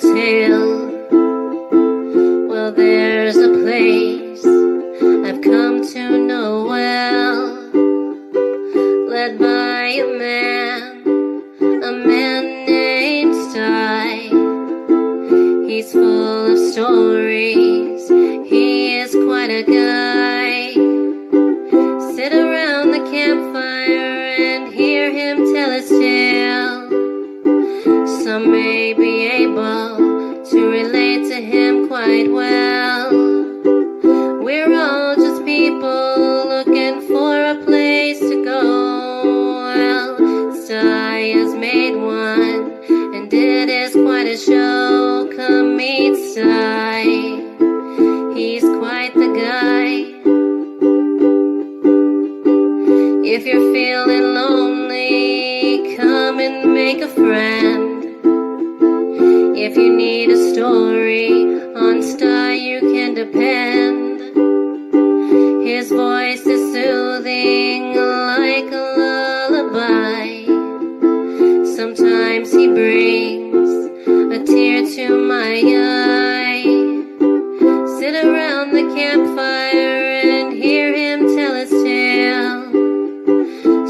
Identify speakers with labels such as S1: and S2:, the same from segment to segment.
S1: tale. Well, there's a place I've come to know well, led by a man named Sty. He's full of stories, he is quite a guy. Sit around the campfire and hear him tell his tale. Some may be able to relate to him quite well. We're all just people looking for a place to go. Well, Sty has made one, and it is quite a show. Come meet Sty, he's quite the guy. If you're feeling lonely, come and make a friend. If you need a story, on Sty you can depend. His voice is soothing like a lullaby. Sometimes he brings a tear to my eye. Sit around the campfire and hear him tell his tale.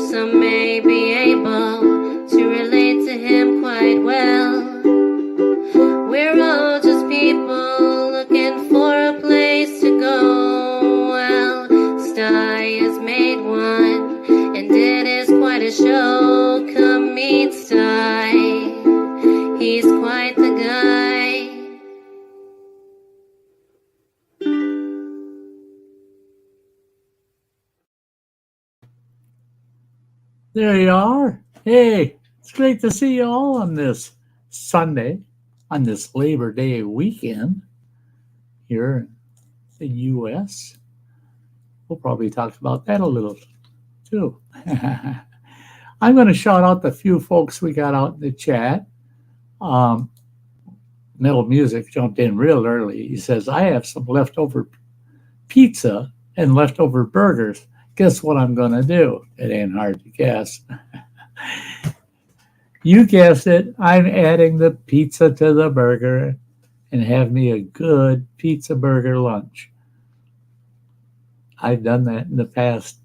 S1: Some may be able to relate to him quite well. We're all just people looking for a place to go. Well, Sty has made one, and it is quite a show. Come meet Sty, he's quite the guy.
S2: There you are. Hey, it's great to see you all on this Sunday, on this Labor Day weekend here in the U.S. We'll probably talk about that a little too. I'm going to shout out the few folks we got out in the chat. Metal Music jumped in real early. He says, I have some leftover pizza and leftover burgers. Guess what I'm going to do? It ain't hard to guess. You guessed it. I'm adding the pizza to the burger and have me a good pizza burger lunch. I've done that in the past,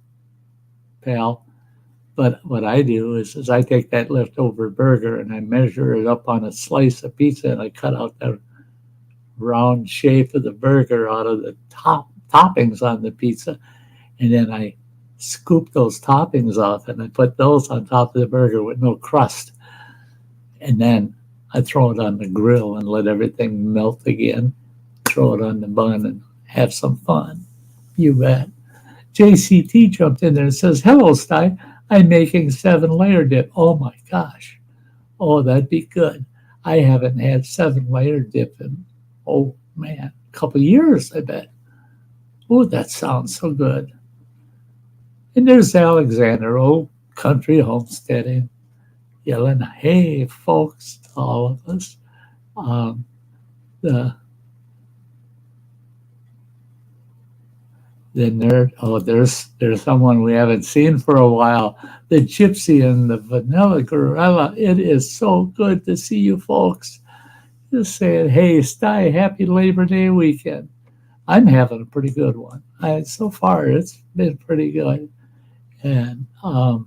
S2: pal. But what I do is I take that leftover burger and I measure it up on a slice of pizza and I cut out the round shape of the burger out of the toppings on the pizza. And then I scoop those toppings off and I put those on top of the burger with no crust. And then I throw it on the grill and let everything melt again. Throw it on the bun and have some fun. You bet. JCT jumped in there and says, hello, Sty. I'm making 7-layer dip. Oh, my gosh. Oh, that'd be good. I haven't had 7-layer dip in, oh, man, a couple of years, I bet. Oh, that sounds so good. And there's Alexander, old country homesteading, yelling, hey, folks, to all of us. Then there's someone we haven't seen for a while, the Gypsy and the Vanilla Gorilla. It is so good to see you folks. Just saying, hey, Sty, happy Labor Day weekend. I'm having a pretty good one. So far, it's been pretty good. And, oh,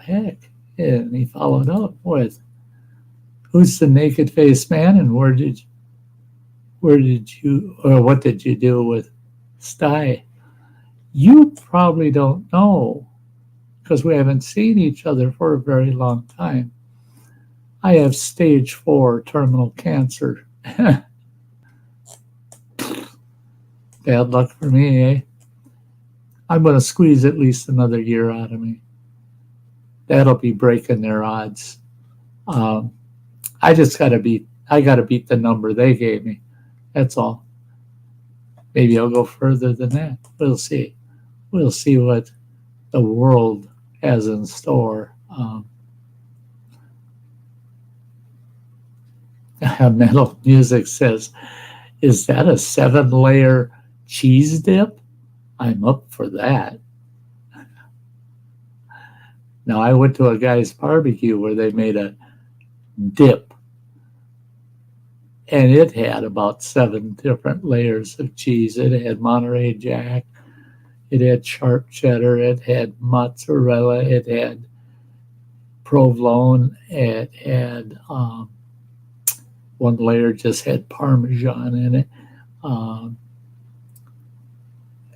S2: heck. And he followed up with, who's the naked faced man and what did you do with Sty? You probably don't know because we haven't seen each other for a very long time. I have stage 4 terminal cancer. Bad luck for me, eh? I'm going to squeeze at least another year out of me. That'll be breaking their odds. I got to beat the number they gave me. That's all. Maybe I'll go further than that. We'll see. We'll see what the world has in store. Metal Music says, is that a 7-layer cheese dip? I'm up for that. Now, I went to a guy's barbecue where they made a dip and it had about 7 different layers of cheese. It had Monterey Jack, it had sharp cheddar, it had mozzarella, it had provolone, it had one layer just had Parmesan in it. Um,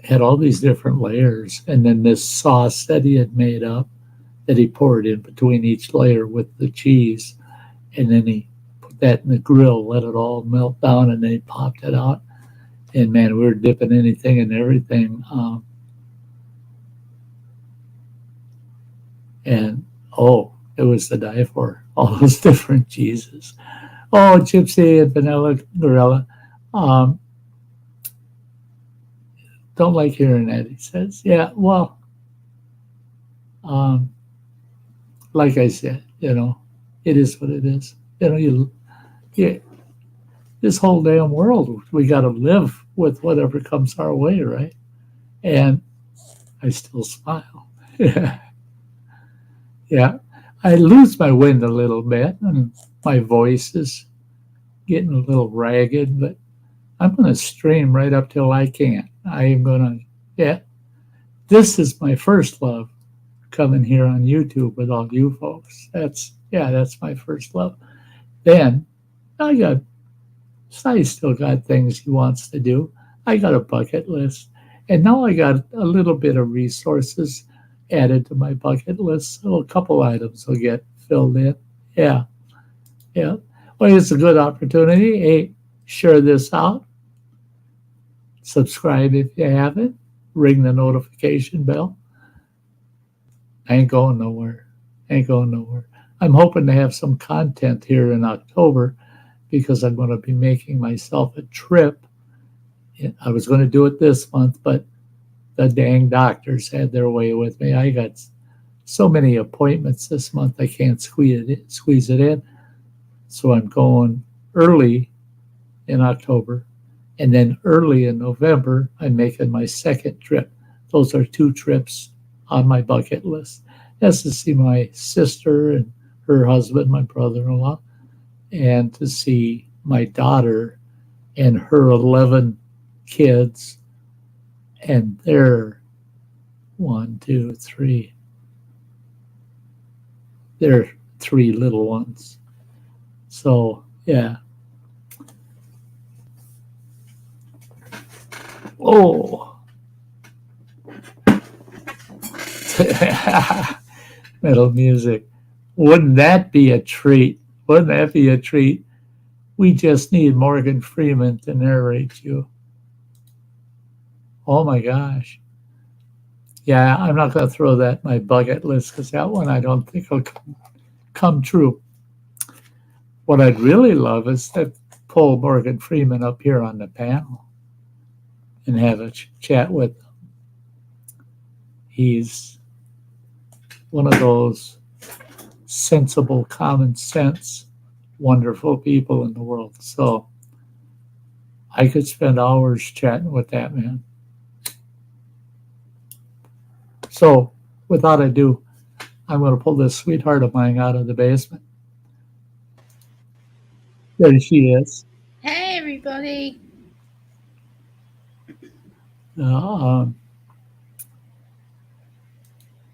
S2: had all these different layers, and then this sauce that he had made up that he poured in between each layer with the cheese, and then he put that in the grill, let it all melt down, and then he popped it out. And man, we were dipping anything and everything. And oh, it was to die for. All those different cheeses. Oh, Gypsy and Vanilla Gorilla. Um, don't like hearing that, he says. Yeah, well, um, like I said, it is what it is. You this whole damn world, we got to live with whatever comes our way, right? And I still smile. Yeah, yeah. I lose my wind a little bit, and my voice is getting a little ragged, but I'm going to stream right up till I can't. I am going to, yeah. This is my first love, coming here on YouTube with all you folks. That's my first love. Then I got Sty still got things he wants to do. I got a bucket list. And now I got a little bit of resources added to my bucket list. So a couple items will get filled in. Yeah. Yeah. Well, it's a good opportunity. Hey, share this out. Subscribe if you haven't. Ring the notification bell. I ain't going nowhere. Ain't going nowhere. I'm hoping to have some content here in October because I'm going to be making myself a trip. I was going to do it this month, but the dang doctors had their way with me. I got so many appointments this month, I can't squeeze it in. So I'm going early in October, and then early in November, I'm making my second trip. Those are 2 trips on my bucket list. That's to see my sister and her husband, my brother-in-law, and to see my daughter and her 11 kids and their 1, 2, 3, their 3 little ones. So, yeah. Oh. Metal music. Wouldn't that be a treat? Wouldn't that be a treat? We just need Morgan Freeman to narrate you. Oh my gosh. Yeah, I'm not going to throw that in my bucket list because that one I don't think will come true. What I'd really love is to pull Morgan Freeman up here on the panel and have a chat with him. He's one of those sensible, common sense, wonderful people in the world. So I could spend hours chatting with that man. So without ado, I'm going to pull this sweetheart of mine out of the basement. There she is.
S3: Hey, everybody.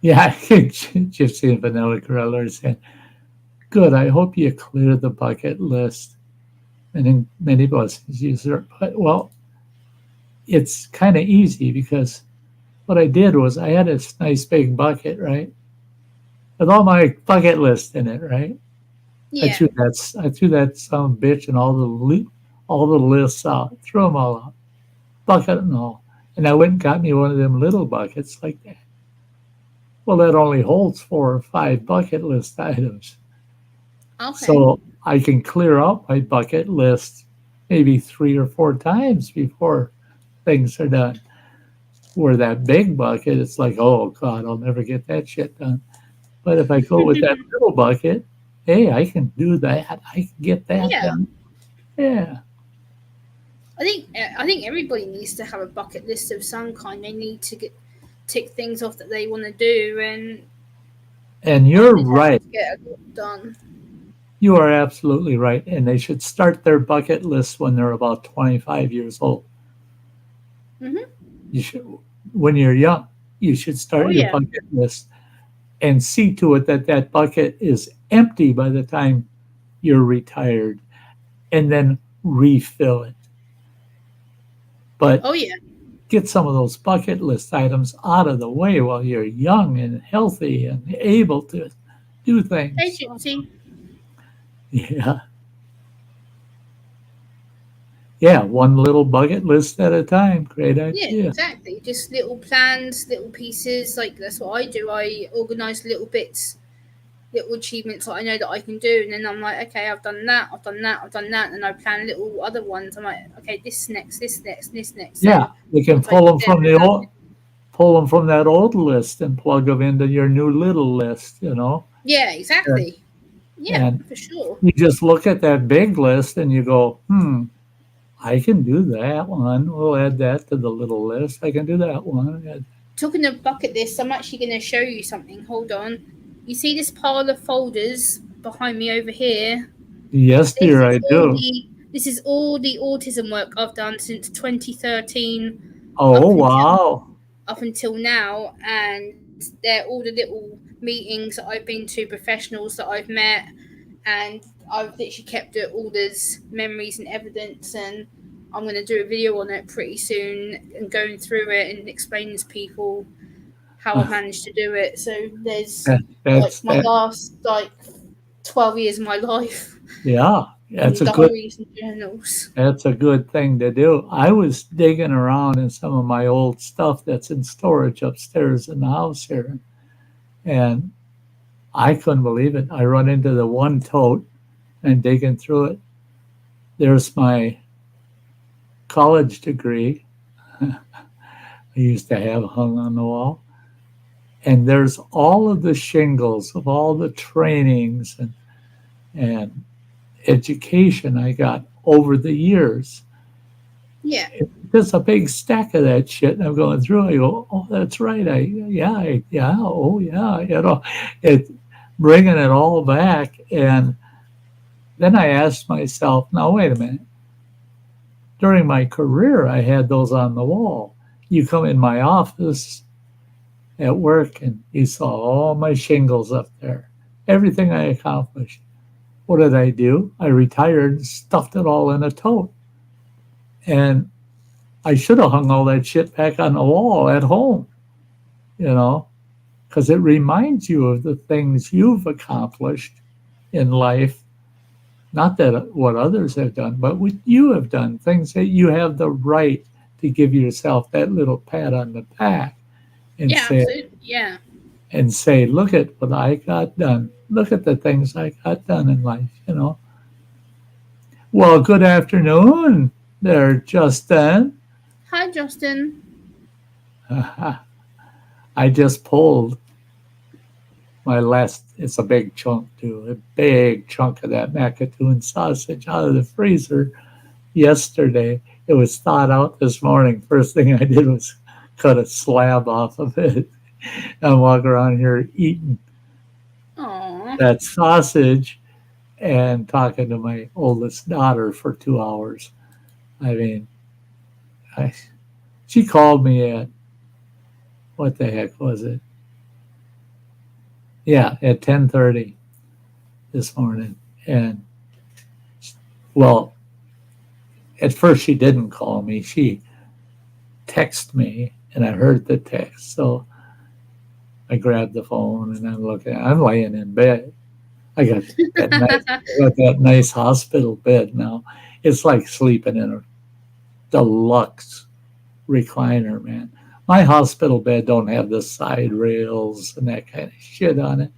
S2: Yeah, Gypsy and Vanilla Gorilla are saying, good, I hope you clear the bucket list. And in many blessings, user. Well, it's kind of easy because what I did was I had this nice big bucket, right? With all my bucket list in it, right?
S3: Yeah.
S2: I threw that son of a bitch and all the lists out, threw them all out, bucket and all. And I went and got me one of them little buckets like that. Well, that only holds 4 or 5 bucket list items.
S3: Okay.
S2: So I can clear out my bucket list maybe 3 or 4 times before things are done. Where that big bucket, it's like, oh God, I'll never get that shit done. But if I go with that little bucket, hey, I can do that. I can get that done. Yeah.
S3: I think everybody needs to have a bucket list of some kind. They need to tick things off that they want to do,
S2: and you're right.
S3: Get it done.
S2: You are absolutely right. And they should start their bucket list when they're about 25 years old.
S3: Hmm.
S2: You should, when you're young, you should
S3: Oh
S2: start your
S3: yeah.
S2: bucket list and see to it that that bucket is empty by the time you're retired, and then refill it. But
S3: Oh yeah.
S2: get some of those bucket list items out of the way while you're young and healthy and able to do things.
S3: Agency.
S2: Yeah. Yeah. One little bucket list at a time. Great
S3: Yeah,
S2: idea.
S3: exactly. Just little plans, little pieces. Like that's what I do. I organize little bits, little achievements that I know that I can do, and then I'm like, okay, I've done that, I've done that, I've done that, and I plan little other ones. I'm like, okay, this next, this next, this next. So
S2: Yeah. You can
S3: once I get there,
S2: pull them from that old list and plug them into your new little list, you know?
S3: yeah,
S2: And,
S3: exactly. Yeah,
S2: and
S3: for sure.
S2: you just look at that big list and you go, I can do that one. We'll add that to the little list. I can do that one.
S3: Talking of bucket list, I'm actually going to show you something. Hold on. You see this pile of folders behind me over here?
S2: Yes,
S3: This
S2: dear,
S3: is
S2: I
S3: all
S2: do.
S3: the this is all the autism work I've done since 2013
S2: Oh,
S3: up until
S2: wow.
S3: now, and they're all the little meetings that I've been to, professionals that I've met, and I've literally kept all those memories and evidence, and I'm going to do a video on it pretty soon and going through it and explaining to people how I managed to do it. So there's like
S2: That's
S3: my
S2: that.
S3: last 12 years of my life
S2: Yeah,
S3: in diaries and journals.
S2: that's a good thing to do. I was digging around in some of my old stuff that's in storage upstairs in the house here, and I couldn't believe it. I run into the one tote and digging through it. There's my college degree I used to have hung on the wall. And there's all of the shingles of all the trainings and education I got over the years.
S3: Yeah,
S2: There's a big stack of that shit, and I'm going through. I go, oh, that's right. Yeah, oh yeah, it bringing it all back. And then I asked myself, now wait a minute. During my career, I had those on the wall. You come in my office at work, and you saw all my shingles up there, everything I accomplished. What did I do? I retired, stuffed it all in a tote, and I should have hung all that shit back on the wall at home, you know, because it reminds you of the things you've accomplished in life. Not that what others have done, but what you have done, things that you have the right to give yourself that little pat on the back and
S3: yeah,
S2: say,
S3: absolutely. Yeah.
S2: look at what I got done. Look at the things I got done in life. Well, good afternoon there, Justin.
S3: Hi, Justin.
S2: I just pulled my last, it's a big chunk too, a big chunk of that Macatoon sausage out of the freezer yesterday. It was thawed out this morning. First thing I did was cut a slab off of it and walk around here eating
S3: Aww.
S2: that sausage and talking to my oldest daughter for 2 hours. I mean, she called me at, what the heck was it? Yeah, at 10:30 this morning. And, well, at first she didn't call me. She texted me, and I heard the text. So I grabbed the phone, and I'm laying in bed. I got that nice hospital bed now. It's like sleeping in a deluxe recliner, man. My hospital bed don't have the side rails and that kind of shit on it.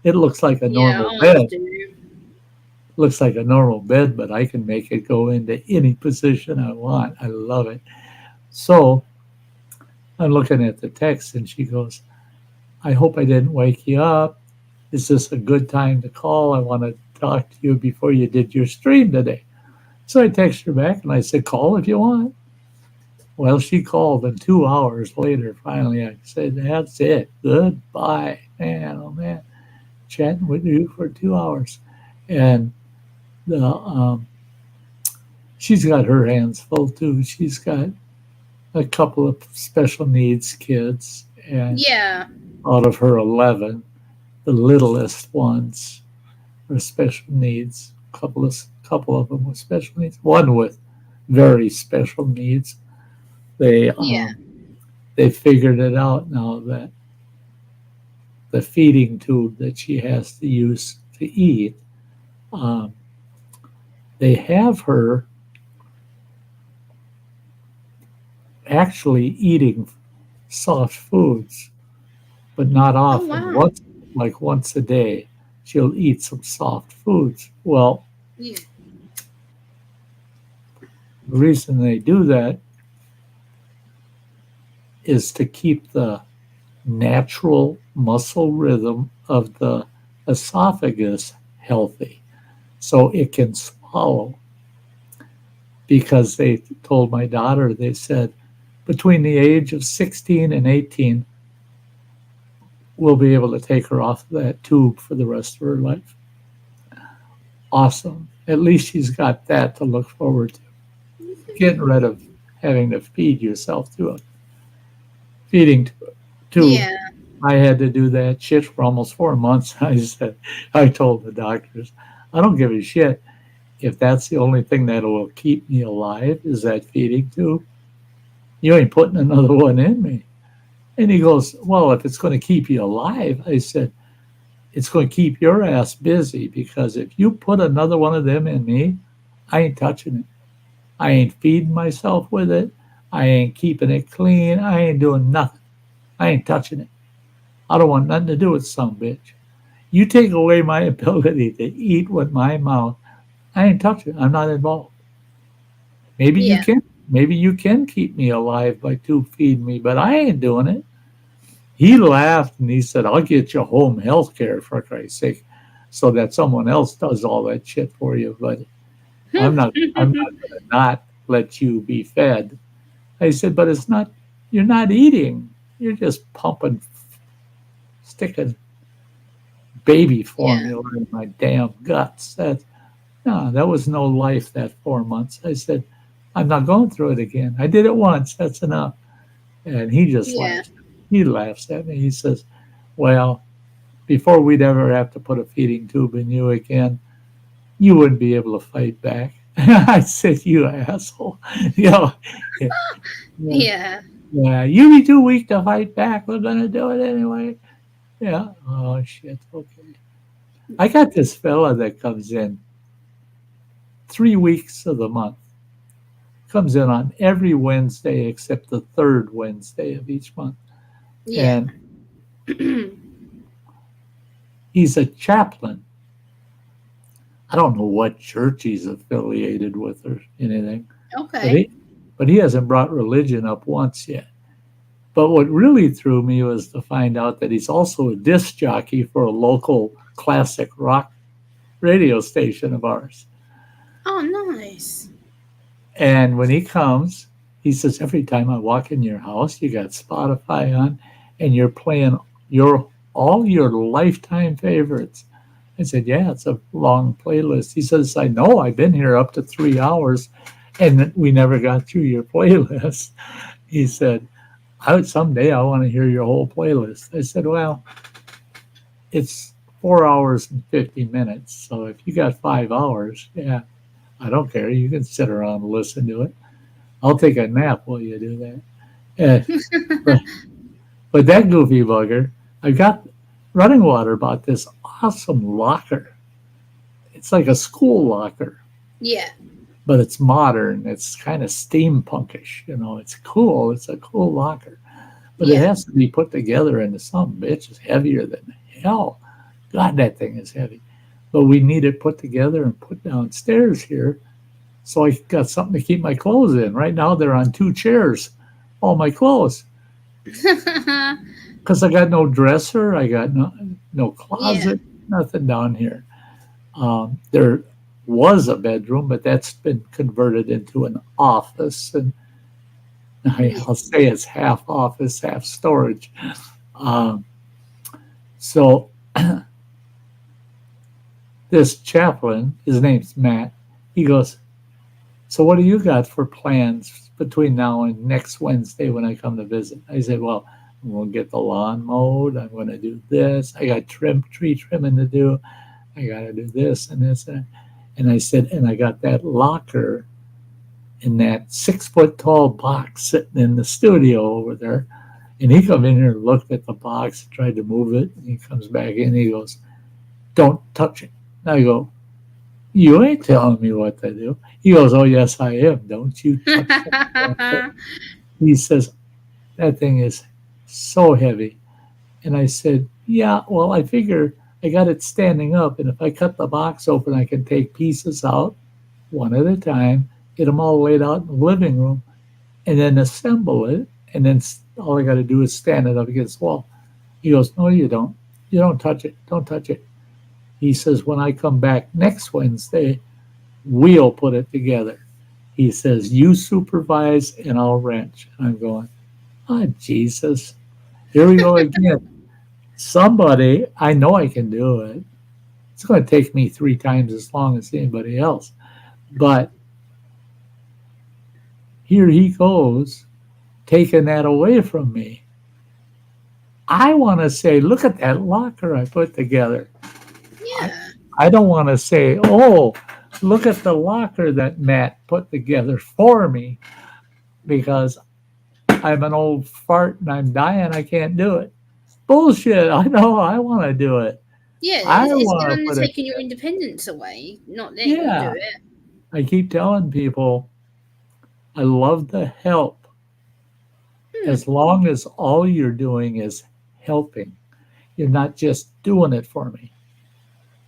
S2: It looks like a
S3: Yeah,
S2: normal
S3: ours
S2: bed.
S3: do.
S2: Looks like a normal bed, but I can make it go into any position I want. I love it. So I'm looking at the text, and she goes, I hope I didn't wake you up. Is this a good time to call? I want to talk to you before you did your stream today. So I texted her back, and I said, call if you want. Well, she called, and 2 hours later, finally, I said, that's it. Goodbye. Man, oh man, chatting with you for 2 hours. And the she's got her hands full too. She's got a couple of special needs kids, and
S3: Yeah.
S2: out of her 11, the littlest ones are special needs. Couple of them with special needs. One with very special needs. They
S3: Yeah.
S2: they figured it out now that the feeding tube that she has to use to eat, um, they have her actually eating soft foods, but not
S3: Oh
S2: often.
S3: wow.
S2: Once a day, she'll eat some soft foods. Well,
S3: Yeah.
S2: the reason they do that is to keep the natural muscle rhythm of the esophagus healthy so it can swallow. Because they told my daughter, they said, between the age of 16 and 18, we'll be able to take her off of that tube for the rest of her life. Awesome. At least she's got that to look forward to. Getting rid of having to feed yourself to a feeding tube.
S3: Yeah.
S2: I had to do that shit for almost 4 months. I told the doctors, I don't give a shit if that's the only thing that will keep me alive is that feeding tube. You ain't putting another one in me. And he goes, well, if it's going to keep you alive, I said, it's going to keep your ass busy because if you put another one of them in me, I ain't touching it. I ain't feeding myself with it. I ain't keeping it clean. I ain't doing nothing. I ain't touching it. I don't want nothing to do with some bitch. You take away my ability to eat with my mouth, I ain't touching it. I'm not involved. Maybe you
S3: Yeah.
S2: can. Maybe you can keep me alive by tube feeding me, but I ain't doing it. He laughed and he said, I'll get you home health care for Christ's sake so that someone else does all that shit for you. But I'm not gonna not let you be fed. I said, but it's not you're not eating. You're just pumping sticking baby
S3: Yeah.
S2: formula in my damn guts. That was no life that 4 months. I said, I'm not going through it again. I did it once, that's enough. And he just
S3: Yeah.
S2: laughs. He laughs at me. He says, well, before we'd ever have to put a feeding tube in you again, you wouldn't be able to fight back. I said, you asshole. You know, yeah,
S3: Yeah.
S2: yeah, you be too weak to fight back. We're going to do it anyway. Yeah. Oh, shit. Okay. I got this fella that comes in 3 weeks of the month. Comes in on every Wednesday except the third Wednesday of each month.
S3: Yeah.
S2: And he's a chaplain. I don't know what church he's affiliated with or anything, but
S3: Okay.
S2: he hasn't brought religion up once yet. But what really threw me was to find out that he's also a disc jockey for a local classic rock radio station of ours.
S3: Oh, nice.
S2: And when he comes, he says, every time I walk in your house, you got Spotify on and you're playing all your lifetime favorites. I said, yeah, it's a long playlist. He says, I know, I've been here up to 3 hours and we never got through your playlist. He said, someday I want to hear your whole playlist. I said, well, it's 4 hours and 50 minutes. So if you got 5 hours, yeah, I don't care. You can sit around and listen to it. I'll take a nap while you do that. But, but that goofy bugger, I got Running Water bought this awesome locker. It's like a school locker,
S3: Yeah.
S2: but it's modern. It's kind of steampunkish. It's cool. It's a cool locker. But it
S3: Yeah.
S2: has to be put together into some bitch is heavier than hell. God, that thing is heavy. But we need it put together and put downstairs here. So I got something to keep my clothes in. Right now they're on 2 chairs, all my clothes. Because I got no dresser, I got no
S3: Yeah.
S2: closet, nothing down here. There was a bedroom, but that's been converted into an office, and I'll say it's half office, half storage. Um, so this chaplain, his name's Matt, he goes, so what do you got for plans between now and next Wednesday when I come to visit? I said, well, I'm going to get the lawn mowed. I'm going to do this. I got tree trimming to do. I got to do this and this. And I said, and I got that locker in that 6 foot tall box sitting in the studio over there. And he come in here and looked at the box, tried to move it. And he comes back in. He goes, don't touch it. And I go, you ain't telling me what to do. He goes, oh, yes, I am. Don't you touch it. He says, that thing is so heavy. And I said, yeah, well, I figure I got it standing up. And if I cut the box open, I can take pieces out one at a time, get them all laid out in the living room, and then assemble it. And then all I got to do is stand it up against the wall. He goes, no, you don't. You don't touch it. Don't touch it. He says, when I come back next Wednesday, we'll put it together. He says, you supervise and I'll wrench. And I'm going, oh, Jesus. Here we go again. Somebody, I know I can do it. It's going to take me 3 times as long as anybody else. But here he goes, taking that away from me. I want to say, look at that locker I put together.
S3: Yeah.
S2: I don't want to say, oh, look at the locker that Matt put together for me, because I'm an old fart and I'm dying. I can't do it. Bullshit. I know. I want to do it.
S3: Yeah,
S2: I
S3: it's
S2: wanna
S3: kind of
S2: put it-
S3: taking your independence away, not letting you
S2: Yeah.
S3: do it.
S2: I keep telling people, I love the help as long as all you're doing is helping. You're not just doing it for me.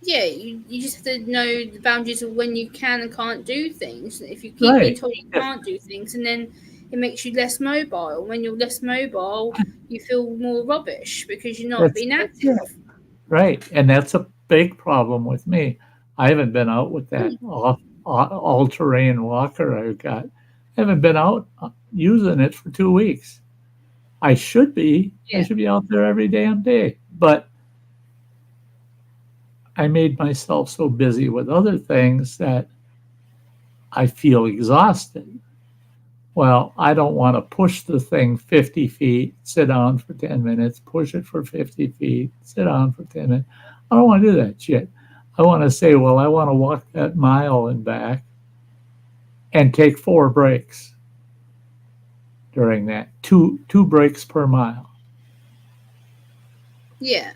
S3: Yeah, you just have to know the boundaries of when you can and can't do things. If you keep being
S2: Right.
S3: told you can't do things, and then it makes you less mobile. When you're less mobile, you feel more rubbish because you're not being active.
S2: it. Right. And that's a big problem with me. I haven't been out with that all-terrain walker I've got. I haven't been out using it for 2 weeks. I should be.
S3: Yeah.
S2: I should be out there every damn day. But I made myself so busy with other things that I feel exhausted. Well, I don't want to push the thing 50 feet, sit down for 10 minutes, push it for 50 feet, sit down for 10 minutes. I don't want to do that shit. I want to say, well, I want to walk that mile and back and take 4 breaks during that, two breaks per mile.
S3: Yeah.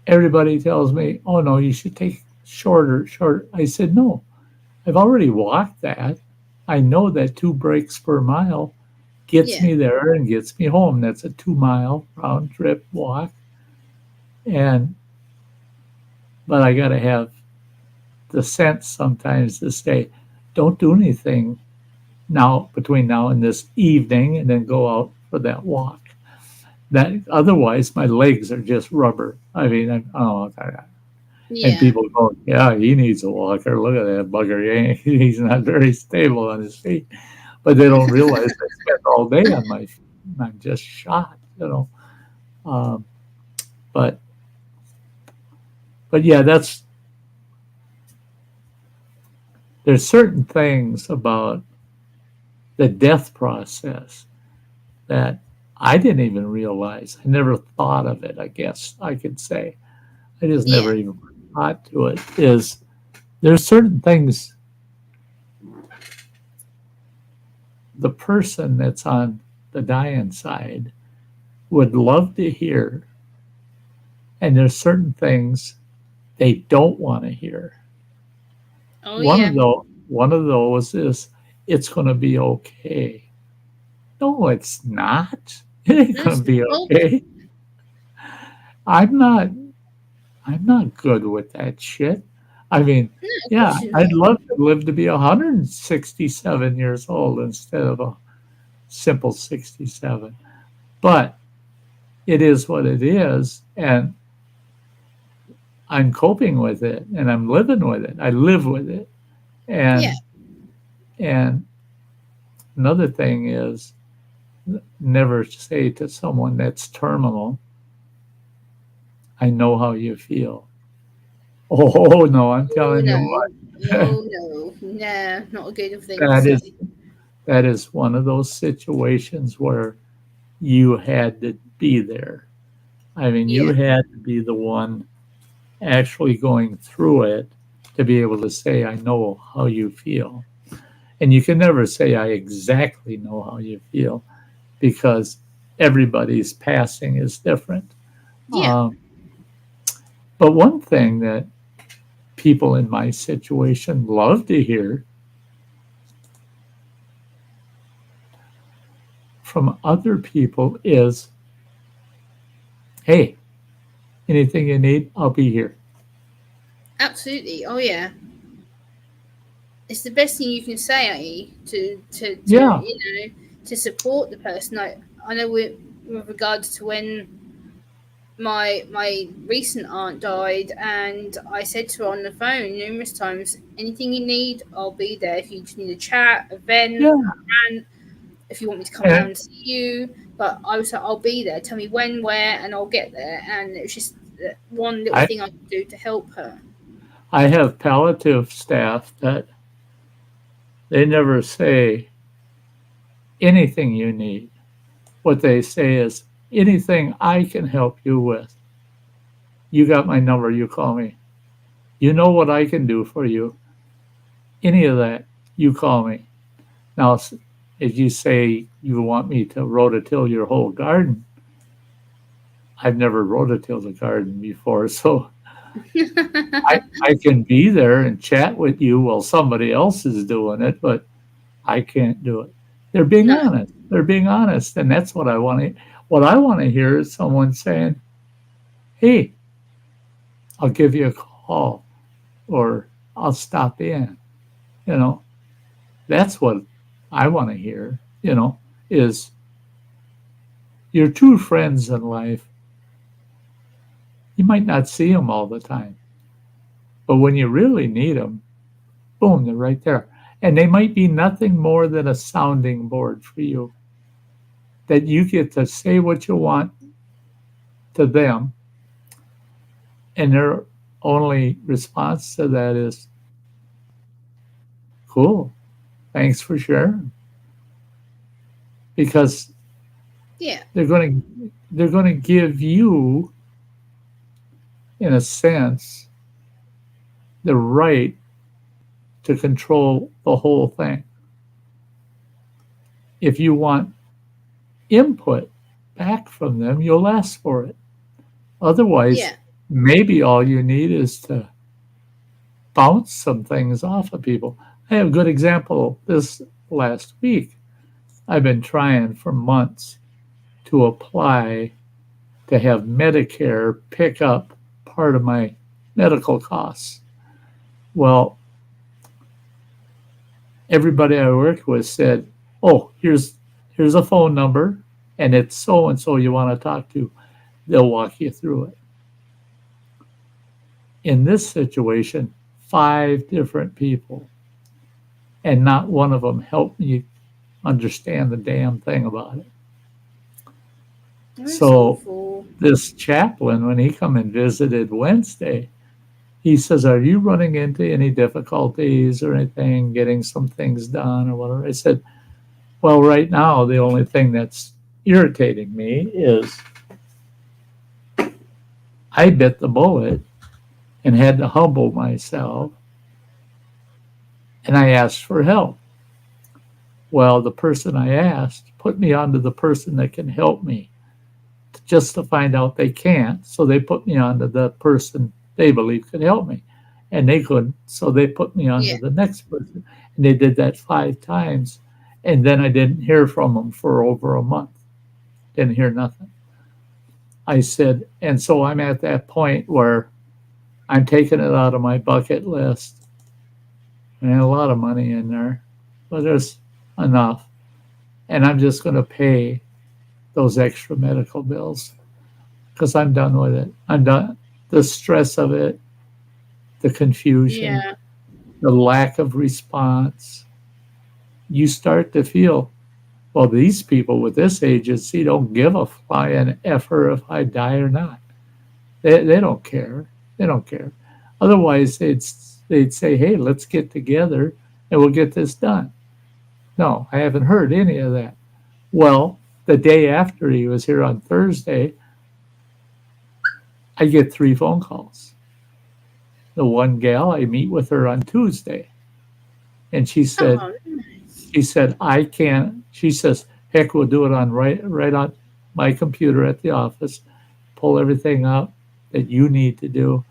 S2: Everybody tells me, oh, no, you should take shorter. I said, no, I've already walked that. I know that 2 breaks per mile gets me there and gets me home. That's a 2-mile round trip walk. But I got to have the sense sometimes to say, don't do anything now between now and this evening and then go out for that walk. That otherwise my legs are just rubber. I mean, and people go, yeah, he needs a walker. Look at that bugger. He's not very stable on his feet. But they don't realize I spent all day on my feet. I'm just shot, But yeah, there's certain things about the death process that I didn't even realize. I never thought of it, I guess I could say. I just never even thought to it. There's certain things the person that's on the dying side would love to hear, and there's certain things they don't want to hear. One of those is, it's going to be okay. No, it's not. It ain't going to be okay. I'm not good with that shit. I mean, yeah, I'd love to live to be 167 years old instead of a simple 67. But it is what it is, and I'm coping with it, and I'm living with it. I live with it. And another thing is, never say to someone that's terminal, I know how you feel. Oh no, I'm
S3: Oh
S2: telling you
S3: no.
S2: what.
S3: Oh no. Nah, not a good thing to
S2: that
S3: say.
S2: is that is one of those situations where you had to be there. I mean, you
S3: Yeah.
S2: had to be the one actually going through it to be able to say, I know how you feel. And you can never say, I exactly know how you feel because everybody's passing is different.
S3: Yeah.
S2: Um, but one thing that people in my situation love to hear from other people is, hey, anything you need, I'll be here.
S3: Absolutely. Oh yeah. It's the best thing you can say to
S2: Yeah,
S3: to support the person. I know with regards to when my recent aunt died, and I said to her on the phone numerous times, anything you need, I'll be there. If you just need a chat, a vent,
S2: yeah.
S3: and if you want me to come down
S2: And
S3: and see you, but I was like, I'll be there. Tell me when, where, and I'll get there. And it was just one little
S2: I,
S3: thing I could do to help her.
S2: I have palliative staff that they never say anything you need. What they say is anything I can help you with. You got my number, you call me. You know what I can do for you. Any of that, you call me. Now, if you say you want me to rototill your whole garden, I've never rototilled a garden before, so I can be there and chat with you while somebody else is doing it, but I can't do it. They're being
S3: No.
S2: honest. They're being honest, and that's what I want to. What I want to hear is someone saying, "Hey, I'll give you a call," or "I'll stop in." You know, that's what I want to hear. Is your true friends in life. You might not see them all the time, but when you really need them, boom, they're right there. And they might be nothing more than a sounding board for you that you get to say what you want to them, and their only response to that is, cool, thanks for sharing. Because
S3: Yeah.
S2: they're going to give you, in a sense, the right to control the whole thing. If you want input back from them, you'll ask for it. Otherwise,
S3: Yeah.
S2: maybe all you need is to bounce some things off of people. I have a good example this last week. I've been trying for months to apply to have Medicare pick up part of my medical costs. Well, everybody I worked with said, "Oh, here's a phone number, and it's so and so you want to talk to. They'll walk you through it." In this situation, 5 different people, and not one of them helped me understand the damn thing about it.
S3: That's
S2: So
S3: awful.
S2: this chaplain, when he come and visited Wednesday, he says, "Are you running into any difficulties or anything getting some things done or whatever?" I said, "Well, right now, the only thing that's irritating me is I bit the bullet and had to humble myself, and I asked for help. Well, the person I asked put me onto the person that can help me, just to find out they can't. So they put me onto the person they believe could help me. And they couldn't. So they put me onto
S3: Yeah.
S2: the next person. And they did that 5 times. And then I didn't hear from them for over a month. Didn't hear nothing. I said, and so I'm at that point where I'm taking it out of my bucket list. And a lot of money in there, but there's enough. And I'm just going to pay those extra medical bills because I'm done with it. I'm done. The stress of it, the confusion,
S3: Yeah.
S2: the lack of response. You start to feel, well, these people with this agency don't give a flying effer if I die or not. They don't care. They don't care. Otherwise, they'd say, "Hey, let's get together and we'll get this done." No, I haven't heard any of that. Well, the day after he was here on Thursday, I get 3 phone calls. The one gal, I meet with her on Tuesday, and
S3: Oh, nice.
S2: she said, I can't. She says, heck, we'll do it on right on my computer at the office. Pull everything up that you need to do.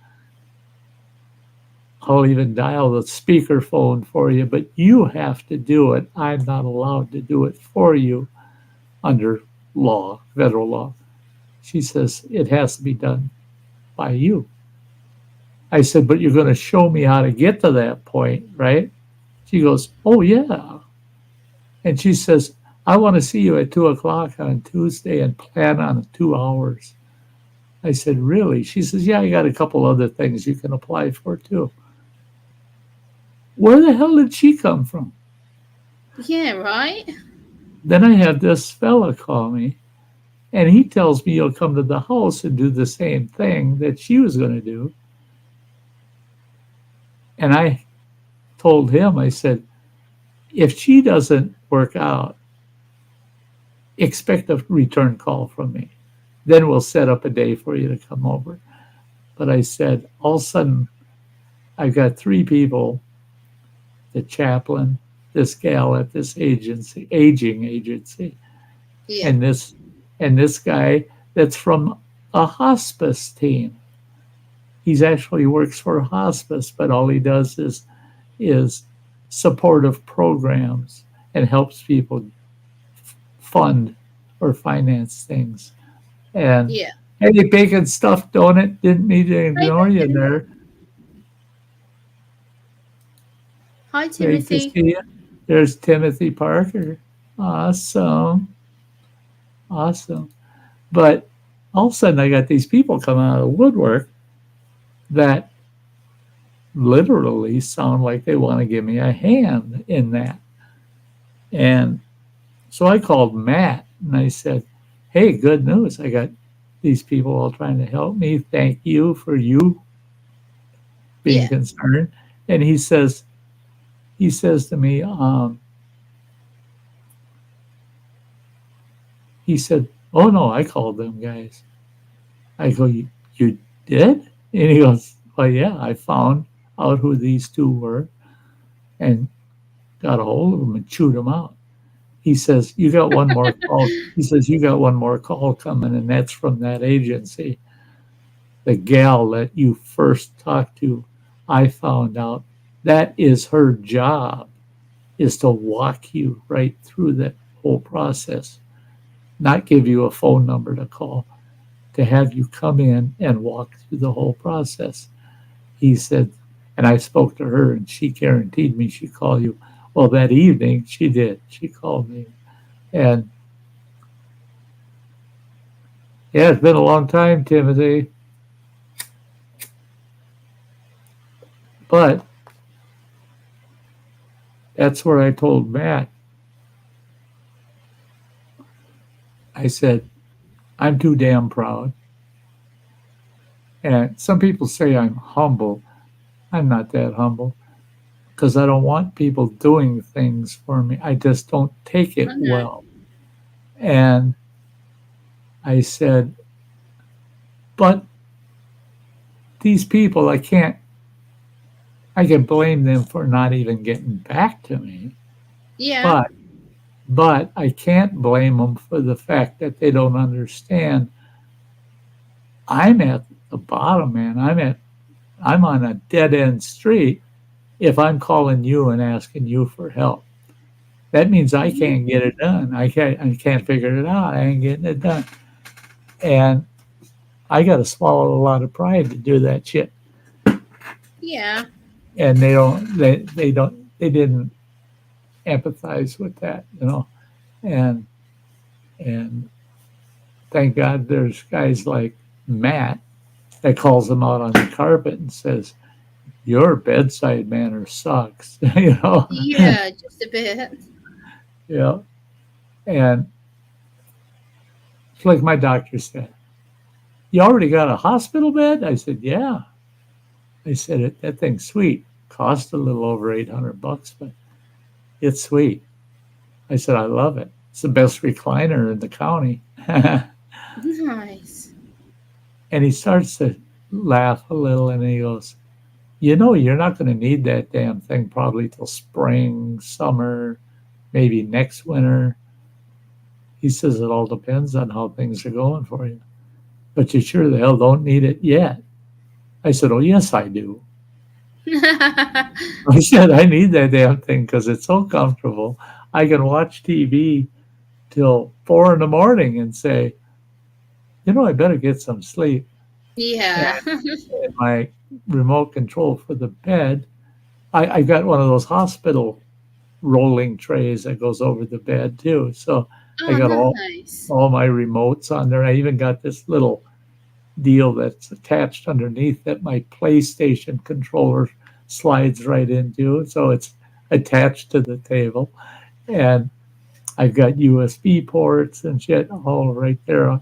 S2: I'll even dial the speakerphone for you, but you have to do it. I'm not allowed to do it for you under law, federal law. She says, it has to be done by you. I said, but you're going to show me how to get to that point, right? She goes, oh, yeah. And she says, I want to see you at 2 o'clock on Tuesday and plan on 2 hours. I said, really? She says, yeah, I got a couple other things you can apply for too. Where the hell did she come from?
S3: Yeah, right?
S2: Then I have this fella call me, and he tells me he'll come to the house and do the same thing that she was going to do. And I told him, I said, if she doesn't work out, expect a return call from me. Then we'll set up a day for you to come over. But I said, all of a sudden, I've got 3 people, the chaplain, this gal at this agency, aging agency,
S3: Yeah.
S2: and this guy that's from a hospice team. He's actually works for hospice, but all he does is supportive programs and helps people fund or finance things. And
S3: Yeah.
S2: hey, bacon stuffed donut, didn't mean to ignore you there.
S3: Hi,
S2: Great to
S3: Timothy.
S2: see you. There's Timothy Parker. Awesome. Awesome. But all of a sudden, I got these people coming out of the woodwork that literally sound like they want to give me a hand in that. And so I called Matt and I said, hey, good news. I got these people all trying to help me. Thank you for you being
S3: Yeah.
S2: concerned. And he says to me, he said, oh no, I called them guys. I go, you did? And he goes, well, yeah, I found out who these 2 were and got a hold of them and chewed them out. He says, you got one more call. He says, you got one more call coming, and that's from that agency. The gal that you first talked to, I found out that is her job, is to walk you right through that whole process, not give you a phone number to call, to have you come in and walk through the whole process. He said, and I spoke to her and she guaranteed me she'd call you. Well, that evening she did. She called me. And yeah, it's been a long time, Timothy. But that's where I told Matt, I said, I'm too damn proud. And some people say I'm humble. I'm not that humble because I don't want people doing things for me. I just don't take it
S3: Okay.
S2: well. And I said, but these people, I can blame them for not even getting back to me.
S3: Yeah.
S2: But I can't blame them for the fact that they don't understand. I'm at the bottom, man. I'm on a dead end street if I'm calling you and asking you for help. That means I can't get it done. I can't figure it out. I ain't getting it done. And I got to swallow a lot of pride to do that shit.
S3: Yeah.
S2: And they didn't empathize with that, you know. And thank God there's guys like Matt that calls them out on the carpet and says, your bedside manner sucks, you know.
S3: Yeah, just a bit.
S2: Yeah. And it's like my doctor said, you already got a hospital bed? I said, yeah. I said, that thing's sweet. Cost a little over $800, but it's sweet. I said, I love it. It's the best recliner in the county.
S3: Nice.
S2: And he starts to laugh a little and he goes, you're not going to need that damn thing probably till spring, summer, maybe next winter. He says, it all depends on how things are going for you. But you sure the hell don't need it yet. I said, oh, yes, I do. I said, I need that damn thing because it's so comfortable. I can watch TV till 4 a.m. and say, I better get some sleep.
S3: Yeah.
S2: And my remote control for the bed, I got one of those hospital rolling trays that goes over the bed too. So I got
S3: nice.
S2: all my remotes on there. I even got this little deal that's attached underneath that my PlayStation controller slides right into. So it's attached to the table. And I've got USB ports and shit all right there.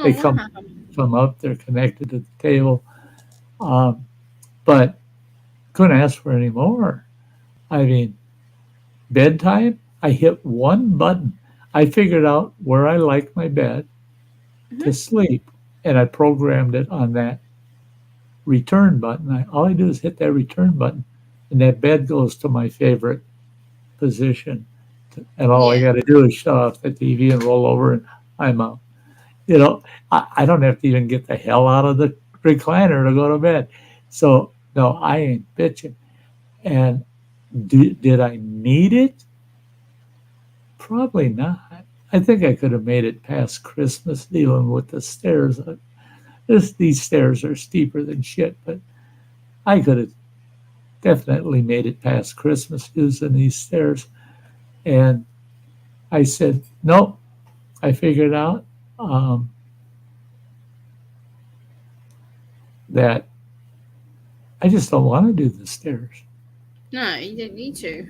S2: They come up, they're connected to the table. But couldn't ask for any more. I mean, bedtime, I hit one button. I figured out where I like my bed to sleep, and I programmed it on that return button. All I do is hit that return button, and that bed goes to my favorite position. And all I got to do is shut off the TV and roll over, and I'm out. I don't have to even get the hell out of the recliner to go to bed. So, no, I ain't bitching. And did I need it? Probably not. I think I could have made it past Christmas dealing with the stairs. These stairs are steeper than shit, but I could have definitely made it past Christmas using these stairs. And I said, nope. I figured out that I just don't want to do the stairs.
S3: No, you didn't need to.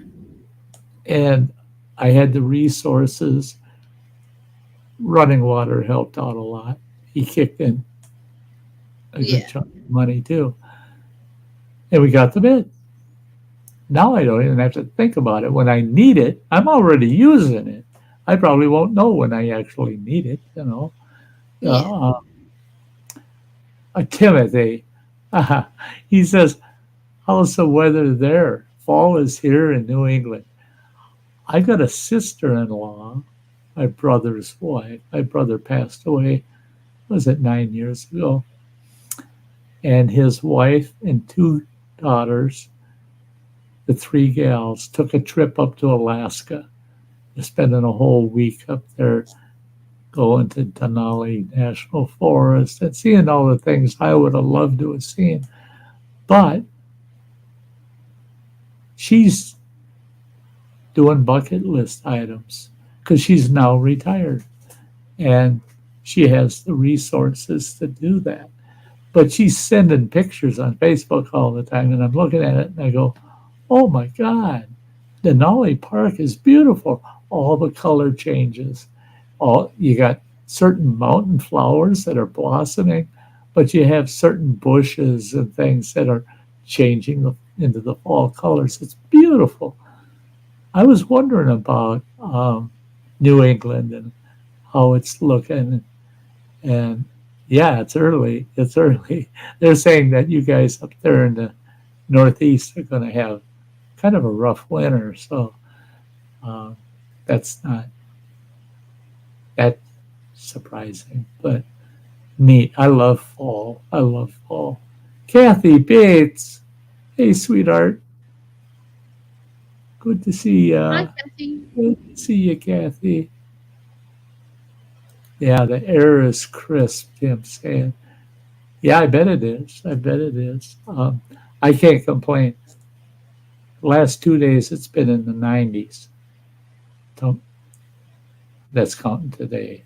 S2: And I had the resources. Running water helped out a lot. He kicked in a good chunk of money too. And we got the bed. Now I don't even have to think about it. When I need it, I'm already using it. I probably won't know when I actually need it, Timothy, he says, how's the weather there? Fall is here in New England. I got a sister-in-law, my brother's wife. My brother passed away, was it 9 years ago? And his wife and 2 daughters, the 3 gals, took a trip up to Alaska. They're spending a whole week up there going to Denali National Forest and seeing all the things I would have loved to have seen. But she's doing bucket list items because she's now retired and she has the resources to do that. But she's sending pictures on Facebook all the time, and I'm looking at it and I go, oh my God, Denali Park is beautiful. All the color changes. You got certain mountain flowers that are blossoming, but you have certain bushes and things that are changing into the fall colors. It's beautiful. I was wondering about New England and how it's looking. And yeah, it's early. It's early. They're saying that you guys up there in the Northeast are going to have kind of a rough winter. So that's not that surprising, but neat. I love fall. I love fall. Kathy Bates. Hey, sweetheart. Good to see you.
S3: Hi, Kathy.
S2: Good to see you, Kathy. Yeah, the air is crisp, Tim saying. Yeah, I bet it is. I bet it is. I can't complain. The last 2 days, it's been in the 90s. That's counting today,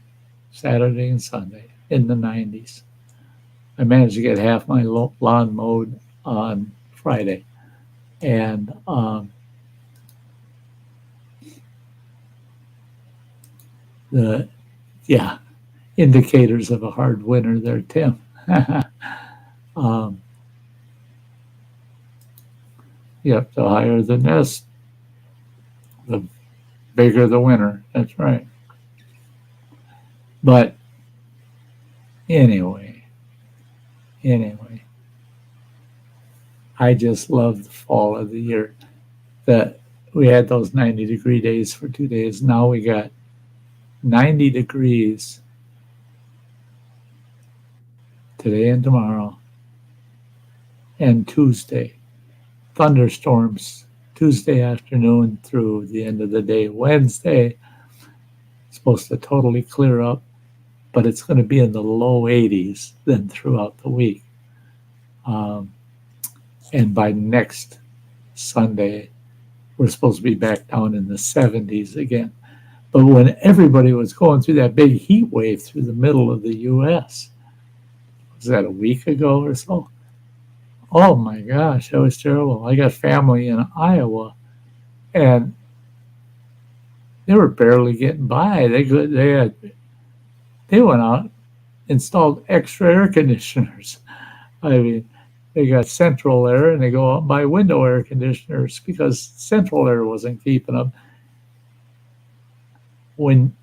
S2: Saturday and Sunday, in the 90s. I managed to get half my lawn mowed on Friday. And indicators of a hard winter there, Tim. Yep, the higher the nest, the bigger the winner. That's right. But anyway, anyway, I just love the fall of the year. That we had those 90-degree days for 2 days. Now we got 90 degrees today and tomorrow and Tuesday. Thunderstorms Tuesday afternoon through the end of the day. Wednesday, it's supposed to totally clear up, but it's going to be in the low 80s then throughout the week. And by next Sunday, we're supposed to be back down in the 70s again. But when everybody was going through that big heat wave through the middle of the U.S., was that a week ago or so? Oh my gosh, that was terrible. I got family in Iowa, and they were barely getting by. They went out, installed extra air conditioners. I mean, they got central air, and they go out and buy window air conditioners because central air wasn't keeping them. When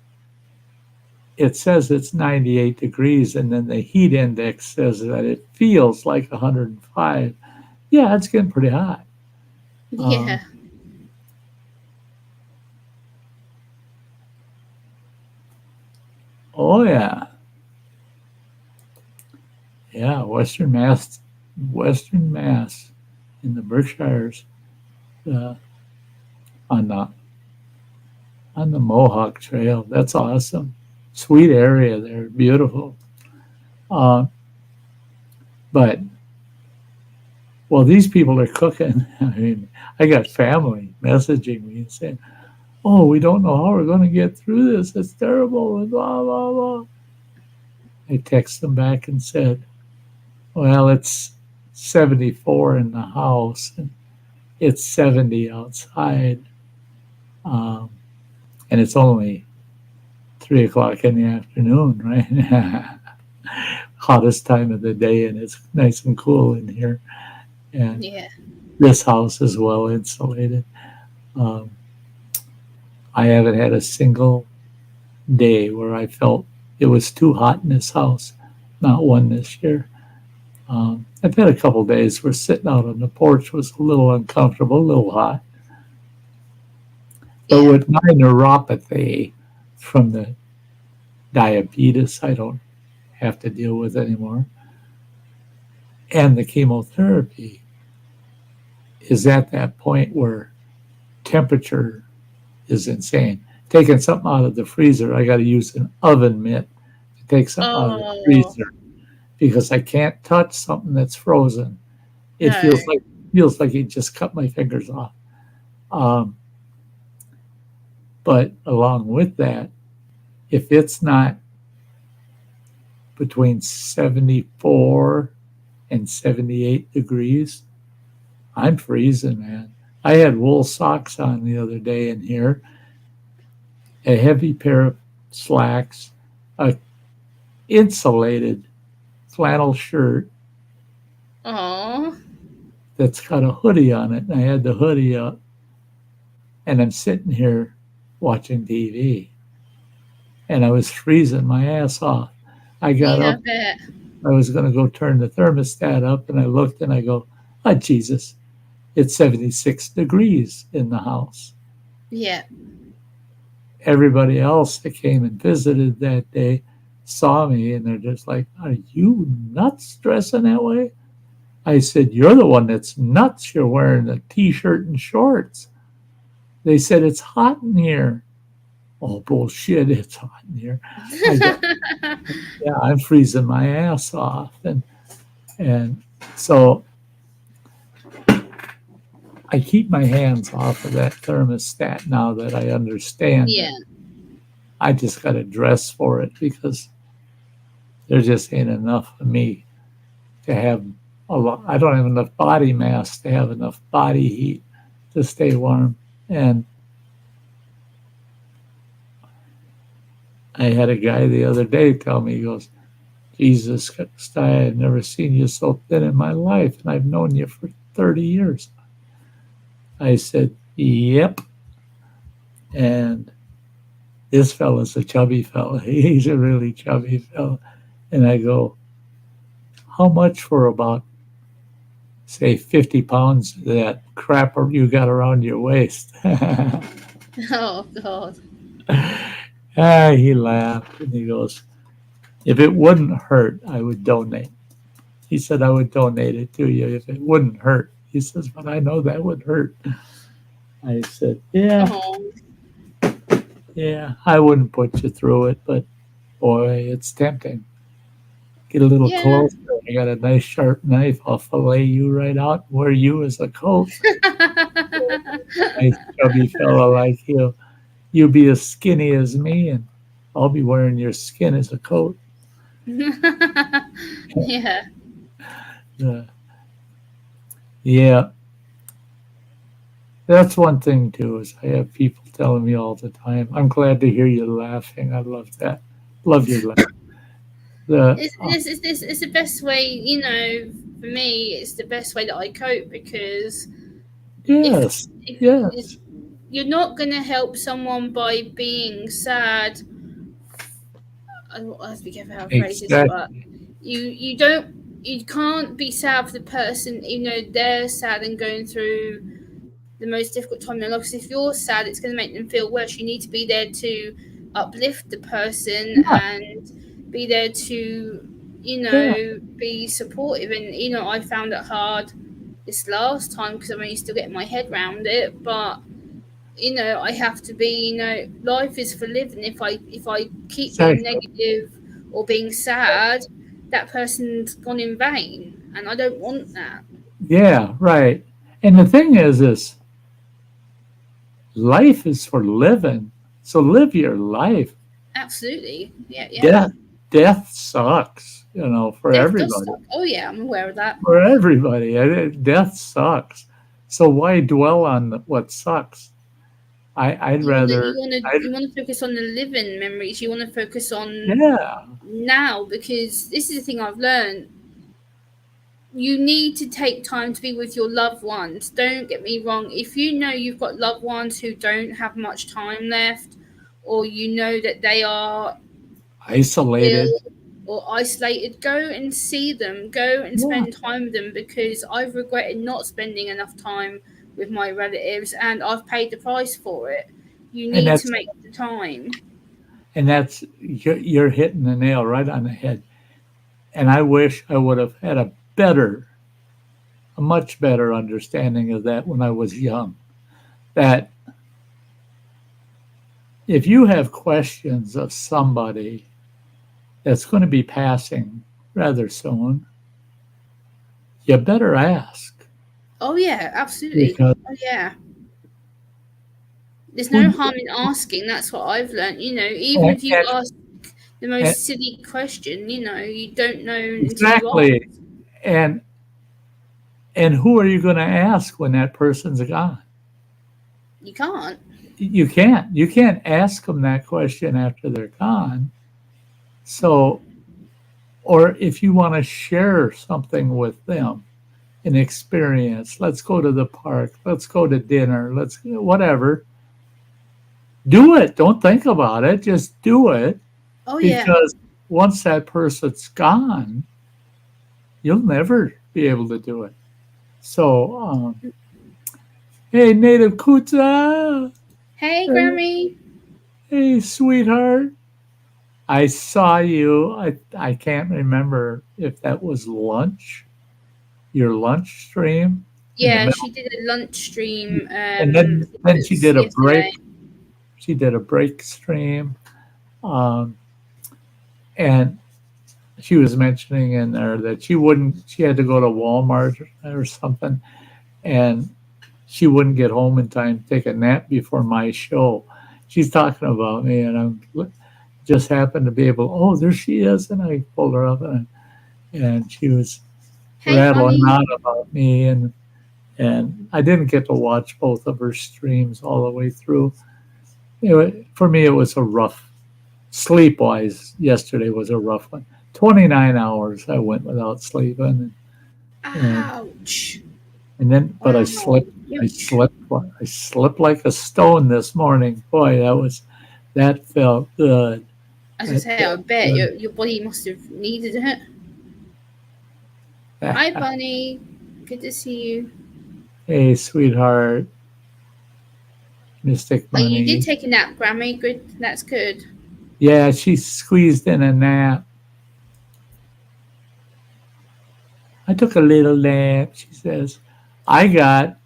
S2: it says it's 98 degrees, and then the heat index says that it feels like 105. Yeah, it's getting pretty hot.
S3: Yeah.
S2: Oh yeah. Yeah, Western Mass in the Berkshires, on the Mohawk Trail. That's awesome. Sweet area there, beautiful. But these people are cooking. I mean, I got family messaging me and saying, "Oh, we don't know how we're going to get through this. It's terrible." And blah blah blah. I texted them back and said, "Well, it's 74 in the house and it's 70 outside, and it's only 3:00 in the afternoon, right? Hottest time of the day, and it's nice and cool in here. And this house is well insulated. I haven't had a single day where I felt it was too hot in this house. Not one this year. I've had a couple days where sitting out on the porch was a little uncomfortable, a little hot. But with my neuropathy from the diabetes, I don't have to deal with anymore. And the chemotherapy is at that point where temperature is insane. Taking something out of the freezer, I got to use an oven mitt to take something out of the freezer because I can't touch something that's frozen. It feels like it just cut my fingers off. But along with that, if it's not between 74 and 78 degrees, I'm freezing, man. I had wool socks on the other day in here, a heavy pair of slacks, a insulated flannel shirt that's got a hoodie on it, and I had the hoodie up, and I'm sitting here watching TV, and I was freezing my ass off. I got up. I was going to go turn the thermostat up, and I looked, and I go, "Oh, Jesus, it's 76 degrees in the house."
S3: Yeah.
S2: Everybody else that came and visited that day saw me, and they're just like, "Are you nuts dressing that way?" I said, "You're the one that's nuts. You're wearing a T-shirt and shorts." They said, "It's hot in here." Oh, bullshit, it's hot in here. Yeah, I'm freezing my ass off. And so I keep my hands off of that thermostat now that I understand it. I just got to dress for it because there just ain't enough of me to have a lot. I don't have enough body mass to have enough body heat to stay warm. And I had a guy the other day tell me, he goes, "Jesus, Sty, I've never seen you so thin in my life, and I've known you for 30 years. I said, yep. And this fella's a chubby fella. He's a really chubby fella. And I go, how much for about, say, 50 pounds of that crap you got around your waist?
S3: Oh God.
S2: He laughed and he goes, if it wouldn't hurt, I would donate. He said, I would donate it to you if it wouldn't hurt. He says, but I know that would hurt. I said, yeah,
S3: Oh.
S2: yeah, I wouldn't put you through it, but boy, it's tempting. Get a little
S3: Yeah.
S2: closer. I got a nice sharp knife. I'll fillet you right out, wear you as a coat. Nice chubby fella like you. You be as skinny as me, and I'll be wearing your skin as a coat.
S3: Yeah.
S2: Uh, yeah, that's one thing too. Is I have people telling me all the time, "I'm glad to hear you laughing. I love that. Love your laugh." The
S3: It's the best way, for me, it's the best way that I cope because
S2: yes,
S3: if
S2: yes,
S3: you're not going to help someone by being sad. I have to be careful how I phrase this, but
S2: exactly.
S3: you can't be sad for the person, even though they're sad and going through the most difficult time in their life. Because if you're sad, it's going to make them feel worse. You need to be there to uplift the person
S2: Yeah,
S3: and be there to,
S2: yeah,
S3: be supportive. And I found it hard this last time because I'm only still getting my head around it, but I have to be, life is for living. If I keep being
S2: exactly.
S3: negative or being sad, that person's gone in vain, and I don't want that.
S2: Yeah, right. And the thing is life is for living. So live your life.
S3: Absolutely, yeah, yeah.
S2: Death, death sucks. For
S3: Death does
S2: everybody.
S3: suck. Oh yeah, I'm aware of that.
S2: For everybody, death sucks. So why dwell on what sucks? I'd
S3: You want to
S2: rather. I
S3: focus on the living memories. You want to focus on
S2: Yeah,
S3: now, because this is the thing I've learned. You need to take time to be with your loved ones. Don't get me wrong. If you know you've got loved ones who don't have much time left, or you know that they are
S2: isolated.
S3: ill or isolated, go and see them. Go and
S2: Yeah,
S3: spend time with them, because I've regretted not spending enough time with my relatives, and I've paid the price for it. You
S2: and
S3: need to
S2: that's
S3: make the time.
S2: you're hitting the nail right on the head. And I wish I would have had a much better understanding of that when I was young. That if you have questions of somebody that's going to be passing rather soon, you better ask
S3: Oh yeah, absolutely.
S2: because
S3: Oh yeah. There's no
S2: who
S3: harm in asking. That's what I've learned. Even
S2: and,
S3: if you
S2: and,
S3: ask the
S2: and
S3: most silly question, you don't know until you ask.
S2: exactly, and who are you going to ask when that person's gone?
S3: You can't.
S2: You can't ask them that question after they're gone. So, or if you want to share something with them, an experience, let's go to the park, let's go to dinner, let's whatever. Do it. Don't think about it. Just do it,
S3: Oh yeah.
S2: because once that person's gone, you'll never be able to do it. So, hey, Native Kutza,
S3: Hey, Grammy.
S2: hey, sweetheart. I saw you. I can't remember if that was lunch, your lunch stream in the
S3: Yeah,
S2: middle,
S3: she did a lunch stream.
S2: and
S3: I think
S2: then
S3: it
S2: she
S3: was
S2: did a break.
S3: yesterday.
S2: She did a break stream, um, and she was mentioning in there that she had to go to Walmart or something, and she wouldn't get home in time to take a nap before my show. She's talking about me, and I'm just happened to be able. Oh, there she is, and I pulled her up, and she was
S3: Hey,
S2: rattling
S3: honey.
S2: on about me, and I didn't get to watch both of her streams all the way through. For me, it was a rough sleep wise. Yesterday was a rough one. 29 hours I went without sleeping, and
S3: Ouch.
S2: and then but I
S3: Wow.
S2: slept
S3: You,
S2: I slept like a stone this morning. Boy, that felt good.
S3: as I
S2: That
S3: say, I
S2: felt
S3: bet
S2: good.
S3: your body must have needed it. Hi, Bunny. Good to see you.
S2: Hey, sweetheart, Mystic
S3: Oh, you did
S2: Bunny.
S3: take a nap, Grammy. Good. That's good.
S2: Yeah, she squeezed in a nap. I took a little nap, she says. I got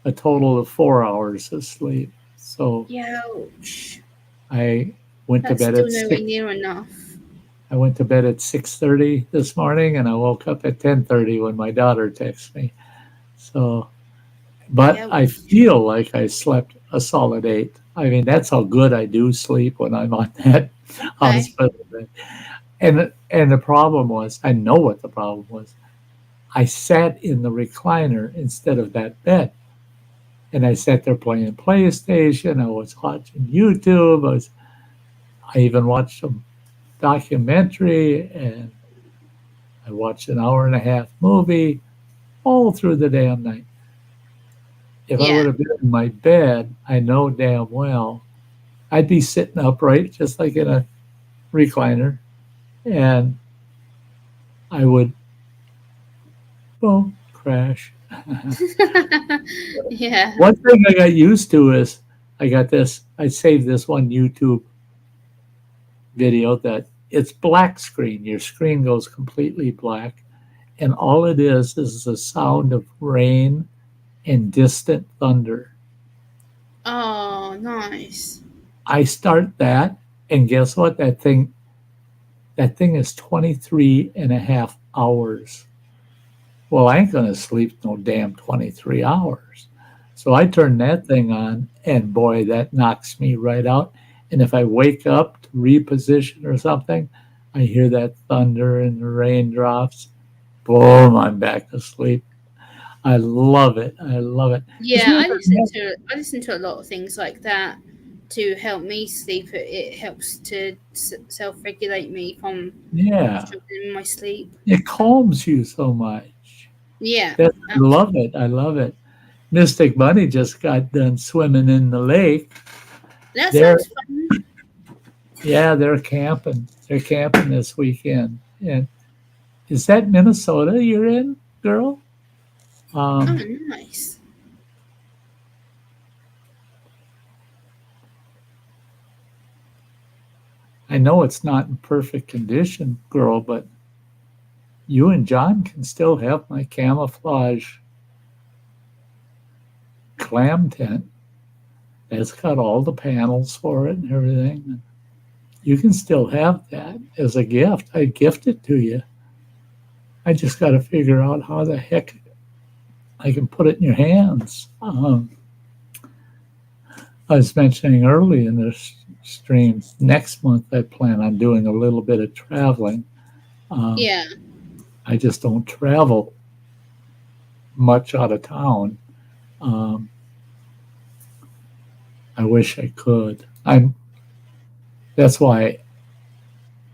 S2: a total of 4 hours of sleep. So
S3: Ouch.
S2: I went to
S3: That's
S2: bed
S3: still
S2: at
S3: nowhere
S2: 6.
S3: near enough.
S2: I went to bed at 6:30 this morning, and I woke up at 10:30 when my daughter texted me. So, but I
S3: Ouch.
S2: feel like I slept a solid 8. I mean, that's how good I do sleep when I'm on that
S3: Okay.
S2: hospital bed. And the problem was, I know what the problem was. I sat in the recliner instead of that bed. And I sat there playing PlayStation. I was watching YouTube. I even watched some documentary, and I watched an hour and a half movie all through the damn night. If I
S3: Yeah.
S2: would have been in my bed, I know damn well I'd be sitting upright, just like in a recliner, and I would, boom, crash.
S3: Yeah.
S2: One thing I got used to is I saved this one YouTube video that it's black screen. Your screen goes completely black, and all it is the sound of rain and distant thunder.
S3: Oh, nice.
S2: I start that, and guess what? That thing is 23 and a half hours. Well, I ain't going to sleep no damn 23 hours. So I turn that thing on, and boy, that knocks me right out. And if I wake up to reposition or something, I hear that thunder and the raindrops. Boom, I'm back to sleep. I love it. I love it. Because
S3: Yeah, I listen to a lot of things like that to help me sleep. It helps to self-regulate me from
S2: yeah,
S3: struggling in my sleep.
S2: it calms you so much.
S3: Yeah,
S2: I love
S3: absolutely.
S2: it. I love it. Mystic Bunny just got done swimming in the lake.
S3: That
S2: They're
S3: sounds fun.
S2: Yeah, they're camping. They're camping this weekend. And is that Minnesota you're in, girl?
S3: Oh,
S2: Um,
S3: nice.
S2: I know it's not in perfect condition, girl, but you and John can still have my camouflage clam tent. It's got all the panels for it and everything. You can still have that as a gift. I'd gift it to you. I just got to figure out how the heck I can put it in your hands. I was mentioning early in this stream, next month I plan on doing a little bit of traveling. Um,
S3: Yeah,
S2: I just don't travel much out of town. Um, I wish I could. That's why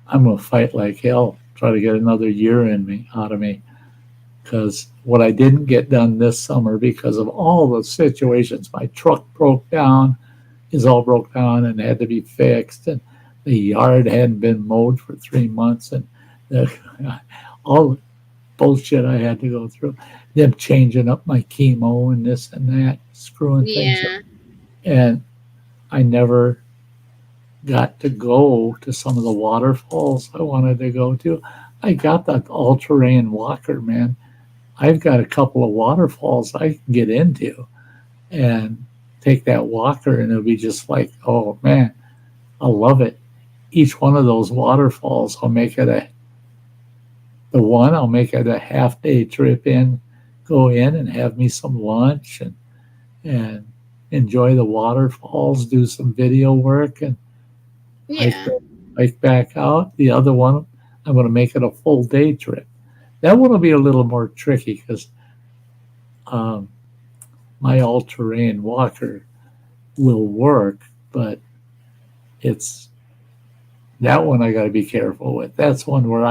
S2: I'm gonna fight like hell, try to get another year out of me. Because what I didn't get done this summer because of all the situations, my truck broke down, is all broke down and had to be fixed, and the yard hadn't been mowed for 3 months, and the, all the bullshit I had to go through. Them changing up my chemo and this and that, screwing things up,
S3: yeah,
S2: and I never got to go to some of the waterfalls I wanted to go to. I got that all-terrain walker, man. I've got a couple of waterfalls I can get into and take that walker, and it'll be just like, oh man, I love it. Each one of those waterfalls, I'll make it a half day trip go in and have me some lunch and enjoy the waterfalls, do some video work, and hike,
S3: yeah,
S2: hike back out. The other one, I'm going to make it a full day trip. That one will be a little more tricky because um, my all terrain walker will work, but it's that one I got to be careful with. That's one where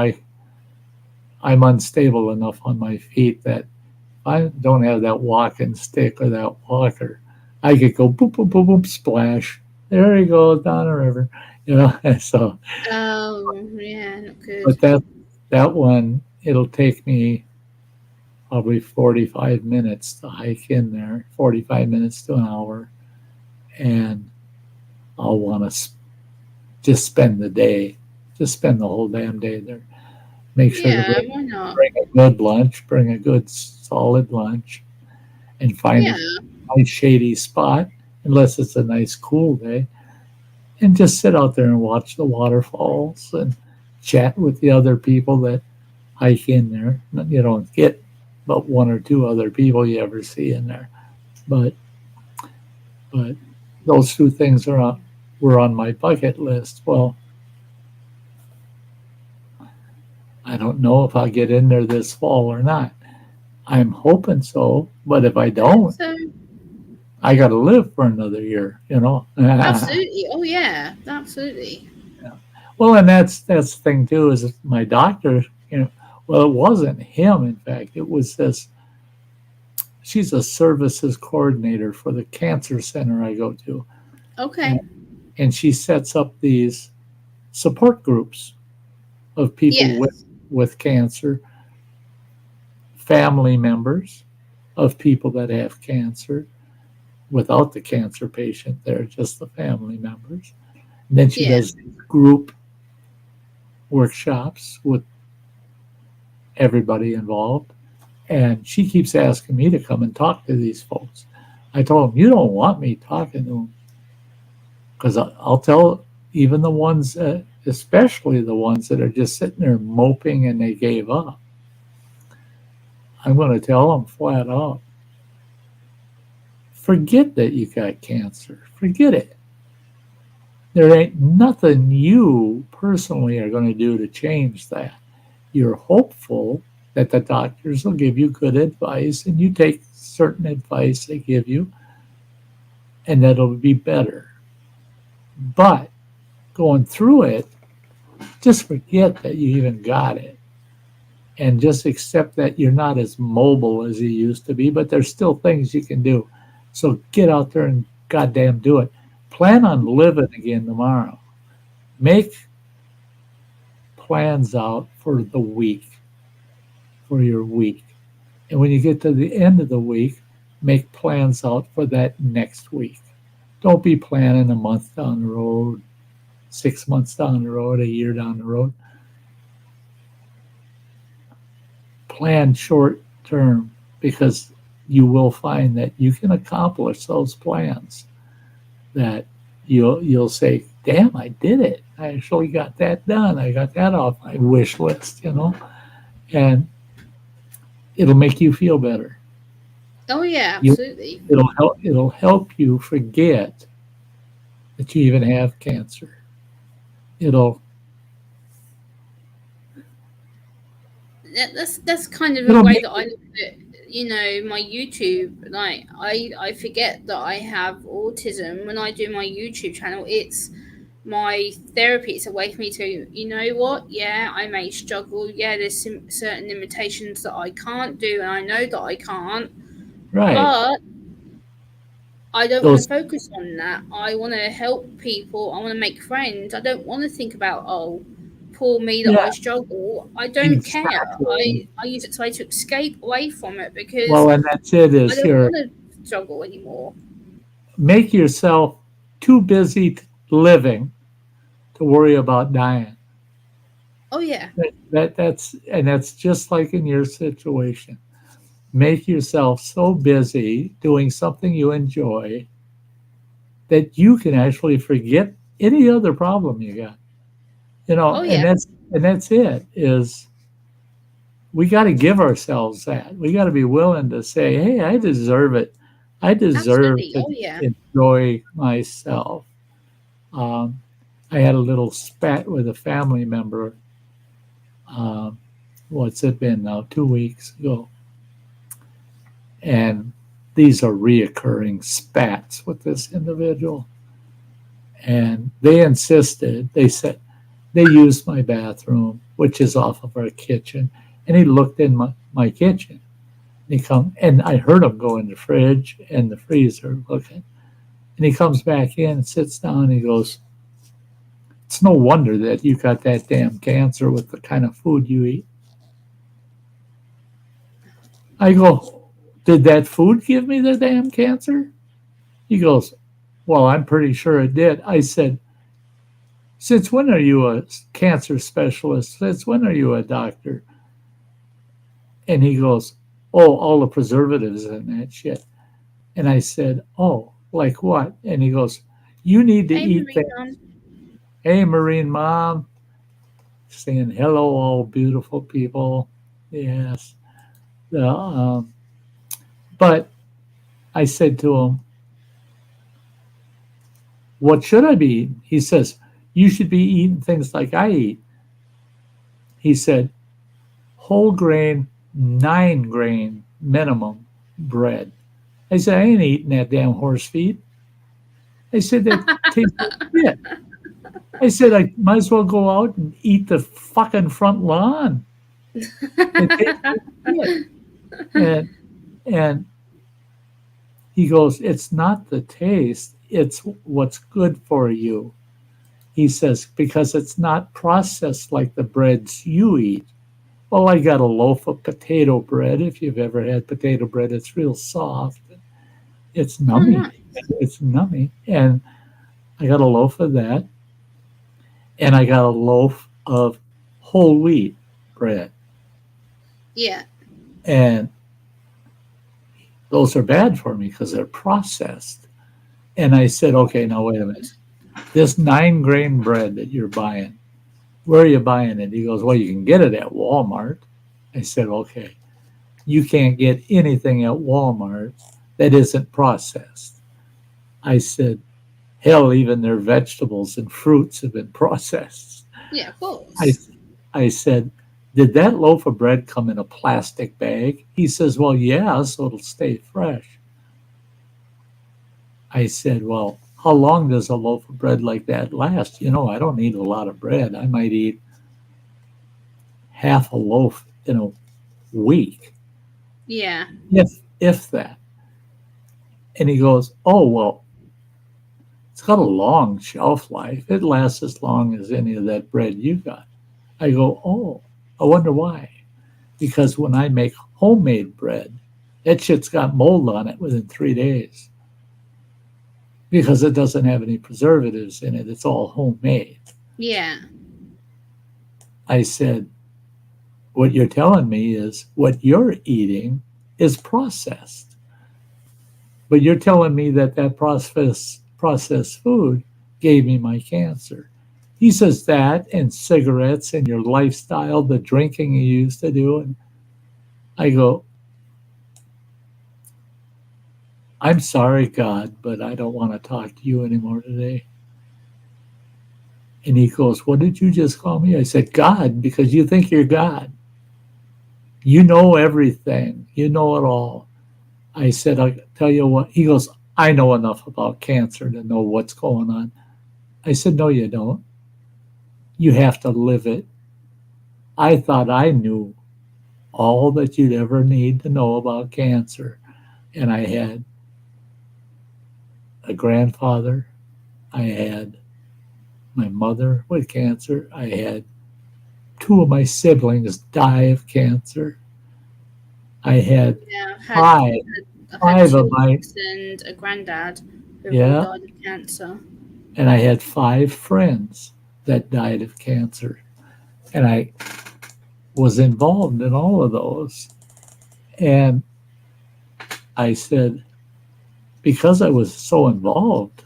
S2: I'm unstable enough on my feet that if I don't have that walking stick or that walker, I could go boop boop boop boop splash. There he goes down the river, you know. And so,
S3: Oh, yeah, not good.
S2: but that one it'll take me probably 45 minutes to hike in there, 45 minutes to an hour, and I'll want to just spend the day, just spend the whole damn day there. Make sure to
S3: Yeah, why not?
S2: bring a good lunch, bring a good solid lunch, and find
S3: Yeah,
S2: a nice shady spot, unless it's a nice cool day, and just sit out there and watch the waterfalls and chat with the other people that hike in there. You don't get but one or two other people you ever see in there, but but those two things were on my bucket list. Well, I don't know if I'll get in there this fall or not. I'm hoping so, but if I don't,
S3: so
S2: I got to live for another year, you know.
S3: absolutely. Oh, yeah, absolutely.
S2: Well, and that's the thing too is my doctor, you know. Well, it wasn't him. In fact, it was this. She's a services coordinator for the cancer center I go to,
S3: Okay.
S2: and she sets up these support groups of people
S3: Yes.
S2: with cancer, family members of people that have cancer, without the cancer patient there, just the family members. And then she
S3: Yeah.
S2: does group workshops with everybody involved. And she keeps asking me to come and talk to these folks. I told them, you don't want me talking to them. Because I'll tell even the ones, especially the ones that are just sitting there moping and they gave up. I'm going to tell them flat out, forget that you got cancer. Forget it. There ain't nothing you personally are going to do to change that. You're hopeful that the doctors will give you good advice and you take certain advice they give you and that'll be better. But going through it, just forget that you even got it and just accept that you're not as mobile as you used to be, but there's still things you can do. So get out there and goddamn do it. Plan on living again tomorrow. Make plans out for the week, for your week. And when you get to the end of the week, make plans out for that next week. Don't be planning a month down the road, 6 months down the road, a year down the road. Plan short term because you will find that you can accomplish those plans. That you'll say, damn, I did it. I actually got that done. I got that off my wish list, you know, and it'll make you feel better.
S3: Oh, yeah, absolutely.
S2: It'll help you forget that you even have cancer. It'll
S3: That's kind of the
S2: it'll
S3: way
S2: make
S3: that I look at, my YouTube. Like, I forget that I have autism when I do my YouTube channel. It's my therapy. It's a way for me to, you know what? Yeah, I may struggle. Yeah, there's some certain limitations that I can't do, and I know that I can't.
S2: right.
S3: But I don't want to
S2: Those
S3: focus on that. I want to help people. I want to make friends. I don't want to think about, oh, poor me that I
S2: yeah,
S3: struggle. I don't care.
S2: exactly.
S3: I use it as a way to escape away from it because
S2: Well, and that's it.
S3: I
S2: Is
S3: don't
S2: here
S3: want to struggle anymore.
S2: make yourself too busy living to worry about dying.
S3: Oh, yeah.
S2: That's just like in your situation. Make yourself so busy doing something you enjoy that you can actually forget any other problem you got. You know,
S3: Oh,
S2: and
S3: yeah.
S2: that's it. Is we got to give ourselves that. We got to be willing to say, "Hey, I deserve it. I deserve
S3: Absolutely.
S2: to
S3: Oh, yeah.
S2: enjoy myself." Um, I had a little spat with a family member. Um, what's it been now? 2 weeks ago, and these are reoccurring spats with this individual. And they insisted. They said they used my bathroom, which is off of our kitchen, and he looked in my kitchen. And I heard him go in the fridge and the freezer looking. And he comes back in and sits down and he goes, "It's no wonder that you got that damn cancer with the kind of food you eat." I go, "Did that food give me the damn cancer?" He goes, "Well, I'm pretty sure it did." I said, "Since when are you a cancer specialist? Since when are you a doctor?" And he goes, "Oh, all the preservatives and that shit." And I said, "Oh, like what?" And he goes, "You need to
S3: Hey,
S2: eat things."
S3: Marina.
S2: Hey, Marine Mom, saying hello, all beautiful people. Yes. But I said to him, "What should I be eating?" He says, "You should be eating things like I eat." He said, "Whole grain, 9 grain minimum bread." I said, "I ain't eating that damn horse feed." I said, "That tastes like shit." I said, "I might as well go out and eat the fucking front lawn. It tastes like shit." And and he goes, "It's not the taste, it's what's good for you." He says, "Because it's not processed like the breads you eat." Well, I got a loaf of potato bread. If you've ever had potato bread, it's real soft. It's
S3: Oh,
S2: nummy.
S3: nice.
S2: It's nummy. And I got a loaf of that. And I got a loaf of whole wheat bread.
S3: Yeah.
S2: And those are bad for me because they're processed. And I said, "Okay, now wait a minute. This 9 grain bread that you're buying, where are you buying it?" He goes, "Well, you can get it at Walmart." I said, "Okay, you can't get anything at Walmart that isn't processed." I said, "Hell, even their vegetables and fruits have been processed."
S3: Yeah, of
S2: I,
S3: course.
S2: I said, "Did that loaf of bread come in a plastic bag?" He says, "Well, yeah, so it'll stay fresh." I said, "Well, how long does a loaf of bread like that last? I don't eat a lot of bread. I might eat half a loaf in a week,
S3: Yeah.
S2: if that." And he goes, "Oh, well, it's got a long shelf life. It lasts as long as any of that bread you got." I go, "Oh, I wonder why." Because when I make homemade bread, that shit's got mold on it within 3 days because it doesn't have any preservatives in it. It's all homemade.
S3: Yeah.
S2: I said, "What you're telling me is what you're eating is processed. But you're telling me that processed food gave me my cancer." He says, "That and cigarettes and your lifestyle, the drinking you used to do." And I go, "I'm sorry, God, but I don't want to talk to you anymore today." And he goes, "What did you just call me?" I said, "God, because you think you're God. You know everything. You know it all." I said, "I'll tell you what." He goes, "I know enough about cancer to know what's going on." I said, "No, you don't. You have to live it." I thought I knew all that you'd ever need to know about cancer. And I had a grandfather. I had my mother with cancer. I had 2 of my siblings die of cancer. I had
S3: Yeah.
S2: five,
S3: I've had
S2: five
S3: two
S2: of my,
S3: aunts and a granddad who've all
S2: yeah,
S3: died of cancer.
S2: and I had 5 friends that died of cancer. And I was involved in all of those. And I said, because I was so involved,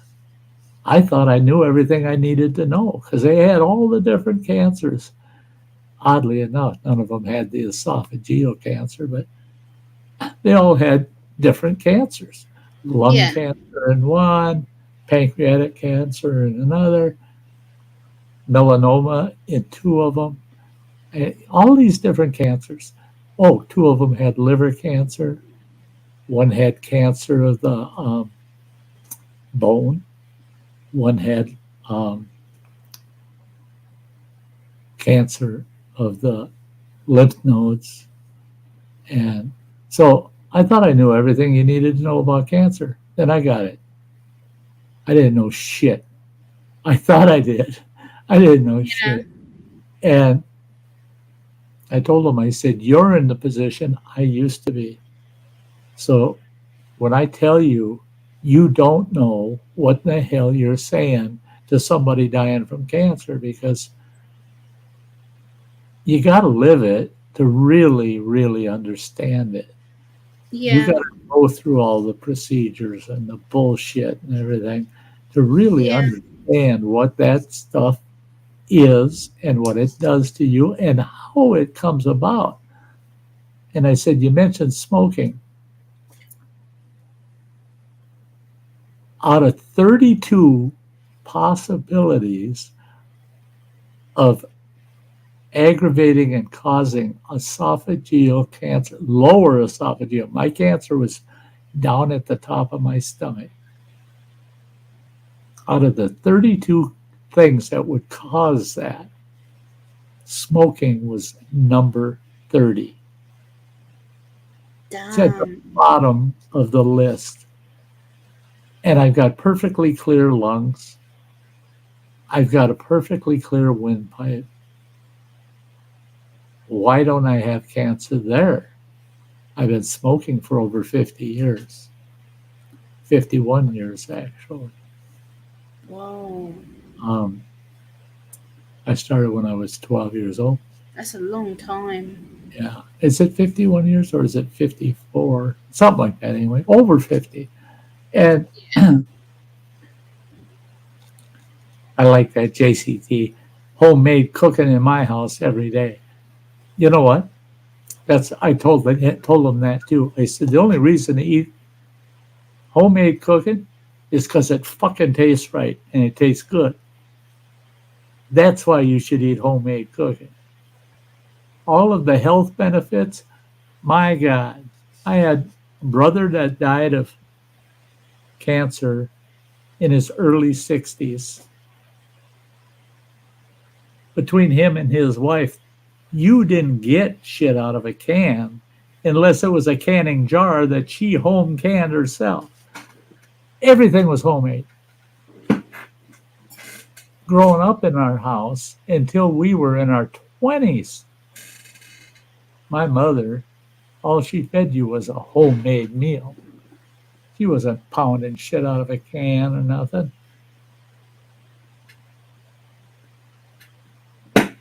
S2: I thought I knew everything I needed to know because they had all the different cancers. Oddly enough, none of them had the esophageal cancer, but they all had different cancers. Lung
S3: Yeah.
S2: cancer in one, pancreatic cancer in another, melanoma in 2 of them, all these different cancers. Oh, 2 of them had liver cancer. One had cancer of the bone. One had um, cancer of the lymph nodes. And So I thought I knew everything you needed to know about cancer. Then I got it. I didn't know shit. I thought I did. I didn't know
S3: Yeah.
S2: shit. And I told him, I said, you're in the position I used to be. So when I tell you, you don't know what the hell you're saying to somebody dying from cancer because you got to live it to really, really understand it. You got
S3: Yeah.
S2: to go through all the procedures and the bullshit and everything to really
S3: Yeah.
S2: understand what that stuff is and what it does to you and how it comes about. And I said, you mentioned smoking. Out of 32 possibilities of aggravating and causing esophageal cancer, lower esophageal, my cancer was down at the top of my stomach. Out of the 32 things that would cause that, smoking was number 30. It's at the
S3: Damn.
S2: bottom of the list. And I've got perfectly clear lungs. I've got a perfectly clear windpipe. Why don't I have cancer there? I've been smoking for over 50 years, 51 years actually.
S3: Whoa.
S2: Um, I started when I was 12 years old.
S3: That's a long time.
S2: Yeah. Is it 51 years or is it 54? Something like that anyway. Over 50. And I like that JCT. Homemade cooking in my house every day. You know what? I told them that too. I said the only reason to eat homemade cooking is because it fucking tastes right and it tastes good. That's why you should eat homemade cooking. All of the health benefits, my God. I had a brother that died of cancer in his early 60s. Between him and his wife, you didn't get shit out of a can unless it was a canning jar that she home canned herself. Everything was homemade. Growing up in our house until we were in our 20s, my mother, all she fed you was a homemade meal. She wasn't pounding shit out of a can or nothing.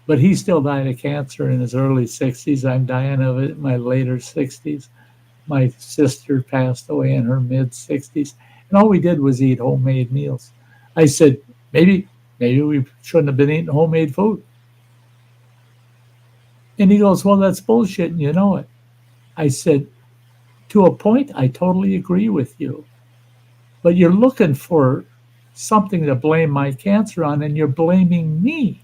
S2: But he still died of cancer in his early 60s. I'm dying of it in my later 60s. My sister passed away in her mid 60s. And all we did was eat homemade meals. I said, maybe we shouldn't have been eating homemade food. And he goes, well, that's bullshit and you know it. I said, to a point, I totally agree with you. But you're looking for something to blame my cancer on and you're blaming me.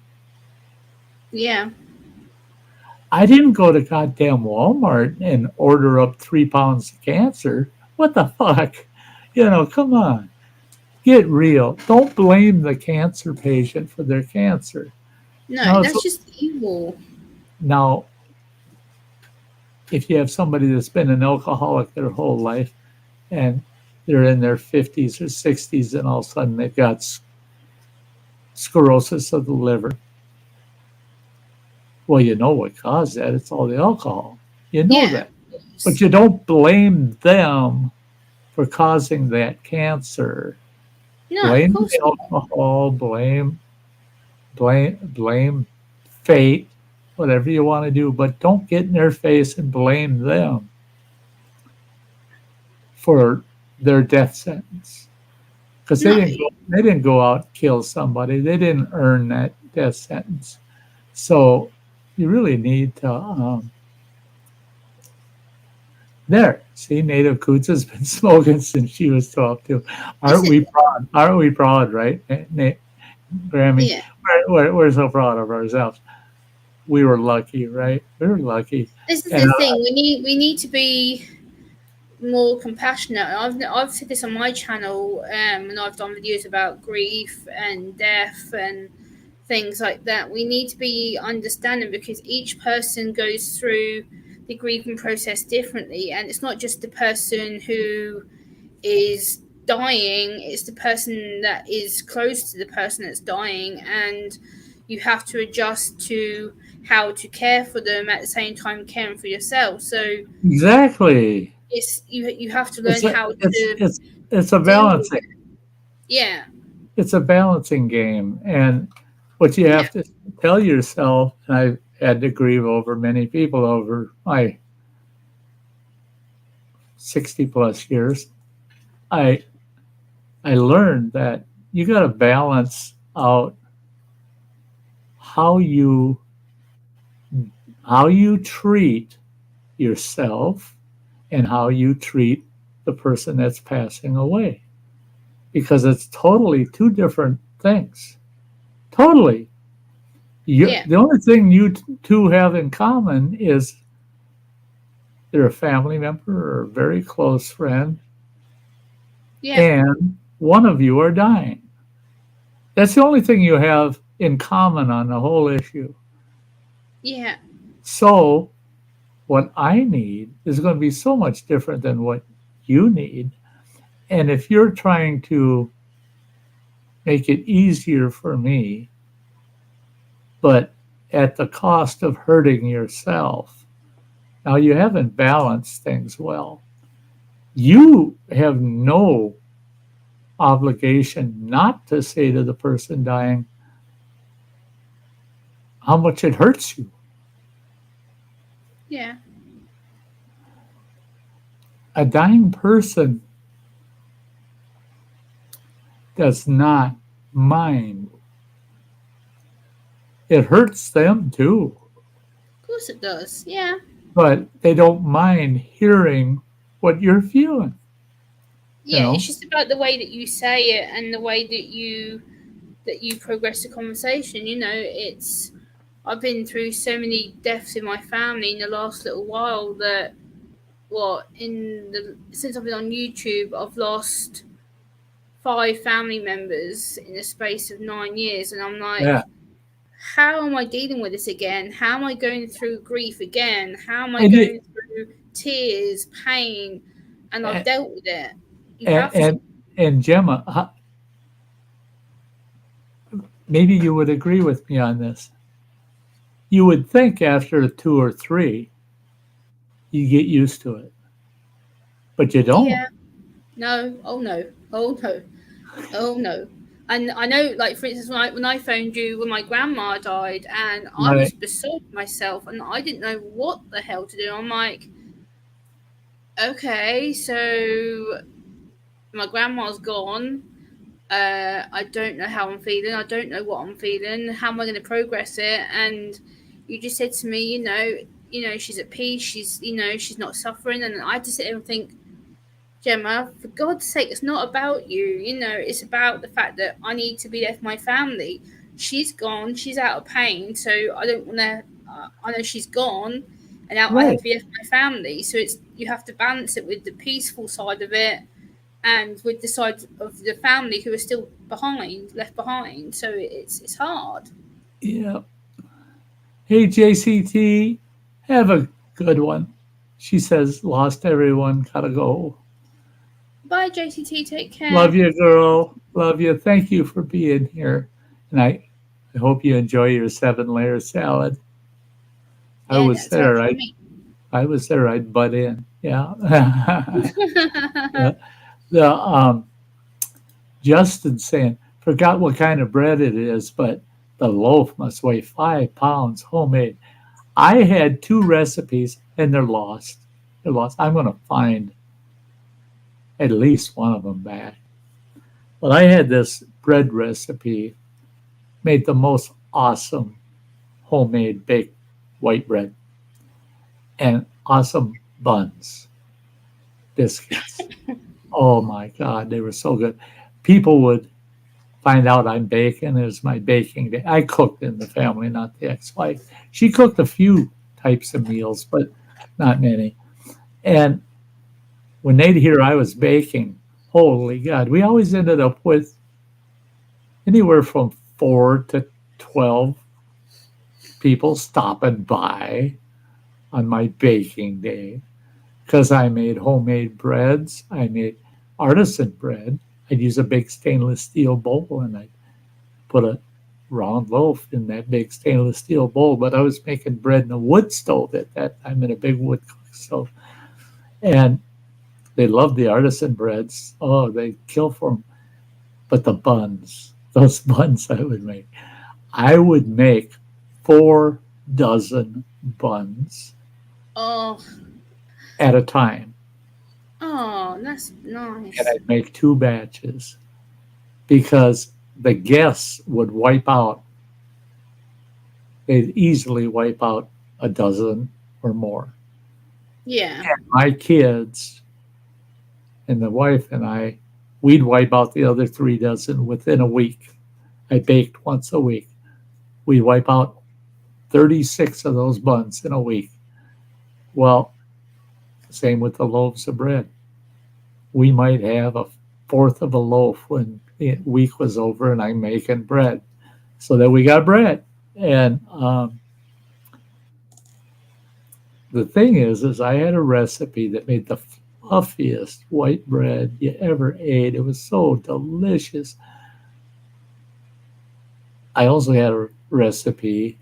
S3: Yeah.
S2: I didn't go to goddamn Walmart and order up 3 pounds of cancer. What the fuck? Come on. Get real. Don't blame the cancer patient for their cancer.
S3: No,
S2: Now,
S3: that's just evil.
S2: now if you have somebody that's been an alcoholic their whole life and they're in their 50s or 60s and all of a sudden they've got sclerosis of the liver, well, you know what caused that. It's all the alcohol. You know
S3: Yeah.
S2: that. But you don't blame them for causing that cancer.
S3: No, of
S2: Blame
S3: course
S2: the
S3: not.
S2: alcohol, blame fate, whatever you want to do, but don't get in their face and blame them for their death sentence. Because
S3: No.
S2: they didn't go out and kill somebody. They didn't earn that death sentence. So you really need to there. See, Native Coots has been smoking since she was 12 too. Aren't we proud? Aren't we proud, right? Grammy,
S3: Yeah.
S2: we're so proud of ourselves. We were lucky, right? We were lucky.
S3: This is
S2: And
S3: the thing. We need to be more compassionate. I've said this on my channel, and I've done videos about grief and death and things like that. We need to be understanding because each person goes through the grieving process differently. And it's not just the person who is dying, it's the person that is close to the person that's dying, and you have to adjust to how to care for them at the same time caring for yourself. So
S2: Exactly.
S3: it's you have to
S2: It's
S3: learn
S2: a
S3: how
S2: it's
S3: to
S2: it's it's a
S3: deal with
S2: balancing.
S3: it. Yeah,
S2: It's a balancing game, and what you
S3: yeah,
S2: have to tell yourself. And I've had to grieve over many people over my 60 plus years. I I learned that you got to balance out how you how you treat yourself and how you treat the person that's passing away, because it's totally two different things. Totally.
S3: yeah,
S2: The only thing you two have in common is they're a family member or a very close friend,
S3: yeah,
S2: and one of you are dying. That's the only thing you have in common on the whole issue.
S3: yeah,
S2: So, what I need is going to be so much different than what you need. And if you're trying to make it easier for me, but at the cost of hurting yourself, now you haven't balanced things well. You have no obligation not to say to the person dying how much it hurts you.
S3: yeah,
S2: A dying person does not mind. It hurts them too,
S3: of course it does. Yeah,
S2: but they don't mind hearing what you're feeling, you
S3: yeah, it's
S2: know?
S3: just about the way that you say it and the way that you progress the conversation. It's I've been through so many deaths in my family in the last little while that since I've been on YouTube, I've lost 5 family members in the space of 9 years, and I'm
S2: Yeah.
S3: like, how am I dealing with this again? How am I going through grief again? How am I
S2: And you,
S3: going through tears, pain? And I've
S2: and,
S3: dealt with it. You
S2: and,
S3: have to.
S2: and Gemma, maybe you would agree with me on this. You would think after two or three, you get used to it, but you don't.
S3: Yeah. No. Oh no. Oh no. Oh no. And I know, like, for instance, when I phoned you when my grandma died, and I was
S2: Right.
S3: beside myself, and I didn't know what the hell to do. I'm like, okay, so my grandma's gone. I don't know how I'm feeling. I don't know what I'm feeling. How am I going to progress it? And you just said to me, she's at peace. She's not suffering. And I had to sit there and think, Gemma, for God's sake, it's not about you. It's about the fact that I need to be there for my family. She's gone. She's out of pain. So I don't want to. I know she's gone, and now I have
S2: Right.
S3: to be there for my family. So you have to balance it with the peaceful side of it, and with the side of the family who are still left behind. So it's hard.
S2: Yeah. Hey, JCT, have a good one. She says, lost everyone, gotta go.
S3: Bye, JCT. Take care.
S2: Love you, girl. Love you. Thank you for being here. And I hope you enjoy your 7 layer salad. I
S3: Yeah,
S2: was
S3: that's right
S2: there.
S3: from me.
S2: I was there. I'd butt in. Yeah. the Justin saying, forgot what kind of bread it is, but the loaf must weigh 5 pounds, homemade. I had 2 recipes and they're lost. They're lost. I'm going to find at least one of them back. But I had this bread recipe, made the most awesome homemade baked white bread and awesome buns, biscuits. Oh my God, they were so good. People would find out I'm baking. It was my baking day. I cooked in the family, not the ex-wife. She cooked a few types of meals, but not many. And when they'd hear I was baking, holy God, we always ended up with anywhere from 4 to 12 people stopping by. on my baking day because I made homemade breads. I made artisan bread. I'd use a big stainless steel bowl and I'd put a round loaf in that big stainless steel bowl. But I was making bread in a wood stove at that time, in a big wood stove. And they loved the artisan breads. Oh, they kill for them. But the buns, those buns I would make 4 dozen buns
S3: Oh,
S2: at a time.
S3: oh, that's
S2: And
S3: nice.
S2: I'd make 2 batches because the guests would wipe out, they'd easily wipe out a dozen or more.
S3: Yeah,
S2: My kids and the wife and I, we'd wipe out the other 3 dozen within a week. I baked once a week. We'd wipe out 36 of those buns in a week. Well, same with the loaves of bread. We might have a fourth of a loaf when the week was over and I'm making bread. So that we got bread. And the thing is I had a recipe that made the fluffiest white bread you ever ate. It was so delicious. I also had a recipe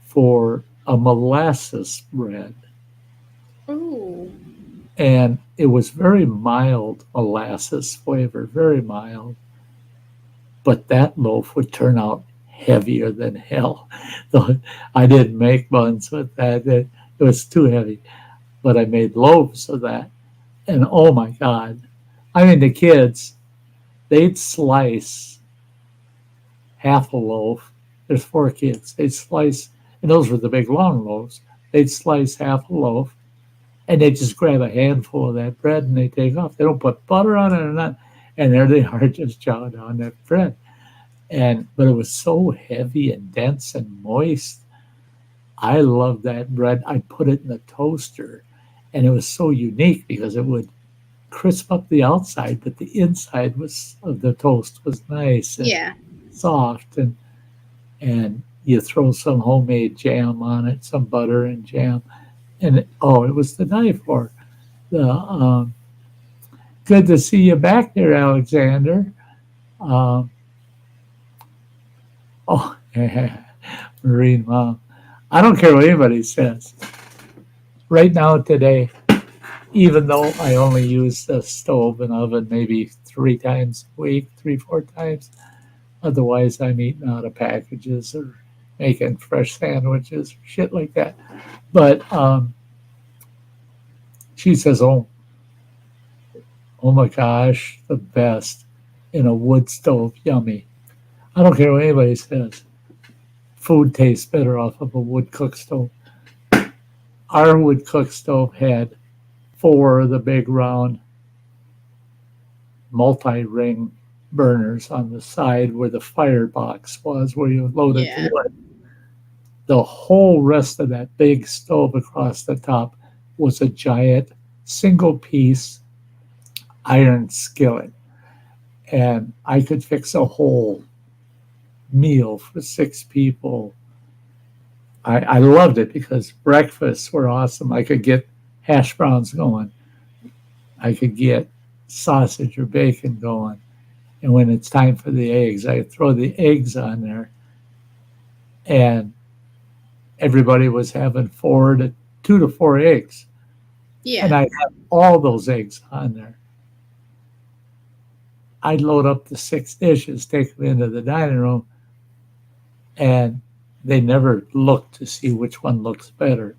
S2: for a molasses bread,
S3: ooh,
S2: and it was very mild molasses flavor, very mild. But that loaf would turn out heavier than hell. Though I didn't make buns with that; it was too heavy. But I made loaves of that, and oh my God! I mean, the kids, they'd slice half a loaf. There's 4 kids. They'd slice, and those were the big long loaves. They'd slice half a loaf, and they just grab a handful of that bread and they take off. They don't put butter on it or not, and there they are just chowing down that bread. And but it was so heavy and dense and moist. I loved that bread. I put it in the toaster, and it was so unique because it would crisp up the outside, but the inside was of the toast was nice and
S3: yeah,
S2: soft, and you throw some homemade jam on it, some butter and jam, and oh, it was to die for. The Good to see you back there, Alexander. Um, oh, Marine Mom. I don't care what anybody says. Right now, today, even though I only use the stove and oven maybe 3 times a week, 3, 4 times, otherwise I'm eating out of packages or making fresh sandwiches, shit like that. But she says, oh my gosh, the best in a wood stove, yummy. I don't care what anybody says. Food tastes better off of a wood cook stove. Our wood cook stove had 4 of the big round multi-ring burners on the side where the firebox was, where you loaded the
S3: yeah,
S2: wood. The whole rest of that big stove across the top was a giant single piece iron skillet. And I could fix a whole meal for 6 people. I loved it because breakfasts were awesome. I could get hash browns going. I could get sausage or bacon going. And when it's time for the eggs, I throw the eggs on there. And everybody was having 2 to 4 eggs. And
S3: yeah,
S2: I'd have all those eggs on there. I'd load up the 6 dishes, take them into the dining room, and they never looked to see which one looks better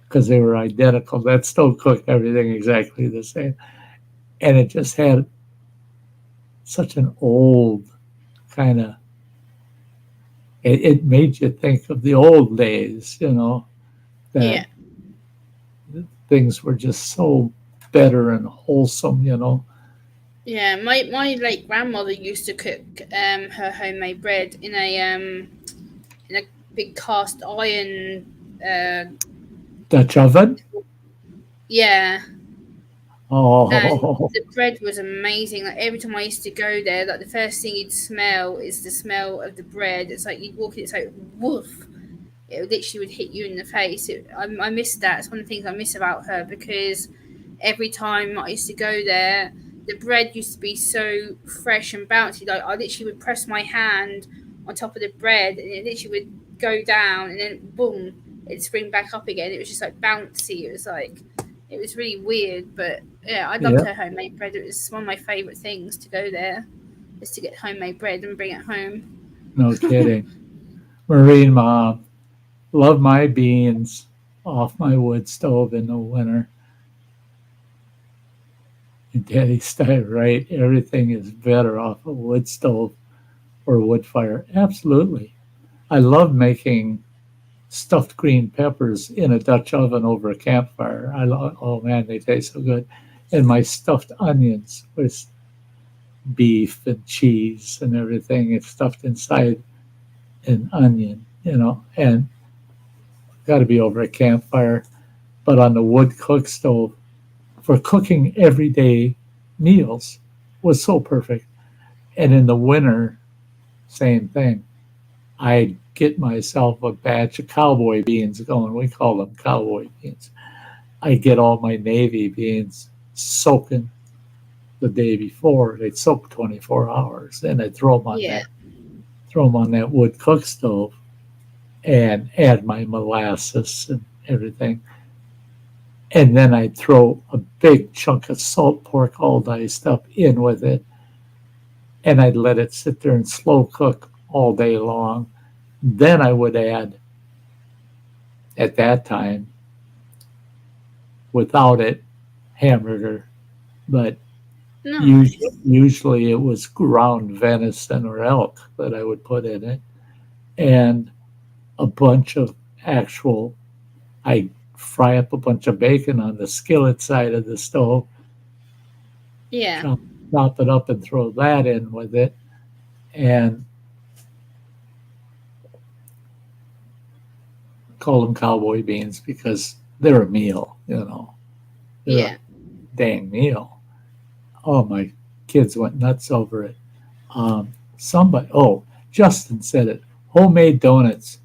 S2: because they were identical. That stove cooked everything exactly the same. And it just had such an old kind of, it made you think of the old days, that
S3: yeah,
S2: things were just so better and wholesome.
S3: yeah. My late grandmother used to cook her homemade bread in a big cast iron.
S2: Dutch oven.
S3: Yeah, and
S2: Oh,
S3: the bread was amazing. Like every time I used to go there, like the first thing you'd smell is the smell of the bread. It's like you'd walk in, it's like woof. it literally would hit you in the face. I miss that. It's one of the things I miss about her, because every time I used to go there, the bread used to be so fresh and bouncy. Like, I literally would press my hand on top of the bread, and it literally would go down, and then boom, it'd spring back up again. It was just like bouncy. It was really weird. But yeah, I loved
S2: Yeah.
S3: her homemade bread. It was one of my favourite things to go there, is to get homemade bread and bring it home.
S2: No kidding. Marine Mom, love my beans off my wood stove in the winter. And Daddy Sty, right? Everything is better off a wood stove or wood fire. Absolutely. I love making stuffed green peppers in a Dutch oven over a campfire. Oh man, they taste so good. And my stuffed onions with beef and cheese and everything. It's stuffed inside an onion, and got to be over a campfire. But on the wood cook stove for cooking everyday meals was so perfect. And in the winter, same thing. I get myself a batch of cowboy beans going. We call them cowboy beans. I get all my navy beans soaking the day before. They'd soak 24 hours. Then I'd throw them on that wood cook stove and add my molasses and everything. And then I'd throw a big chunk of salt pork all diced up in with it. And I'd let it sit there and slow cook all day long. Then I would add, at that time, without it, hamburger. But
S3: Nice.
S2: usually it was ground venison or elk that I would put in it. And a bunch of I fry up a bunch of bacon on the skillet side of the stove,
S3: Yeah.
S2: chop it up and throw that in with it. And call them cowboy beans because they're a meal, They're
S3: Yeah.
S2: a dang meal. Oh, my kids went nuts over it. Justin said it. Homemade donuts.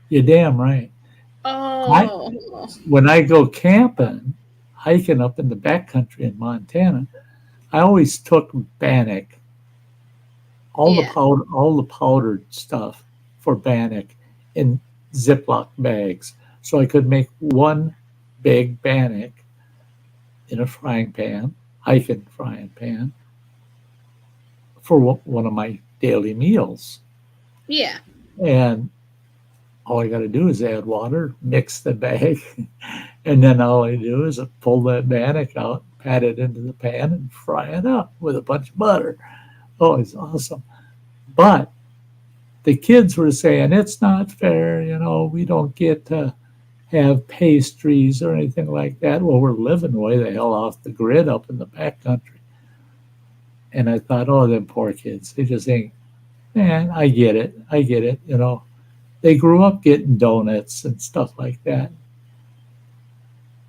S2: You're damn right.
S3: Oh.
S2: When I go camping, hiking up in the backcountry in Montana, I always took bannock, all the powdered stuff for bannock in Ziploc bags, so I could make one big bannock in a hiking frying pan, for one of my daily meals.
S3: Yeah.
S2: And all I got to do is add water, mix the bag, and then all I do is pull that bannock out, pat it into the pan, and fry it up with a bunch of butter. Oh, it's awesome. But the kids were saying, it's not fair, we don't get to have pastries or anything like that. Well, we're living way the hell off the grid up in the backcountry. And I thought, oh, them poor kids, they just ain't, man, I get it. They grew up getting donuts and stuff like that.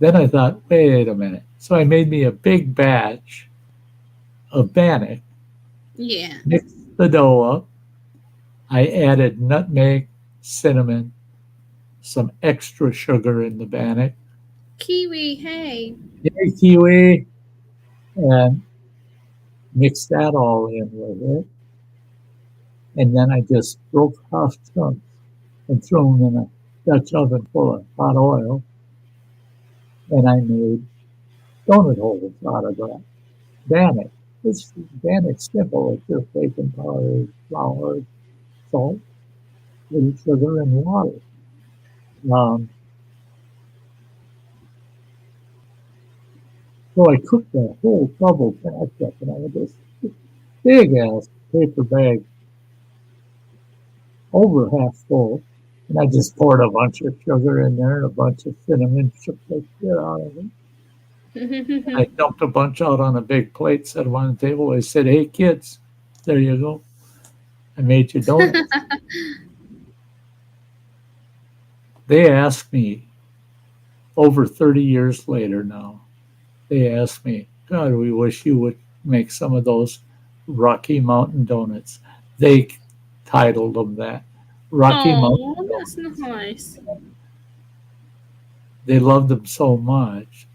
S2: Then I thought, wait a minute. So I made me a big batch of bannock.
S3: Yeah.
S2: Mixed the dough up. I added nutmeg, cinnamon, some extra sugar in the bannock.
S3: Kiwi, hey.
S2: Yay, kiwi. And mixed that all in with it. And then I just broke off chunks and threw them in a Dutch oven full of hot oil. And I made donut holes out of that bannock. This bannock's simple. It's just baking powder, flour, salt, little sugar, and water. So I cooked the whole double batch up, and I had this big ass paper bag over half full, and I just poured a bunch of sugar in there and a bunch of cinnamon, shook the shit out of it. I dumped a bunch out on a big plate, set them on the table. I said, hey, kids, there you go. I made you donuts. They asked me, over 30 years later now, they asked me, God, we wish you would make some of those Rocky Mountain donuts. They titled them that. Rocky Mountain.
S3: Oh, that's nice.
S2: They loved them so much.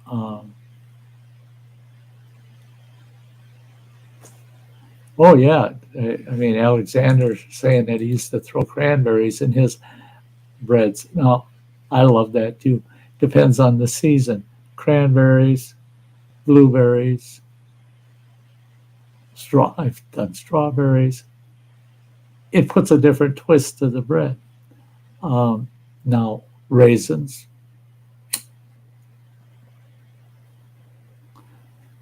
S2: Oh yeah, I mean Alexander's saying that he used to throw cranberries in his breads. Now, I love that too. Depends on the season. Cranberries, blueberries, straw. I've done strawberries. It puts a different twist to the bread. Um, Now, raisins.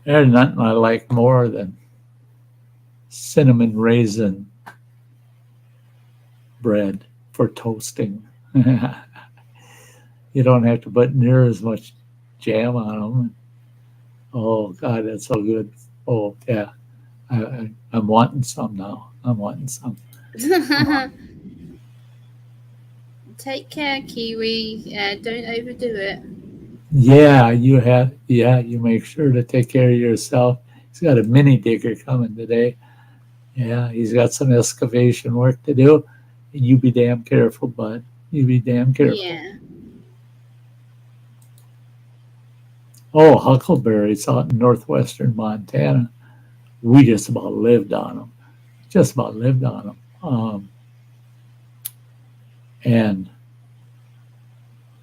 S2: There's nothing I like more than cinnamon raisin bread for toasting. You don't have to put near as much jam on them. Oh God, that's so good. Oh yeah, I'm wanting some now. I'm wanting some.
S3: Take care, Kiwi. Don't overdo it.
S2: Yeah, you have. Yeah, you make sure to take care of yourself. He's got a mini digger coming today. Yeah, he's got some excavation work to do. You be damn careful, bud. You be damn careful.
S3: Yeah.
S2: Oh, huckleberries out in northwestern Montana. We just about lived on them. Just about lived on them. And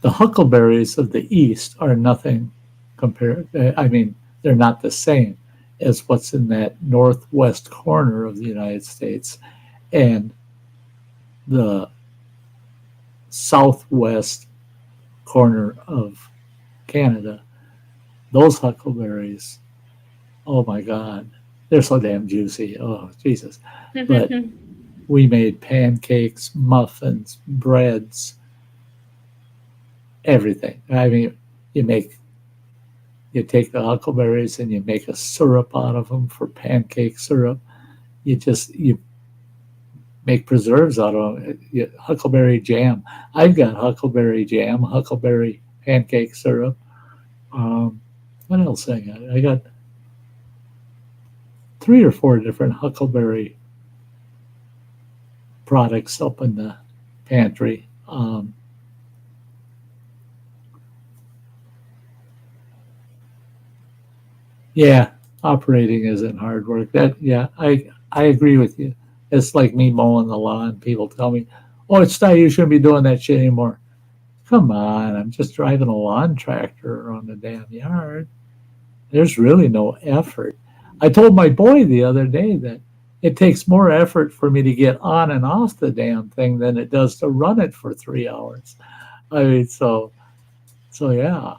S2: the huckleberries of the east are nothing compared. I mean, they're not the same as what's in that northwest corner of the United States and the southwest corner of Canada. Those huckleberries, oh my God, they're so damn juicy. Oh, Jesus. But we made pancakes, muffins, breads, everything. I mean, you take the huckleberries and you make a syrup out of them for pancake syrup. You make preserves out of them. Huckleberry jam. I've got huckleberry jam, huckleberry pancake syrup. What else I got? I got 3 or 4 different huckleberry products up in the pantry. Yeah, operating isn't hard work. I agree with you. It's like me mowing the lawn. People tell me, "Oh, it's Sty, you shouldn't be doing that shit anymore." Come on, I'm just driving a lawn tractor around the damn yard. There's really no effort. I told my boy the other day that it takes more effort for me to get on and off the damn thing than it does to run it for 3 hours. I mean, so yeah.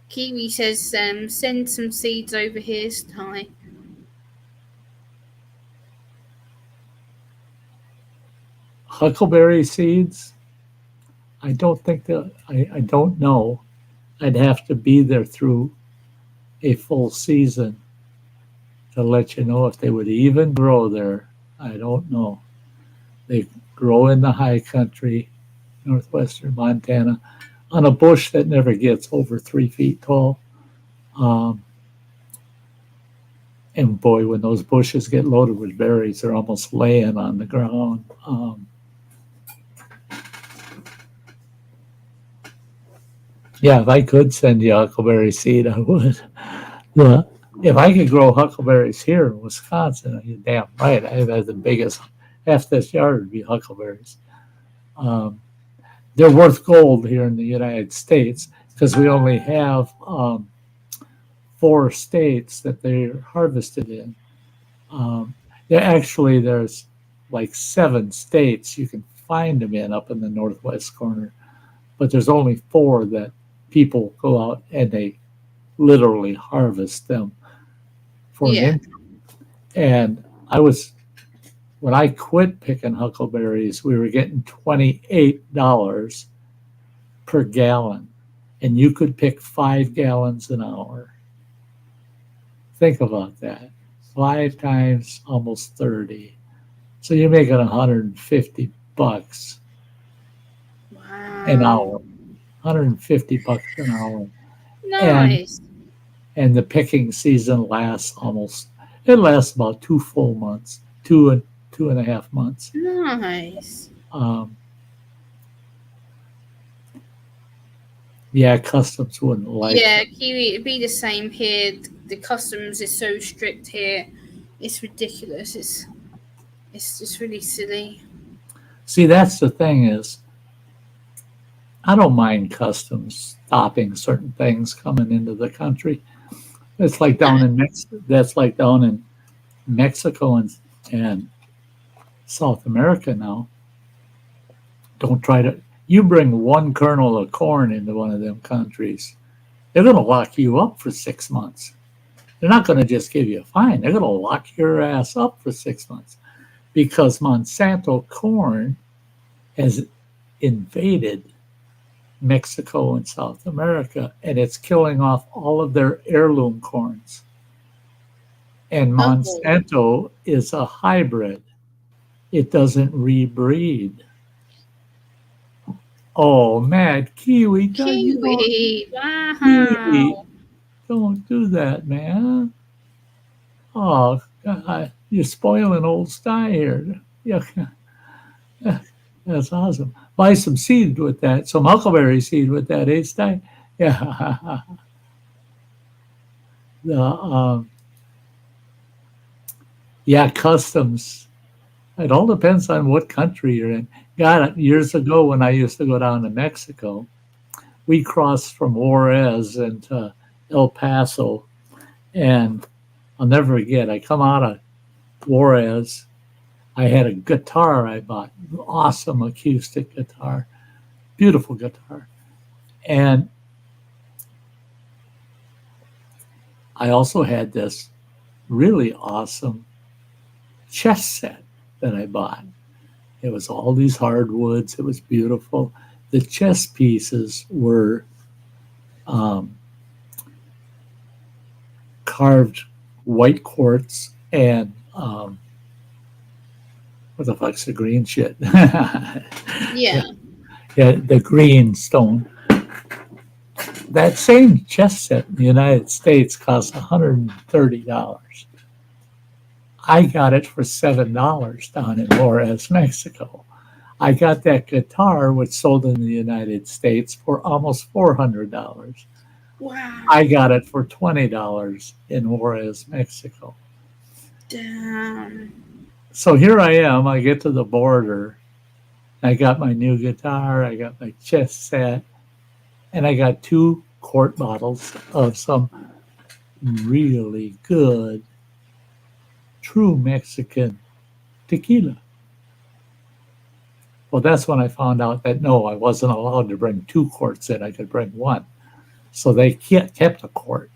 S3: Kiwi says, send some seeds over here, Sty.
S2: Huckleberry seeds. I don't think that I don't know. I'd have to be there through a full season to let you know if they would even grow there. I don't know. They grow in the high country, northwestern Montana, on a bush that never gets over 3 feet tall. And boy, when those bushes get loaded with berries, they're almost laying on the ground. Yeah, if I could send you huckleberry seed, I would. Yeah. If I could grow huckleberries here in Wisconsin, you're damn right. I have the biggest, half this yard would be huckleberries. They're worth gold here in the United States because we only have 4 states that they're harvested in. There's like 7 states you can find them in up in the northwest corner, but there's only 4 that people go out and they literally harvest them for an income. And when I quit picking huckleberries, we were getting $28 per gallon, and you could pick 5 gallons an hour. Think about that. 5 times almost 30. So you're making $150 an hour. $150 an hour.
S3: Nice.
S2: And the picking season lasts about 2 full months, 2 2.5 months.
S3: Nice.
S2: Yeah, customs wouldn't like
S3: Yeah,
S2: it.
S3: Kiwi, it'd be the same here. The customs is so strict here. It's ridiculous. It's just really silly.
S2: See, that's the thing is, I don't mind customs stopping certain things coming into the country. It's like down in that's like down in Mexico and South America now. Don't try to. You bring one kernel of corn into one of them countries, they're going to lock you up for 6 months. They're not going to just give you a fine. They're going to lock your ass up for 6 months because Monsanto corn has invaded Mexico and South America, and it's killing off all of their heirloom corns. And Monsanto is a hybrid. It doesn't rebreed. Oh, mad Kiwi.
S3: Kiwi. Wow.
S2: Kiwi. Don't do that, man. Oh, God. You're spoiling old Sty here. Yeah. That's awesome. Buy some seed with that, some huckleberry seed with that, eh, Sty? Yeah. Yeah, customs. It all depends on what country you're in. God, years ago when I used to go down to Mexico, we crossed from Juarez into El Paso, and I'll never forget. I come out of Juarez. I had a guitar I bought, awesome acoustic guitar, beautiful guitar, and I also had this really awesome chess set that I bought. It was all these hardwoods. It was beautiful. The chess pieces were carved white quartz and what the fuck's the green shit?
S3: Yeah.
S2: Yeah, the green stone. That same chess set in the United States costs $130. I got it for $7 down in Juarez, Mexico. I got that guitar, which sold in the United States, for almost $400.
S3: Wow.
S2: I got it for $20 in Juarez, Mexico.
S3: Damn.
S2: So here I am. I get to the border. I got my new guitar. I got my chess set. And I got 2 quart bottles of some really good, true Mexican tequila. Well, that's when I found out that no, I wasn't allowed to bring 2 quarts in. I could bring 1. So they kept a quart.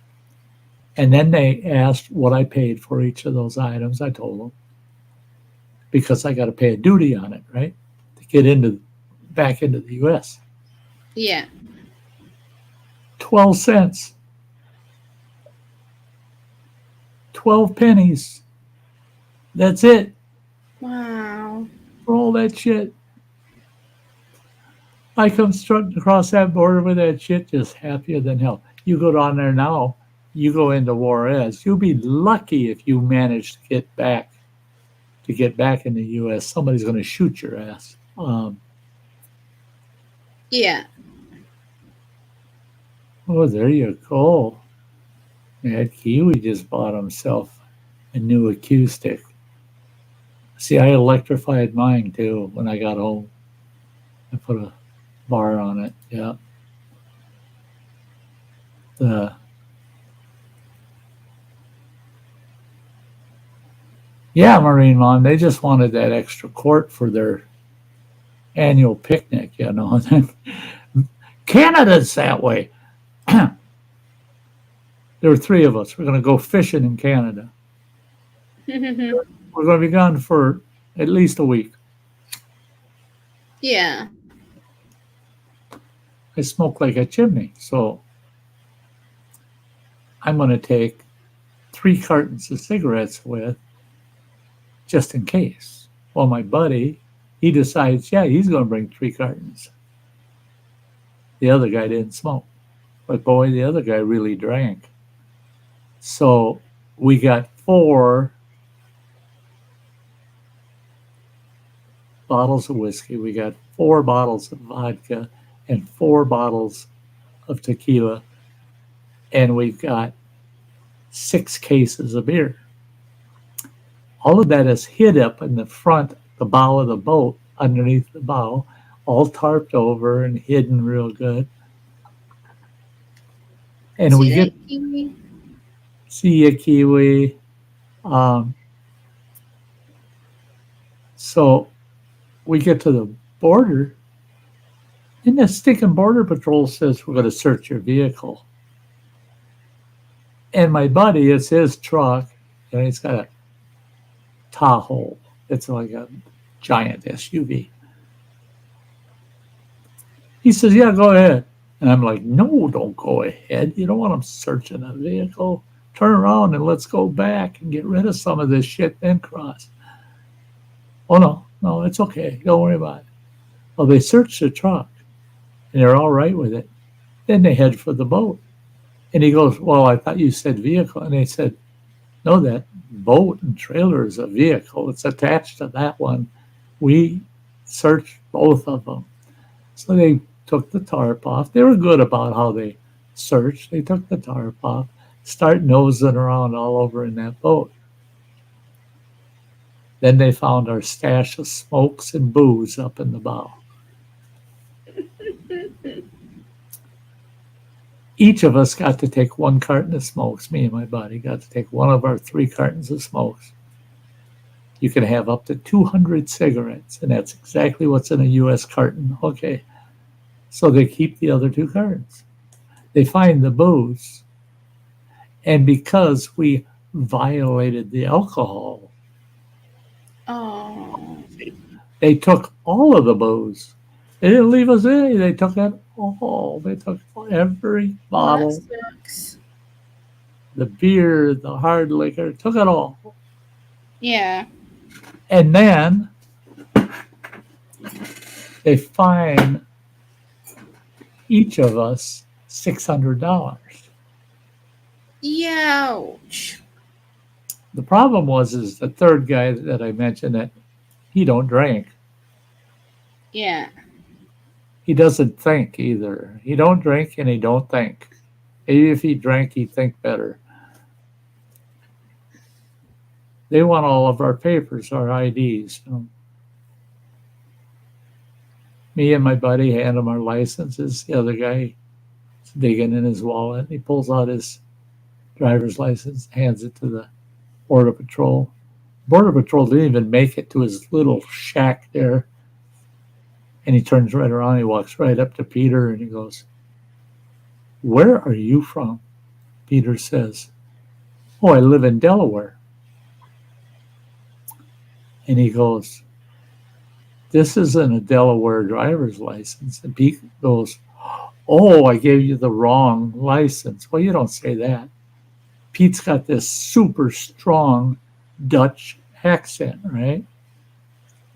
S2: And then they asked what I paid for each of those items. I told them. Because I got to pay a duty on it, right? To get back into the U.S.
S3: Yeah.
S2: 12 cents. 12 pennies. That's it.
S3: Wow.
S2: For all that shit. I come strutting across that border with that shit, just happier than hell. You go down there now, you go into Juarez. You'll be lucky if you manage to get back in the U.S. Somebody's going to shoot your ass.
S3: Yeah.
S2: Oh, there you go. That Kiwi just bought himself a new acoustic. See, I electrified mine too when I got home. I put a bar on it. Yeah. Yeah, Marine Mom, they just wanted that extra quart for their annual picnic, you know. Canada's that way. There were 3 of us. We're going to go fishing in Canada. We're going to be gone for at least a week.
S3: Yeah.
S2: I smoke like a chimney, so I'm going to take 3 cartons of cigarettes with, just in case. Well, my buddy, he decides, yeah, he's going to bring 3 cartons. The other guy didn't smoke. But boy, the other guy really drank. So we got 4 bottles of whiskey. We got 4 bottles of vodka and 4 bottles of tequila. And we've got 6 cases of beer. All of that is hid up in the front, the bow of the boat, underneath the bow, all tarped over and hidden real good. And
S3: See
S2: we
S3: that,
S2: get
S3: Kiwi?
S2: see a kiwi. So we get to the border, and the stinking border patrol says we're going to search your vehicle. And my buddy, it's his truck, and he's got a Tahoe. It's like a giant SUV. He says, yeah, go ahead. And I'm like, no, don't go ahead. You don't want them searching a vehicle. Turn around and let's go back and get rid of some of this shit, then cross. Oh, no, it's okay. Don't worry about it. Well, they searched the truck, and they're all right with it. Then they head for the boat. And he goes, well, I thought you said vehicle. And they said, no, that boat and trailer is a vehicle. It's attached to that one. We searched both of them. So they took the tarp off. They were good about how they searched. They took the tarp off, start nosing around all over in that boat. Then they found our stash of smokes and booze up in the bow. Each of us got to take 1 carton of smokes. Me and my buddy got to take one of our 3 cartons of smokes. You can have up to 200 cigarettes, and that's exactly what's in a U.S. carton. Okay. So they keep the other 2 cartons. They find the booze. And because we violated the alcohol, they took all of the booze. They didn't leave us any. They took it all. They took every bottle. The beer, the hard liquor, took it all.
S3: Yeah.
S2: And then they fine each of us $600.
S3: Ouch.
S2: The problem is the third guy that I mentioned that he don't drink.
S3: Yeah.
S2: He doesn't think either. He don't drink and he don't think. Maybe if he drank, he'd think better. They want all of our papers, our IDs. Me and my buddy hand him our licenses. The other guy is digging in his wallet. He pulls out his driver's license, hands it to the Border Patrol. Border Patrol didn't even make it to his little shack there. And he turns right around. He walks right up to Peter and he goes, "Where are you from?" Peter says, "Oh, I live in Delaware." And he goes, "This isn't a Delaware driver's license." And Pete goes, "Oh, I gave you the wrong license." Well, you don't say that. Pete's got this super strong Dutch accent, right?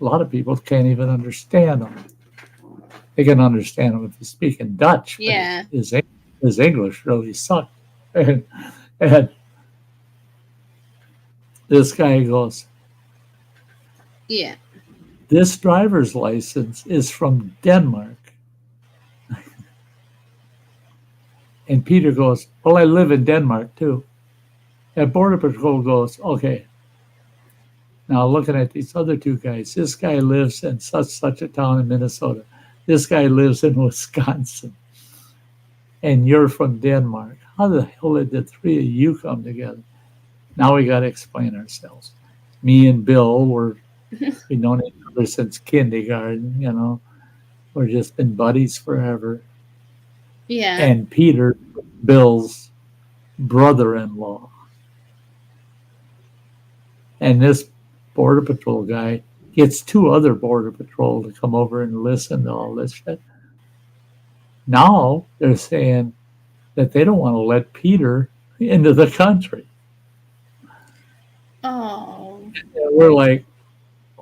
S2: A lot of people can't even understand him. They can understand him if he's speaking Dutch.
S3: Yeah.
S2: His English really sucked. And this guy goes,
S3: Yeah.
S2: "This driver's license is from Denmark." And Peter goes, "Well, I live in Denmark too." And Border Patrol goes, "Okay. Now looking at these other 2 guys, this guy lives in such a town in Minnesota. This guy lives in Wisconsin. And you're from Denmark. How the hell did the 3 of you come together?" Now we got to explain ourselves. Me and Bill we've known each other since kindergarten, We've just been buddies forever.
S3: Yeah.
S2: And Peter, Bill's brother-in-law. And this Border Patrol guy gets 2 other Border Patrol to come over and listen to all this shit. Now they're saying that they don't want to let Peter into the country.
S3: Oh.
S2: And we're like,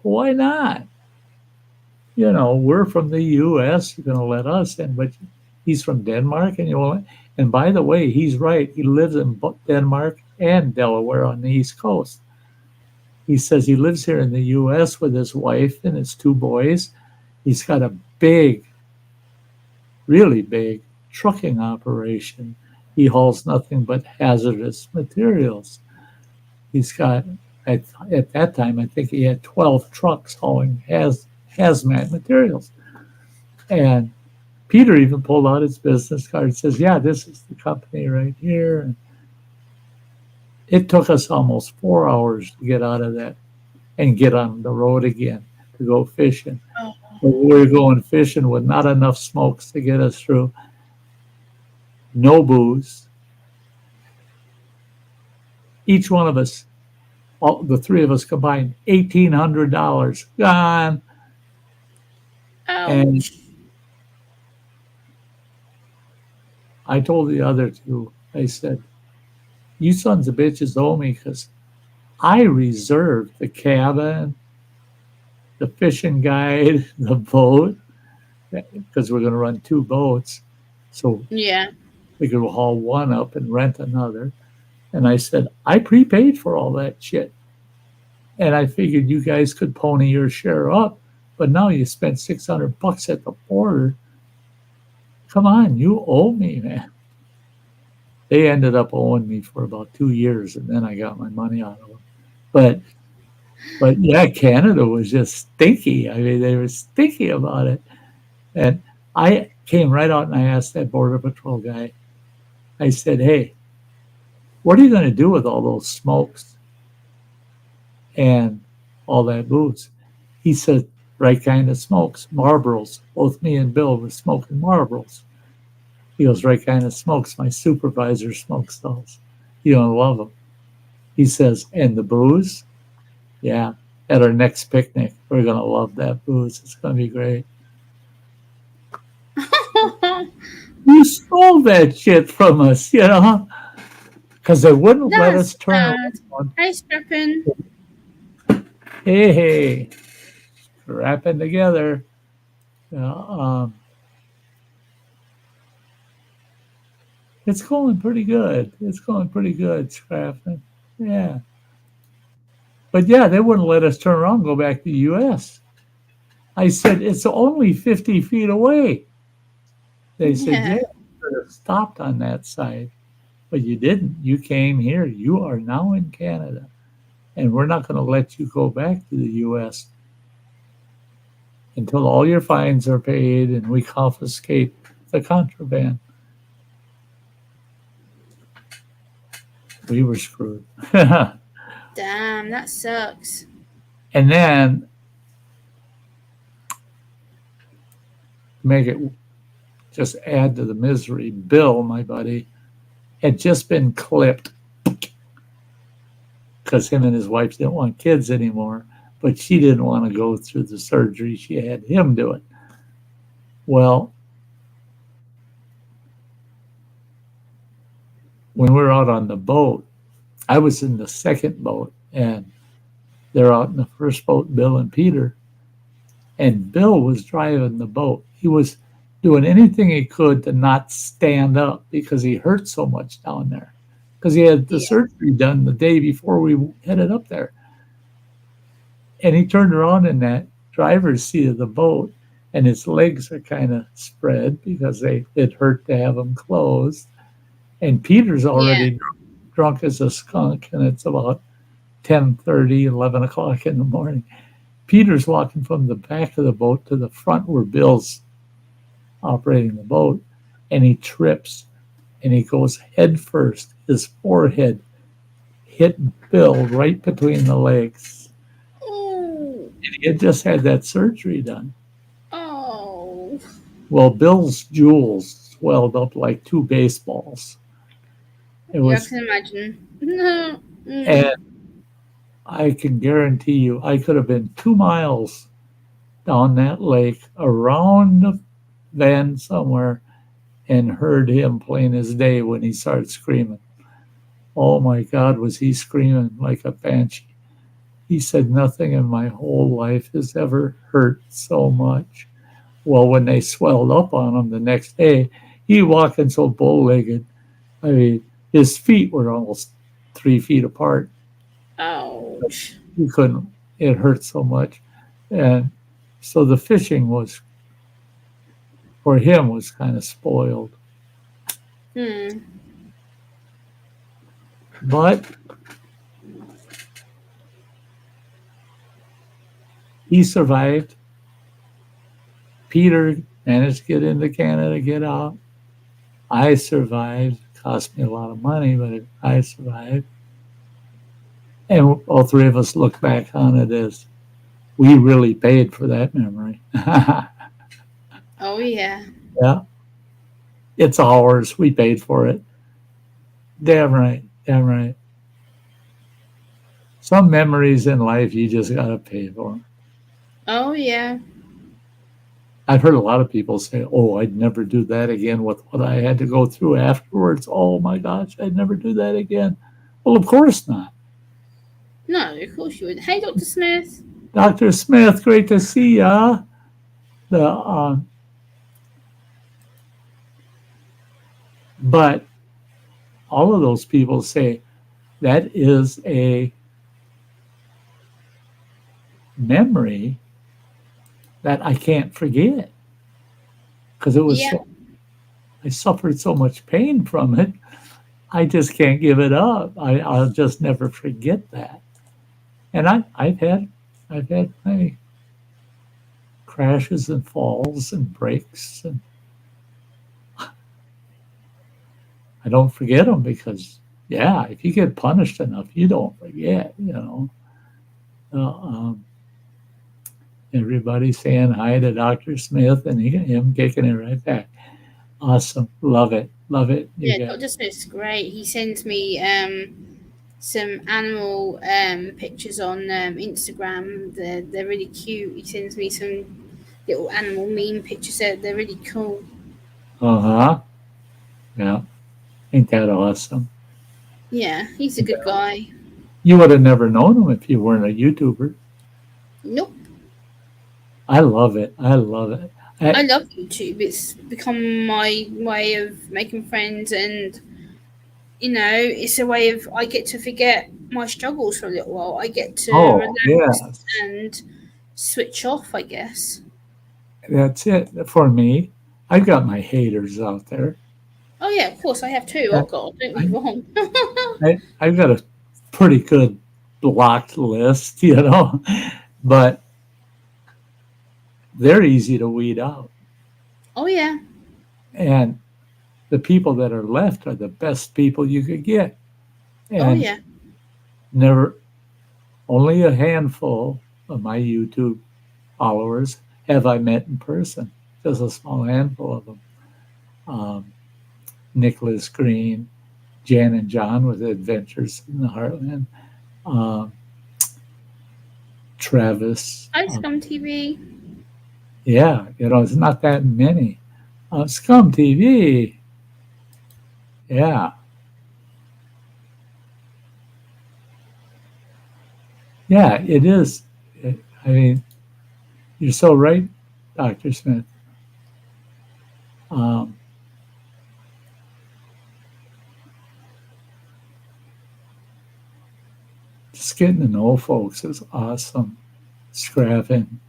S2: why not? We're from the U.S. You're going to let us in, but he's from Denmark, and by the way, he's right. He lives in Denmark and Delaware on the East Coast. He says he lives here in the U.S. with his wife and his 2 boys. He's got a big, really big trucking operation. He hauls nothing but hazardous materials. He's got, at that time, I think he had 12 trucks hauling hazmat materials. And Peter even pulled out his business card and says, yeah, this is the company right here. And it took us almost 4 hours to get out of that and get on the road again to go fishing.
S3: Oh.
S2: But we were going fishing with not enough smokes to get us through. No booze. Each one of us, all the 3 of us combined, $1,800 gone. And I told the other 2, I said, you sons of bitches owe me because I reserved the cabin, the fishing guide, the boat, because we're going to run 2 boats. So
S3: yeah,
S2: we could haul one up and rent another. And I said, I prepaid for all that shit. And I figured you guys could pony your share up, but now you spent $600 at the border. Come on, you owe me, man. They ended up owing me for about 2 years, and then I got my money out of them. But yeah, Canada was just stinky. I mean, they were stinky about it. And I came right out and I asked that Border Patrol guy, I said, hey, what are you going to do with all those smokes and all that booze? He said, right kind of smokes, Marlboros. Both me and Bill were smoking Marlboros. He goes, right kind of smokes. My supervisor smokes those. You don't love them. He says, and the booze? Yeah, at our next picnic, we're going to love that booze. It's going to be great. You stole that shit from us, you know, because they wouldn't let us turn around.
S3: Hey, Strappin.
S2: Hey, wrapping together. It's going pretty good. It's going pretty good, Scrapping. Yeah. But yeah, they wouldn't let us turn around and go back to the U.S. I said, it's only 50 feet away. They said, yeah, you could have stopped on that side. But you didn't. You came here. You are now in Canada. And we're not going to let you go back to the U.S. until all your fines are paid and we confiscate the contraband. We were screwed.
S3: Damn, that sucks.
S2: And then, make it just add to the misery, Bill, my buddy, had just been clipped because him and his wife didn't want kids anymore, but she didn't want to go through the surgery. She had him do it. Well, when we were out on the boat, I was in the second boat, and they're out in the first boat, Bill and Peter, and Bill was driving the boat. He was doing anything he could to not stand up because he hurt so much down there, because he had the surgery done the day before we headed up there. And he turned around in that driver's seat of the boat, and his legs are kind of spread because it hurt to have them closed. And Peter's already drunk as a skunk, and it's about 10:30, 11 o'clock in the morning. Peter's walking from the back of the boat to the front where Bill's operating the boat, and he trips, and he goes head first. His forehead hit Bill right between the legs.
S3: Oh.
S2: And he had just had that surgery done.
S3: Oh.
S2: Well, Bill's jewels swelled up like 2 baseballs. It was,
S3: I can imagine. No.
S2: and I can guarantee you, I could have been 2 miles down that lake, around the van somewhere, and heard him plain as day when he started screaming. Oh my God, was he screaming like a banshee. He said, nothing in my whole life has ever hurt so much. Well, when they swelled up on him the next day, he walking so bow-legged. I mean, his feet were almost 3 feet apart.
S3: Ouch.
S2: You couldn't. It hurt so much, and so the fishing was for him was kind of spoiled.
S3: Hmm.
S2: But he survived. Peter managed to get into Canada, get out. I survived. Cost me a lot of money, but I survived. And all three of us look back on it as we really paid for that memory.
S3: Oh yeah.
S2: Yeah, it's ours. We paid for it. Damn right. Damn right. Some memories in life you just got to pay for.
S3: Oh yeah.
S2: I've heard a lot of people say, "Oh, I'd never do that again with what I had to go through afterwards. Oh my gosh, I'd never do that again." Well, of course not.
S3: No, of course you would. Hey, Dr. Smith.
S2: Dr. Smith, great to see ya. The but all of those people say that is a memory that I can't forget because it was
S3: Yeah.
S2: so I suffered so much pain from it. I just can't give it up. I'll just never forget that. And I've had my crashes and falls and breaks, and I don't forget them because yeah, if you get punished enough, you don't forget. Uh, um, everybody saying hi to Dr. Smith and him kicking it right back. Awesome, love it, love it. You
S3: Yeah,
S2: got
S3: Dr. Smith's great. He sends me some animal pictures on Instagram. They're really cute. He sends me some little animal meme pictures. They're really cool.
S2: uh-huh, yeah, ain't that awesome?
S3: Yeah, he's a good guy.
S2: You would have never known him if you weren't a YouTuber.
S3: Nope.
S2: I love it. I love it.
S3: I
S2: I,
S3: love YouTube. It's become my way of making friends, and it's a way of I get to forget my struggles for a little while. I get to
S2: oh
S3: relax
S2: yes,
S3: and switch off, I guess.
S2: that's it for me. I've got my haters out there.
S3: Oh yeah, of course I have too.
S2: I,
S3: Oh god, don't be
S2: I,
S3: wrong.
S2: I've got a pretty good blocked list, but they're easy to weed out.
S3: Oh yeah.
S2: And the people that are left are the best people you could get.
S3: Oh
S2: And
S3: yeah.
S2: never, only a handful of my YouTube followers have I met in person, just a small handful of them. Um, Nicholas Green, Jan and John with Adventures in the Heartland, um, Travis.
S3: Hi Scum TV.
S2: Yeah, it's not that many. Scum TV. Yeah, yeah, it is. I mean, you're so right, Dr. Smith. Um, just getting to know folks is awesome. Scrapping.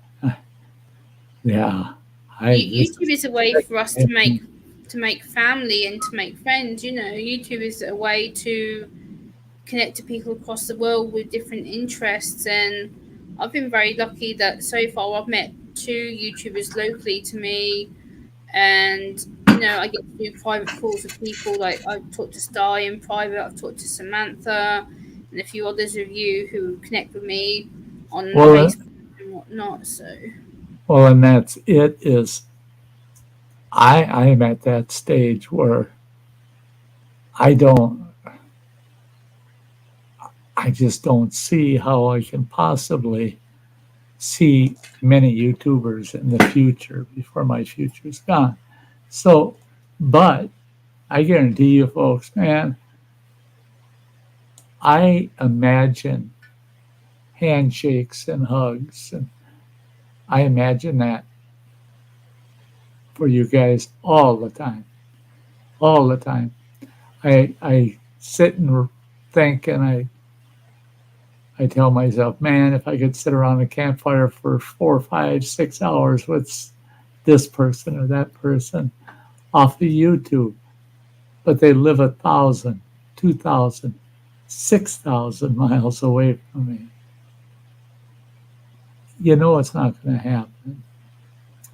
S2: Yeah, this
S3: YouTube is a way for us to make family and to make friends. YouTube is a way to connect to people across the world with different interests, and I've been very lucky that so far I've met two YouTubers locally to me, and I get to do private calls with people. Like I've talked to Sty in private, I've talked to Samantha, and a few others of you who connect with me on
S2: well,
S3: Facebook and whatnot. So
S2: well, and that's it. Is I'm at that stage where I don't, I just don't see how I can possibly see many YouTubers in the future before my future's gone. So, but I guarantee you, folks, man, I imagine handshakes and hugs, and I imagine that for you guys all the time, all the time. I sit and think, and I I tell myself, man, if I could sit around a campfire for 4, 5, 6 hours with this person or that person off of YouTube, but they live 1,000, 2,000, 6,000 miles away from me. You know it's not going to happen.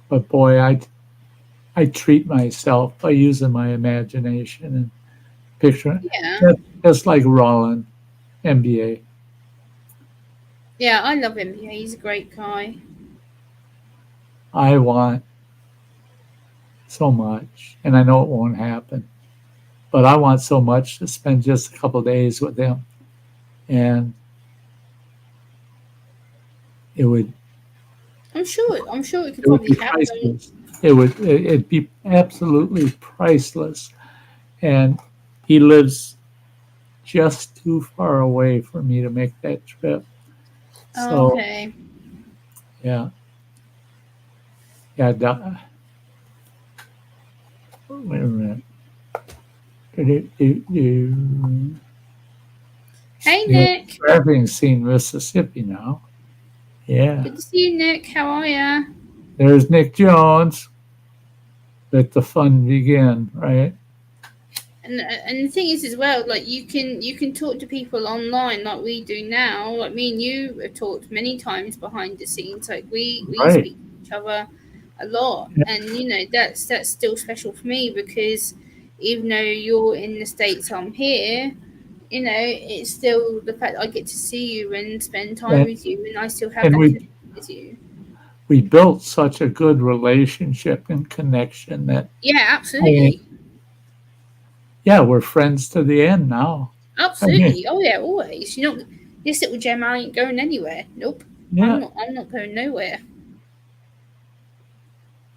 S2: But boy, I treat myself by using my imagination and picturing,
S3: Yeah.
S2: just like Roland, NBA.
S3: Yeah, I love him. Yeah, he's a great guy.
S2: I want so much, and I know it won't happen, but I want so much to spend just a couple of days with him, and it would
S3: I'm sure it could
S2: it would
S3: probably
S2: be
S3: happen.
S2: priceless. It'd be absolutely priceless. And he lives just too far away for me to make that trip.
S3: Oh,
S2: So
S3: okay.
S2: yeah, yeah. Wait a minute.
S3: Hey,
S2: Yeah,
S3: Nick.
S2: driving scene, Mississippi now. Yeah,
S3: Good to see you, Nick. How are ya?
S2: there's Nick Jones. Let the fun begin, right?
S3: And the thing is as well, like you can talk to people online like we do now. Like me and you have talked many times behind the scenes. Like we
S2: Right.
S3: speak to each other a lot, and that's still special for me because even though you're in the States, I'm here. It's still the fact that I get to see you and spend time
S2: And,
S3: with you, and I still have
S2: and
S3: that connection with you.
S2: we built such a good relationship and connection that
S3: Yeah,
S2: I mean,
S3: absolutely,
S2: yeah, we're friends to the end now. I mean,
S3: absolutely. Oh yeah, always. This little gem I ain't going anywhere. Nope.
S2: yeah,
S3: I'm not going nowhere.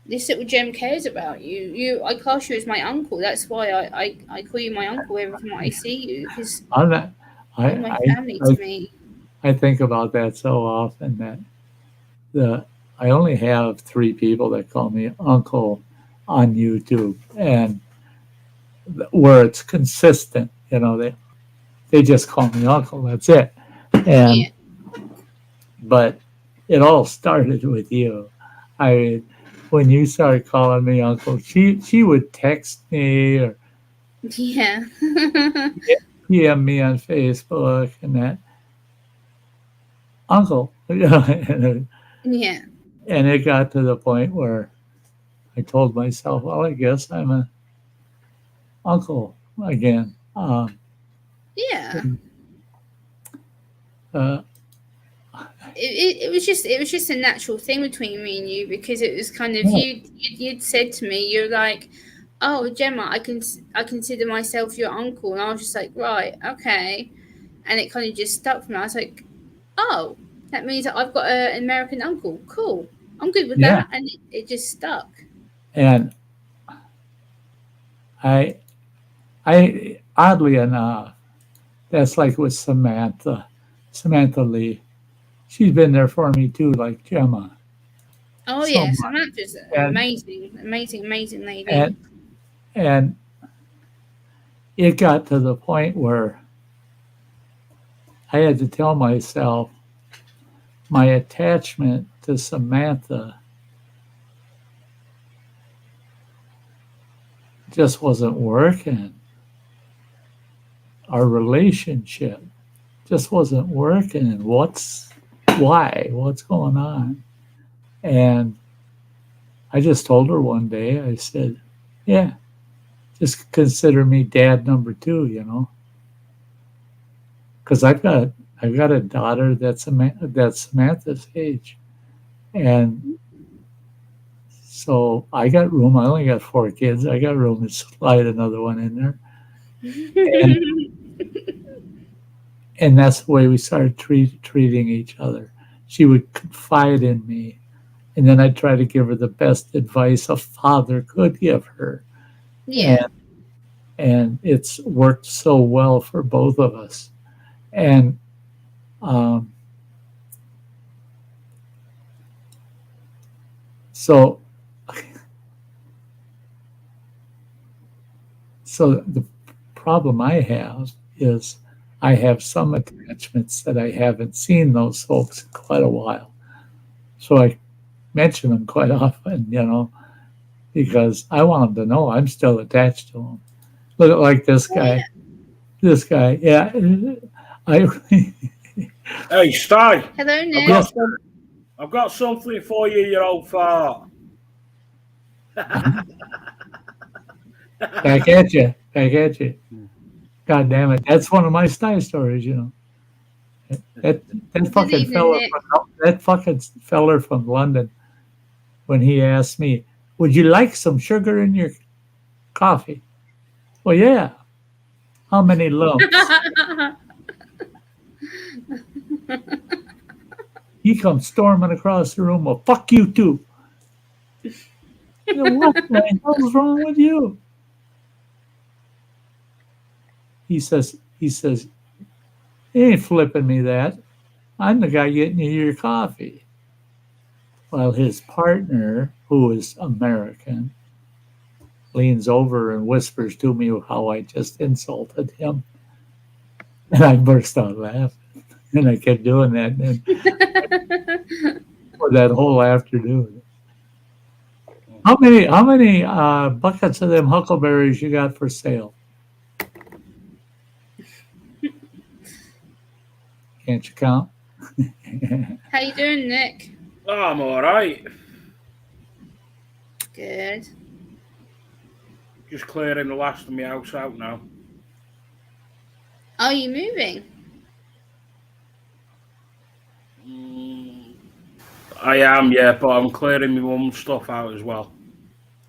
S3: This little gem cares about you. I class you as my uncle. That's why I call you my uncle every time I see you because
S2: I'm not. I,
S3: you're my
S2: I
S3: family
S2: I
S3: to me.
S2: I think about that so often that the I only have 3 people that call me uncle on YouTube, and where it's consistent, they just call me uncle. That's it. And
S3: Yeah,
S2: but it all started with you. I mean, when you started calling me uncle, she would text me or
S3: yeah,
S2: PM me on Facebook and that uncle, and
S3: yeah,
S2: it got to the point where I told myself, well, I guess I'm a uncle again.
S3: yeah.
S2: Uh,
S3: It was just a natural thing between me and you because it was kind of
S2: yeah,
S3: you'd said to me you're like, oh Gemma, I consider myself your uncle, and I was just like, right, okay, and it kind of just stuck for me. I was like, oh, that means that I've got an American uncle. Cool, I'm good with
S2: yeah.
S3: that, and it just stuck.
S2: And I, oddly enough, that's like with Samantha Lee. She's been there for me too, like Gemma,
S3: Oh
S2: so
S3: yeah,
S2: much.
S3: Samantha's
S2: And
S3: amazing lady.
S2: and and it got to the point where I had to tell myself my attachment to Samantha just wasn't working. Our relationship just wasn't working. What's going on? And I just told her one day, I said, yeah, just consider me dad number 2, because I've got a daughter that's Samantha's age, and so I got room. I only got 4 kids. I got room to slide another one in there, and that's the way we started treating each other. She would confide in me, and then I'd try to give her the best advice a father could give her,
S3: Yeah,
S2: and it's worked so well for both of us. And um, so so the problem I have is I have some attachments that I haven't seen those folks in quite a while. So I mention them quite often, because I want them to know I'm still attached to them. Look at like this
S3: Oh,
S2: guy.
S3: yeah.
S2: This guy, yeah. I
S4: Hey, Sty,
S3: Hello,
S4: I've
S3: Nick.
S4: got, I've got something for you, you old fart.
S2: back at you, back at you. God damn it! That's one of my Sty stories, That
S3: Good
S2: fucking
S3: evening,
S2: fella,
S3: Nick.
S2: that fucking feller from London, when he asked me, "Would you like some sugar in your coffee?" Well, yeah. How many lumps? He comes storming across the room. Well, fuck you too. What the hell's wrong with you? He says, he ain't flipping me that. I'm the guy getting you your coffee. Well, his partner, who is American, leans over and whispers to me how I just insulted him. And I burst out laughing. And I kept doing that for that whole afternoon. How many buckets of them huckleberries you got for sale? Can't you count?
S3: How you doing, Nick?
S4: Oh, I'm all right.
S3: Good.
S4: Just clearing the last of my house out now.
S3: Are you moving?
S4: I am, yeah, but I'm clearing my mum's stuff out as well.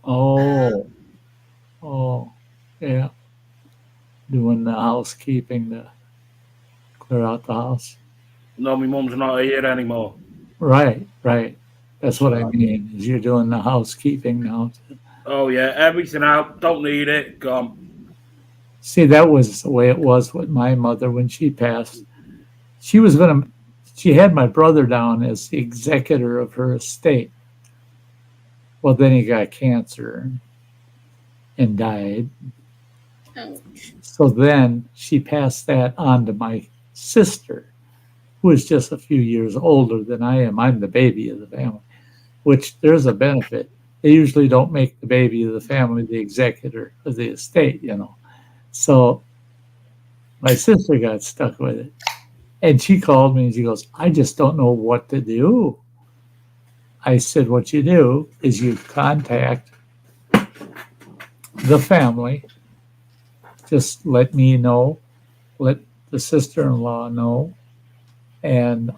S2: Oh, yeah. Doing the housekeeping to clear out the house.
S4: No, my mum's not here anymore.
S2: Right. That's what I mean. Is you're doing the housekeeping now.
S4: Oh, yeah, everything out. Don't need it. Gone.
S2: See, that was the way it was with my mother when she passed. She had my brother down as the executor of her estate. Well, then he got cancer and died.
S3: Ouch.
S2: So then she passed that on to my sister, who is just a few years older than I am. I'm the baby of the family, which there's a benefit. They usually don't make the baby of the family the executor of the estate, So my sister got stuck with it. And she called me and she goes, I just don't know what to do. I said, what you do is you contact the family. Just let me know, let the sister-in-law know, and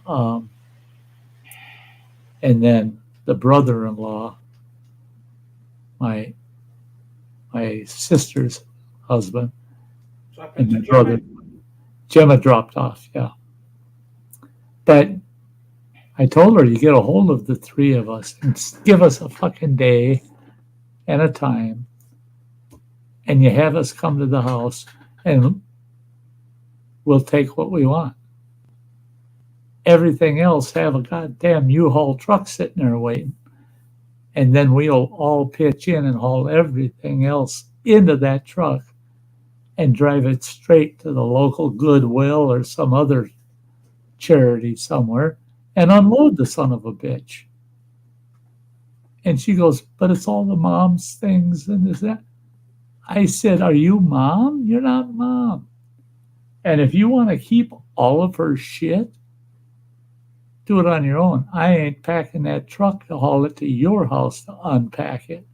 S2: then the brother-in-law, my sister's husband, and my brother. Gemma dropped off, yeah. But I told her, you get a hold of the three of us and give us a fucking day and a time, and you have us come to the house, and we'll take what we want. Everything else, have a goddamn U-Haul truck sitting there waiting. And then we'll all pitch in and haul everything else into that truck and drive it straight to the local Goodwill or some other charity somewhere and unload the son of a bitch. And she goes, but it's all the mom's things and this, that. I said, are you mom? You're not mom. And if you want to keep all of her shit, do it on your own. I ain't packing that truck to haul it to your house to unpack it.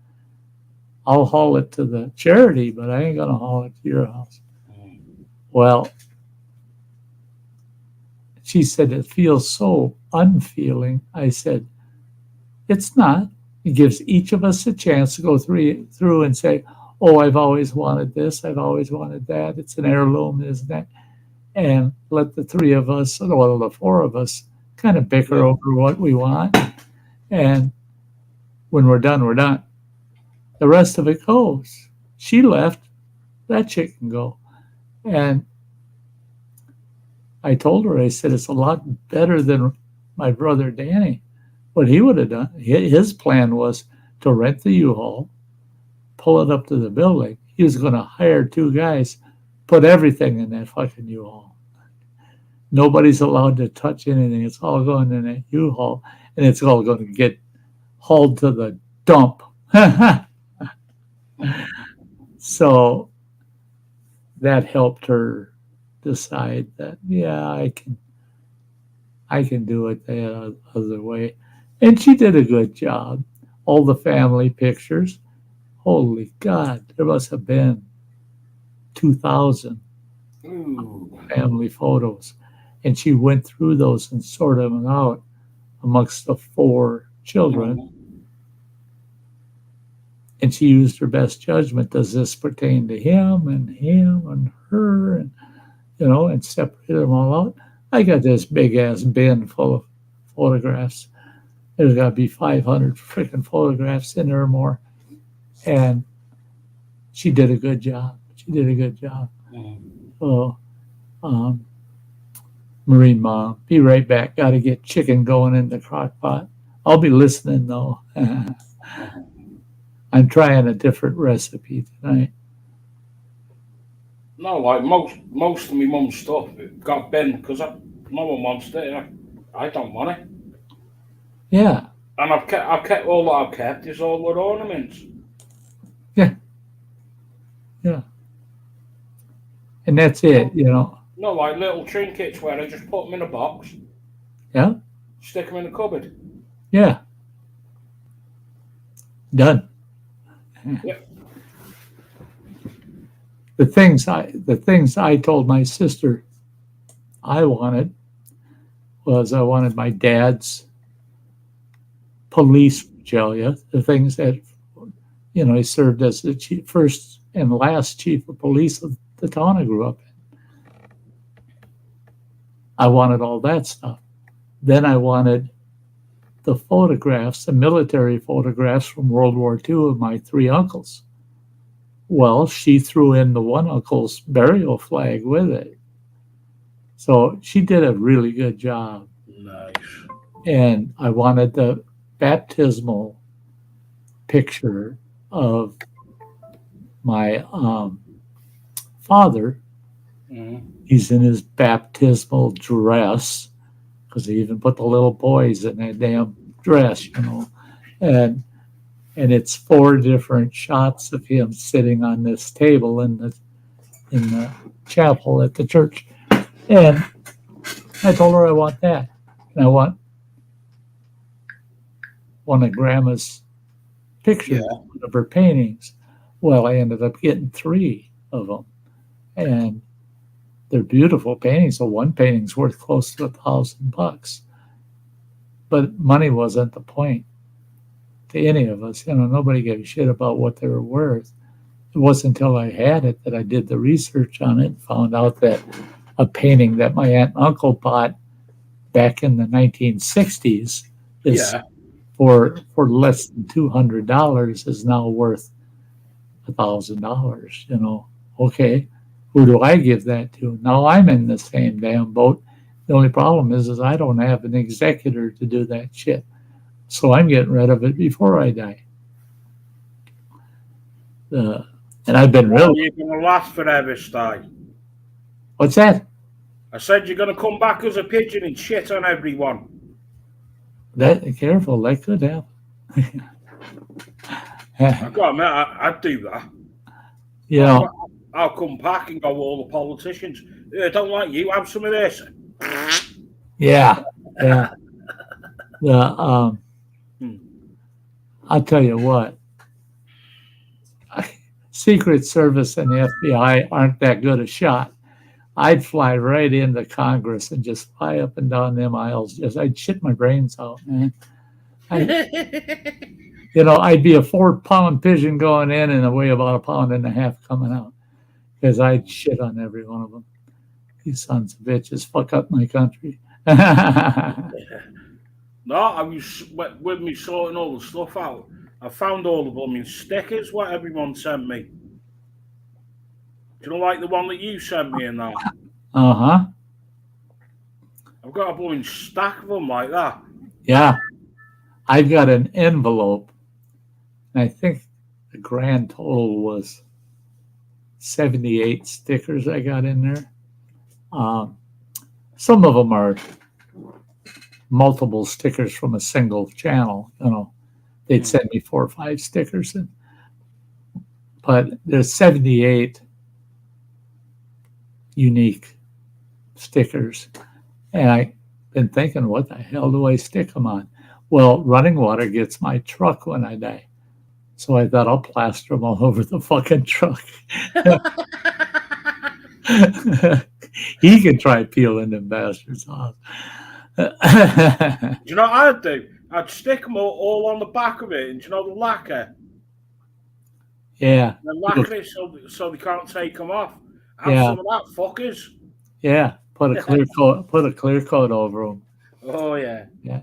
S2: I'll haul it to the charity, but I ain't going to haul it to your house. Well, she said, it feels so unfeeling. I said, it's not. It gives each of us a chance to go through and say, oh, I've always wanted this. I've always wanted that. It's an heirloom, isn't that? And let the three of us, well, the four of us, kind of bicker over what we want. And when we're done, we're done. The rest of it goes. She left. That chick can go. And I told her, I said, it's a lot better than my brother Danny. What he would have done, his plan was to rent the U-Haul, pull it up to the building. He was going to hire two guys, put everything in that fucking U-Haul. Nobody's allowed to touch anything. It's all going in a U-Haul, and it's all going to get hauled to the dump. So that helped her decide that, yeah, I can do it the other way. And she did a good job. All the family pictures. Holy God, there must have been 2,000 family photos. And she went through those and sorted them out amongst the 4 children. And she used her best judgment. Does this pertain to him and her? And, and separated them all out. I got this big ass bin full of photographs. There's got to be 500 freaking photographs in there or more. And she did a good job. So, Marine Mom, be right back. Got to get chicken going in the crock pot. I'll be listening, though. I'm trying a different recipe tonight.
S4: No, like most of my mum's stuff got bent because no one wants it. I don't want it.
S2: Yeah.
S4: And I've kept all that I've kept is all with ornaments.
S2: Yeah. And that's it,
S4: No, like little trinkets where I just put them in a box.
S2: Yeah.
S4: Stick them in the cupboard.
S2: Yeah. Done.
S4: Yeah.
S2: The things I told my sister I wanted was I wanted my dad's police regalia, the things that, he served as the first and last chief of police of the town I grew up in. I wanted all that stuff. Then I wanted the photographs, the military photographs from World War II of my 3 uncles. Well, she threw in the one uncle's burial flag with it. So she did a really good job.
S4: Nice.
S2: And I wanted the baptismal picture of my father.
S4: Mm-hmm.
S2: He's in his baptismal dress, because he even put the little boys in that damn dress, And it's 4 different shots of him sitting on this table in the chapel at the church. And I told her I want that. And I want one of Grandma's pictures, one of her paintings. Well, I ended up getting 3 of them. And they're beautiful paintings. So one painting's worth close to $1,000. But money wasn't the point to any of us. Nobody gave a shit about what they were worth. It wasn't until I had it that I did the research on it and found out that a painting that my aunt and uncle bought back in the 1960s is for less than $200 is now worth $1,000. Okay, who do I give that to? Now I'm in the same damn boat. The only problem is I don't have an executor to do that shit. So I'm getting rid of it before I die. And I've been real.
S4: You're going to last forever, Sty.
S2: What's that?
S4: I said you're going to come back as a pigeon and shit on everyone.
S2: Careful, that could happen.
S4: I've got to admit, I'd do that. I'll come back and go all the politicians. I don't like you, have some of this.
S2: Yeah. I'll tell you what. Secret Service and the FBI aren't that good a shot. I'd fly right into Congress and just fly up and down them aisles. I'd shit my brains out, man. I'd be a 4-pound pigeon going in and weigh about 1.5 pounds coming out, because I'd shit on every one of them. These sons of bitches fuck up my country.
S4: No, I was with me sorting all the stuff out. I found all the blooming stickers what everyone sent me. Do you know, like the one that you sent me and that?
S2: Uh-huh.
S4: I've got a blooming stack of them like that.
S2: Yeah. I've got an envelope, and I think the grand total was 78 stickers I got in there. Some of them are multiple stickers from a single channel. They'd send me 4 or 5 stickers, but there's 78 unique stickers, and I've been thinking, what the hell do I stick them on? Well, running water gets my truck when I die, so I thought I'll plaster them all over the fucking truck. He can try peeling them bastards off.
S4: Do you know what I'd do? I'd stick them all on the back of it, and do you know the lacquer?
S2: Yeah.
S4: And lacquer it so they can't take them off. Have
S2: Yeah.
S4: some of that, fuckers.
S2: Yeah. Put a clear coat over them.
S4: Oh yeah.
S2: Yeah.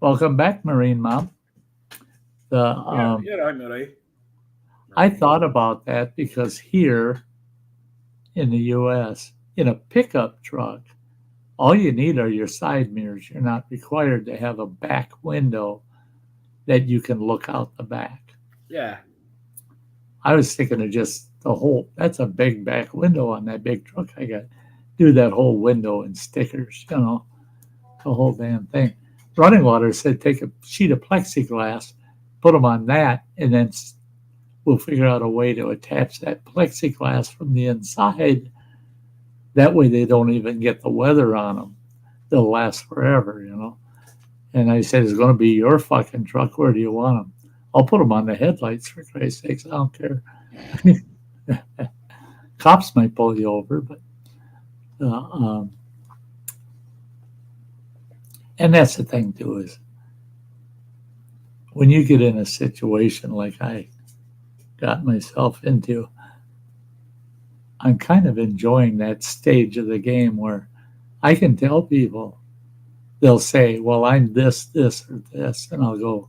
S2: Welcome back, Marine Mom.
S4: You're right, Marie.
S2: I thought about that because here in the U.S., in a pickup truck, all you need are your side mirrors. You're not required to have a back window that you can look out the back.
S4: Yeah.
S2: I was thinking of just that's a big back window on that big truck I got. Do that whole window in stickers, the whole damn thing. Running Water said take a sheet of plexiglass, put them on that, and then we'll figure out a way to attach that plexiglass from the inside. That way they don't even get the weather on them. They'll last forever, And I said, it's going to be your fucking truck. Where do you want them? I'll put them on the headlights, for Christ's sakes. I don't care. Cops might pull you over, but... and that's the thing, too, is when you get in a situation like I got myself into, I'm kind of enjoying that stage of the game where I can tell people, they'll say, well, I'm this, or this. And I'll go,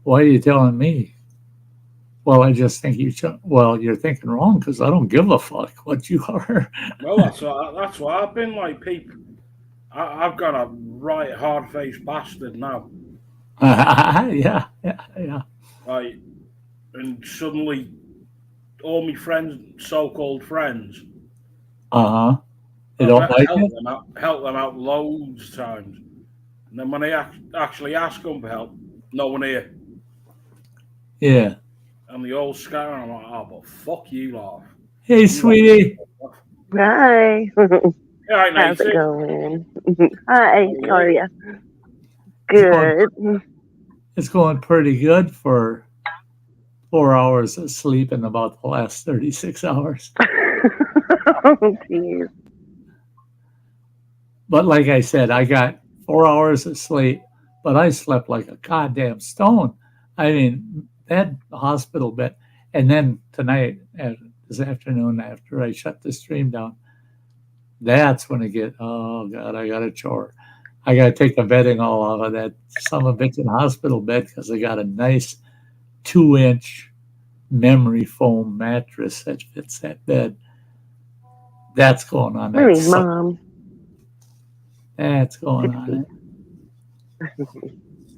S2: why are you telling me? Well, I just think you're thinking wrong because I don't give a fuck what you are.
S4: Well, that's what I've been like, people. I've got a right hard-faced bastard now.
S2: Yeah.
S4: Right, and suddenly, all my friends, so-called friends,
S2: they don't like it.
S4: Help them out loads of times, and then when they actually ask them for help, no one here.
S2: Yeah.
S4: And they all scatter, and I'm like, oh, but fuck you, lot.
S2: Hey, sweetie.
S5: Hi.
S4: Hi,
S5: how's it going? Hi, how are you? Good.
S2: It's going pretty good for 4 hours of sleep in about the last 36 hours.
S5: Oh, geez.
S2: But like I said, I got 4 hours of sleep, but I slept like a goddamn stone. I mean, that hospital bed. And then tonight, this afternoon, after I shut the stream down, that's when oh God, I got a chore. I got to take the bedding all off of that son of a bitch in hospital bed because I got a nice 2-inch memory foam mattress that fits that bed. That's going on.
S5: Where's Mom?
S2: That's going on.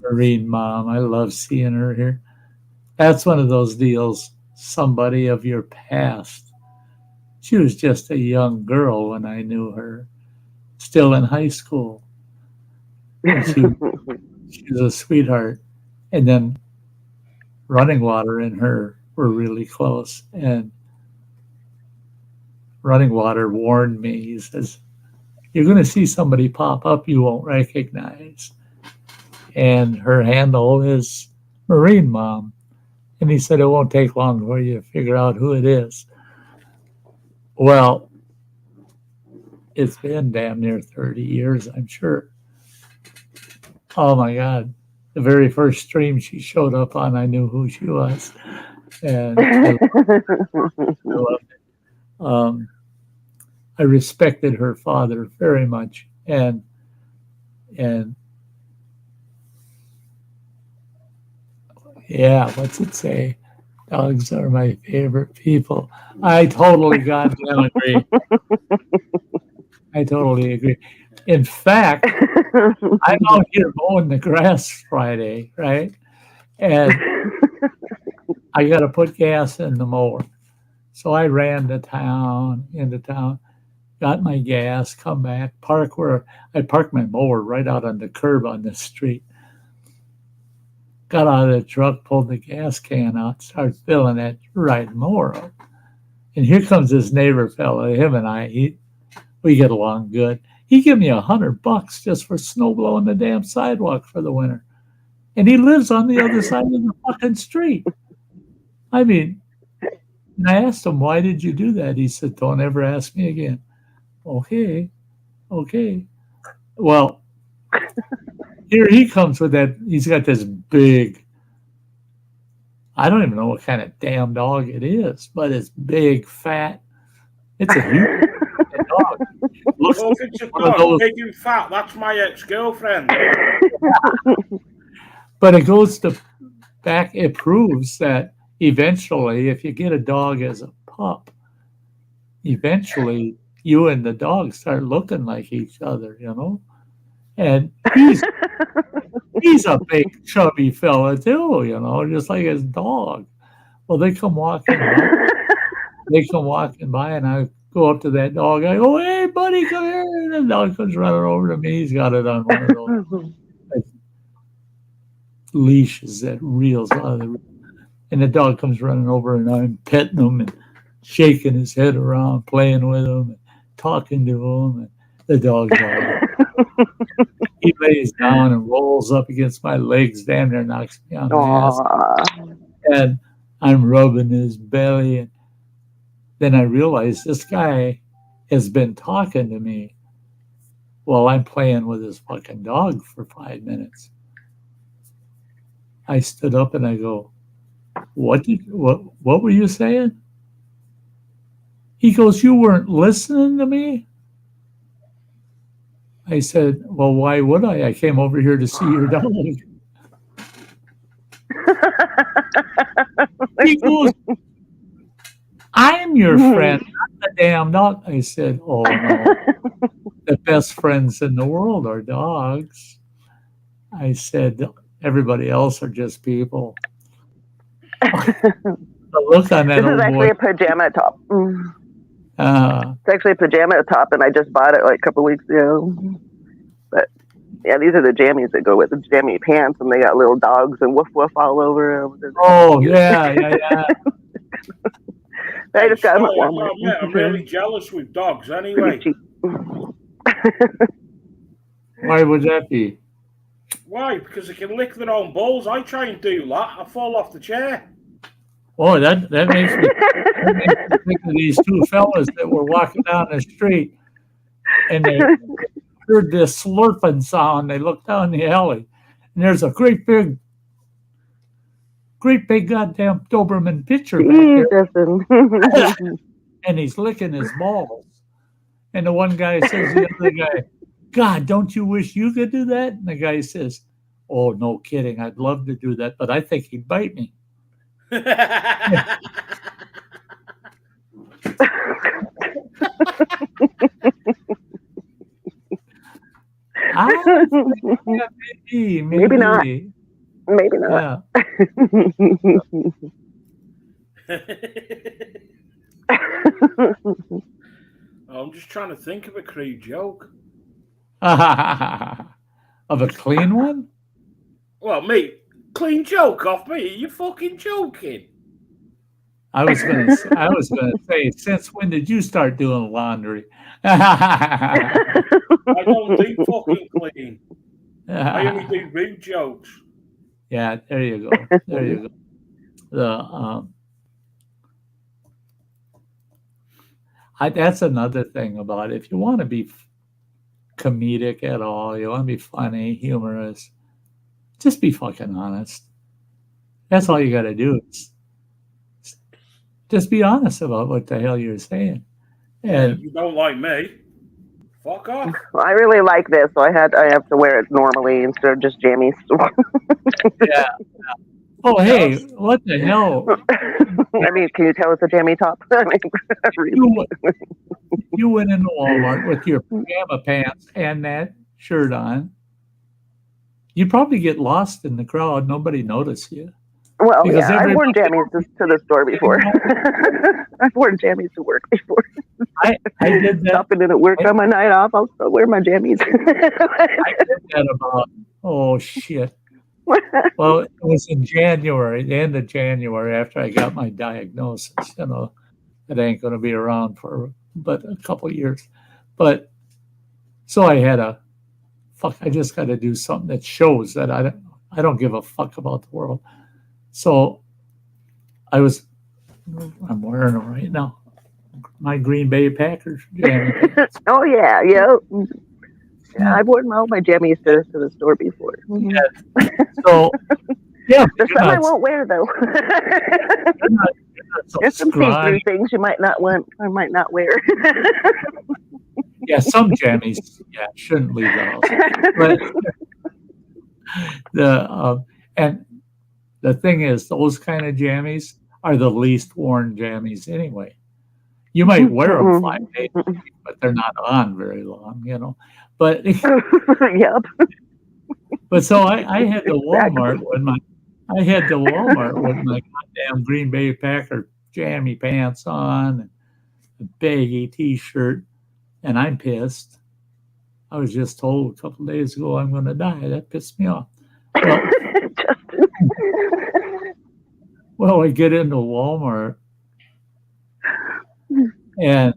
S2: Marine Mom, I love seeing her here. That's one of those deals, somebody of your past. She was just a young girl when I knew her, still in high school. She was a sweetheart. And then Running Water and her were really close. And Running Water warned me. He says, you're going to see somebody pop up you won't recognize. And her handle is Marine Mom. And he said, it won't take long for you to figure out who it is. Well, it's been damn near 30 years, I'm sure. Oh my God. The very first stream she showed up on, I knew who she was. And I loved it. I respected her father very much. And yeah, what's it say? Dogs are my favorite people. I totally goddamn agree. I totally agree. In fact, I'm out here mowing the grass Friday, right? And I got to put gas in the mower. So I ran into town, got my gas, come back, park where I parked my mower right out on the curb on the street. Got out of the truck, pulled the gas can out, started filling that right mower up. And here comes this neighbor fella. Him and we get along good. He gave me $100 just for snow blowing the damn sidewalk for the winter. And he lives on the other side of the fucking street. I mean, and I asked him, why did you do that? He said, don't ever ask me again. Okay. Well, here he comes with that. He's got this big, I don't even know what kind of damn dog it is, but it's big, fat. It's a huge dog. Looks
S4: Well, if it's a dog, big and fat, that's my ex-girlfriend.
S2: But it goes to back, it proves that eventually, if you get a dog as a pup, eventually you and the dog start looking like each other, you know? And he's a big chubby fella too, you know, just like his dog. Well, they come walking by and I go up to that dog. I go, hey buddy, come here. And the dog comes running over to me. He's got it on one of those leashes that reels out of the, and the dog comes running over and I'm petting him and shaking his head around, playing with him and talking to him, and the dog's all he lays down and rolls up against my legs, damn near knocks me on the ass. And I'm rubbing his belly, and then I realize this guy has been talking to me while I'm playing with his fucking dog for 5 minutes. I stood up and I go, what were you saying? He goes, you weren't listening to me? I said, well, why would I? I came over here to see your dog. He goes, I'm your friend, not the damn dog. I said, oh no, the best friends in the world are dogs. I said, everybody else are just people. The look on that
S5: This is actually a pajama top. It's actually a pajama top, and I just bought it like a couple weeks ago. But yeah, these are the jammies that go with the jammy pants, and they got little dogs and woof woof all over them.
S2: Oh yeah.
S5: I just got them at Walmart.
S4: I'm really jealous with dogs anyway.
S2: Why would that be?
S4: Why? Because they can lick their own balls. I try and do that. I fall off the chair.
S2: Oh, that makes me think of these two fellas that were walking down the street, and they heard this slurping sound. They looked down the alley, and there's a great big goddamn Doberman pitcher back there, and he's licking his balls. And the one guy says to the other guy, God, don't you wish you could do that? And the guy says, oh, no kidding. I'd love to do that, but I think he'd bite me.
S5: Maybe not. Maybe not.
S2: Yeah.
S4: I'm just trying to think of a crude joke.
S2: Of a clean one?
S4: Well, me, clean joke off me? Are you fucking joking?
S2: I was gonna say, since when did you start doing laundry?
S4: I don't do fucking clean. I only do rude jokes.
S2: Yeah, there you go. That's another thing about it. If you want to be comedic at all, you want to be funny, humorous, just be fucking honest. That's all you got to do. Just be honest about what the hell you're saying. And
S4: you don't like me, fuck off.
S5: Well, I really like this, so I have to wear it normally instead of just jammies.
S2: Yeah. Oh, hey, what the hell?
S5: I mean, can you tell it's a jammy top?
S2: You went into Walmart with your pajama pants and that shirt on. You'd probably get lost in the crowd. Nobody noticed you.
S5: Well,
S2: Because
S5: yeah, I've worn
S2: everybody-
S5: jammies to the store before. I've worn jammies to work before.
S2: I did that.
S5: Stopping in at work on my night off, I'll still wear my jammies.
S2: I did that about, oh shit. Well, it was in January, the end of January, after I got my diagnosis. You know, it ain't going to be around for but a couple of years. But so I had I just got to do something that shows that I don't give a fuck about the world. So I'm wearing them right now. My Green Bay Packers jammy pants.
S5: Oh yeah, yeah. I've worn all my jammies to the store before.
S2: Yeah. So yeah,
S5: There's some I won't wear though. There's some see-through things you might not want or might not wear.
S2: Yeah, some jammies, shouldn't leave the house. But and the thing is, those kind of jammies are the least worn jammies anyway. You might wear them 5 days, but they're not on very long, you know. But
S5: yep.
S2: But so I had to Walmart with my goddamn Green Bay Packer jammy pants on, and a baggy T-shirt, and I'm pissed. I was just told a couple of days ago I'm going to die. That pissed me off. Well, I get into Walmart, and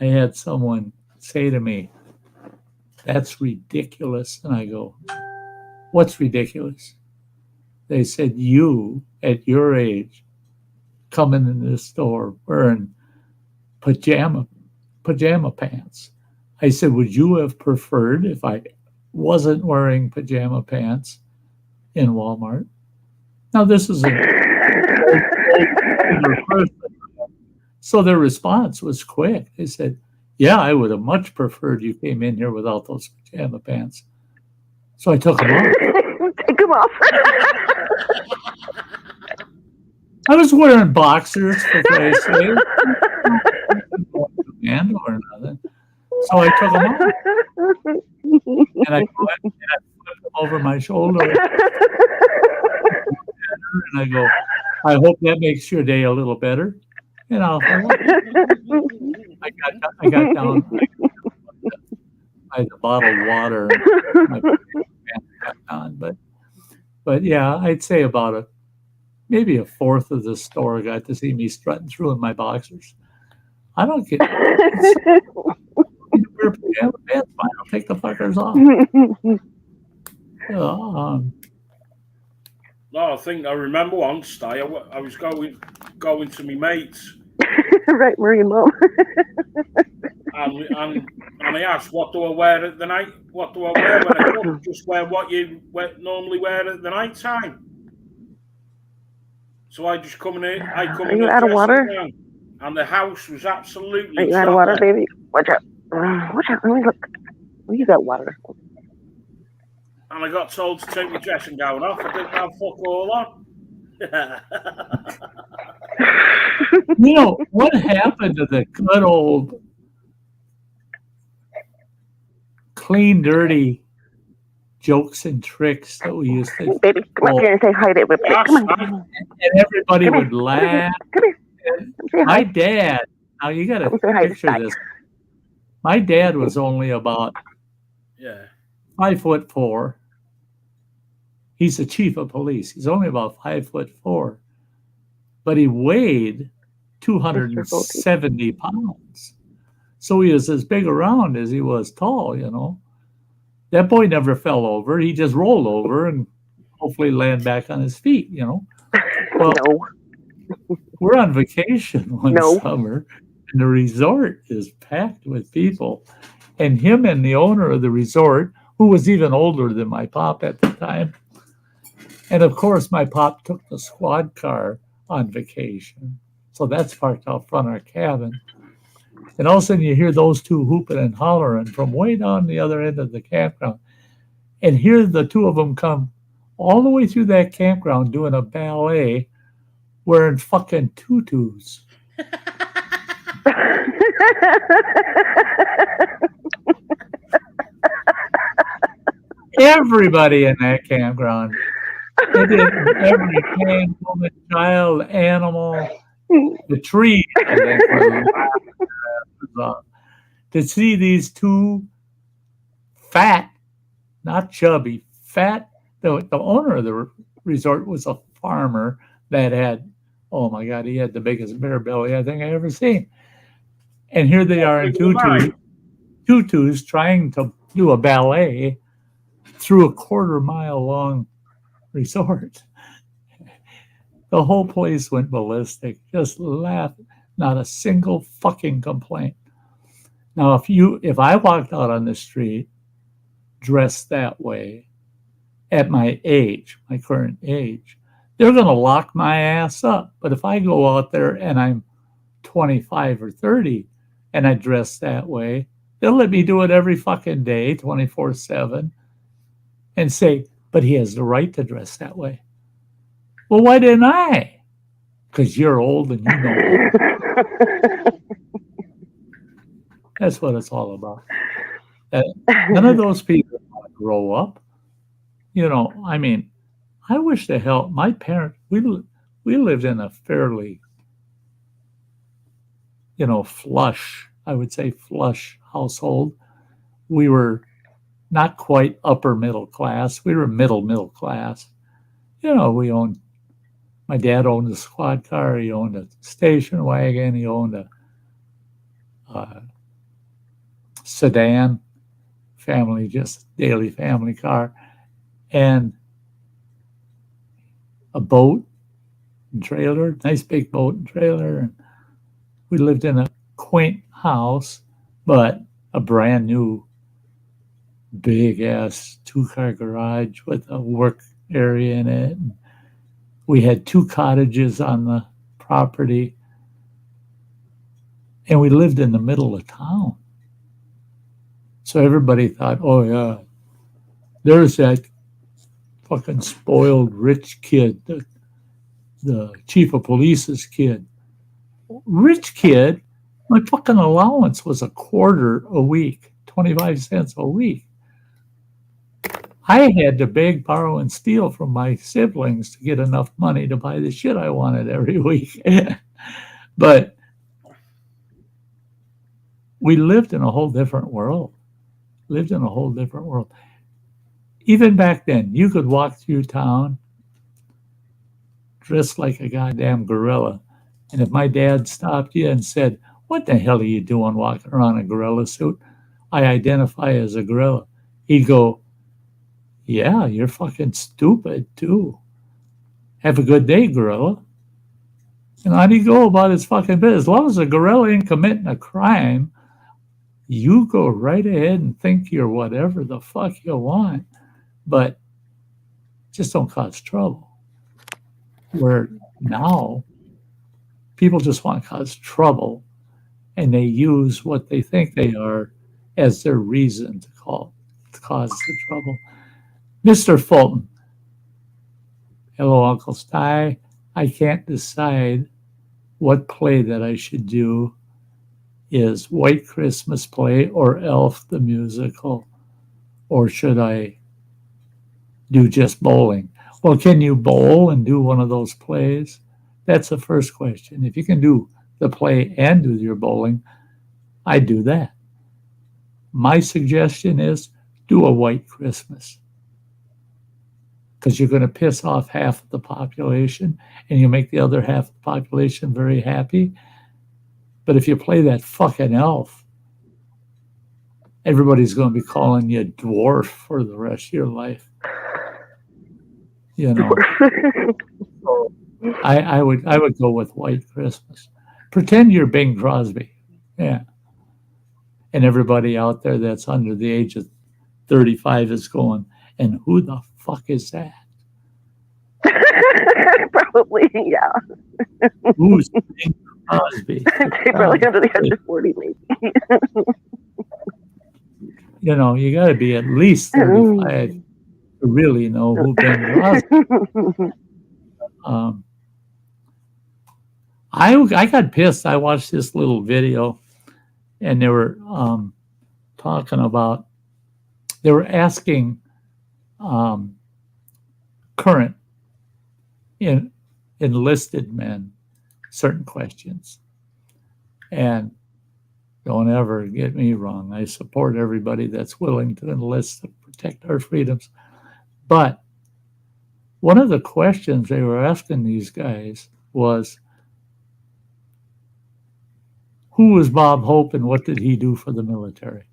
S2: I had someone say to me, "That's ridiculous." And I go, "What's ridiculous?" They said, "You, at your age, coming in the store wearing pajama pants." I said, "Would you have preferred if I wasn't wearing pajama pants in Walmart?" Now, this is older person. So their response was quick. They said, "Yeah, I would have much preferred you came in here without those pajama pants." So I took them off.
S5: Take them off.
S2: I was wearing boxers, for Christ's sake. And or nothing. So I took them off. And I flipped them over my shoulder. And I go, "I hope that makes your day a little better." You know, I got down by the bottled water. And got on, but yeah, I'd say about maybe a fourth of the store got to see me strutting through in my boxers. I don't get wear pajama pants. Fine, I'll take the fuckers off.
S4: No, I think I remember once, Sty, I was going to my mates.
S5: Right, Marine Mom.
S4: and I asked, "What do I wear at the night? What do I wear when I cook?" "Just wear what you normally wear at the night time." So I just come in.
S5: Are you out of water?
S4: Down, and the house was absolutely.
S5: Are you out of water, baby? Watch out! Watch out! Let me look. You got water.
S4: And I got told to take my dressing gown off. I didn't have fuck all on.
S2: You know, what happened to the good old clean, dirty jokes and tricks that we used to
S5: Baby, come up here and say hi to everybody. Come on.
S2: And everybody would laugh.
S5: Come here.
S2: My dad, now you got to picture this. My dad was only about 5'4". He's the chief of police. He's only about 5'4", but he weighed 270 pounds. So he was as big around as he was tall, you know. That boy never fell over. He just rolled over and hopefully land back on his feet, you know. Well, we're on vacation one summer, and the resort is packed with people. And him and the owner of the resort, who was even older than my pop at the time. And of course, my pop took the squad car on vacation. So that's parked out front of our cabin. And all of a sudden you hear those two hooping and hollering from way down the other end of the campground. And here the two of them come all the way through that campground doing a ballet wearing fucking tutus. Everybody in that campground They did every man, woman, child, animal, the trees, I think, were laughing at us. To see these two fat, not chubby, fat, the owner of the resort was a farmer that had, oh my God, he had the biggest bear belly I think I ever seen. And here they are in tutus trying to do a ballet through a 1/4-mile long resort. The whole place went ballistic, just laughed, not a single fucking complaint. Now, if I walked out on the street dressed that way at my age, my current age, they're going to lock my ass up. But if I go out there and I'm 25 or 30 and I dress that way, they'll let me do it every fucking day, 24/7, and say, but he has the right to dress that way. Well, why didn't I? Because you're old and you know. That's what it's all about. None of those people want to grow up. You know, I mean, I wish the hell my parents, we lived in a fairly, flush, I would say flush household. We were not quite upper middle class. We were middle class. My dad owned a squad car. He owned a station wagon. He owned a sedan, just daily family car, and a boat and trailer, nice big boat and trailer. And we lived in a quaint house, but a brand new big ass 2-car garage with a work area in it. And we had 2 cottages on the property, and we lived in the middle of town. So everybody thought, oh yeah, there's that fucking spoiled rich kid, the chief of police's kid. Rich kid, my fucking allowance was $0.25 a week, 25 cents a week. I had to beg, borrow, and steal from my siblings to get enough money to buy the shit I wanted every week. But we lived in a whole different world. Even back then, you could walk through town dressed like a goddamn gorilla. And if my dad stopped you and said, what the hell are you doing walking around in a gorilla suit? I identify as a gorilla. He'd go, yeah, you're fucking stupid too. Have a good day, gorilla. And how'd he go about his fucking business? As long as a gorilla ain't committing a crime, you go right ahead and think you're whatever the fuck you want, but just don't cause trouble. Where now, people just want to cause trouble, and they use what they think they are as their reason to cause the trouble. Mr. Fulton. Hello, Uncle Sty. I can't decide what play that I should do. Is White Christmas play or Elf the musical? Or should I do just bowling? Well, can you bowl and do one of those plays? That's the first question. If you can do the play and do your bowling, I'd do that. My suggestion is do a White Christmas, because you're going to piss off half of the population and you make the other half of the population very happy. But if you play that fucking elf, everybody's going to be calling you a dwarf for the rest of your life. So I would go with White Christmas. Pretend you're Bing Crosby. Yeah. And everybody out there that's under the age of 35 is going, and who the fuck is that?
S5: Probably, yeah.
S2: Who's Bing Crosby?
S5: Probably under the age of 40, maybe.
S2: You got to be at least 35 to really know who Bing Crosby. I got pissed. I watched this little video, and they were talking about. They were asking current enlisted men certain questions. And don't ever get me wrong. I support everybody that's willing to enlist to protect our freedoms. But one of the questions they were asking these guys was, who was Bob Hope and what did he do for the military?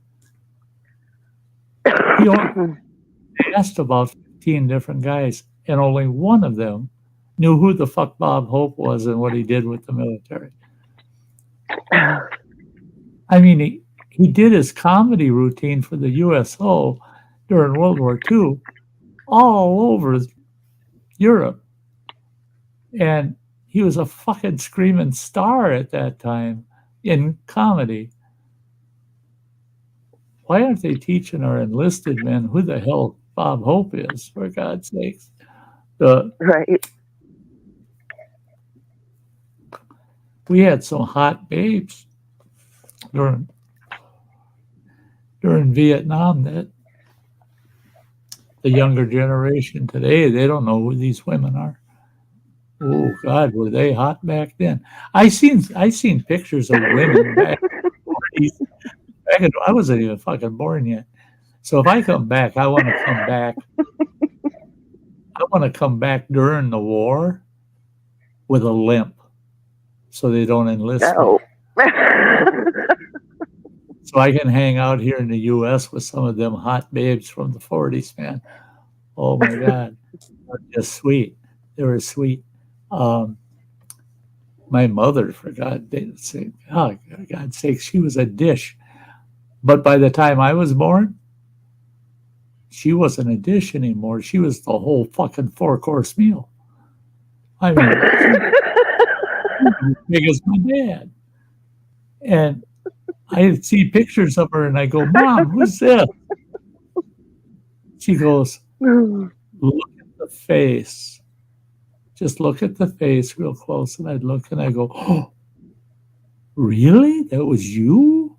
S2: He asked about 15 different guys, and only one of them knew who the fuck Bob Hope was and what he did with the military. I mean, he did his comedy routine for the USO during World War II all over Europe. And he was a fucking screaming star at that time in comedy. Why aren't they teaching our enlisted men who the hell Bob Hope is, for God's sakes?
S5: Right.
S2: We had some hot babes during Vietnam that the younger generation today, they don't know who these women are. Oh God, were they hot back then? I seen pictures of women back in, I wasn't even fucking born yet. So if I come back, I want to come back. I want to come back during the war with a limp, so they don't enlist me. So I can hang out here in the U.S. with some of them hot babes from the 40s, man. Oh my God, they're just sweet. They were sweet. My mother, for God's sake, she was a dish. But by the time I was born, she wasn't a dish anymore. She was the whole fucking 4-course meal. I mean, she was as big as my dad. And I see pictures of her and I go, Mom, who's this? She goes, look at the face. Just look at the face real close. And I'd look and I go, oh, really? That was you?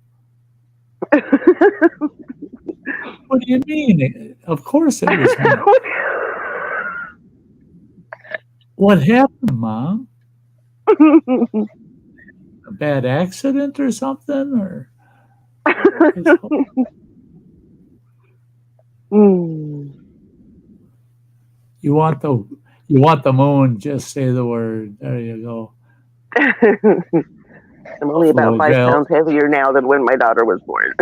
S2: What do you mean? Of course it was me. What happened, Mom? A bad accident or something? Or you want the moon, just say the word. There you go.
S5: I'm only about 5 pounds heavier now than when my daughter was born.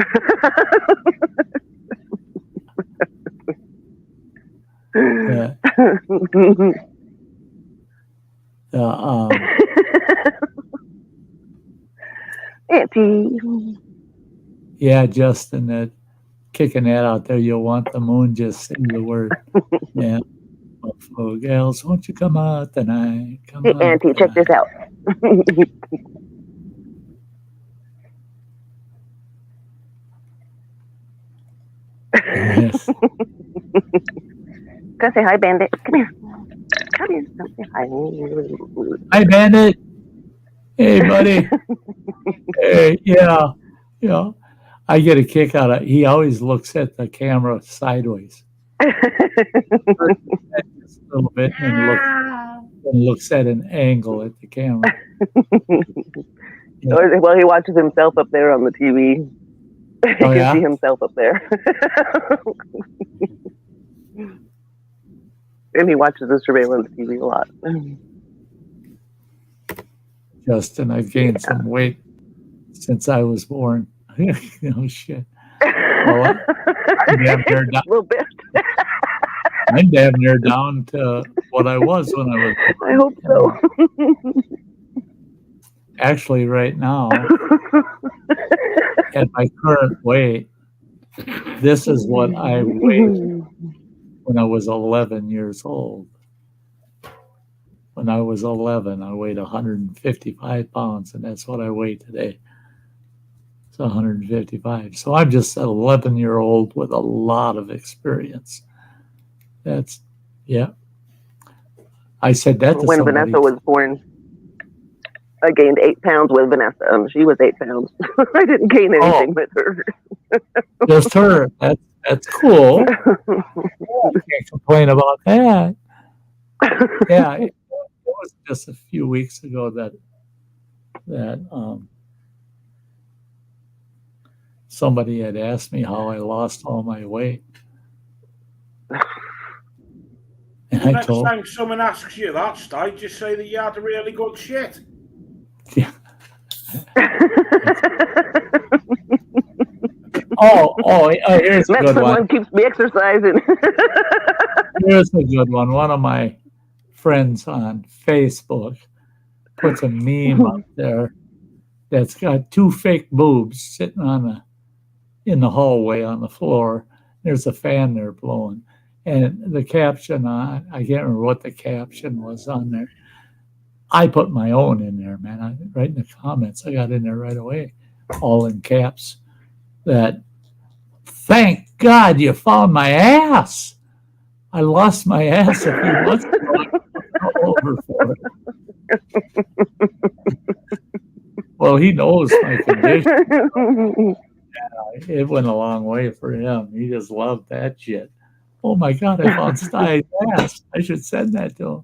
S2: Yeah.
S5: Auntie.
S2: Yeah, Justin, that kicking that out there. You'll want the moon, just say the word. Yeah. Buffalo gals, won't you come out tonight?
S5: Hey, Auntie, check this out.
S2: Yes.
S5: Come say hi, Bandit. Come here. Come here. Come say hi.
S2: Hi, Bandit. Hey, buddy. Hey, yeah. I get a kick out of it. He always looks at the camera sideways. Just a little bit and looks at an angle at the camera. Yeah.
S5: Well, he watches himself up there on the TV. He can see himself up there. And he watches the surveillance TV a lot.
S2: Justin, I've gained some weight since I was born. No shit. Well, I'm damn near down.
S5: A little bit.
S2: I'm damn near down to what I was when I was born.
S5: I hope so.
S2: Actually, right now, at my current weight, this is what I weighed when I was 11 years old. When I was 11, I weighed 155 pounds, and that's what I weigh today. It's 155. So I'm just an 11-year-old with a lot of experience. That's, yeah. I said that to
S5: when
S2: somebody.
S5: Vanessa was born, I gained 8 pounds with Vanessa. She was 8 pounds. I didn't gain anything with her.
S2: Just her. That's cool. Yeah, I can't complain about that. Yeah. was just a few weeks ago that somebody had asked me how I lost all my weight. And
S4: The
S2: I
S4: next
S2: told,
S4: time someone asks you that, Sty, just say that you had a really good shit.
S2: yeah. Here's a
S5: Met
S2: good
S5: someone
S2: one.
S5: keeps me exercising.
S2: Here's a good one. One of my friends on Facebook puts a meme up there that's got two fake boobs sitting in the hallway on the floor. There's a fan there blowing. And the caption I can't remember what the caption was on there. I put my own in there, man. Right in the comments. I got in there right away, all in caps. That, thank God you found my ass. I lost my ass a few months ago. Over for it. Well, he knows my condition. It went a long way for him. He just loved that shit. Oh my God, I found Sty's ass. I should send that to him.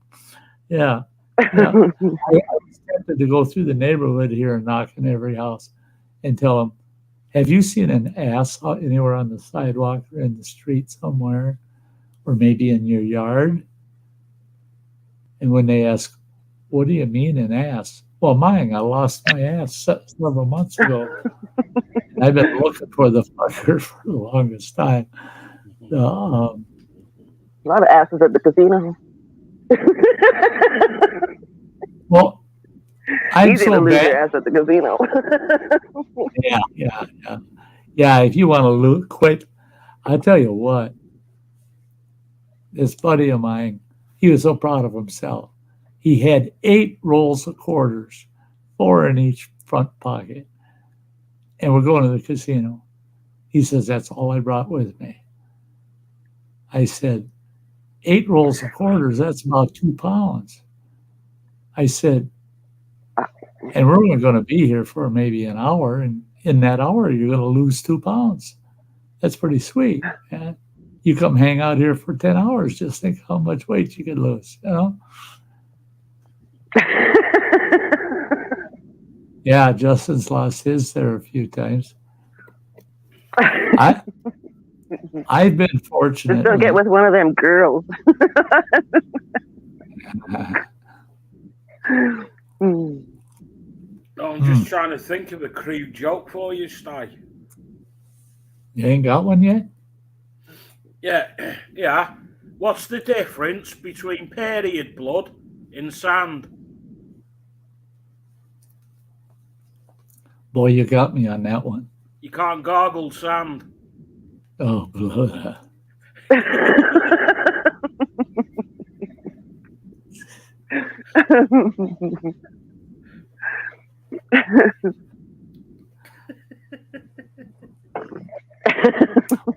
S2: Yeah. I was tempted to go through the neighborhood here and knock on every house and tell them, have you seen an ass anywhere on the sidewalk or in the street somewhere, or maybe in your yard? And when they ask, what do you mean an ass? Well, mine, I lost my ass several months ago. I've been looking for the fucker for the longest time.
S5: A lot of asses at the casino.
S2: Well, I'm
S5: Easy to
S2: so
S5: lose your
S2: bad.
S5: ass at the casino.
S2: Yeah. If you want to quit, I'll tell you what. This buddy of mine, he was so proud of himself. He had 8 rolls of quarters, 4 in each front pocket. And we're going to the casino. He says, that's all I brought with me. I said, 8 rolls of quarters, that's about 2 pounds. I said, and we're only going to be here for maybe an hour. And in that hour, you're going to lose 2 pounds. That's pretty sweet. Man. You come hang out here for 10 hours, just think how much weight you could lose, you know? Yeah, Justin's lost his there a few times. I've been fortunate.
S5: Just don't get with one of them girls.
S4: I'm just trying to think of a crude joke for you, Sty.
S2: You ain't got one yet?
S4: Yeah. What's the difference between period blood and sand?
S2: Boy, you got me on that one.
S4: You can't gargle sand.
S2: Oh, blood.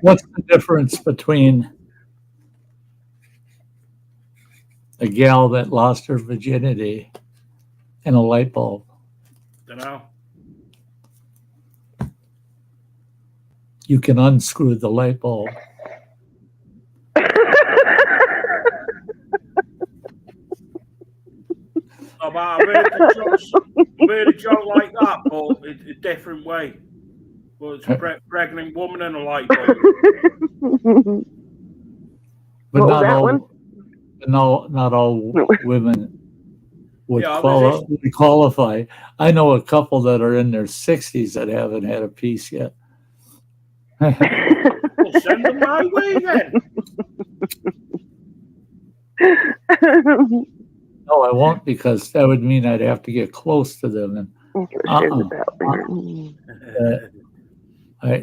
S2: What's the difference between a gal that lost her virginity and a light bulb?
S4: Dunno.
S2: You can unscrew the light bulb.
S4: Oh, but I've heard a joke like that, but in a different way. Well, it's a pregnant woman and a light bulb.
S2: But
S5: what
S2: not all women would
S4: Yeah,
S2: qualify. I know a couple that are in their 60s that haven't had a piece yet.
S4: Well, send them my way then.
S2: No, I won't, because that would mean I'd have to get close to them. And I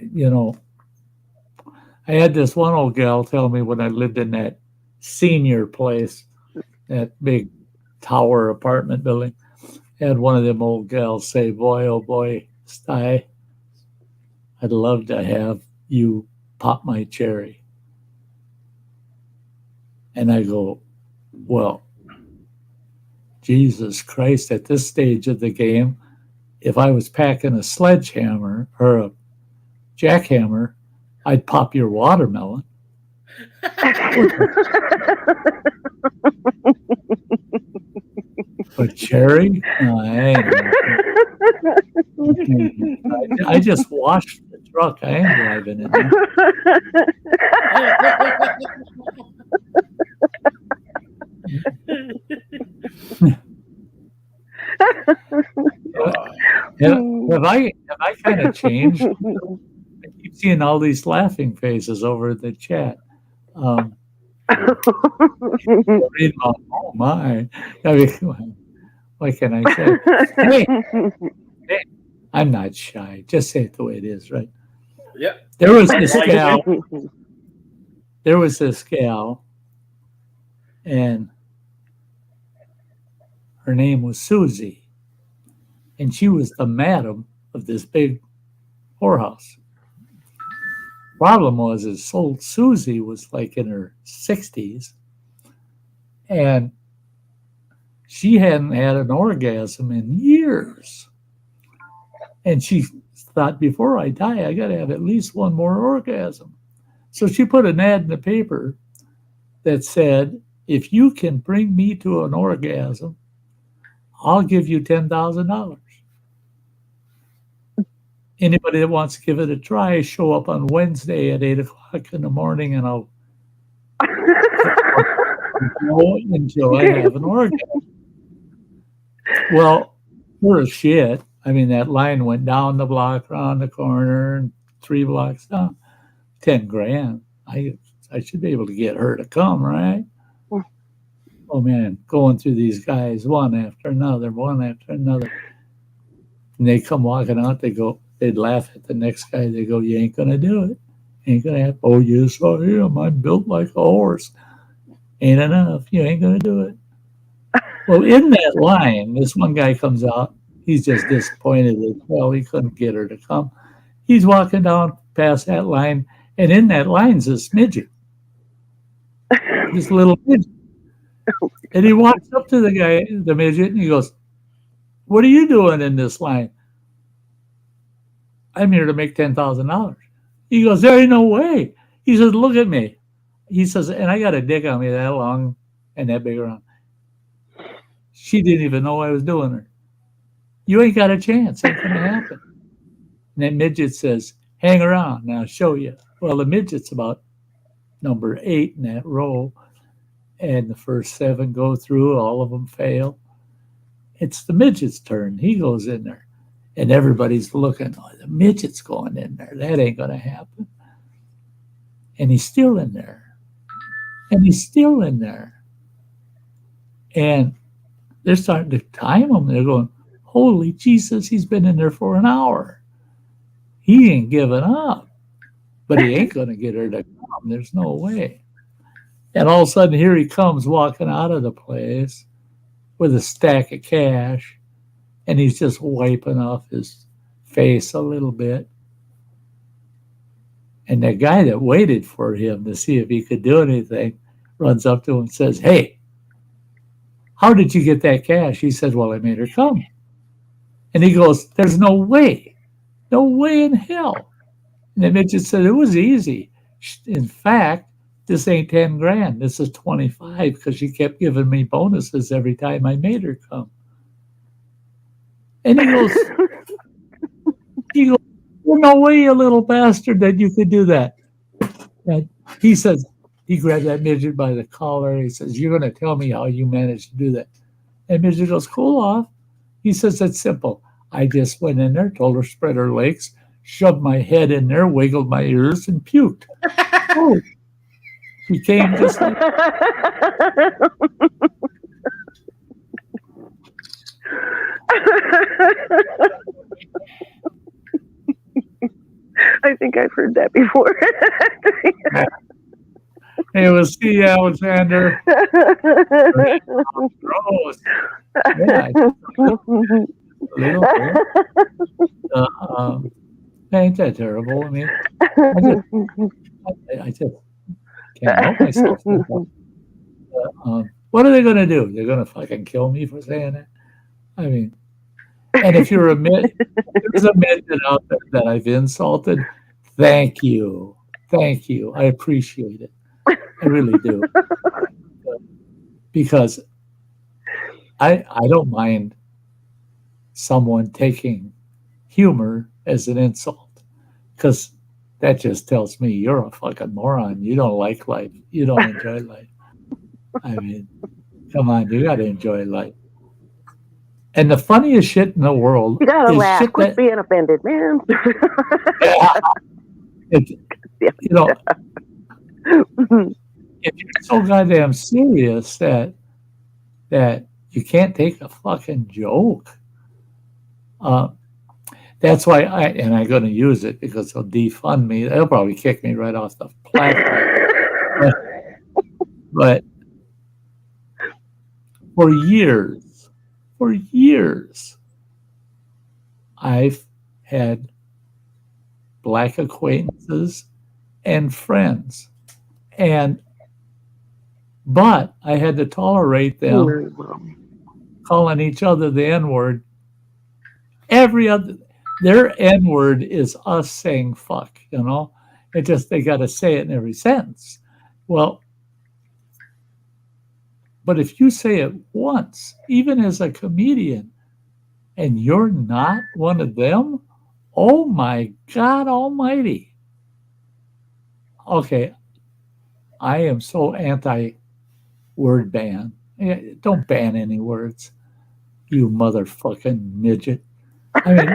S2: had this one old gal tell me when I lived in that senior place, that big tower apartment building, I had one of them old gals say, boy, oh boy, Sty, I'd love to have you pop my cherry. And I go, well, Jesus Christ, at this stage of the game, if I was packing a sledgehammer or a jackhammer, I'd pop your watermelon. But Cherry? I just washed the truck. I ain't driving it. Have I kind of changed? I keep seeing all these laughing faces over the chat. Oh my! I mean, what can I say? Hey, I'm not shy. Just say it the way it is, right?
S4: Yeah.
S2: There was this gal, and her name was Susie, and she was the madam of this big whorehouse. Problem was, old Susie was like in her 60s, and she hadn't had an orgasm in years. And she thought, before I die, I got to have at least one more orgasm. So she put an ad in the paper that said, if you can bring me to an orgasm, I'll give you $10,000. Anybody that wants to give it a try, show up on Wednesday at 8 o'clock in the morning, and I'll go until I have an orgasm. Well, we're shit. I mean, that line went down the block, around the corner, and 3 blocks down. $10,000. I should be able to get her to come, right? Oh man, going through these guys one after another. And they come walking out, they'd laugh at the next guy. They go, you ain't gonna do it. Ain't gonna happen. Oh, yes, I am. I'm built like a horse. Ain't enough. You ain't gonna do it. Well, in that line, this one guy comes out. He's just disappointed as well. He couldn't get her to come. He's walking down past that line, and in that line's this midget. This little midget. And he walks up to the midget, and he goes, what are you doing in this line? I'm here to make $10,000. He goes, there ain't no way. He says, look at me. He says, and I got a dick on me that long and that big around. She didn't even know I was doing her. You ain't got a chance. Ain't going to happen. And that midget says, hang around and I'll show you. Well, the midget's about number 8 in that row. And the first 7 go through. All of them fail. It's the midget's turn. He goes in there. And everybody's looking. Oh, the midget's going in there. That ain't going to happen. And he's still in there. And he's still in there. And they're starting to time him. They're going, holy Jesus, he's been in there for an hour. He ain't giving up. But he ain't going to get her to come. There's no way. And all of a sudden, here he comes walking out of the place with a stack of cash. And he's just wiping off his face a little bit. And the guy that waited for him to see if he could do anything runs up to him and says, hey, how did you get that cash? He said, well, I made her come. And he goes, there's no way. No way in hell. And the midget said, it was easy. In fact, this ain't $10,000. This is 25 because she kept giving me bonuses every time I made her come. And he goes, no way, you little bastard, that you could do that. And he says, he grabbed that midget by the collar and he says, you're going to tell me how you managed to do that. And midget goes, cool off. He says, it's simple. I just went in there, told her spread her legs, shoved my head in there, wiggled my ears, and puked. Oh, she came just like
S5: I think I've heard that before.
S2: Hey, we'll see you, Alexander. Gross. Yeah, a little bit. Ain't that terrible? I mean, I just can't help myself. What are they going to do? They're going to fucking kill me for saying that? I mean, and if you're there's a midget out there that I've insulted, thank you. Thank you. I appreciate it. I really do. Because I don't mind someone taking humor as an insult, because that just tells me you're a fucking moron. You don't like life. You don't enjoy life. I mean, come on, you got to enjoy life. And the funniest shit in the world
S5: You gotta
S2: is
S5: laugh.
S2: shit
S5: Quit being offended, man.
S2: you know, if you're so goddamn serious that you can't take a fucking joke, that's why I'm going to use it because they'll defund me. They'll probably kick me right off the platform. But for years, I've had black acquaintances and friends, but I had to tolerate them calling each other the N-word. Their N-word is us saying fuck, you know? It just, they got to say it in every sentence. Well, but if you say it once, even as a comedian, and you're not one of them, oh my God almighty. Okay, I am so anti-word ban. Don't ban any words, you motherfucking midget. I mean,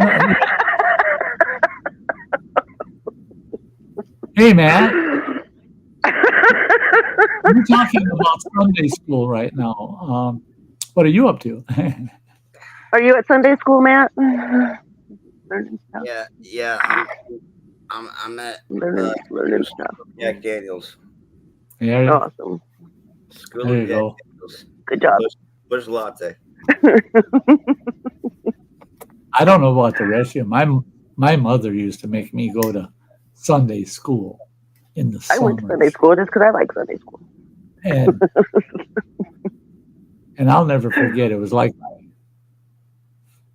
S2: hey, man. We're talking about Sunday school right now. What are you up to?
S5: Are you at Sunday school, Matt?
S6: Yeah. I'm at
S5: learning stuff.
S6: Jack Daniels.
S2: Yeah.
S5: Awesome.
S6: School
S2: there
S6: of
S2: you
S6: Jack
S2: go.
S6: Daniels.
S5: Good job.
S6: Bush latte.
S2: I don't know about the rest of you. My mother used to make me go to Sunday school in the
S5: I
S2: summer.
S5: went to Sunday school just because I like Sunday school.
S2: And I'll never forget, it was like my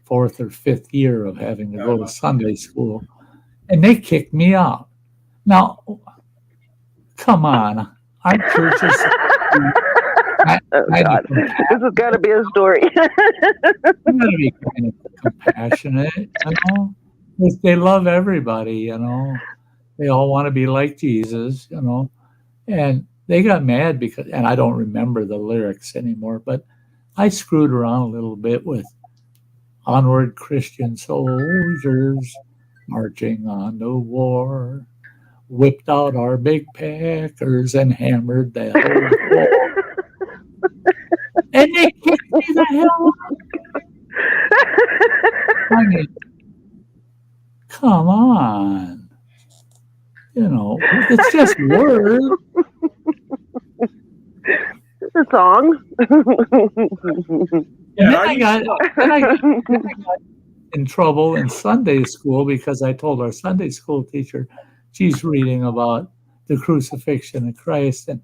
S2: 4th or 5th year of having to go to Sunday school, and they kicked me out. Now, come on, aren't churches?
S5: Oh God, this has got to be a story.
S2: You got to be kind of compassionate, you know. They love everybody, you know. They all want to be like Jesus, you know. And they got mad because, and I don't remember the lyrics anymore, but I screwed around a little bit with "Onward Christian Soldiers Marching on to War, whipped out our big packers and hammered the whole floor." And they kicked me the hell out. I mean, come on. You know, it's just words.
S5: It's a song.
S2: And then I got in trouble in Sunday school because I told our Sunday school teacher, she's reading about the crucifixion of Christ and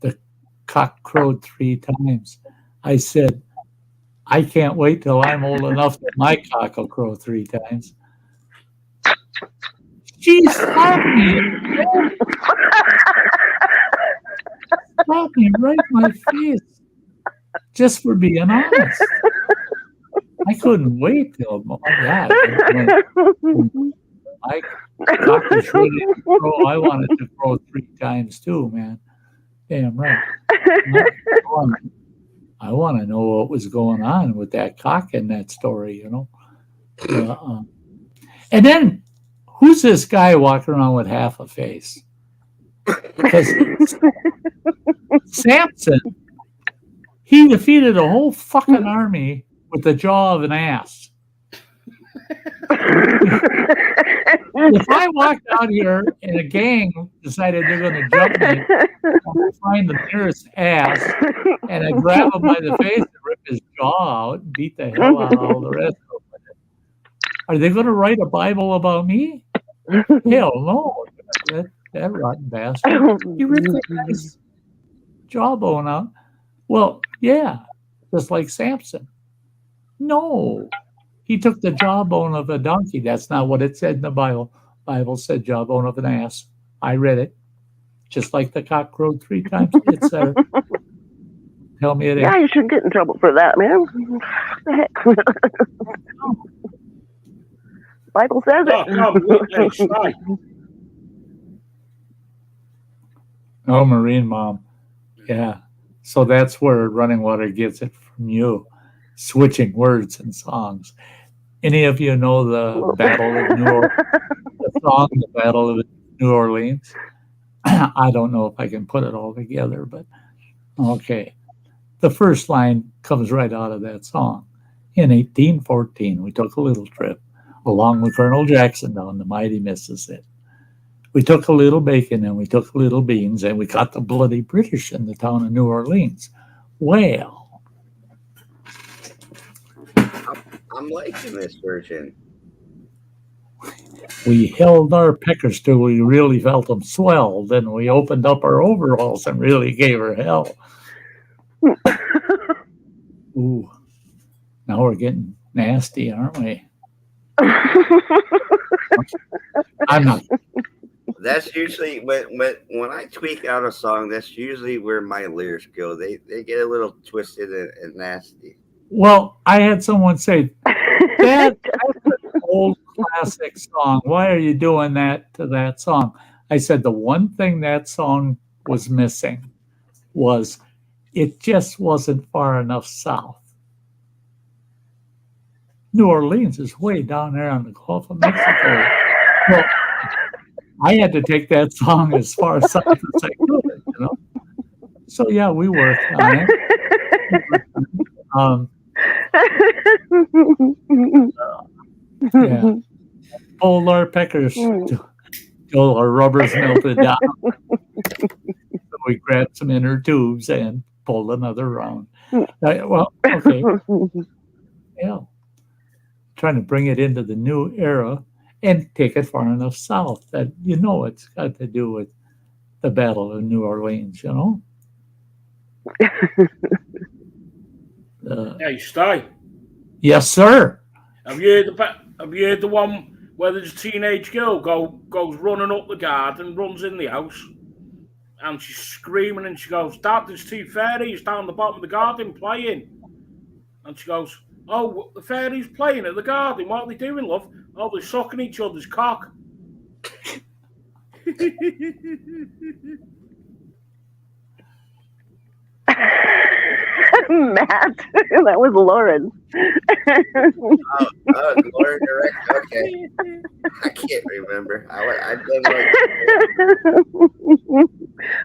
S2: the cock crowed 3 times. I said, I can't wait till I'm old enough that my cock will crow 3 times. She slapped me. Slapped me right in my face just for being honest. I couldn't wait till, oh my God, when my cock was ready to crow, I wanted to crow 3 times too, man. Damn right. I want to know what was going on with that cock in that story, you know. And then, who's this guy walking around with half a face? Because Samson, he defeated a whole fucking army with the jaw of an ass. If I walked out here and a gang decided they're going to jump me, I'll find the nearest ass and I grab him by the face and rip his jaw out and beat the hell out of all the rest of them. Are they going to write a Bible about me? Hell no. That rotten bastard. He ripped the guy's jawbone out. Well, yeah, just like Samson. No. He took the jawbone of a donkey. That's not what it said in the Bible. The Bible said jawbone of an ass. I read it. Just like the cock crowed 3 times. It's Tell me it
S5: Yeah,
S2: ain't.
S5: you shouldn't get in trouble for that, man. What the heck? Bible says
S4: Oh, come, hey, Sty.
S2: Oh, Marine Mom. Yeah. So that's where Running Water gets it from you, switching words and songs. Any of you know the Battle of New Orleans? The song, The Battle of New Orleans? I don't know if I can put it all together, but okay. The first line comes right out of that song. In 1814, we took a little trip along with Colonel Jackson down the mighty Mississippi. We took a little bacon and we took little beans and we caught the bloody British in the town of New Orleans. Well,
S6: I'm liking this version.
S2: we held our peckers till we really felt them swell. Then we opened up our overalls and really gave her hell. Ooh, now we're getting nasty, aren't we? I'm not.
S6: That's usually when I tweak out a song. That's usually where my lyrics go. They get a little twisted and nasty.
S2: Well, I had someone say, that's an old classic song. Why are you doing that to that song? I said the one thing that song was missing was it just wasn't far enough south. New Orleans is way down there on the Gulf of Mexico. Well, I had to take that song as far south as I could, you know. So yeah, we worked on it. Yeah, pulled our peckers till our rubbers melted down. So we grabbed some inner tubes and pulled another round. Well, okay, yeah, trying to bring it into the new era and take it far enough south that you know it's got to do with the Battle of New Orleans, you know.
S4: Hey, Sty.
S2: Yes, sir.
S4: Have you heard the one where there's a teenage girl goes running up the garden, runs in the house, and she's screaming and she goes, "Dad, there's two fairies down the bottom of the garden playing." And she goes, "Oh, the fairies playing at the garden. What are they doing, love?" "Oh, they're sucking each other's cock."
S5: Matt, that was Lauren.
S6: Lauren direct. Okay, I can't remember. I've done like.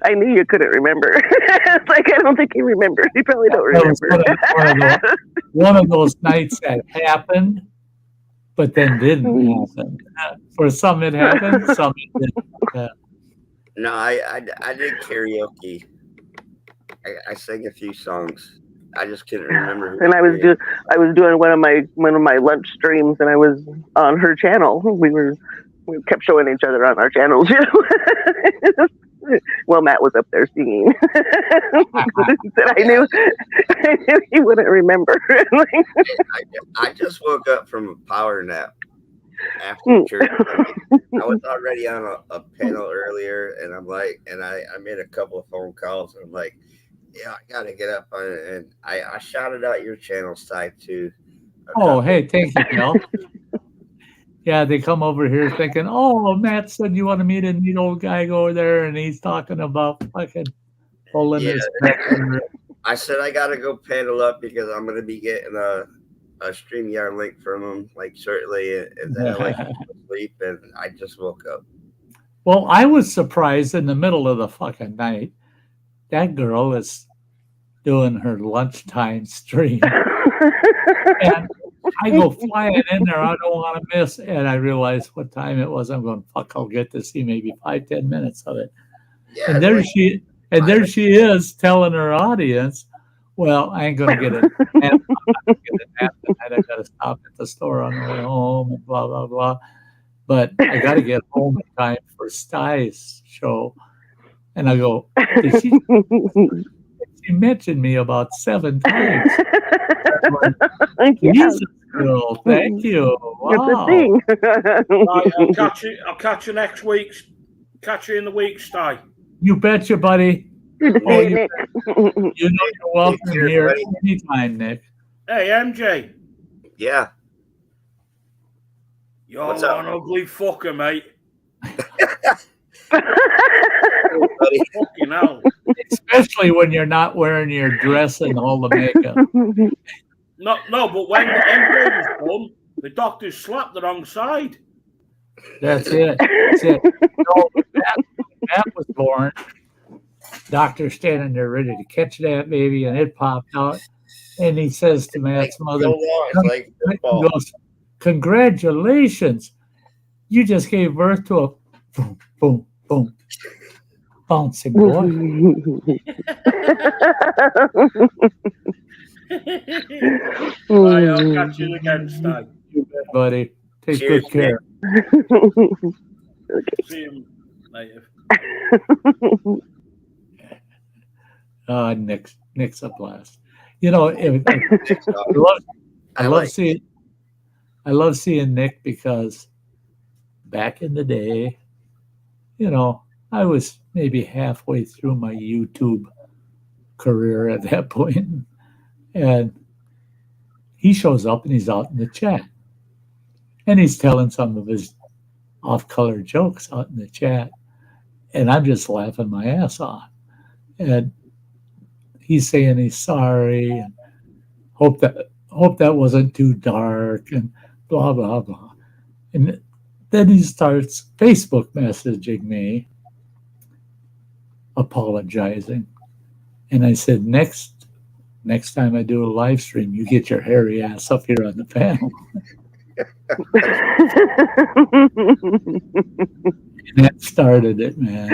S5: I knew you couldn't remember. It's like I don't think you remember. You probably don't remember.
S2: One of those nights that happened, but then didn't happen. For some it happened, some it didn't.
S6: No, I did karaoke. I sang a few songs. I just couldn't remember.
S5: And I was doing one of my lunch streams, and I was on her channel. We kept showing each other on our channels. You know? Well, Matt was up there singing. I knew he wouldn't remember.
S6: I just woke up from a power nap after church. I was already on a panel earlier, and I'm like, and I made a couple of phone calls, and I'm like, yeah, I gotta get up on it. And I shouted out your channel side too.
S2: Oh, hey, thank you, Bill. Yeah, they come over here thinking, "Oh, Matt said you want to meet a neat old guy, go over there," and he's talking about fucking pulling his back.
S6: I said I gotta go panel up because I'm gonna be getting a StreamYard link from him like shortly, and then I like to sleep, and I just woke up.
S2: Well, I was surprised in the middle of the fucking night. That girl is doing her lunchtime stream. And I go flying in there. I don't want to miss. And I realize what time it was. I'm going, fuck, I'll get to see maybe 5-10 minutes of it. Yeah, and there she is telling her audience, well, I ain't going to get it. I'm not get a nap tonight. I got to stop at the store on the way home and blah, blah, blah. But I got to get home in time for Sty's show. And I go, did she mentioned me about 7 times. Like, Jesus, girl, thank you. Wow.
S4: Right, I'll catch you next week. Catch you in the week, Sty.
S2: You betcha, buddy.
S5: Good to see
S2: Oh,
S5: you, Nick.
S2: You know you're welcome
S6: Cheers,
S2: here
S6: buddy.
S2: anytime, Nick.
S4: Hey, MJ,
S6: Yeah.
S4: you're
S6: What's up?
S4: one ugly fucker, mate.
S6: Buddy.
S4: Fucking hell.
S2: Especially when you're not wearing your dress and all the makeup.
S4: No, but when MJ was born, the doctors slapped the wrong side.
S2: That's it. That's it. No, that was born. Doctor standing there ready to catch that baby, and it popped out. And he says to Matt's mother,
S6: So long. It's like
S2: he
S6: football.
S2: goes, "Congratulations. You just gave birth to a boom, boom, boom, bouncing boy."
S4: I'll catch you again, Sty.
S2: You bet, buddy. Take
S6: Cheers,
S2: good care.
S4: See him later.
S2: Nick's a blast. You know, I love seeing Nick because back in the day, you know, I was maybe halfway through my YouTube career at that point, and he shows up and he's out in the chat, and he's telling some of his off-color jokes out in the chat, and I'm just laughing my ass off, and he's saying he's sorry and hope that wasn't too dark and blah blah blah. And then he starts Facebook messaging me apologizing. And I said, next time I do a live stream, you get your hairy ass up here on the panel. And that started it, man.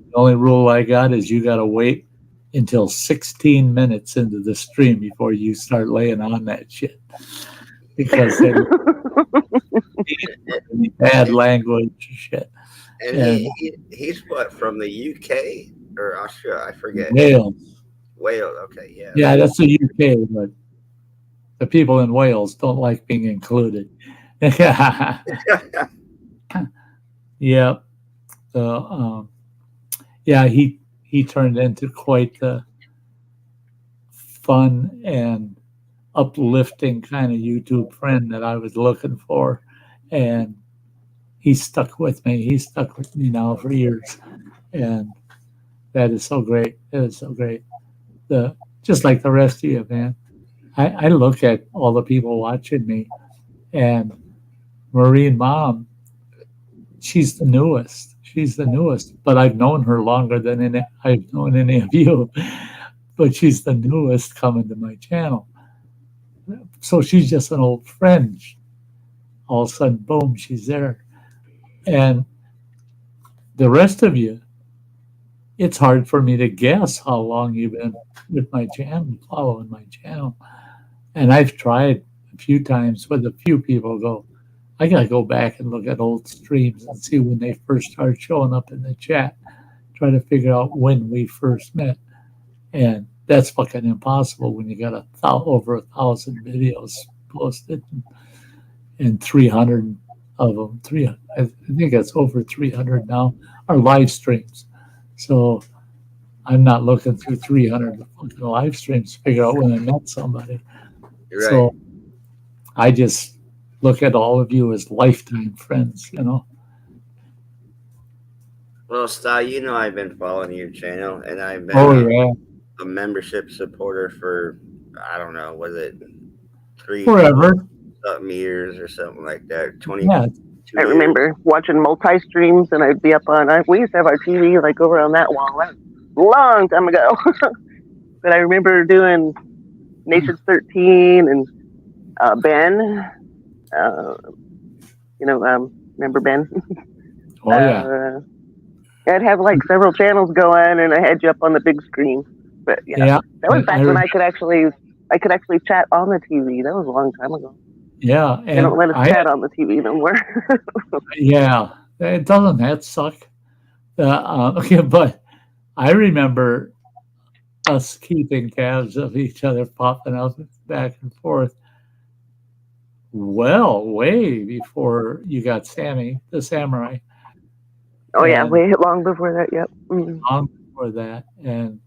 S2: The only rule I got is you got to wait until 16 minutes into the stream before you start laying on that shit. Because bad language shit.
S6: And he's what, from the UK or Australia? I forget.
S2: Wales.
S6: Wales. Okay, yeah.
S2: Yeah, that's the UK, but the people in Wales don't like being included. Yeah. Yeah, he turned into quite the fun and uplifting kind of YouTube friend that I was looking for, and he stuck with me. He's stuck with me now for years, and that is so great. That is so great. Just like the rest of you, man. I look at all the people watching me, and Marine Mom, she's the newest. She's the newest, but I've known her longer than I've known any of you. But she's the newest coming to my channel. So she's just an old friend. All of a sudden, boom, she's there. And the rest of you, it's hard for me to guess how long you've been with my channel, following my channel. And I've tried a few times with a few people go, I got to go back and look at old streams and see when they first started showing up in the chat, try to figure out when we first met. And that's fucking impossible when you got over 1,000 videos posted and 300 of them, I think it's over 300 now, are live streams. So I'm not looking through 300 fucking live streams to figure out when I met somebody.
S6: You're right.
S2: So I just look at all of you as lifetime friends, you know.
S6: Well, Sty, you know I've been following your channel, and I've been a membership supporter for, I don't know, was it 3
S2: forever
S6: something years or something like that? 20.
S2: Yeah.
S5: I remember watching multi-streams, and I'd be up on. We used to have our TV like over on that wall. That was a long time ago. But I remember doing Nation's 13 and Ben. Remember Ben?
S2: Oh yeah.
S5: I'd have like several channels going, and I had you up on the big screen. But yeah. That was back when I could actually chat on the TV. That was a long time ago.
S2: Yeah,
S5: they don't let us chat on the TV no more.
S2: Yeah, it doesn't that suck? Okay, but I remember us keeping tabs of each other, popping out back and forth. Well, way before you got Sammy, the samurai.
S5: Oh yeah, way long before that. Yep. Mm.
S2: Long before that, and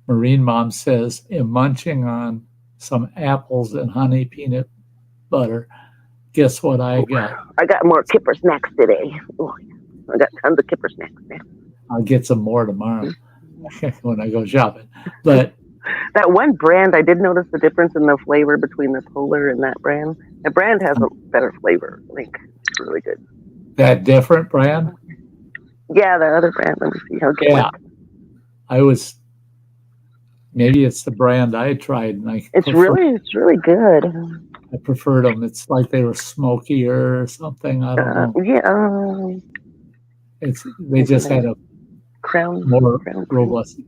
S2: Marine Mom says, "I'm munching on some apples and honey peanut butter. Guess what I got?
S5: I got more Kipper snacks today. Oh, I got tons of Kipper snacks.
S2: I'll get some more tomorrow when I go shopping." But
S5: that one brand, I did notice the difference in the flavor between the Polar and that brand. The brand has a better flavor. I think it's really good.
S2: That different brand?
S5: Yeah, the other brand. Let me see how good.
S2: Yeah, maybe it's the brand I tried, and
S5: it's really good.
S2: I preferred them. It's like they were smokier or something. I don't know.
S5: Yeah.
S2: They just had a more
S5: Crown
S2: robust.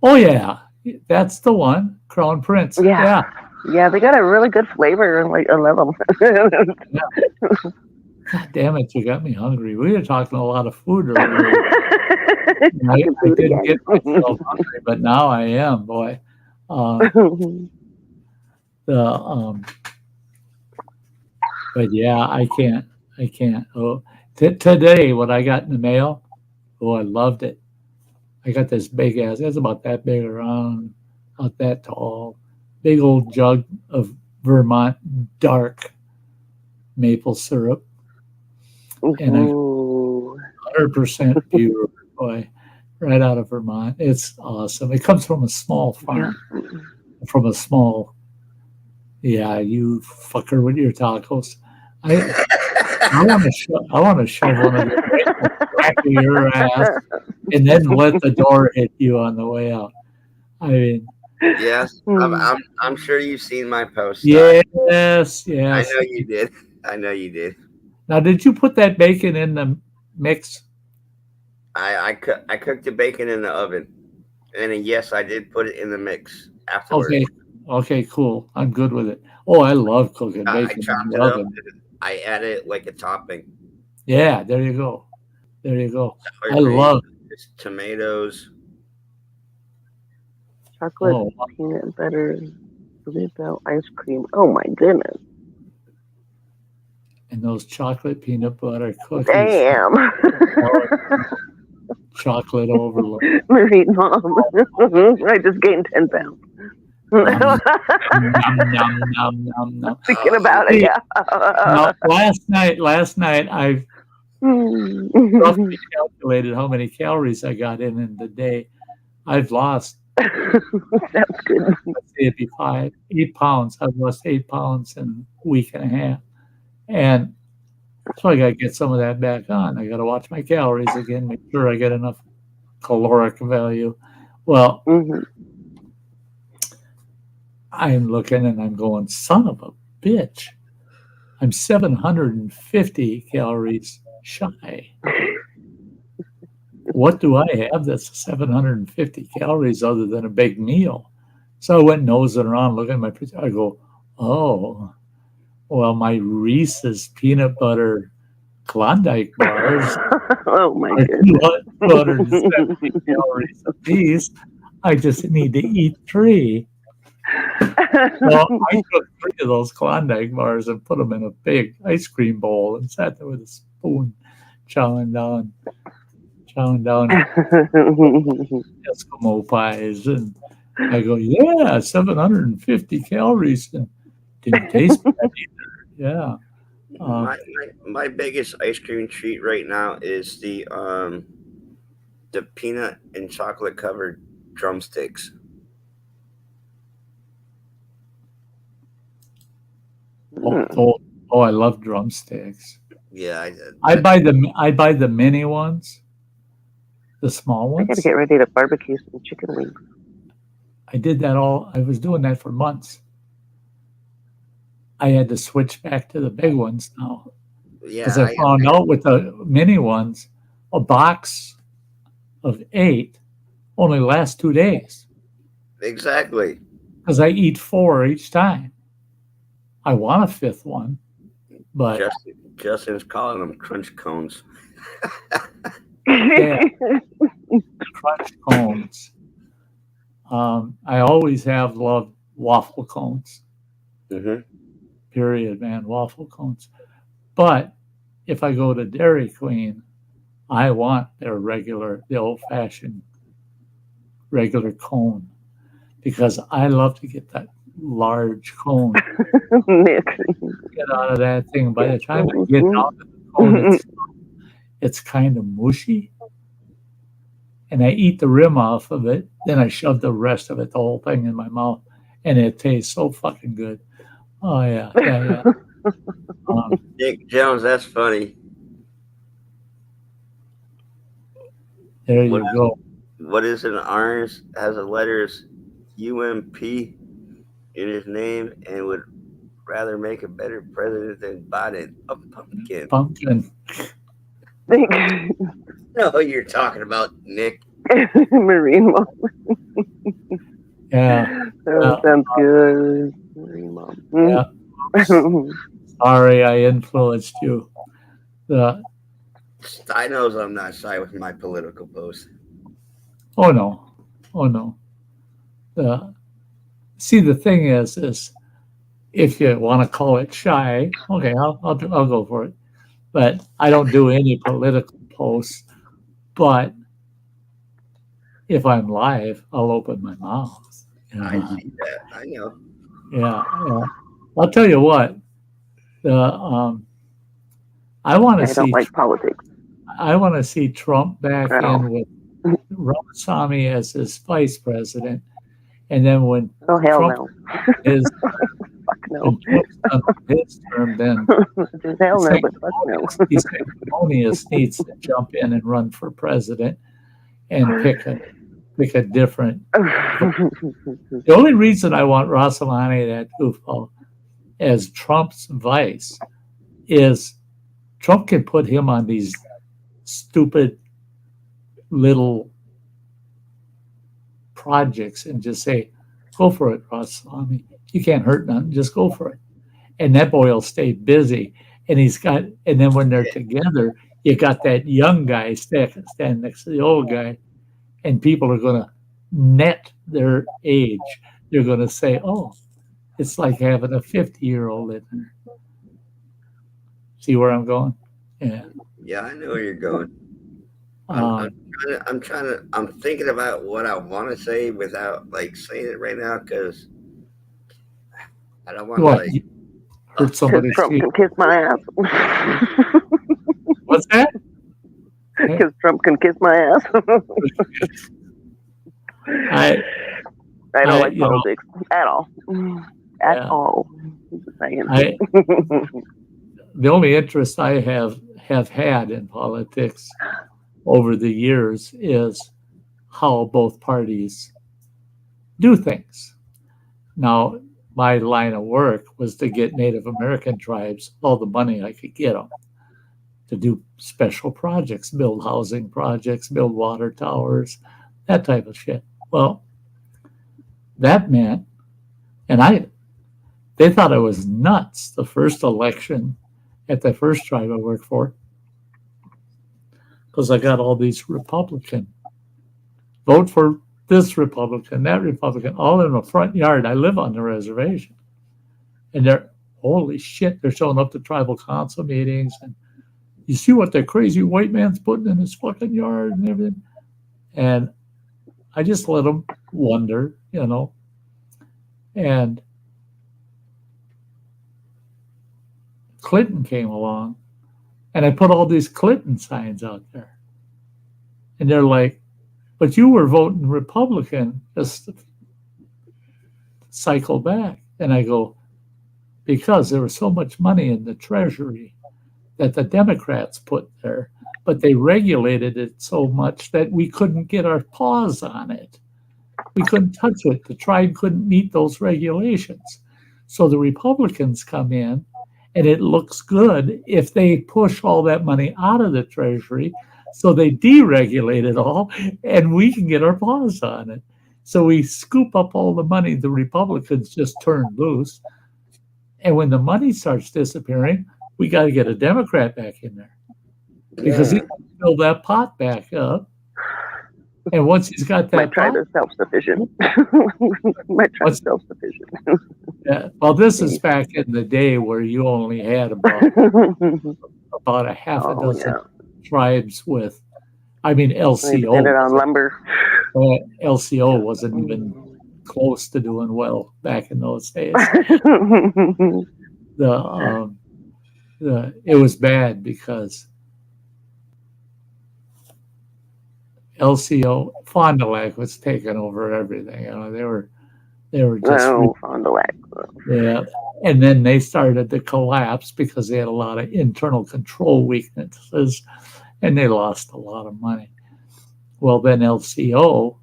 S2: Oh yeah, that's the one, Crown Prince. Yeah,
S5: they got a really good flavor, and I love them.
S2: Yeah. God damn it, you got me hungry. We were talking a lot of food earlier. I didn't get myself hungry, but now I am, boy. But yeah, I can't. Oh, today, what I got in the mail, I loved it. I got this big ass, it's about that big around, not that tall, big old jug of Vermont dark maple syrup. And 100% pure, boy, right out of Vermont. It's awesome. It comes from a small farm, you fucker with your tacos. I want to shove one of them right in the back of your ass and then let the door hit you on the way out. I mean,
S6: yes, I'm sure you've seen my post.
S2: Yes.
S6: I know you did.
S2: Now, did you put that bacon in the mix?
S6: I cooked the bacon in the oven, and then, yes, I did put it in the mix afterwards.
S2: Okay, cool. I'm good with it. Oh, I love cooking bacon.
S6: I chopped it up. I added it like a topping.
S2: Yeah, there you go. I love
S6: tomatoes,
S5: chocolate, peanut butter, bluebell ice cream. Oh my goodness!
S2: And those chocolate peanut butter cookies.
S5: Damn.
S2: Chocolate overload.
S5: Marine Mom. I just gained 10 pounds. Thinking about it, yeah.
S2: Now, last night I roughly calculated how many calories I got in the day. I've lost.
S5: That's good.
S2: Let's say it'd be 8 pounds. I've lost 8 pounds in a week and a half. And so I got to get some of that back on. I got to watch my calories again, make sure I get enough caloric value. Well, I'm looking and I'm going, son of a bitch. I'm 750 calories shy. What do I have that's 750 calories other than a big meal? So I went nosing around, looking at my picture. I go, oh, well, my Reese's peanut butter Klondike bars
S5: oh my
S2: are 270 calories a piece. I just need to eat 3. So I took 3 of those Klondike bars and put them in a big ice cream bowl and sat there with a spoon, chowing down Eskimo pies. And I go, yeah, 750 calories. And didn't taste bad either. Yeah.
S6: My biggest ice cream treat right now is the peanut and chocolate covered drumsticks.
S2: Oh, I love drumsticks.
S6: Yeah,
S2: I buy the mini ones, the small ones.
S5: I gotta get ready to barbecue some chicken wings.
S2: I did that I was doing that for months. I had to switch back to the big ones now.
S6: Yeah,
S2: because I found out with the mini ones, a box of 8 only lasts 2 days.
S6: Exactly.
S2: Because I eat 4 each time. I want a 5th one, but
S6: Justin's calling them crunch cones.
S2: Yeah, crunch cones. I always have loved waffle cones.
S6: Mm-hmm.
S2: period, man, waffle cones. But if I go to Dairy Queen, I want the old-fashioned regular cone, because I love to get that large cone.
S5: Nick.
S2: Get out of that thing. By the time I get out of the cone, it's kind of mushy. And I eat the rim off of it. Then I shove the rest of it, the whole thing, in my mouth. And it tastes so fucking good. Oh, yeah.
S6: Nick Jones, that's funny.
S2: There you go.
S6: What is an orange? Has the letters UMP in his name and would rather make a better president than Biden. A pumpkin.
S2: Pumpkin.
S6: No, you're talking about, Nick.
S5: Marine mom.
S2: Yeah.
S5: That sounds good. Marine mom.
S2: Yeah. Sorry, I influenced you.
S6: Sty knows I'm not shy with my political posts.
S2: Oh no. See, the thing is if you want to call it shy, okay, I'll go for it. But I don't do any political posts. But if I'm live, I'll open my mouth.
S6: I see that. I know.
S2: Yeah. I'll tell you what. I want to see.
S5: I don't like politics.
S2: I want to see Trump back in with Ramaswamy as his vice president, and then when
S5: hell
S2: Trump
S5: no.
S2: is
S5: Fuck no.
S2: his term, then
S5: hell no, but fuck no.
S2: He's sanctimonious needs to jump in and run for president and pick a different. The only reason I want Ramaswamy, that goofball, as Trump's vice is Trump can put him on these stupid little projects and just say, go for it, Ramaswamy. You can't hurt none. Just go for it. And that boy will stay busy. And then when they're together, you got that young guy stand next to the old guy, and people are going to net their age. They're going to say, oh, it's like having a 50-year-old in there. See where I'm going? Yeah.
S6: Yeah, I know where you're going. I'm thinking about what I want to say without saying it right now, because I don't want to
S2: hurt somebody's
S5: Trump
S2: feet.
S5: can kiss my ass.
S2: What's that?
S5: Because Trump can kiss my ass.
S2: I
S5: don't like politics at all. At all.
S2: The only interest I have had in politics over the years is how both parties do things. Now, my line of work was to get Native American tribes all the money I could get them to do special projects, build housing projects, build water towers, that type of shit. Well, that meant, they thought I was nuts the first election at the first tribe I worked for, because I got all these Republican, vote for this Republican, that Republican, all in the front yard. I live on the reservation. And they're, holy shit, they're showing up to tribal council meetings. And you see what that crazy white man's putting in his fucking yard and everything. And I just let them wonder, And Clinton came along, and I put all these Clinton signs out there. And they're like, but you were voting Republican just cycle back. And I go, because there was so much money in the Treasury that the Democrats put there, but they regulated it so much that we couldn't get our paws on it. We couldn't touch it. The tribe couldn't meet those regulations. So the Republicans come in, and it looks good if they push all that money out of the Treasury. So they deregulate it all, and we can get our paws on it. So we scoop up all the money the Republicans just turned loose. And when the money starts disappearing, we got to get a Democrat back in there, because he can fill that pot back up. And once he's got that
S5: My tribe is self-sufficient. My tribe is self-sufficient.
S2: Yeah. Well, this is back in the day where you only had about a half a dozen tribes with, I mean,
S5: They
S2: LCO.
S5: depended on lumber.
S2: LCO wasn't even close to doing well back in those days. It was bad because LCO, Fond du Lac was taking over everything. You know, they were just
S5: Fond du Lac.
S2: yeah. And then they started to collapse because they had a lot of internal control weaknesses, and they lost a lot of money. Well, then LCO,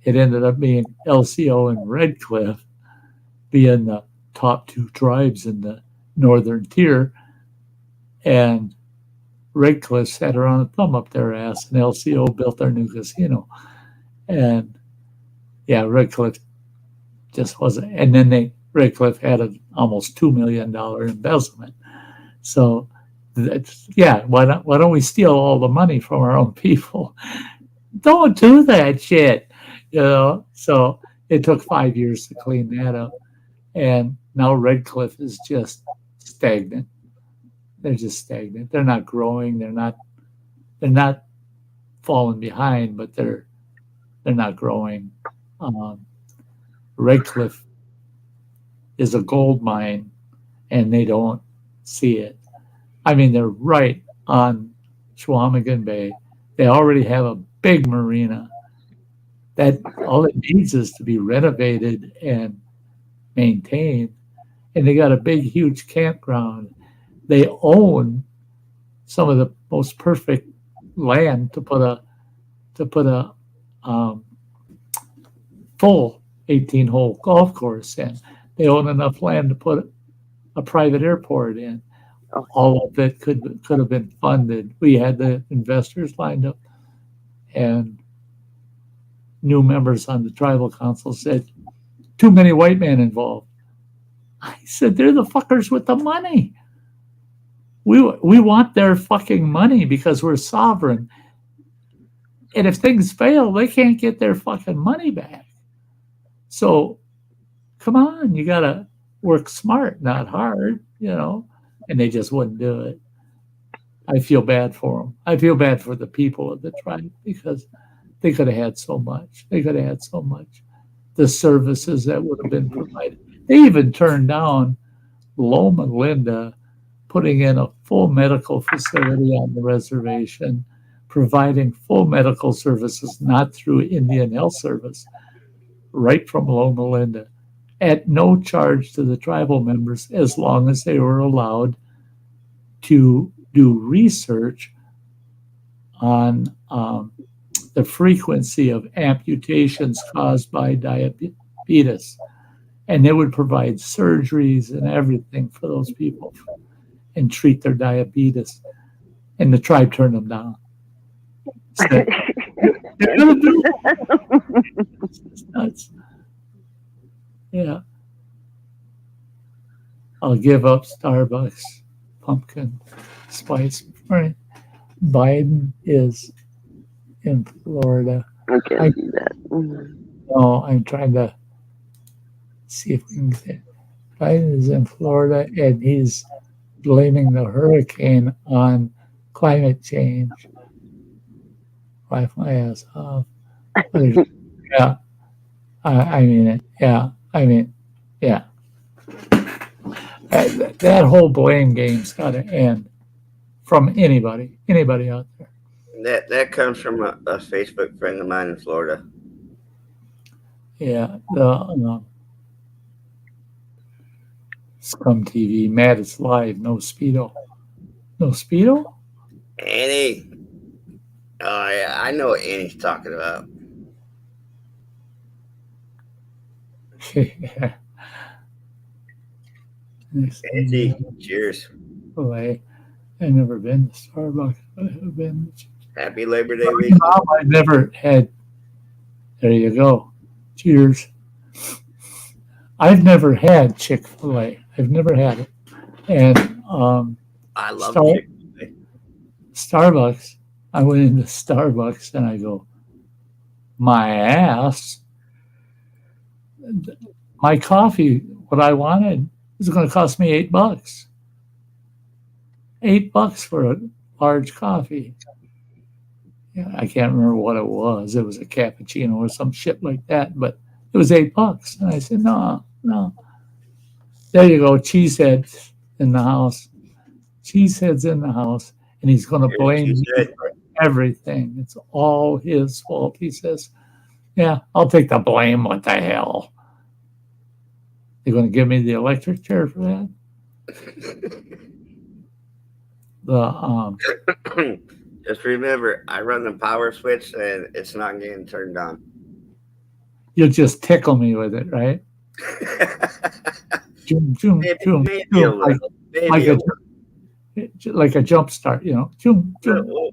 S2: it ended up being LCO and Red Cliff being the top two tribes in the northern tier, and Red Cliff sat around a thumb up their ass, and LCO built their new casino. And yeah, Red Cliff just wasn't. And then Red Cliff had an almost $2 million embezzlement. So, why don't we steal all the money from our own people? Don't do that shit, you know. So it took 5 years to clean that up, and now Red Cliff is just stagnant. They're just stagnant. They're not growing. They're not falling behind, but they're not growing. Red Cliff is a gold mine, and they don't see it. I mean, they're right on Chequamegon Bay. They already have a big marina that all it needs is to be renovated and maintained. And they got a big, huge campground. They own some of the most perfect land to put a full 18-hole golf course in. They own enough land to put a private airport in. All of it could have been funded. We had the investors lined up, and new members on the tribal council said, too many white men involved. I said, they're the fuckers with the money. We want their fucking money because we're sovereign. And if things fail, they can't get their fucking money back. So come on, you got to work smart, not hard, you know. And they just wouldn't do it. I feel bad for them. I feel bad for the people of the tribe because they could have had so much. They could have had so much. The services that would have been provided. They even turned down Loma Linda putting in a full medical facility on the reservation, providing full medical services, not through Indian Health Service, right from Loma Linda, at no charge to the tribal members, as long as they were allowed to do research on the frequency of amputations caused by diabetes. And they would provide surgeries and everything for those people and treat their diabetes. And the tribe turned them down. Said, they're going to do it. It's nuts. Yeah. I'll give up Starbucks pumpkin spice. Right. Biden is in Florida.
S5: I can't do that.
S2: No, I'm trying to see if we can get it. Biden is in Florida, and he's blaming the hurricane on climate change. Wipe my ass off. Yeah. I mean it. Yeah. I mean, yeah. That whole blame game's got to end from anybody out there.
S6: That comes from a Facebook friend of mine in Florida.
S2: Yeah, the Scum TV, Mad It's Live, no Speedo. No Speedo?
S6: Annie. Oh, yeah, I know what Annie's talking about.
S2: Yeah.
S6: Angie, cheers.
S2: Oh, I've never been to Starbucks. I have been.
S6: Happy Labor Day week.
S2: I've never had. There you go. Cheers. I've never had Chick-fil-A. I've never had it. And
S6: I love Chick-fil-A.
S2: Starbucks. I went into Starbucks and I go, my ass. My coffee what I wanted was going to cost me $8. $8 for a large coffee. Yeah, I can't remember what it was. It was a cappuccino or some shit like that, but it was $8. And I said, no. There you go, Cheesehead's in the house. Cheesehead's in the house, and he's going to blame me for everything. It's all his fault. He says, yeah, I'll take the blame. What the hell? They're going to give me the electric chair for that?
S6: Just remember, I run the power switch and it's not getting turned on.
S2: You'll just tickle me with it, right? Zoom, zoom, zoom, zoom, like a jump start, you know. Zoom, zoom.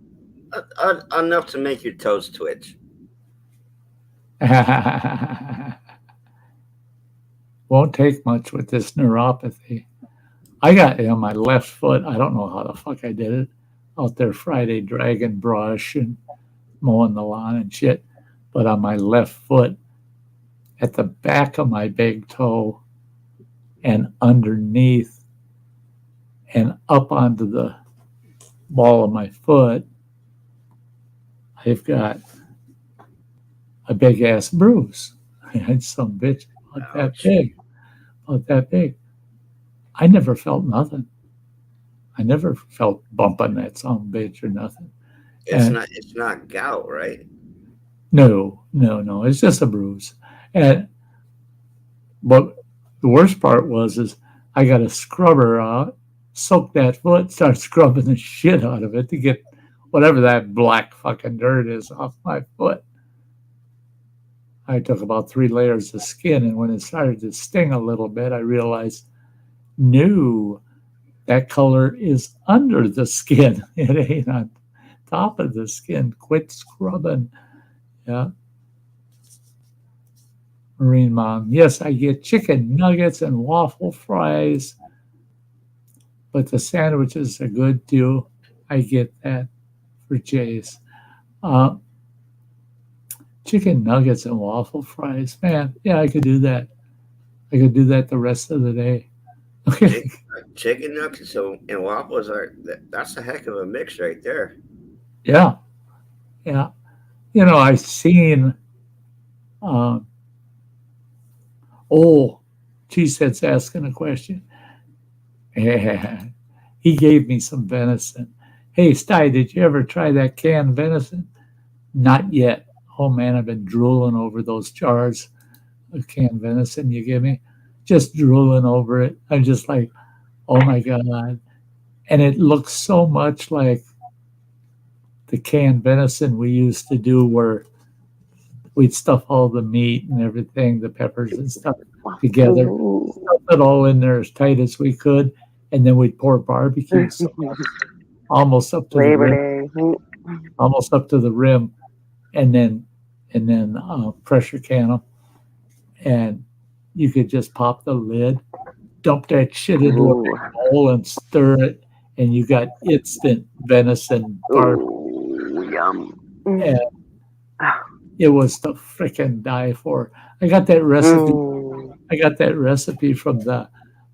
S6: Enough to make your toes twitch.
S2: Won't take much with this neuropathy. I got on my left foot. I don't know how the fuck I did it. Out there Friday dragging brush and mowing the lawn and shit. But on my left foot, at the back of my big toe and underneath and up onto the ball of my foot, I've got a big ass bruise. I had some bitch about that big. I never felt nothing. I never felt bumping that some bitch or nothing.
S6: It's not gout, right?
S2: No. It's just a bruise. But the worst part is I got a scrubber out, soak that foot, start scrubbing the shit out of it to get whatever that black fucking dirt is off my foot. I took about 3 layers of skin, and when it started to sting a little bit, I realized, no, that color is under the skin. It ain't on top of the skin. Quit scrubbing. Yeah. Marine Mom, yes, I get chicken nuggets and waffle fries, but the sandwiches are good too. I get that for Jay's. Chicken nuggets and waffle fries, man. Yeah, I could do that. I could do that the rest of the day. Okay.
S6: Chicken nuggets and waffles that's a heck of a mix right there.
S2: Yeah. You know, I've seen. Cheesehead's asking a question. He gave me some venison. Hey, Sty, did you ever try that canned venison? Not yet. Oh, man, I've been drooling over those jars of canned venison you give me. Just drooling over it. I'm just like, oh, my God. And it looks so much like the canned venison we used to do where we'd stuff all the meat and everything, the peppers and stuff together, stuff it all in there as tight as we could, and then we'd pour barbecue sauce almost up to the rim, and then pressure can them, and you could just pop the lid, dump that shit into a big bowl, and stir it, and you got instant venison barbecue.
S5: Yum.
S2: And it was to frickin' die for. I got that recipe. I got that recipe from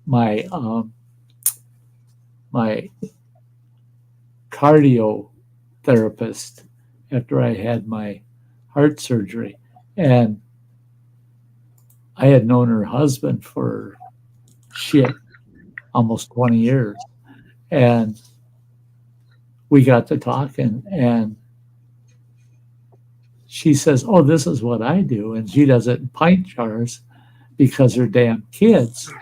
S2: my cardio therapist after I had my heart surgery, and I had known her husband for almost 20 years, and we got to talking, and she says, oh, this is what I do. And she does it in pint jars because her damn kids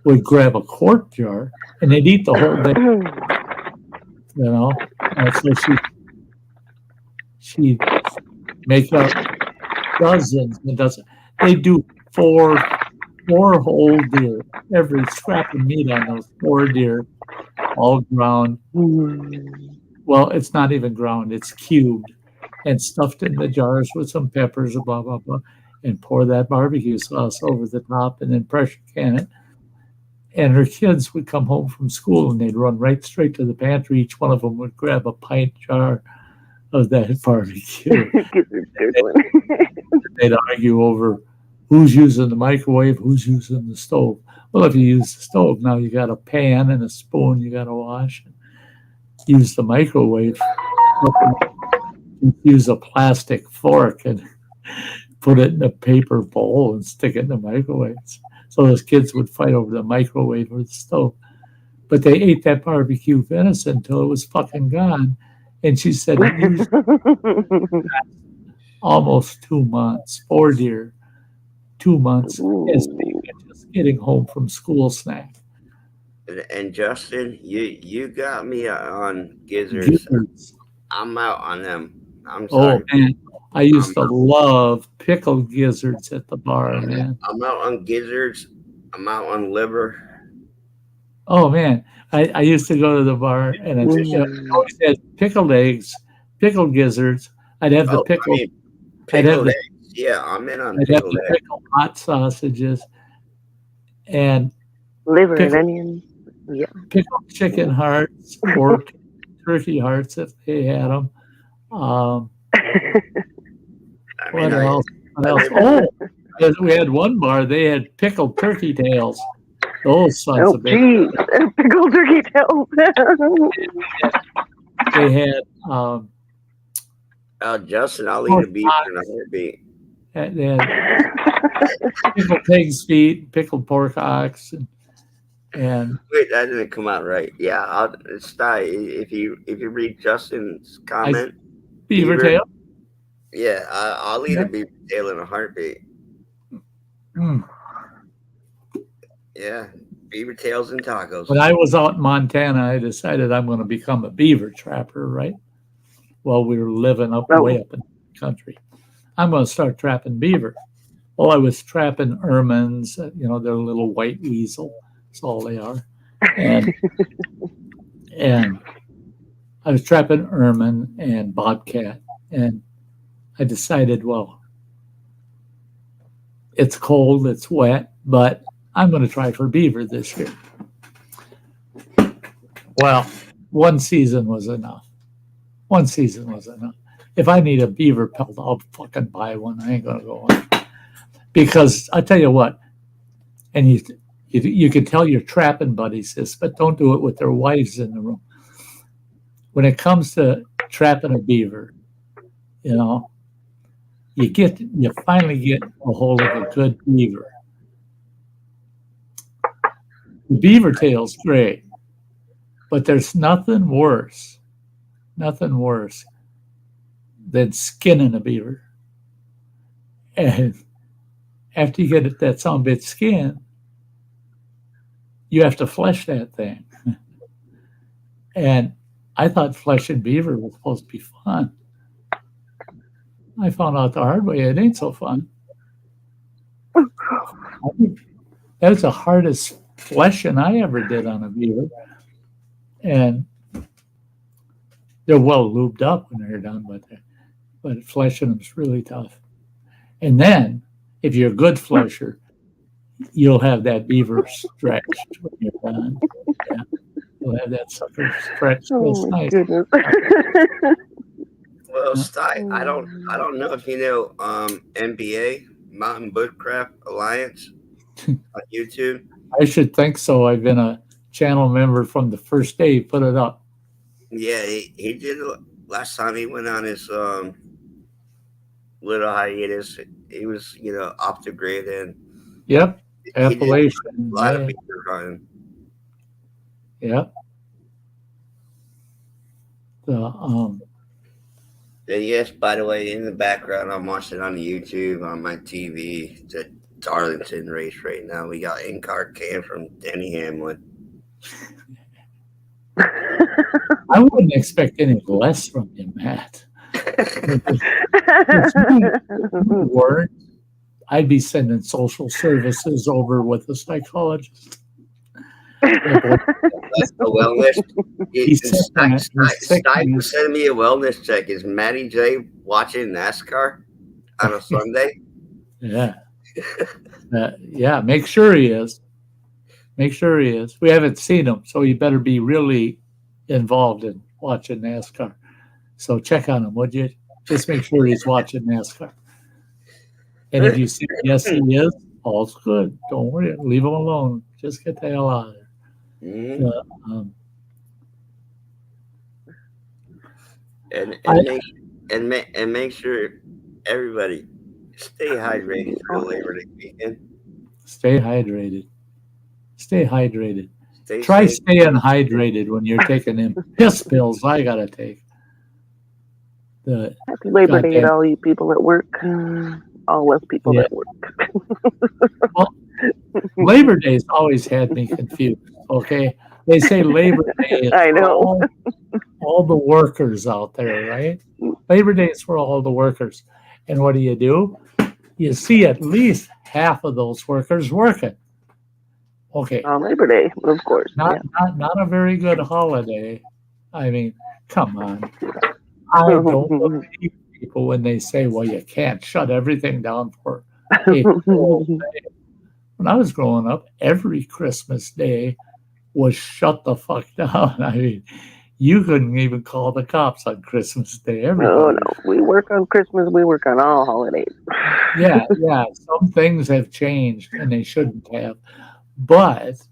S2: would grab a quart jar and they'd eat the whole thing, you know. And so she'd make up dozens and dozens. They do four whole deer, every scrap of meat on those 4 deer, all ground. Well, it's not even ground, it's cubed and stuffed in the jars with some peppers and blah, blah, blah, and pour that barbecue sauce over the top and then pressure can it. And her kids would come home from school and they'd run right straight to the pantry. Each one of them would grab a pint jar of that barbecue. They'd argue over who's using the microwave, who's using the stove. Well, if you use the stove, now you got a pan and a spoon you got to wash. Use the microwave. Use a plastic fork and put it in a paper bowl and stick it in the microwave. So those kids would fight over the microwave or the stove. But they ate that barbecue venison until it was fucking gone. And she said it used almost 2 months, 4 deer, 2 months, as they were just getting home from school snack.
S6: And Justin, you got me on gizzards. I'm out on them. I'm sorry.
S2: Oh man, I used to love pickled gizzards at the bar, man.
S6: I'm out on gizzards. I'm out on liver.
S2: Oh man, I used to go to the bar and I always had pickled eggs, pickled gizzards. I'd have the pickled.
S6: Eggs. Yeah, I'm in on pickled eggs.
S2: Pickled hot sausages and
S5: liver and onions. Yeah,
S2: pickled chicken hearts or turkey hearts if they had them. What else? Oh, we had one bar. They had pickled turkey tails. Those sons of bitches.
S5: Pickled turkey tails.
S2: They had.
S6: Justin, I'll eat a beef in a heartbeat.
S2: They had pickled pig's feet, pickled pork ox, and
S6: wait, that didn't come out right. Yeah, Sty, if you read Justin's comment,
S2: beaver tail.
S6: Yeah, I'll eat a beaver tail in a heartbeat.
S2: Mm.
S6: Yeah, beaver tails and tacos.
S2: When I was out in Montana, I decided I'm going to become a beaver trapper, right? While we were living way up in the country. I'm going to start trapping beaver. Well, I was trapping ermines, they're a little white weasel. That's all they are. And I was trapping ermine and bobcat. And I decided, well, it's cold, it's wet, but I'm going to try for beaver this year. Well, one season was enough. If I need a beaver pelt, I'll fucking buy one. I ain't going to go on. Because I tell you what, and you can tell your trapping buddies this, but don't do it with their wives in the room. When it comes to trapping a beaver, you finally get a hold of a good beaver. The beaver tail's great, but there's nothing worse than skinning a beaver. And after you get that son of a bitch skin, you have to flesh that thing. And I thought fleshing beaver was supposed to be fun. I found out the hard way it ain't so fun. That was the hardest fleshing I ever did on a beaver. And they're well lubed up when they're done, but fleshing them is really tough. And then, if you're a good flesher, you'll have that beaver stretched when you're done. Yeah. You'll have that sucker stretched.
S5: Oh my
S2: nice.
S5: goodness.
S6: Well, Sty, I don't know if you know MBA, Mountain Bushcraft Alliance, on YouTube.
S2: I should think so. I've been a channel member from the first day he put it up.
S6: Yeah, he did last time he went on his little hiatus. He was, off the grid and
S2: yep, Appalachian.
S6: A lot of beaver hunting.
S2: Yep.
S6: And yes, by the way, in the background, I'm watching on the YouTube on my TV the Darlington race right now. We got in-car cam from Denny Hamlin.
S2: I wouldn't expect any less from you, Matt. Word, I'd be sending social services over with a psychologist.
S6: That's a wellness. Sty was sending me a wellness check. Is Matty J watching NASCAR on a Sunday?
S2: Yeah. Yeah, make sure he is. We haven't seen him, so you better be really involved in watching NASCAR. So check on him, would you? Just make sure he's watching NASCAR. And if you say, yes, he is, all's good. Don't worry. Leave him alone. Just get the hell out of there.
S6: Mhm.
S2: Um,
S6: And
S2: I-
S6: make sure everybody stay hydrated for the Labor Day weekend.
S2: Stay hydrated. Stay hydrated.
S6: Stay
S2: Try
S6: safe.
S2: staying hydrated when you're taking them piss pills I gotta take. The
S5: Happy Labor Day to
S2: goddamn-
S5: all you people at work. All us people
S2: Yeah.
S5: at work.
S2: Labor Day's always had me confused. Okay, they say Labor Day is
S5: I
S2: for
S5: know.
S2: all the workers out there, right? Labor Day is for all the workers, and what do? You see at least half of those workers working. Okay,
S5: On Labor Day, of course.
S2: not a very good holiday. I mean, come on. I don't believe people when they say, "Well, you can't shut everything down for a whole day." When I was growing up, every Christmas day was shut the fuck down. I mean, you couldn't even call the cops on Christmas Day. Everybody.
S5: Oh no, we work on Christmas. We work on all holidays.
S2: Yeah. Some things have changed and they shouldn't have. But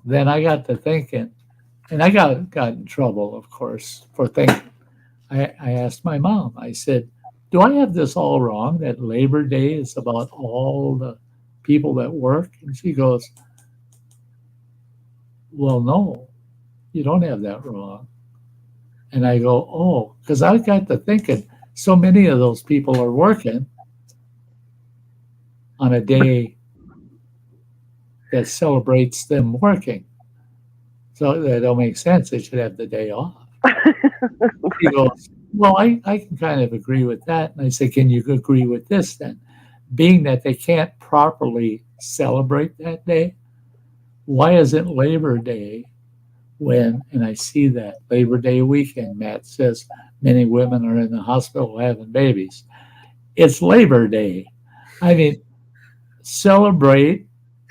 S2: then I got to thinking, and I got in trouble, of course, for thinking. I asked my mom, I said, do I have this all wrong, that Labor Day is about all the people that work? And she goes, well, no, you don't have that wrong. And I go, oh, because I got to thinking, so many of those people are working on a day that celebrates them working. So that don't make sense. They should have the day off. He goes, well, I can kind of agree with that. And I say, can you agree with this then? Being that they can't properly celebrate that day, why isn't Labor Day when, and I see that Labor Day weekend, Matt says many women are in the hospital having babies. It's Labor Day. I mean, celebrate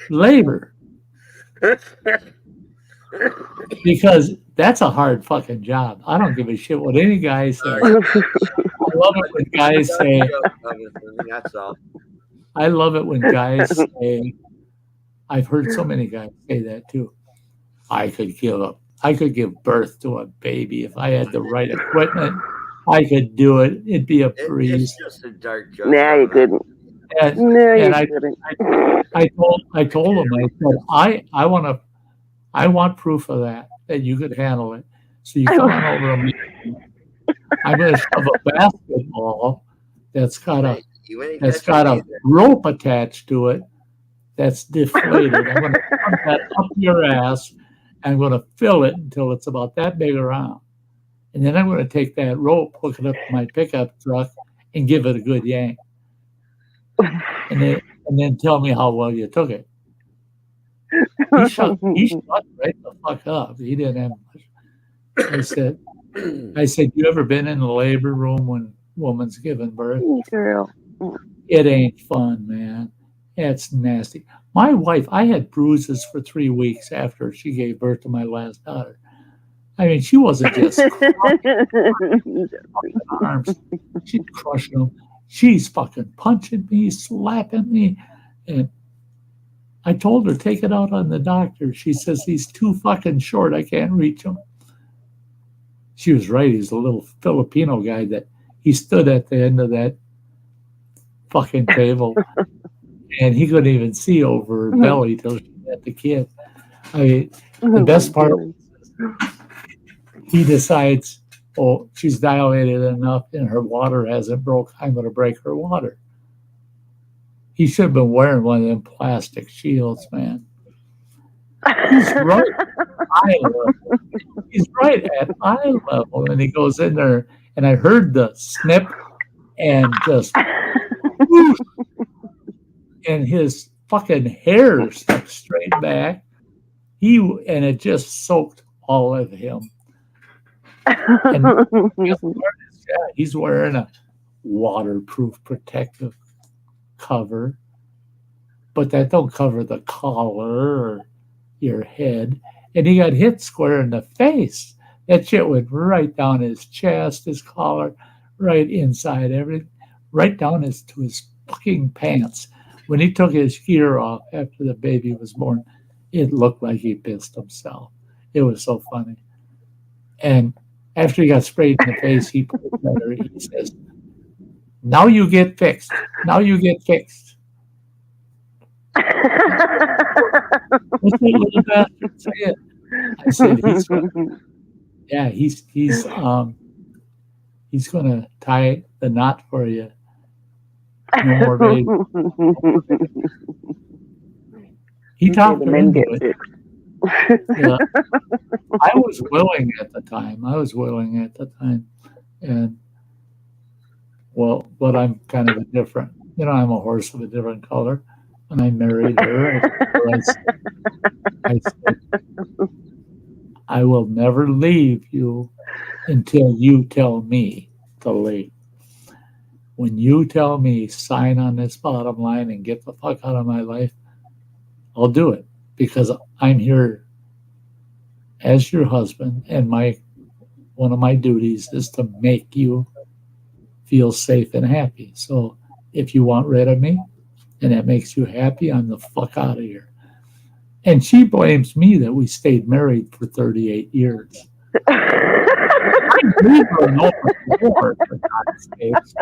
S2: labor. Because that's a hard fucking job. I don't give a shit what any guy says. I love it when guys say,
S6: That's all.
S2: I love it when guys say, I've heard so many guys say that too. I could give birth to a baby if I had the right equipment. I could do it. It'd be a breeze.
S6: It's just a dark joke.
S5: Nah, you couldn't.
S2: And,
S5: No, you
S2: and
S5: couldn't.
S2: I told him, I said, I want proof of that you could handle it. So you come on over to me. I'm going to shove a basketball that's got a rope attached to it that's deflated. I'm going to put that up your ass. I'm going to fill it until it's about that big around. And then I'm going to take that rope, hook it up to my pickup truck, and give it a good yank. And then tell me how well you took it. He shut right the fuck up. He didn't have much. I said, you ever been in the labor room when woman's giving birth?
S5: Girl.
S2: It ain't fun, man. It's nasty. My wife, I had bruises for 3 weeks after she gave birth to my last daughter. I mean, she wasn't just crushing arms. She's crushing them. She's fucking punching me, slapping me. And I told her, take it out on the doctor. She says, he's too fucking short. I can't reach him. She was right. He's a little Filipino guy that he stood at the end of that fucking table. And he couldn't even see over her belly till she had the kid. I mean, the best part was he decides, oh, she's dilated enough and her water hasn't broke. I'm going to break her water. He should have been wearing one of them plastic shields, man. He's right at eye level. He's right at eye level. And he goes in there, and I heard the snip and just whoosh, and his fucking hair stuck straight back. And it just soaked all of him. And he's wearing a waterproof protective cover, but that don't cover the collar or your head. And he got hit square in the face. That shit went right down his chest, his collar, right inside everything, right down to his fucking pants. When he took his gear off after the baby was born, it looked like he pissed himself. It was so funny. And after he got sprayed in the face, he put it better. He says, "Now you get fixed. Now you get fixed." What's that little bastard say it? I said, he's gonna tie the knot for you. No more baby. He talked her into it. Yeah. I was willing at the time. And well, but I'm kind of a different, I'm a horse of a different color. When I married her, I said, I will never leave you until you tell me to leave. When you tell me sign on this bottom line and get the fuck out of my life, I'll do it, because I'm here as your husband, and one of my duties is to make you feel safe and happy. So if you want rid of me and that makes you happy, I'm the fuck out of here. And she blames me that we stayed married for 38 years. I gave her an open door, for God's sakes.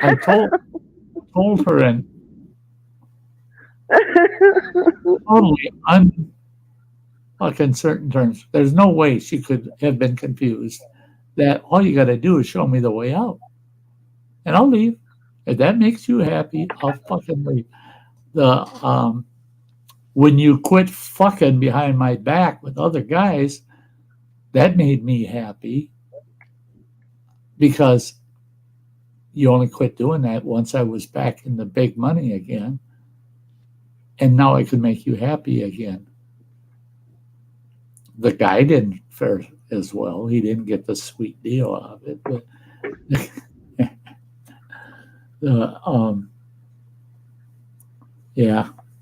S2: I told her in totally unfucking certain terms. There's no way she could have been confused that all you got to do is show me the way out, and I'll leave. If that makes you happy, I'll fucking leave. When you quit fucking behind my back with other guys, that made me happy, because you only quit doing that once I was back in the big money again. And now I could make you happy again. The guy didn't fare as well. He didn't get the sweet deal out of it. But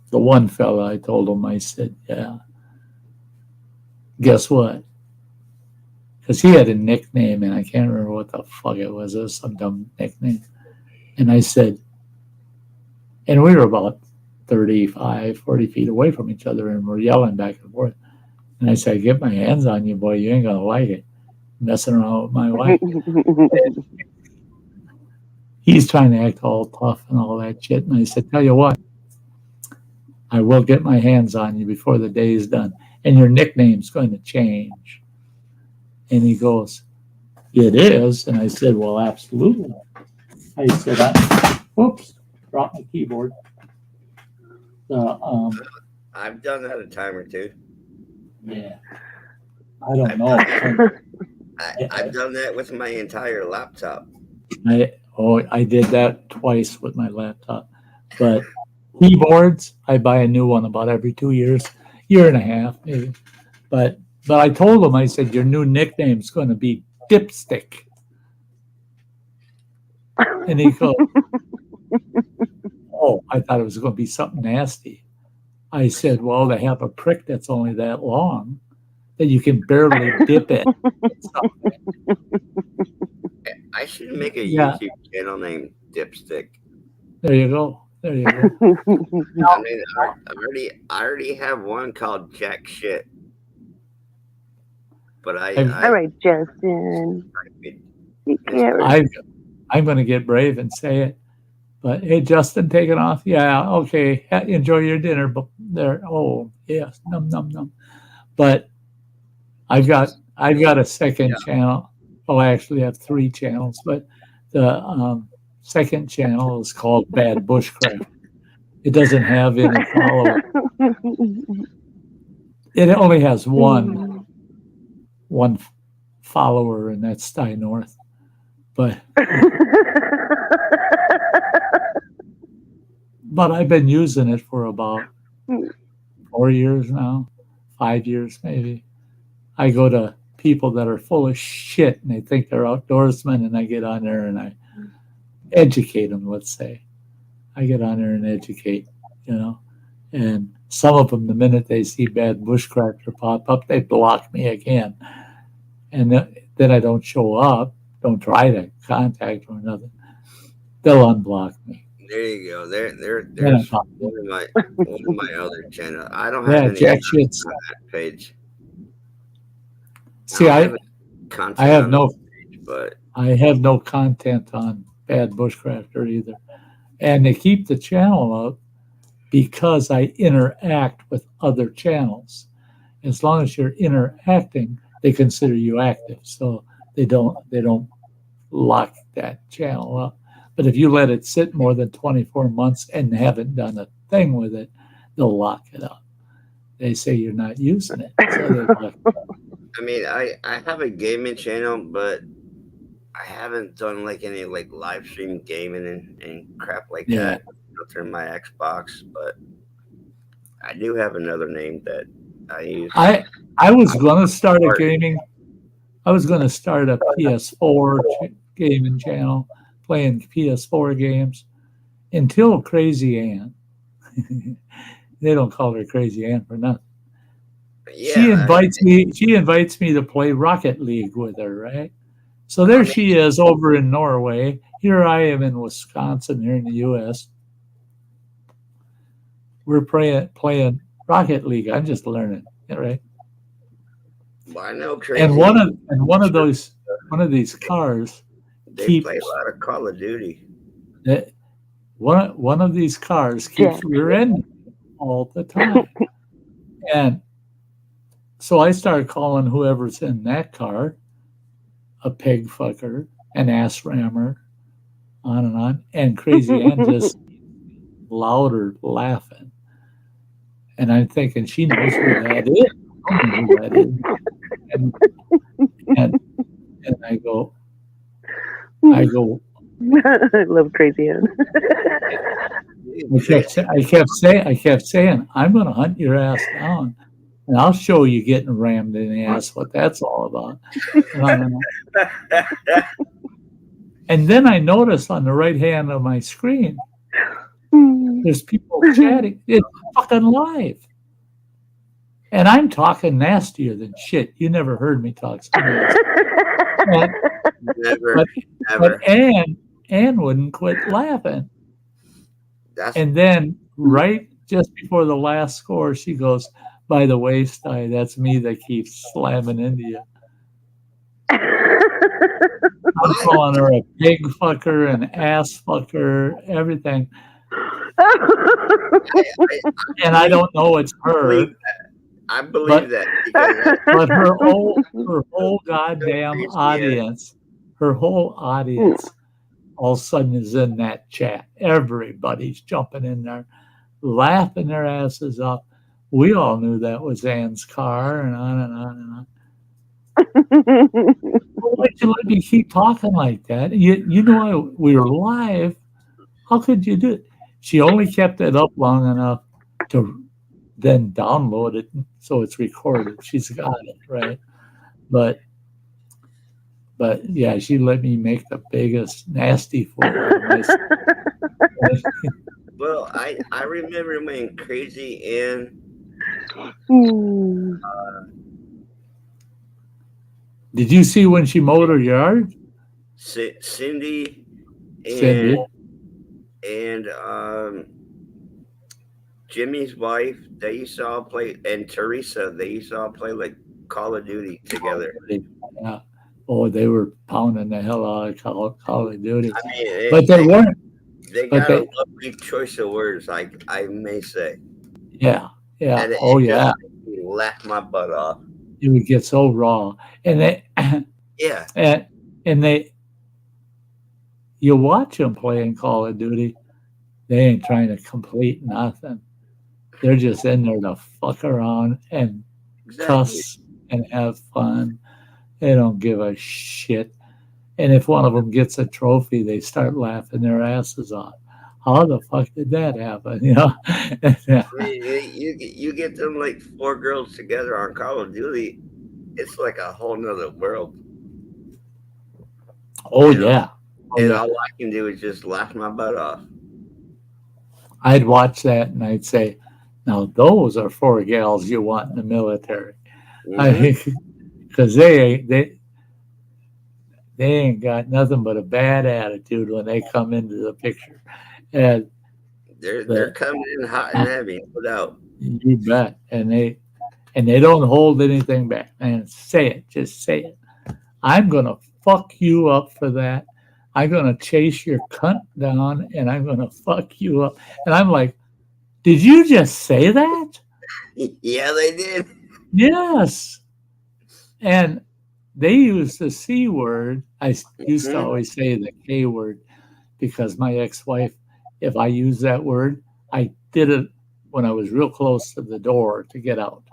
S2: the one fella, I told him, I said, yeah, guess what? Because he had a nickname, and I can't remember what the fuck it was. It was some dumb nickname. And I said, and we were about 35, 40 feet away from each other, and we're yelling back and forth. And I said, get my hands on you, boy. You ain't going to like it. Messing around with my wife. He's trying to act all tough and all that shit. And I said, tell you what, I will get my hands on you before the day is done. And your nickname's going to change. And he goes, it is? And I said, well, absolutely. I said, oops, dropped my keyboard.
S6: I've done that a time or two.
S2: Yeah. I don't know.
S6: I've done that with my entire laptop.
S2: I did that twice with my laptop. But keyboards, I buy a new one about every 2 years, year and a half maybe. But I told him, I said, your new nickname's going to be Dipstick. And he goes, oh, I thought it was going to be something nasty. I said, well, they have a prick that's only that long that you can barely dip it.
S6: I should make a YouTube channel named Dipstick.
S2: There you go.
S6: I mean, I already have one called Jack Shit. But
S5: all right, Justin.
S2: I'm going to get brave and say it. But hey, Justin, take it off. Yeah, okay. Enjoy your dinner. But there. Oh, yes. Num num num. But I've got a second channel. Oh, I actually have 3 channels. But the second channel is called Bad Bushcraft. It doesn't have any followers. It only has one follower, and that's Sty North. But I've been using it for about 4 years now, 5 years maybe. I go to people that are full of shit, and they think they're outdoorsmen, and I get on there and I educate them, let's say. I get on there and educate, and some of them, the minute they see Bad Bushcrafter pop up, they block me again. and then I don't show up, don't try to contact or nothing, they'll unblock me.
S6: There you go. There's
S2: Then I'm
S6: one of my other channels. I don't have
S2: yeah,
S6: any
S2: jack
S6: content
S2: shits.
S6: on that page.
S2: See,
S6: don't
S2: I
S6: have any content
S2: I have
S6: on
S2: no
S6: that page, but
S2: I have no content on Bad Bushcrafter either, and they keep the channel up because I interact with other channels. As long as you're interacting, they consider you active, so they don't lock that channel up. But if you let it sit more than 24 months and haven't done a thing with it, they'll lock it up. They say you're not using it, so they lock it up.
S6: I mean, I have a gaming channel, but I haven't done like any like live stream gaming and crap like
S2: Yeah.
S6: that through my Xbox. But I do have another name that I use.
S2: I was going to start a gaming. I was going to start a PS4 gaming channel, playing PS4 games, until Crazy Ann. They don't call her Crazy Ann for nothing.
S6: Yeah,
S2: She invites me to play Rocket League with her, right? So there she is over in Norway. Here I am in Wisconsin, here in the U.S. We're playing Rocket League. I'm just learning, right?
S6: Well, I know Crazy.
S2: And one of these cars
S6: they play a lot of Call of Duty.
S2: One of these cars keeps rear-ending all the time, and so I started calling whoever's in that car a pig fucker, an ass rammer, on and on, and Crazy Ann just louder laughing. And I'm thinking, she knows who that is. I don't know who that is. And I go,
S5: I love Crazy Ann.
S2: I kept saying, I'm going to hunt your ass down, and I'll show you getting rammed in the ass what that's all about. And then I noticed on the right hand of my screen, there's people chatting. It's fucking live. And I'm talking nastier than shit. You never heard me talk so nasty.
S6: Never.
S2: But Ann wouldn't quit laughing. And then right just before the last score, she goes, by the way, Sty, that's me that keeps slamming into you. I'm calling her a pig fucker, an ass fucker, everything. And I don't know it's her.
S6: I believe that.
S2: But her whole goddamn audience, all of a sudden is in that chat. Everybody's jumping in there, laughing their asses off. We all knew that was Ann's car, and on and on and on. Why'd you let me keep talking like that? You know we were live. How could you do it? She only kept it up long enough to then download it so it's recorded. She's got it, right? But yeah, she let me make the biggest nasty fool out of myself.
S6: Well, I remember when Crazy Ann.
S2: Did you see when she mowed her yard?
S6: Cindy and Jimmy's wife, they used to all play, and Teresa, they used to all play like Call of Duty together.
S2: Yeah. Oh, they were pounding the hell out of Call of Duty.
S6: I mean,
S2: but they weren't.
S6: They got a lovely choice of words, I may say.
S2: Yeah. Yeah.
S6: And
S2: yeah.
S6: Laugh my butt off.
S2: It would get so raw, and they.
S6: Yeah.
S2: And they. You watch them playing Call of Duty, they ain't trying to complete nothing. They're just in there to fuck around and cuss and have fun. They don't give a shit. And if one of them gets a trophy, they start laughing their asses off. How the fuck did that happen? You know?
S6: I mean, you get them like 4 girls together on Call of Duty, it's like a whole nother world.
S2: Oh, yeah.
S6: And all I can do is just laugh my butt off.
S2: I'd watch that and I'd say, now those are 4 gals you want in the military. Because they they ain't got nothing but a bad attitude when they come into the picture. And
S6: They're coming in hot and heavy, no doubt.
S2: you bet. And they don't hold anything back. Man, say it. Just say it. I'm gonna fuck you up for that. I'm gonna chase your cunt down and I'm gonna fuck you up. And I'm like, did you just say that?
S6: Yeah, they did.
S2: Yes. And they use the C word. I used to always say the K word because my ex-wife, if I used that word, I did it when I was real close to the door to get out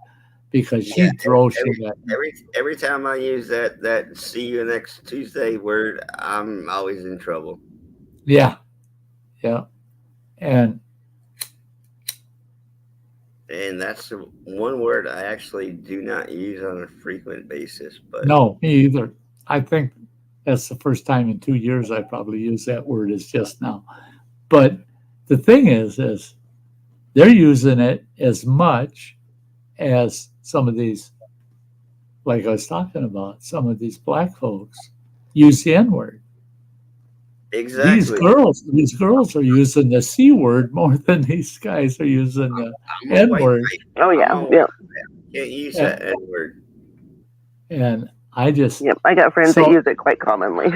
S2: because she'd throw shit at me.
S6: Every time I use that see you next Tuesday word, I'm always in trouble.
S2: Yeah. Yeah. And
S6: that's the one word I actually do not use on a frequent basis. But
S2: no, me either. I think that's the first time in 2 years I probably used that word as just now. But the thing is they're using it as much as some of these, like I was talking about, some of these black folks use the N-word.
S6: exactly.
S2: These girls are using the C word more than these guys are using the N-word.
S5: Oh yeah, yeah.
S6: Can't use that N word.
S2: And I just
S5: I got friends that use it quite commonly.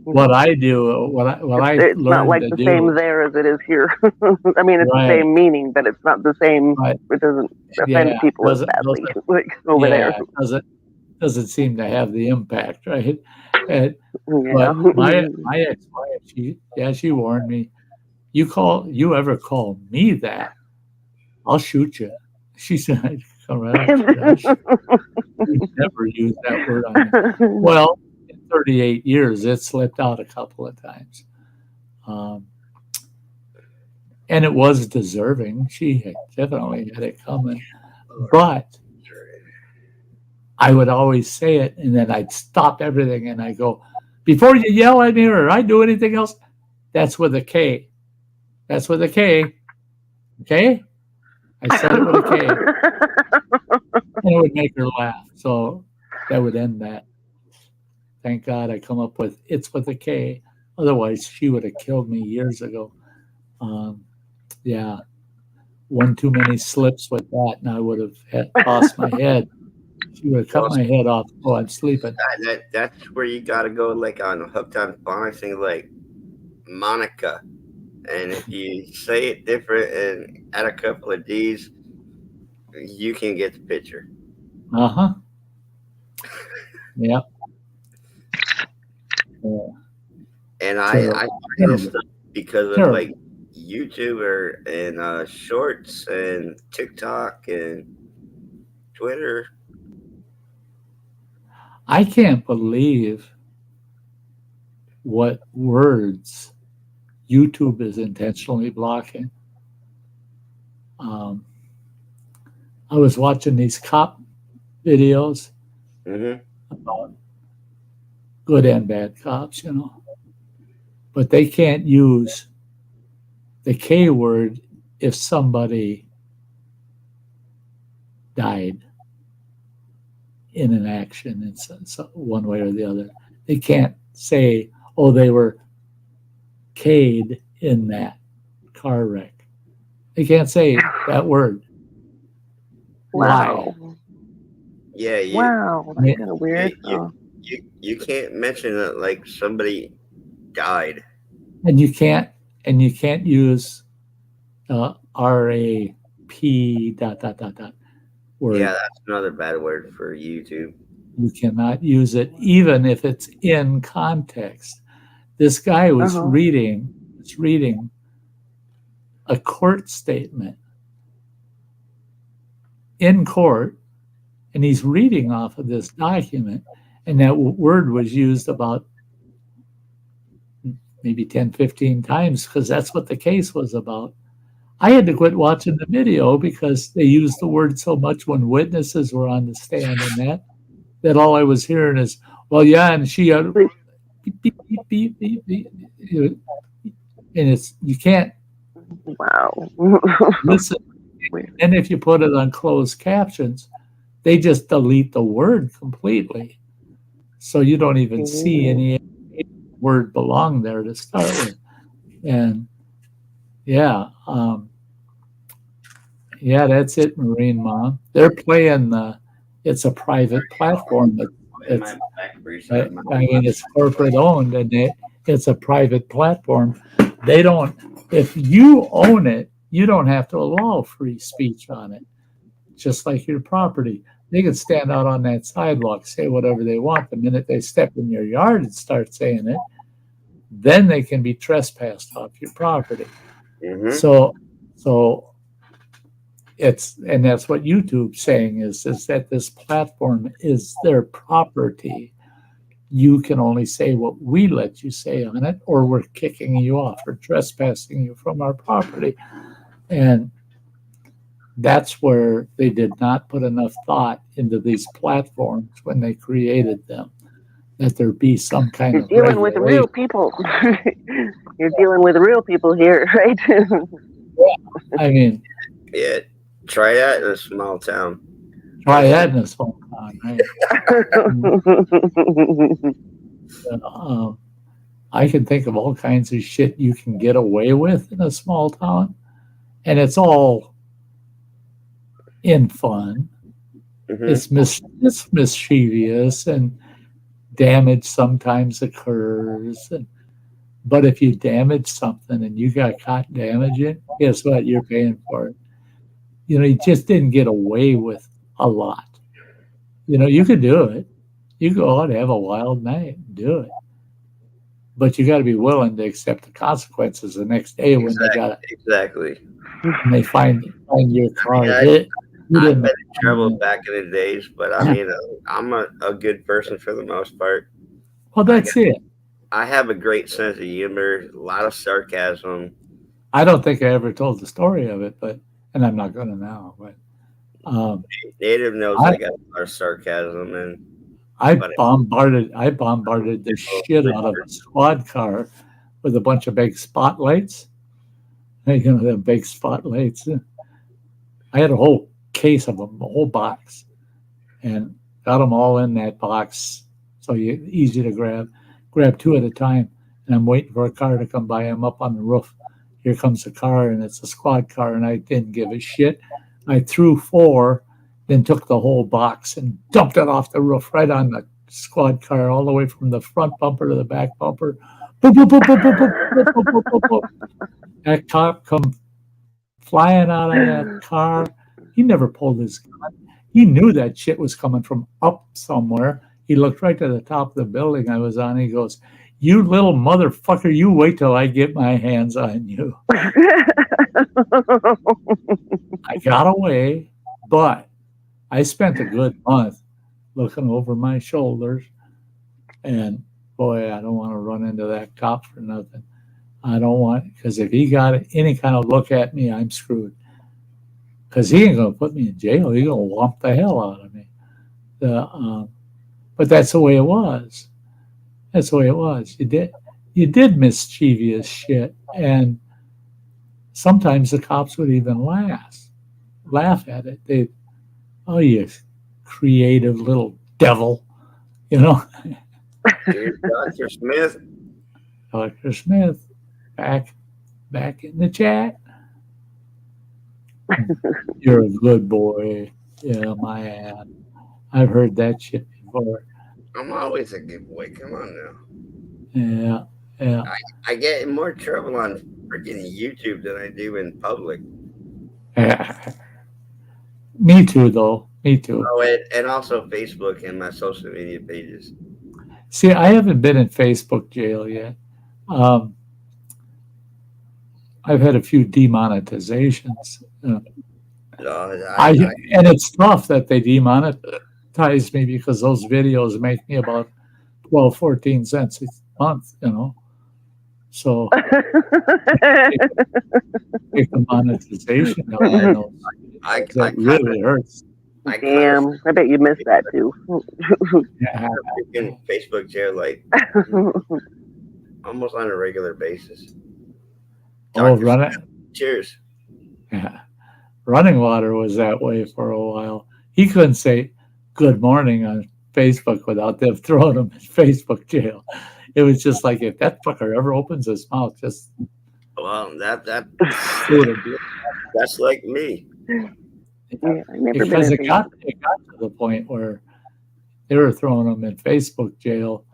S2: what I do, what I
S5: it's
S2: learned
S5: not like
S2: to
S5: the
S2: do,
S5: same there as it is here. I mean, it's the same meaning, but it's not the same.
S2: Right.
S5: It doesn't offend people as badly like over there.
S2: It doesn't seem to have the impact, right? And,
S5: Yeah.
S2: But my ex-wife, she warned me. You ever call me that, I'll shoot you. She said, "Come right out." You never used that word on me. Well, in 38 years, it slipped out a couple of times. And it was deserving. She definitely had it coming. But I would always say it, and then I'd stop everything, and I go, before you yell at me or I do anything else, that's with a K. That's with a K. Okay? I said it with a K. And it would make her laugh. So that would end that. Thank God I come up with it's with a K. Otherwise, she would have killed me years ago. Yeah. One too many slips with that, and I would have lost my head. She would have cut my head off while I'm sleeping.
S6: That's where you got to go, like on Hooked on Phonics, like Monica. And if you say it different and add a couple of D's, you can get the picture.
S2: Uh-huh. Yeah.
S6: And I find this stuff because of like YouTuber and Shorts and TikTok and Twitter.
S2: I can't believe what words YouTube is intentionally blocking. I was watching these cop videos about good and bad cops, but they can't use the K word if somebody died in an action in one way or the other. They can't say, oh, they were K'd in that car wreck. They can't say that word.
S5: Wow.
S2: Why?
S6: Yeah.
S5: Wow. That's kind of weird.
S6: You can't mention that like somebody died.
S2: And you can't use RAP ... word.
S6: Yeah, that's another bad word for YouTube.
S2: You cannot use it even if it's in context. This guy was reading a court statement in court, and he's reading off of this document, and that word was used about maybe 10, 15 times because that's what the case was about. I had to quit watching the video because they used the word so much when witnesses were on the stand and that all I was hearing is, well, yeah, and she beep, beep, beep, beep, beep. And you can't listen. And if you put it on closed captions, they just delete the word completely. So you don't even see any word belong there to start with. And yeah, yeah, that's it, Marine Mom. They're playing it's a private platform. It's, I mean, it's corporate owned, and it's a private platform. They don't, if you own it, you don't have to allow free speech on it, just like your property. They can stand out on that sidewalk, say whatever they want. The minute they step in your yard and start saying it, then they can be trespassed off your property.
S6: Mm-hmm.
S2: So it's, and that's what YouTube's saying is that this platform is their property. You can only say what we let you say on it, or we're kicking you off or trespassing you from our property. And that's where they did not put enough thought into these platforms when they created them, that there be some kind
S5: You're
S2: of
S5: dealing with real people. You're dealing with real people here, right?
S2: I mean,
S6: Yeah, try that in a small town.
S2: try that in a small town, right? I can think of all kinds of shit you can get away with in a small town, and it's all in fun.
S6: Mm-hmm.
S2: It's mischievous, and damage sometimes occurs. But if you damage something and you got caught damaging, guess what? You're paying for it. You know, you just didn't get away with a lot. You know, you could do it. You go out and have a wild night and do it. But you got to be willing to accept the consequences the next day when they got
S6: exactly.
S2: When they find your car
S6: hit.
S2: You
S6: I've been in trouble back in the days, but I mean, I'm a good person for the most part.
S2: Well, that's it.
S6: I have a great sense of humor, a lot of sarcasm.
S2: I don't think I ever told the story of it, and I'm not going to now. But
S6: Native knows I got a lot of sarcasm, and
S2: I bombarded the shit out of a squad car with a bunch of big spotlights. You know, the big spotlights. I had a whole case of them, a whole box, and got them all in that box, so easy to grab two at a time. And I'm waiting for a car to come by. I'm up on the roof. Here comes the car, and it's a squad car, and I didn't give a shit. I threw 4, then took the whole box and dumped it off the roof right on the squad car, all the way from the front bumper to the back bumper. Boop, boop, boop, boop, boop, boop, boop, boop, boop, boop. That cop come flying out of that car. He never pulled his gun. He knew that shit was coming from up somewhere. He looked right to the top of the building I was on. He goes, "You little motherfucker, you wait till I get my hands on you." I got away, but I spent a good month looking over my shoulders. And boy, I don't want to run into that cop for nothing. I don't want, because if he got any kind of look at me, I'm screwed. Because he ain't going to put me in jail. He's going to whomp the hell out of me. But that's the way it was. That's the way it was. You did mischievous shit, and sometimes the cops would even laugh at it. Oh, you creative little devil, you know.
S6: Dr. Smith.
S2: Dr. Smith, back in the chat. You're a good boy. Yeah, my ass. I've heard that shit before.
S6: I'm always a good boy. Come on now.
S2: Yeah.
S6: I get in more trouble on freaking YouTube than I do in public.
S2: Me too, though. Me too.
S6: Oh, and also Facebook and my social media pages.
S2: See, I haven't been in Facebook jail yet. I've had a few demonetizations. And it's tough that they demonetize me, because those videos make me about 12, 14 cents a month, you know. So take the monetization. That really hurts.
S5: Damn, I bet you missed that too.
S6: Yeah, in Facebook jail, like almost on a regular basis.
S2: Running.
S6: Cheers.
S2: Yeah. Running Water was that way for a while. He couldn't say good morning on Facebook without them throwing him in Facebook jail. It was just like, if that fucker ever opens his mouth, just
S6: Well,
S2: shoot him.
S6: that's like me.
S5: Yeah, I've never been
S2: Because
S5: in
S2: it got to the point where they were throwing him in Facebook jail,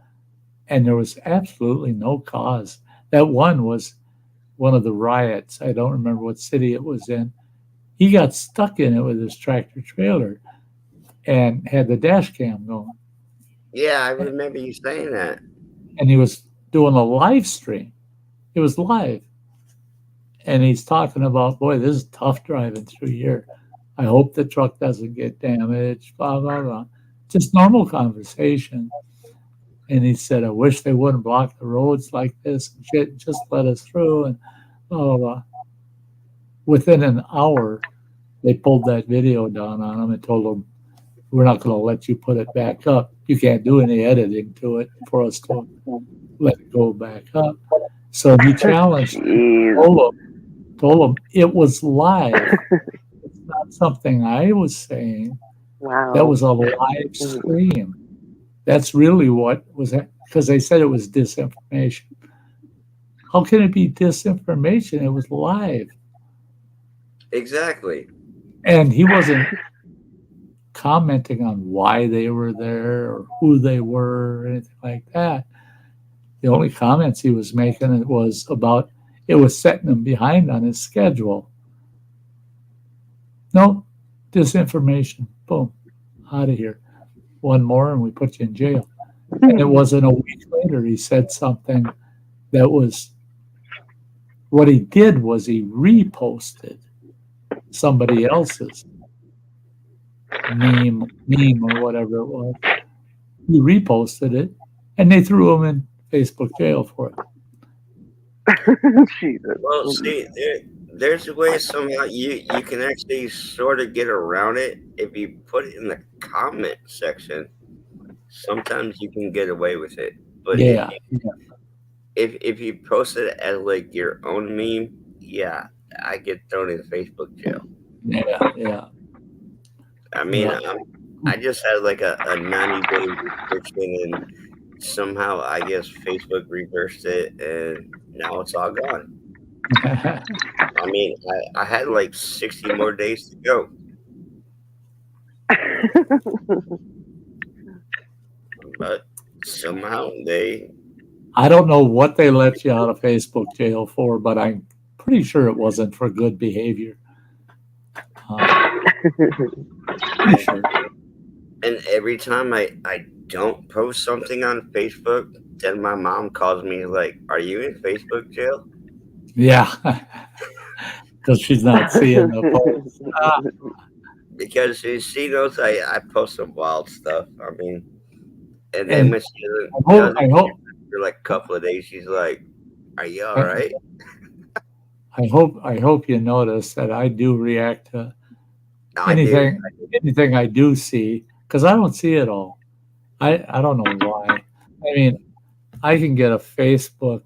S2: and there was absolutely no cause. That one was one of the riots. I don't remember what city it was in. He got stuck in it with his tractor trailer and had the dash cam going.
S6: Yeah, I remember you saying that.
S2: And he was doing a live stream. It was live. And he's talking about, boy, this is tough driving through here. I hope the truck doesn't get damaged, blah, blah, blah. Just normal conversation. And he said, I wish they wouldn't block the roads like this and shit. Just let us through and blah, blah, blah. Within an hour, they pulled that video down on him and told him, we're not going to let you put it back up. You can't do any editing to it for us to let it go back up. So he challenged him, told him it was live. It's not something I was saying.
S5: Wow.
S2: That was a live stream. That's really what was, because they said it was disinformation. How can it be disinformation? It was live.
S6: Exactly.
S2: And he wasn't commenting on why they were there or who they were or anything like that. The only comments he was making was about it was setting him behind on his schedule. No, disinformation. Boom. Out of here. One more and we put you in jail. And it wasn't a week later he said something that was, what he did was he reposted somebody else's meme or whatever it was. He reposted it and they threw him in Facebook jail for it.
S5: Jesus.
S6: Well, see, there's a way somehow you can actually sort of get around it if you put it in the comment section. Sometimes you can get away with it, but
S2: yeah,
S6: if you post it as like your own meme, yeah, I get thrown in Facebook jail.
S2: Yeah.
S6: I mean, I just had like a 90-day restriction, and somehow I guess Facebook reversed it, and now it's all gone. I mean, I had like 60 more days to go. But somehow
S2: I don't know what they let you out of Facebook jail for, but I'm pretty sure it wasn't for good behavior. Pretty sure.
S6: And every time I don't post something on Facebook, then my mom calls me like, are you in Facebook jail?
S2: Yeah. Because she's not seeing the post.
S6: Because she knows I post some wild stuff. I mean, and then when she doesn't
S2: I hope
S6: for like a couple of days, she's like, are you all right?
S2: I hope you notice that I do react to anything I do see, because I don't see it all. I don't know why. I mean, I can get a Facebook.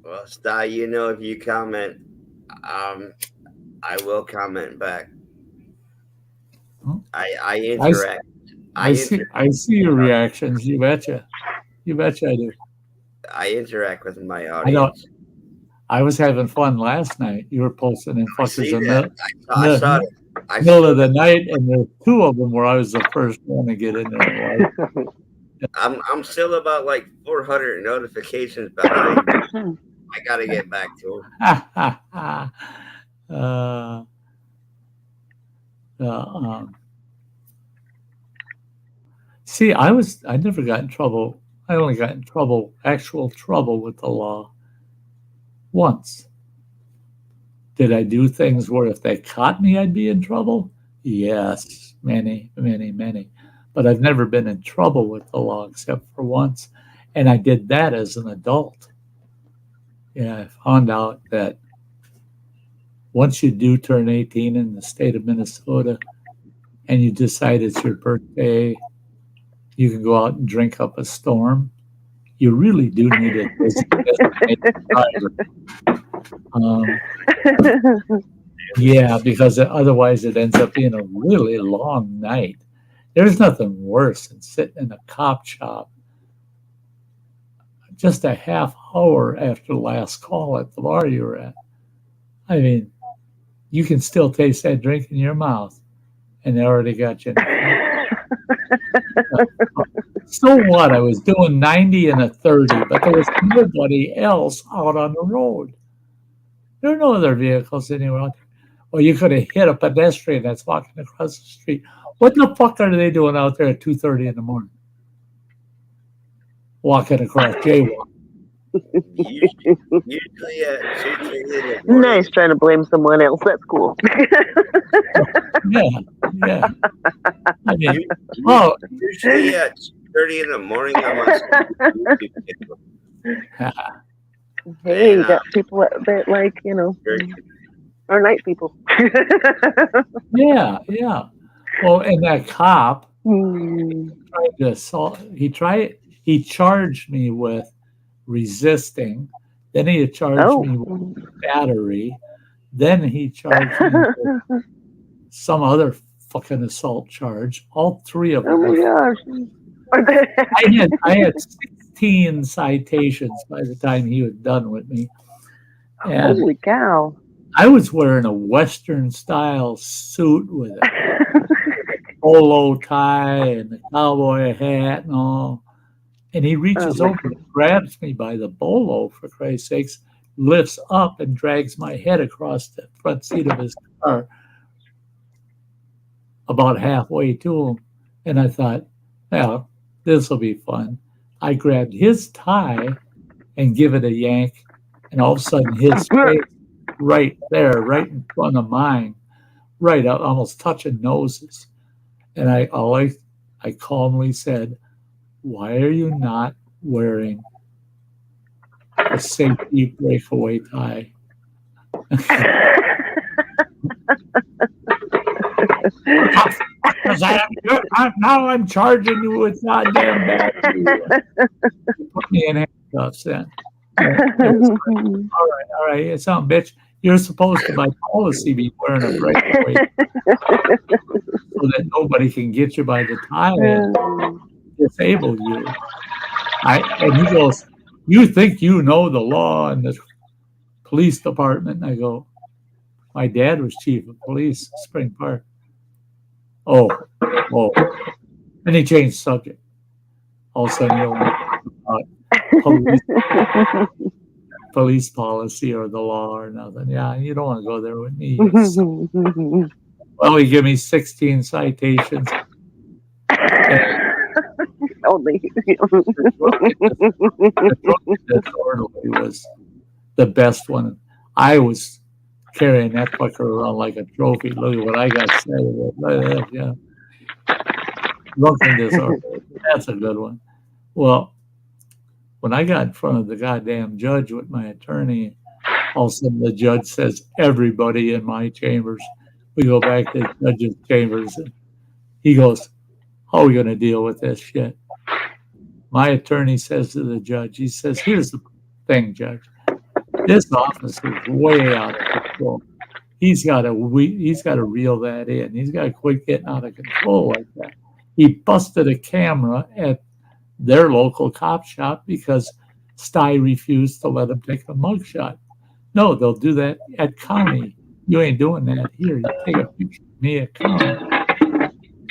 S6: Well, Sty, if you comment, I will comment back. I interact.
S2: I see your reactions. You betcha. I do.
S6: I interact with my audience.
S2: I was having fun last night. You were posting in fuckers in the
S6: middle
S2: of the night, and there's two of them where I was the first one to get in there.
S6: I'm still about like 400 notifications behind. I got to get back to them.
S2: See, I never got in trouble. I only got in actual trouble with the law once. Did I do things where if they caught me, I'd be in trouble? Yes, many. But I've never been in trouble with the law except for once. And I did that as an adult. Yeah, I found out that once you do turn 18 in the state of Minnesota and you decide it's your birthday, you can go out and drink up a storm. You really do need a designated driver. Yeah, because otherwise it ends up being a really long night. There's nothing worse than sitting in a cop shop just a half hour after the last call at the bar you were at. I mean, you can still taste that drink in your mouth, and they already got you. So what? I was doing 90 and a 30, but there was nobody else out on the road. There are no other vehicles anywhere out there. Well, you could have hit a pedestrian that's walking across the street. What the fuck are they doing out there at 2:30 in the morning? Walking across jaywalk.
S6: Usually at 2:30 in the morning.
S5: Nice trying to blame someone else. That's cool.
S2: Yeah. I mean,
S6: Usually at 2:30 in the morning, I'm on
S5: Hey, you got people that like, you know, are night people.
S2: yeah. Well, and that cop tried to assault. He charged me with resisting. Then he charged me with battery. Then he charged me with some other fucking assault charge. All three of them.
S5: Oh my gosh.
S2: I had 16 citations by the time he was done with me. And
S5: holy cow.
S2: I was wearing a Western style suit with a polo tie and a cowboy hat and all. And he reaches over and grabs me by the bolo, for Christ's sakes, lifts up and drags my head across the front seat of his car about halfway to him. And I thought, well, this will be fun. I grabbed his tie and give it a yank, and all of a sudden his face right there, right in front of mine, right up, almost touching noses. And I calmly said, why are you not wearing a safety breakaway tie? Now I'm charging you with goddamn battery. Put me in handcuffs then. All right, it's on, bitch. You're supposed to, by policy, be wearing a breakaway so that nobody can get you by the tie and disable you. And he goes, you think you know the law in the police department? And I go, my dad was chief of police, Spring Park. Oh. And he changed the subject. All of a sudden, you don't want to talk about police policy or the law or nothing. Yeah, you don't want to go there with me. Well, he gave me 16 citations.
S5: Only.
S2: The drunk disorderly was the best one. I was carrying that fucker around like a trophy. Look at what I got said of it. Look at that, yeah. Drunken disorderly. That's a good one. Well, when I got in front of the goddamn judge with my attorney, all of a sudden the judge says, everybody in my chambers. We go back to the judge's chambers, and he goes, how are we going to deal with this shit? My attorney says to the judge, he says, here's the thing, Judge. This office is way out of control. He's got to reel that in. He's got to quit getting out of control like that. He busted a camera at their local cop shop because Sty refused to let him take a mugshot. No, they'll do that at county. You ain't doing that here. You take a picture of me at county.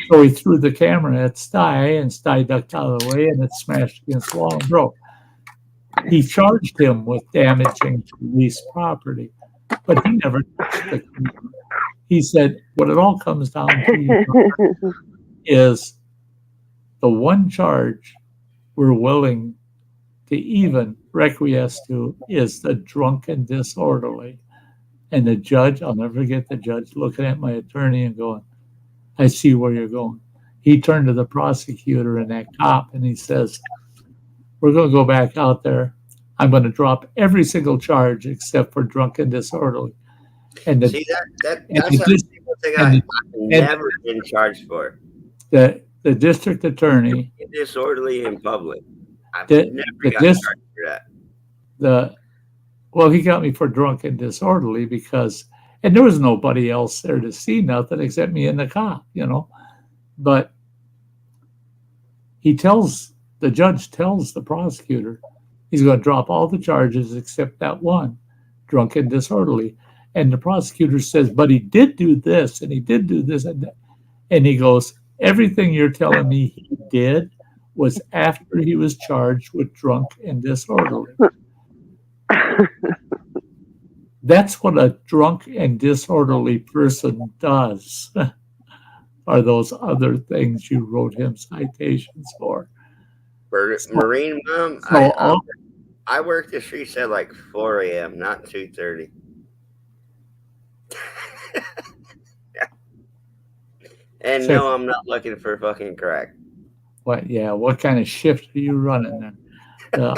S2: So he threw the camera at Sty, and Sty ducked out of the way, and it smashed against the wall and broke. He charged him with damaging police property, but he never touched the camera. He said, what it all comes down to is the one charge we're willing to even requiesce to is the drunken disorderly. And the judge, I'll never forget the judge looking at my attorney and going, I see where you're going. He turned to the prosecutor and that cop, and he says, we're going to go back out there. I'm going to drop every single charge except for drunken disorderly. And the,
S6: see, that's a thing I've never been charged for.
S2: The district attorney.
S6: Disorderly in public. I've never got charged for that. Well, he got me for drunken disorderly because, and there was nobody else there to see nothing except me and the cop, you know. But
S2: the judge tells the prosecutor he's going to drop all the charges except that one, drunk and disorderly. And the prosecutor says, but he did do this and he did do this and that. And he goes, everything you're telling me he did was after he was charged with drunk and disorderly. That's what a drunk and disorderly person does. Are those other things you wrote him citations for?
S6: Marine Mom, I worked the streets at like 4 a.m., not 2:30. And
S2: So,
S6: no, I'm not looking for fucking crack.
S2: what? Yeah, what kind of shift are you running there? So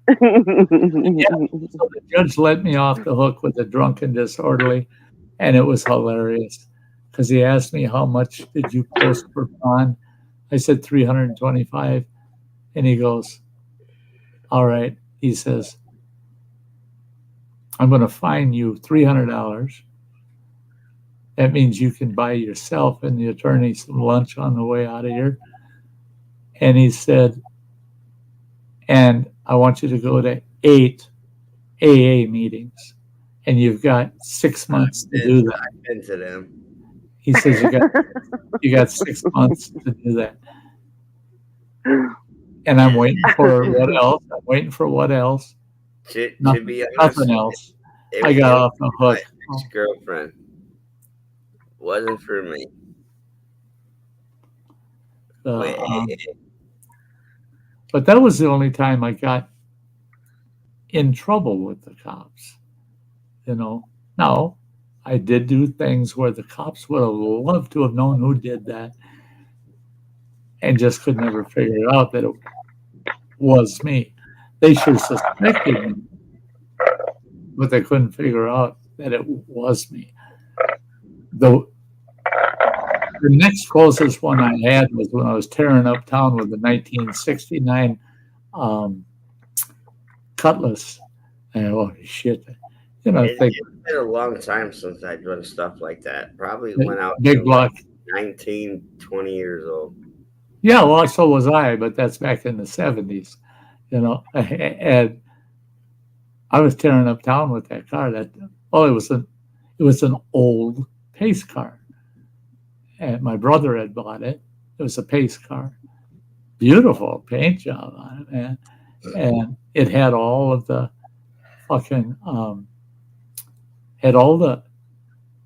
S2: the judge let me off the hook with the drunk and disorderly, and it was hilarious because he asked me how much did you post per bond. I said 325, and he goes, "All right." He says, "I'm going to fine you $300. That means you can buy yourself and the attorney some lunch on the way out of here." And he said, "And I want you to go to 8 AA meetings, and you've got 6 months to do that."
S6: I've been to them.
S2: He says, you got 6 months to do that. And I'm waiting for what else? I'm waiting for what else?
S6: To be honest,
S2: Nothing else. I got off the hook.
S6: My ex-girlfriend wasn't for me.
S2: But that was the only time I got in trouble with the cops. Now, I did do things where the cops would have loved to have known who did that and just could never figure it out that it was me. They sure suspected me, but they couldn't figure out that it was me. The next closest one I had was when I was tearing up town with the 1969 Cutlass. And holy shit.
S6: It's been a long time since I've done stuff like that. Probably went out
S2: big block.
S6: 19, 20 years old.
S2: Yeah, well, so was I, but that's back in the 70s, and I was tearing up town with that car. It was an old pace car, and my brother had bought it. It was a pace car, beautiful paint job on it, man, and it had all of the fucking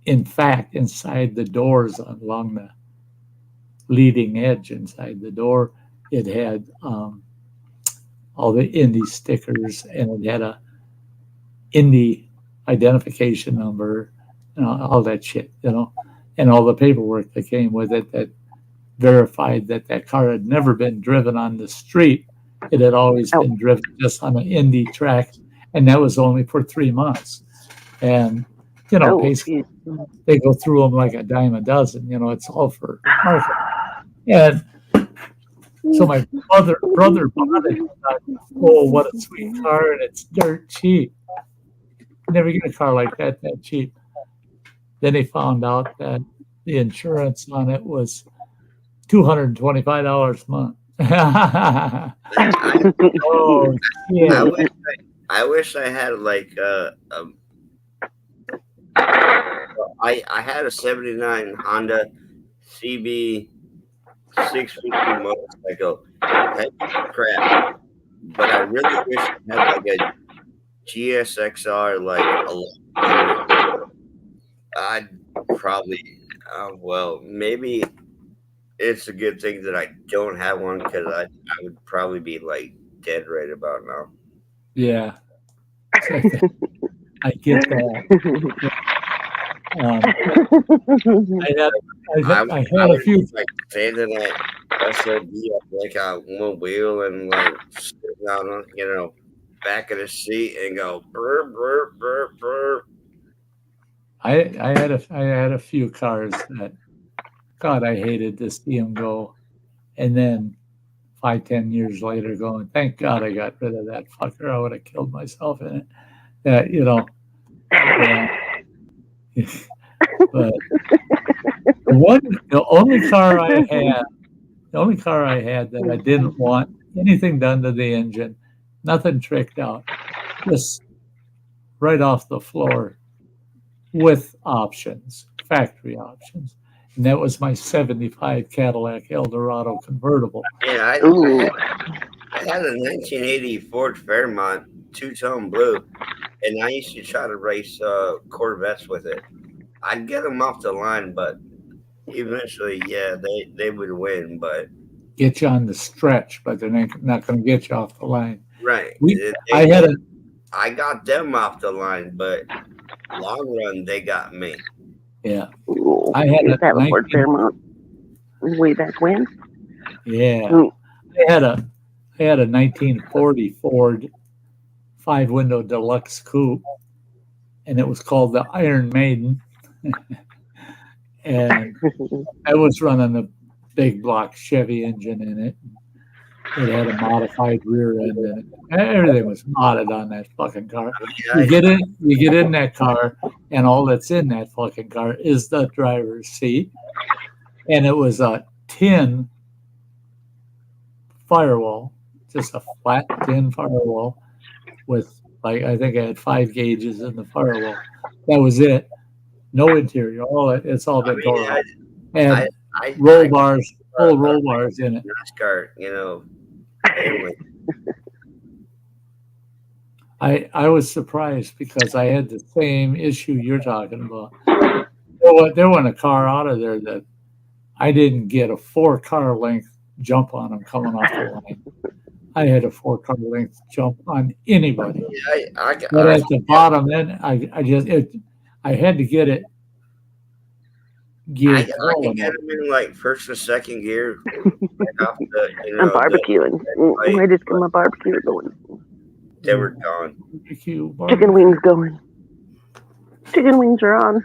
S2: in fact, inside the doors along the leading edge inside the door, it had all the indie stickers, and it had a indie identification number, all that shit, and all the paperwork that came with it that verified that car had never been driven on the street. It had always been driven just on an indie track, and that was only for 3 months. And basically, they go through them like a dime a dozen. It's all for market. And so my brother bought it. And thought, oh, what a sweet car, and it's dirt cheap. Never get a car like that cheap. Then he found out that the insurance on it was $225 a month. Oh, yeah.
S6: I wish I had like I had a 79 Honda CB 650 motorcycle. Heavy crap. But I really wish I had like a GSXR I'd probably maybe it's a good thing that I don't have one, because I would probably be like dead right about now.
S2: Yeah. I get that. I had a few
S6: like standing at SOD like on one wheel and like sitting on back of the seat and go burr burr burr burr.
S2: I had a few cars that, God, I hated to see them go, and then 5-10 years later going, thank God I got rid of that fucker. I would have killed myself in it. But the only car I had The only car I had that I didn't want anything done to the engine, nothing tricked out, just right off the floor with options, factory options. And that was my 75 Cadillac Eldorado convertible.
S6: Yeah,
S5: Ooh.
S6: I had a 1980 Ford Fairmont two-tone blue, and I used to try to race Corvettes with it. I'd get them off the line, but eventually, yeah, they would win. But
S2: Get you on the stretch, but they're not going to get you off the line.
S6: right, I got them off the line, but long run they got me.
S2: Yeah.
S5: Ooh.
S2: I had
S5: Used to have a Ford Fairmont way back when.
S2: Yeah.
S5: Mm.
S2: I had a 1940 Ford 5-window deluxe coupe, and it was called the Iron Maiden. And I was running a big block Chevy engine in it. It had a modified rear end in it. Everything was modded on that fucking car. You get in that car, and all that's in that fucking car is the driver's seat. And it was a tin firewall, just a flat tin firewall with, like, I think I had 5 gauges in the firewall. That was it. No interior. It's all been torn off. And roll bars, full roll bars in it.
S6: NASCAR, you know.
S2: I was surprised because I had the same issue you're talking about. There went a car out of there that I didn't get a 4-car length jump on them coming off the line. I had a 4-car length jump on anybody. But at the bottom, then I had to get it.
S6: I can get them in like first or second gear.
S5: I'm barbecuing. I just got my barbecue going.
S6: They were gone.
S5: Chicken wings going. Chicken wings are on.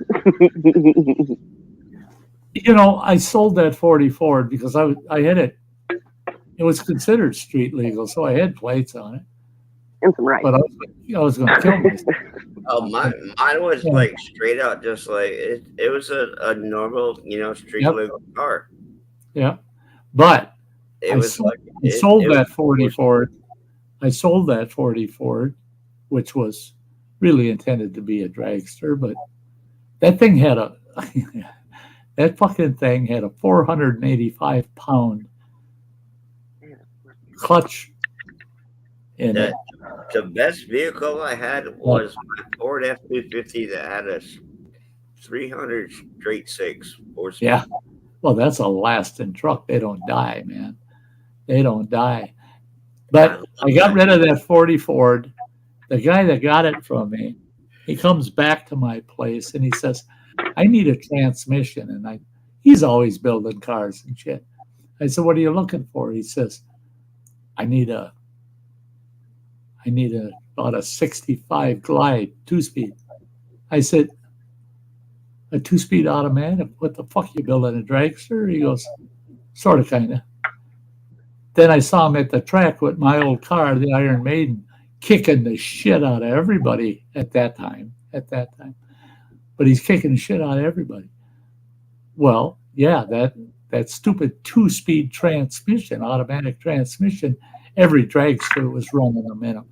S2: You know, I sold that 40 Ford because I had it. It was considered street legal, so I had plates on it.
S5: And some rice.
S2: But I was going to kill myself.
S6: Oh, mine was like straight out, just like it was a normal, street legal car.
S2: Yeah, but
S6: I
S2: sold that 40 Ford. I sold that 40 Ford, which was really intended to be a dragster, but that thing had that fucking thing had a 485-pound clutch in it.
S6: The best vehicle I had was my Ford F-250 that had a 300 straight 6 horsepower.
S2: Yeah, well, that's a lasting truck. They don't die, man. They don't die. But I got rid of that 40 Ford. The guy that got it from me, he comes back to my place and he says, I need a transmission. And he's always building cars and shit. I said, what are you looking for? He says, I need about a 65 Glide 2-speed. I said, a 2-speed automatic? What the fuck, you building a dragster? He goes, sort of, kind of. Then I saw him at the track with my old car, the Iron Maiden, kicking the shit out of everybody at that time. But he's kicking the shit out of everybody. Well, yeah, that stupid 2-speed transmission, automatic transmission, every dragster was running them in them.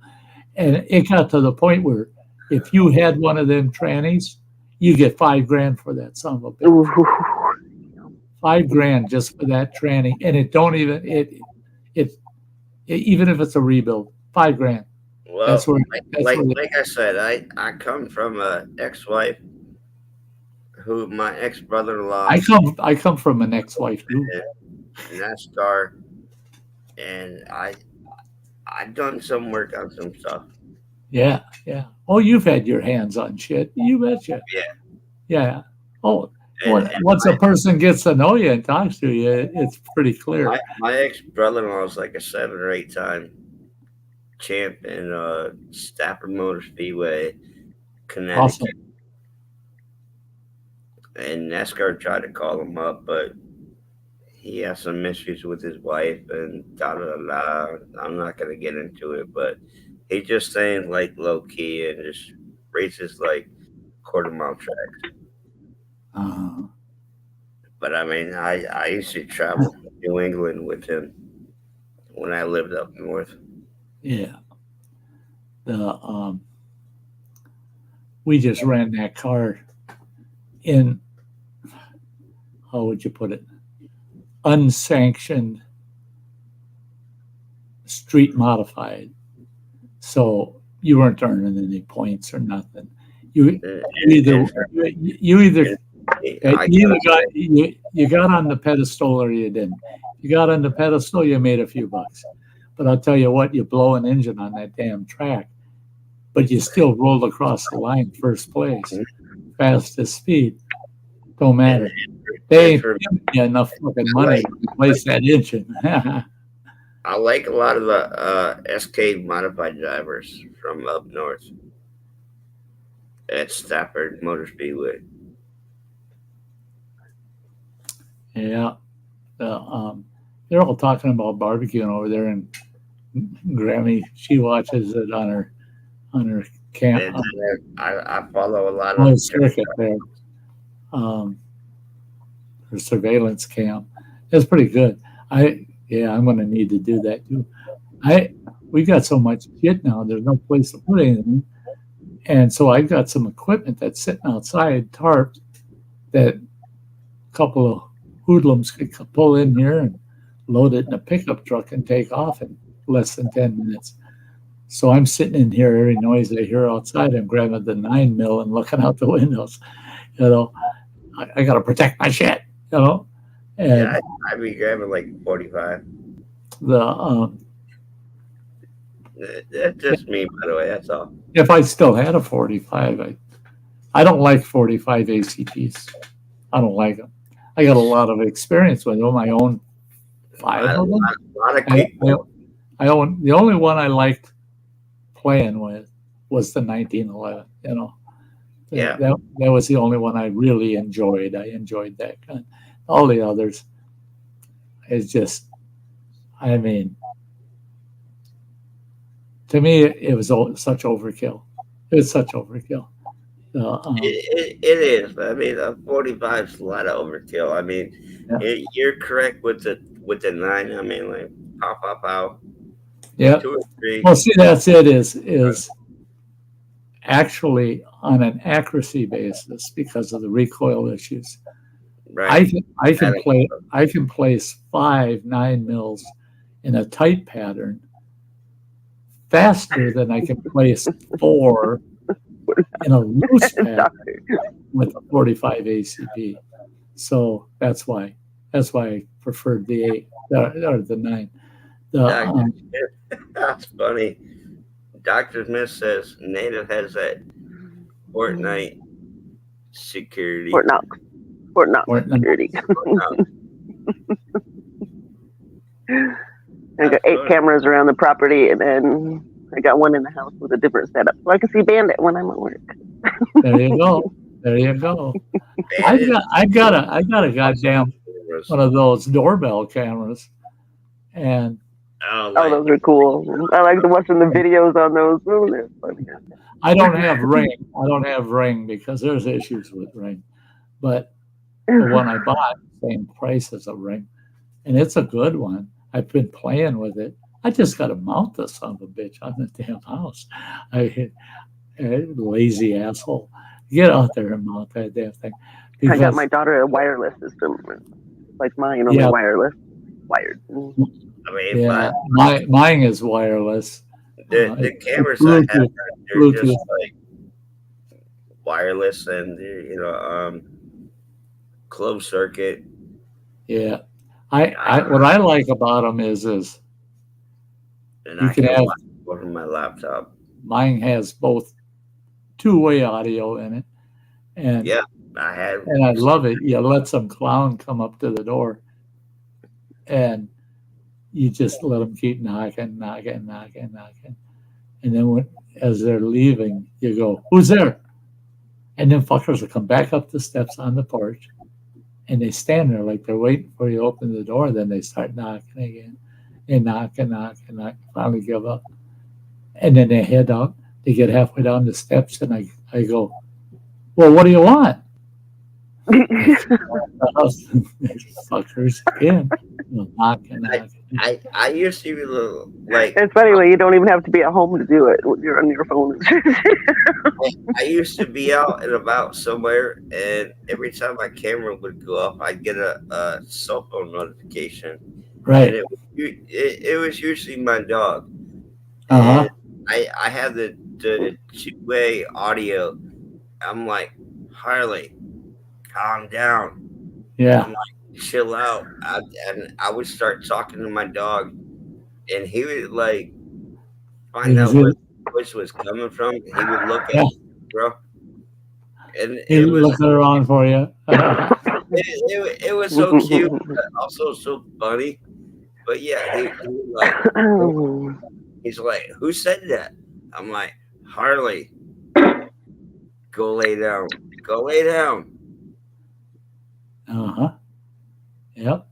S2: And it got to the point where if you had one of them trannies, you get $5,000 for that son of a bitch. $5,000 just for that tranny. And it don't even, even if it's a rebuild, $5,000.
S6: Well,
S2: that's where,
S6: like I said, I come from an ex-wife who my ex-brother-in-law.
S2: I come from an ex-wife too.
S6: NASCAR, and I done some work on some stuff.
S2: Yeah. Oh, you've had your hands on shit. You betcha. Yeah. Oh, once a person gets to know you and talks to you, it's pretty clear.
S6: My ex-brother-in-law was like a 7 or 8 time champ in Stafford Motor Speedway, Connecticut.
S2: Awesome.
S6: And NASCAR tried to call him up, but he has some issues with his wife and da-da-da-da. I'm not going to get into it, but he's just saying like low-key and just races like quarter-mile tracks.
S2: Uh-huh.
S6: But I mean, I used to travel, New England with him when I lived up north.
S2: Yeah. We just ran that car in, how would you put it, unsanctioned street modified. So you weren't earning any points or nothing. You either got on the pedestal or you didn't. You got on the pedestal, you made a few bucks. But I'll tell you what, you blow an engine on that damn track, but you still rolled across the line first place, fastest speed. Don't matter. They ain't giving you enough fucking money to replace that engine.
S6: I like a lot of the SK modified drivers from up north at Stafford Motor Speedway.
S2: Yeah. They're all talking about barbecuing over there, and Grammy, she watches it on her camp.
S6: I follow a lot of
S2: circuit there. Her surveillance cam. It's pretty good. I'm going to need to do that too. We got so much shit now. There's no place to put anything, and so I've got some equipment that's sitting outside, tarped, that a couple of hoodlums could pull in here and load it in a pickup truck and take off in less than 10 minutes. So I'm sitting in here, every noise I hear outside, I'm grabbing the 9mm and looking out the windows. I got to protect my shit, And
S6: I'd be grabbing like 45. That's just me, by the way. That's all.
S2: If I still had a 45, I don't like 45 ACPs. I don't like them. I got a lot of experience with them. I own 5 of them. I own the only one I liked playing with was the 1911.
S6: Yeah,
S2: that was the only one I really enjoyed. I enjoyed that gun. All the others, it's just, to me, it was such overkill. It was such overkill.
S6: It is. A 45 is a lot of overkill. You're correct with the 9. Like pow.
S2: Yeah.
S6: 2 or 3.
S2: Well, see, that's it. Is actually on an accuracy basis because of the recoil issues.
S6: Right.
S2: I can place 5 9mm in a tight pattern faster than I can place 4 in a loose pattern with a 45 ACP. So that's why I preferred the 8 or the 9.
S6: That's funny. Dr. Smith says Native has that Fortnite security.
S5: Fort Knox security. I got 8 cameras around the property, and then I got one in the house with a different setup, so I can see Bandit when I'm at work.
S2: There you go. I got a goddamn one of those doorbell cameras, and
S5: those are cool. I like watching the videos on those. Oh, they're funny.
S2: I don't have Ring because there's issues with Ring, but the one I bought, same price as a Ring, and it's a good one. I've been playing with it. I just got to mount this son of a bitch on the damn house. Lazy asshole. Get out there and mount that damn thing.
S5: I got my daughter a wireless system, like mine, only wireless, wired.
S2: Mine is wireless.
S6: The cameras I have, they're just like wireless and closed circuit.
S2: Yeah, what I like about them is
S6: you can have over my laptop.
S2: Mine has both two-way audio in it, and I love it. You let some clown come up to the door, and you just let them keep knocking, and then as they're leaving, you go, "Who's there?" And then fuckers will come back up the steps on the porch, and they stand there like they're waiting for you to open the door. Then they start knocking again. They knock, finally give up. And then they head out. They get halfway down the steps, and I go, "Well, what do you want?" Fuckers again. Well, knocking.
S6: I used to be like.
S5: It's funny when you don't even have to be at home to do it. You're on your phone.
S6: I used to be out and about somewhere, and every time my camera would go off, I'd get a cell phone notification.
S2: Right.
S6: And it was usually my dog.
S2: Uh-huh.
S6: And I had the two-way audio. I'm like, Harley, calm down.
S2: Yeah.
S6: I'm like, chill out. And I would start talking to my dog, and he would like find out where the voice was coming from. He would look at it, bro. And
S2: He was looking around for you.
S6: it was so cute, but also so funny. But yeah, he's like, who said that? I'm like, Harley, go lay down. Go lay down.
S2: Uh-huh. Yep.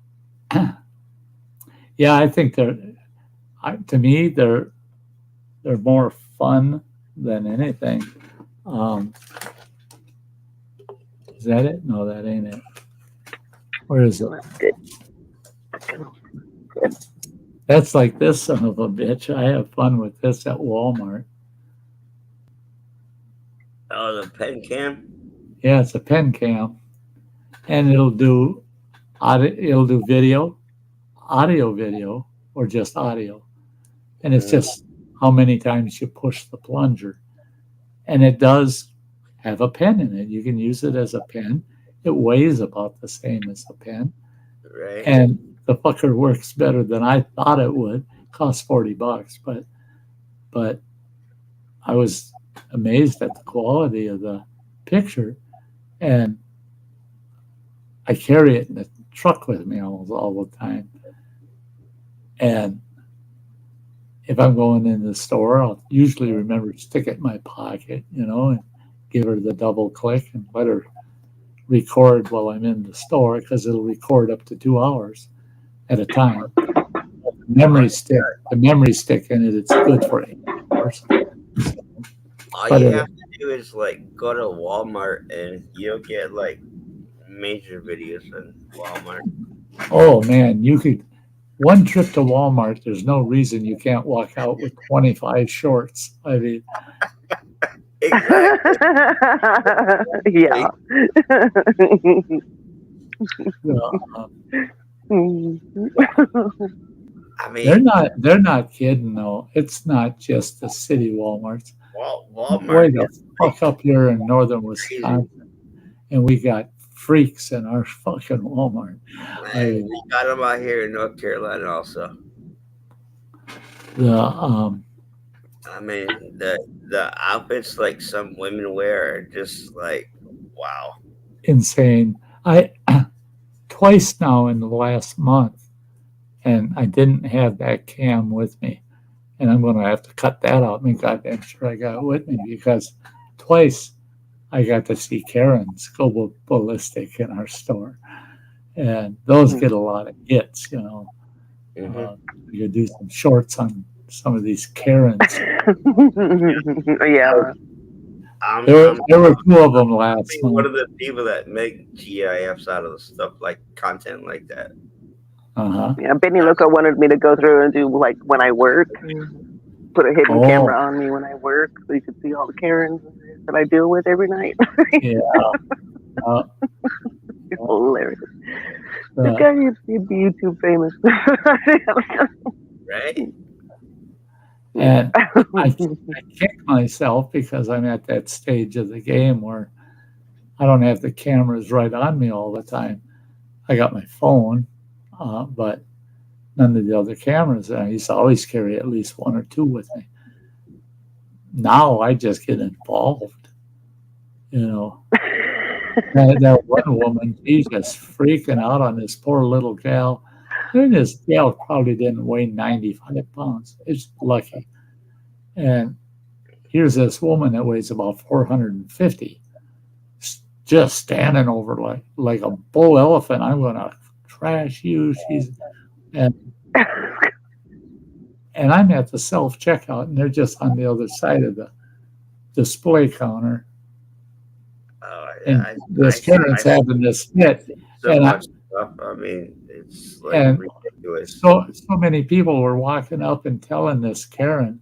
S2: Yeah, I think to me, they're more fun than anything. Is that it? No, that ain't it. Where is it? That's like this son of a bitch. I have fun with this at Walmart.
S6: Oh, the pen cam?
S2: Yeah, it's a pen cam. And it'll do video, audio video, or just audio. And it's just how many times you push the plunger. And it does have a pen in it. You can use it as a pen. It weighs about the same as a pen.
S6: Right.
S2: And the fucker works better than I thought it would. Cost $40, but I was amazed at the quality of the picture. And I carry it in the truck with me almost all the time. And if I'm going in the store, I'll usually remember to stick it in my pocket, and give her the double click and let her record while I'm in the store, because it'll record up to 2 hours at a time. The memory stick in it, it's good for 8 hours.
S6: All you have to do is like go to Walmart and you'll get like major videos on Walmart.
S2: Oh man, you could one trip to Walmart, there's no reason you can't walk out with 25 shorts. I mean,
S6: Exactly.
S5: Yeah.
S6: I mean,
S2: they're not kidding though. It's not just the city Walmarts.
S6: Walmart.
S2: Way the fuck up here in northern Wisconsin, and we got freaks in our fucking Walmart.
S6: Man, we got them out here in North Carolina also. I mean, the outfits like some women wear are just like, wow.
S2: Insane. I twice now in the last month, and I didn't have that cam with me. And I'm going to have to cut that out. Make goddamn sure I got it with me, because twice I got to see Karens go ballistic in our store. And those get a lot of hits,
S6: Mm-hmm.
S2: You could do some shorts on some of these Karens.
S5: Yeah.
S2: There were 2 of them last month.
S6: One of the people that make GIFs out of the stuff, like content like that.
S2: Uh-huh.
S5: Yeah, Benny Loco wanted me to go through and do like when I work, put a hidden camera on me when I work, so you could see all the Karens that I deal with every night.
S2: Yeah.
S5: It's hilarious. This guy you'd be YouTube famous.
S6: Right?
S2: And I kick myself because I'm at that stage of the game where I don't have the cameras right on me all the time. I got my phone, but none of the other cameras. I used to always carry at least 1 or 2 with me. Now I just get involved, That one woman, she's just freaking out on this poor little gal. And this gal probably didn't weigh 95 pounds. It's lucky. And here's this woman that weighs about 450, just standing over like a bull elephant. I'm going to trash you. And I'm at the self-checkout, and they're just on the other side of the display counter. And this Karen's having this fit.
S6: So much stuff. I mean, it's like ridiculous.
S2: So many people were walking up and telling this Karen,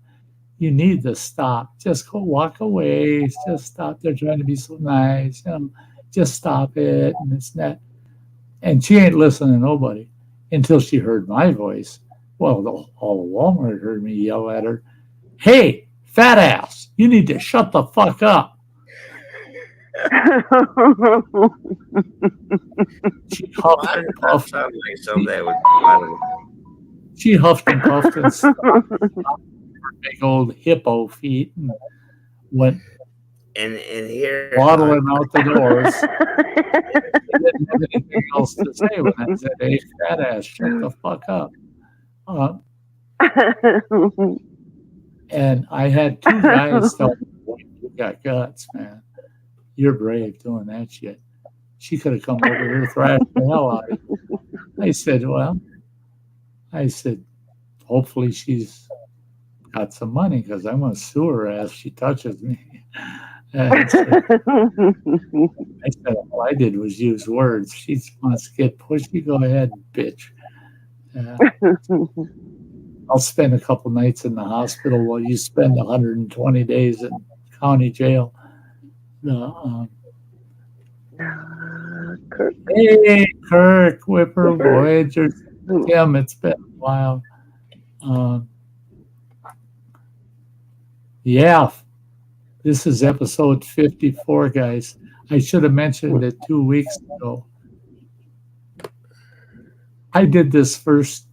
S2: you need to stop. Just go walk away. Just stop. They're trying to be so nice. Just stop it. And it's not. And she ain't listening to nobody until she heard my voice. Well, all of Walmart heard me yell at her, hey, fat ass, you need to shut the fuck up. She huffed and puffed. She huffed and puffed and stuffed her big old hippo feet and went
S6: and here
S2: waddling out the doors. I didn't have anything else to say when I said, hey, fat ass, shut the fuck up. And I had two guys tell me, you got guts, man. You're brave doing that shit. She could have come over here thrashing the hell out of you. I said, hopefully she's got some money because I'm going to sue her ass if she touches me. I said, all I did was use words. She wants to get pushy. Go ahead, bitch. I'll spend a couple nights in the hospital while you spend 120 days in county jail.
S5: Kirk.
S2: Hey, Kirk, Whipper, Voyager, Tim, it's been a while. Yeah, this is episode 54, guys. I should have mentioned it 2 weeks ago. I did this first.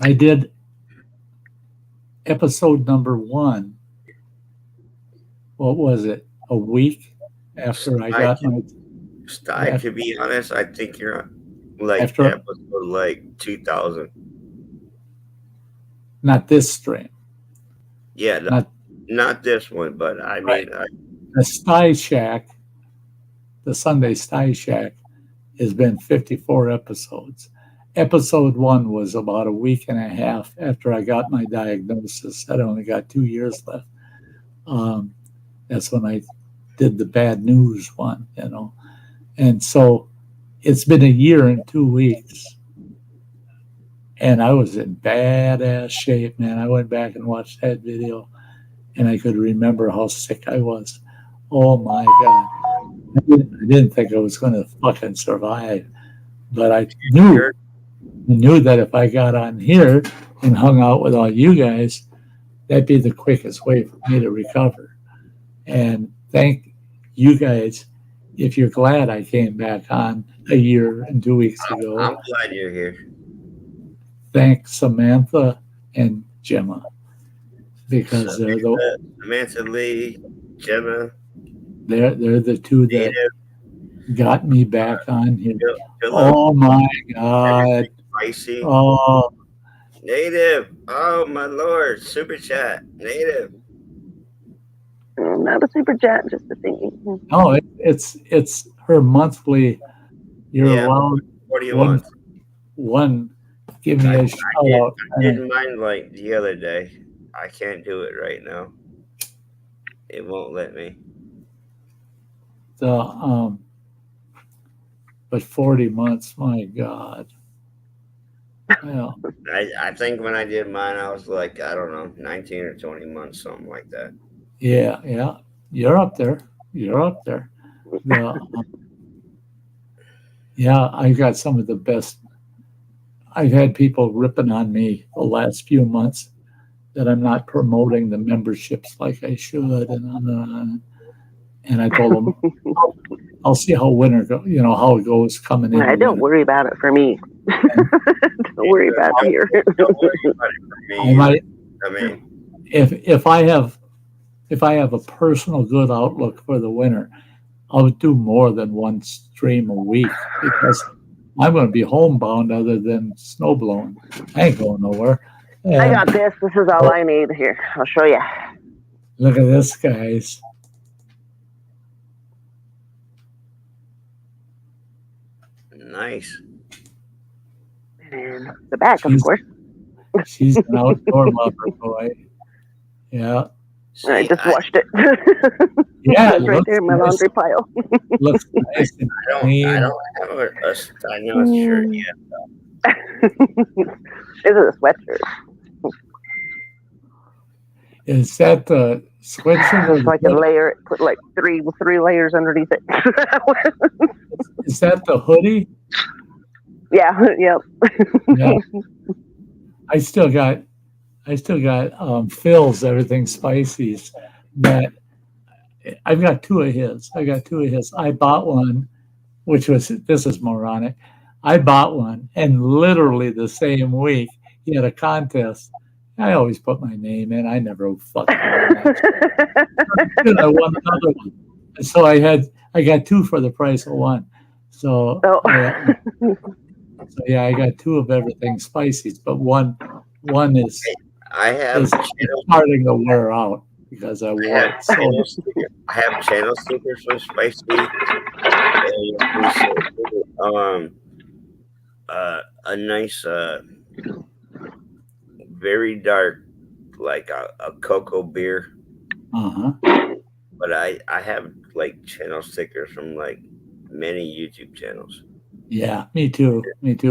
S2: I did episode number 1. What was it? A week after I got my.
S6: Sty, to be honest, I think you're on episode 2000.
S2: Not this stream.
S6: Yeah, not this one, but I mean,
S2: the Sty Shack, the Sunday Sty Shack, has been 54 episodes. Episode 1 was about a week and a half after I got my diagnosis. I only got 2 years left. That's when I did the bad news one, And so it's been a year and 2 weeks. And I was in badass shape, man. I went back and watched that video, and I could remember how sick I was. Oh, my God. I didn't think I was going to fucking survive. But I knew that if I got on here and hung out with all you guys, that'd be the quickest way for me to recover. And thank you guys. If you're glad I came back on a year and 2 weeks ago.
S6: I'm glad you're here.
S2: Thank Samantha and Gemma. Because they're the
S6: Samantha Lee, Gemma.
S2: They're the two that got me back on here. Oh my God.
S6: Spicy.
S2: Oh.
S6: Native. Oh my Lord. Super chat. Native.
S5: Not a super chat, just a thing.
S2: No, it's her monthly. You're allowed
S6: 41.
S2: One. Give me a shout out.
S6: I didn't mind like the other day. I can't do it right now. It won't let me.
S2: But 40 months, my God. Yeah.
S6: I think when I did mine, I was like, I don't know, 19 or 20 months, something like that.
S2: Yeah. You're up there. Yeah, I got some of the best. I've had people ripping on me the last few months that I'm not promoting the memberships like I should, and I told them I'll see how winter how it goes coming in.
S5: I don't worry about it for me. Don't worry about it here.
S6: Don't worry about it for me. I mean,
S2: if I have a personal good outlook for the winter, I'll do more than one stream a week because I'm going to be homebound other than snow blowing. I ain't going nowhere.
S5: I got this. This is all I need here. I'll show you.
S2: Look at this, guys.
S6: Nice.
S5: And the back, of course.
S2: She's an outdoor lover, boy. Yeah.
S5: I just washed it.
S2: Yeah,
S5: it's right there in my laundry pile.
S2: Looks nice and clean.
S6: I don't have a Sty North shirt yet, though.
S5: This is a sweatshirt.
S2: Is that the sweatshirt or
S5: So I can layer it, put like three layers underneath it.
S2: is that the hoodie?
S5: Yeah, yep.
S2: Yeah. I still got Phil's Everything Spices, but I've got two of his. I bought one, which was, this is moronic. I bought one, and literally the same week he had a contest. I always put my name in. I never fucking won that. I won another one. And so I got two for the price of one. So, yeah, I got two of Everything Spices, but one is
S6: I have
S2: starting to wear out because I wore it. So
S6: I have channel stickers from Spicy. A nice, very dark, like a cocoa beer. But I have like channel stickers from like many YouTube channels.
S2: Yeah, me too.
S6: And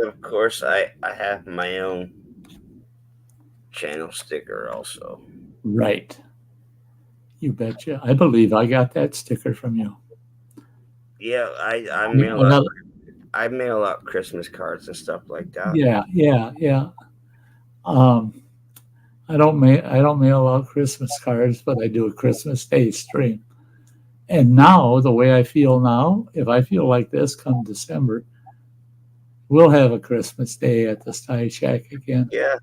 S6: of course, I have my own channel sticker also.
S2: Right. You betcha. I believe I got that sticker from you.
S6: Yeah, I mail out Christmas cards and stuff like that.
S2: Yeah. I don't mail out Christmas cards, but I do a Christmas Day stream. And now, the way I feel now, if I feel like this come December, we'll have a Christmas Day at the Sty Shack again.
S6: Yeah.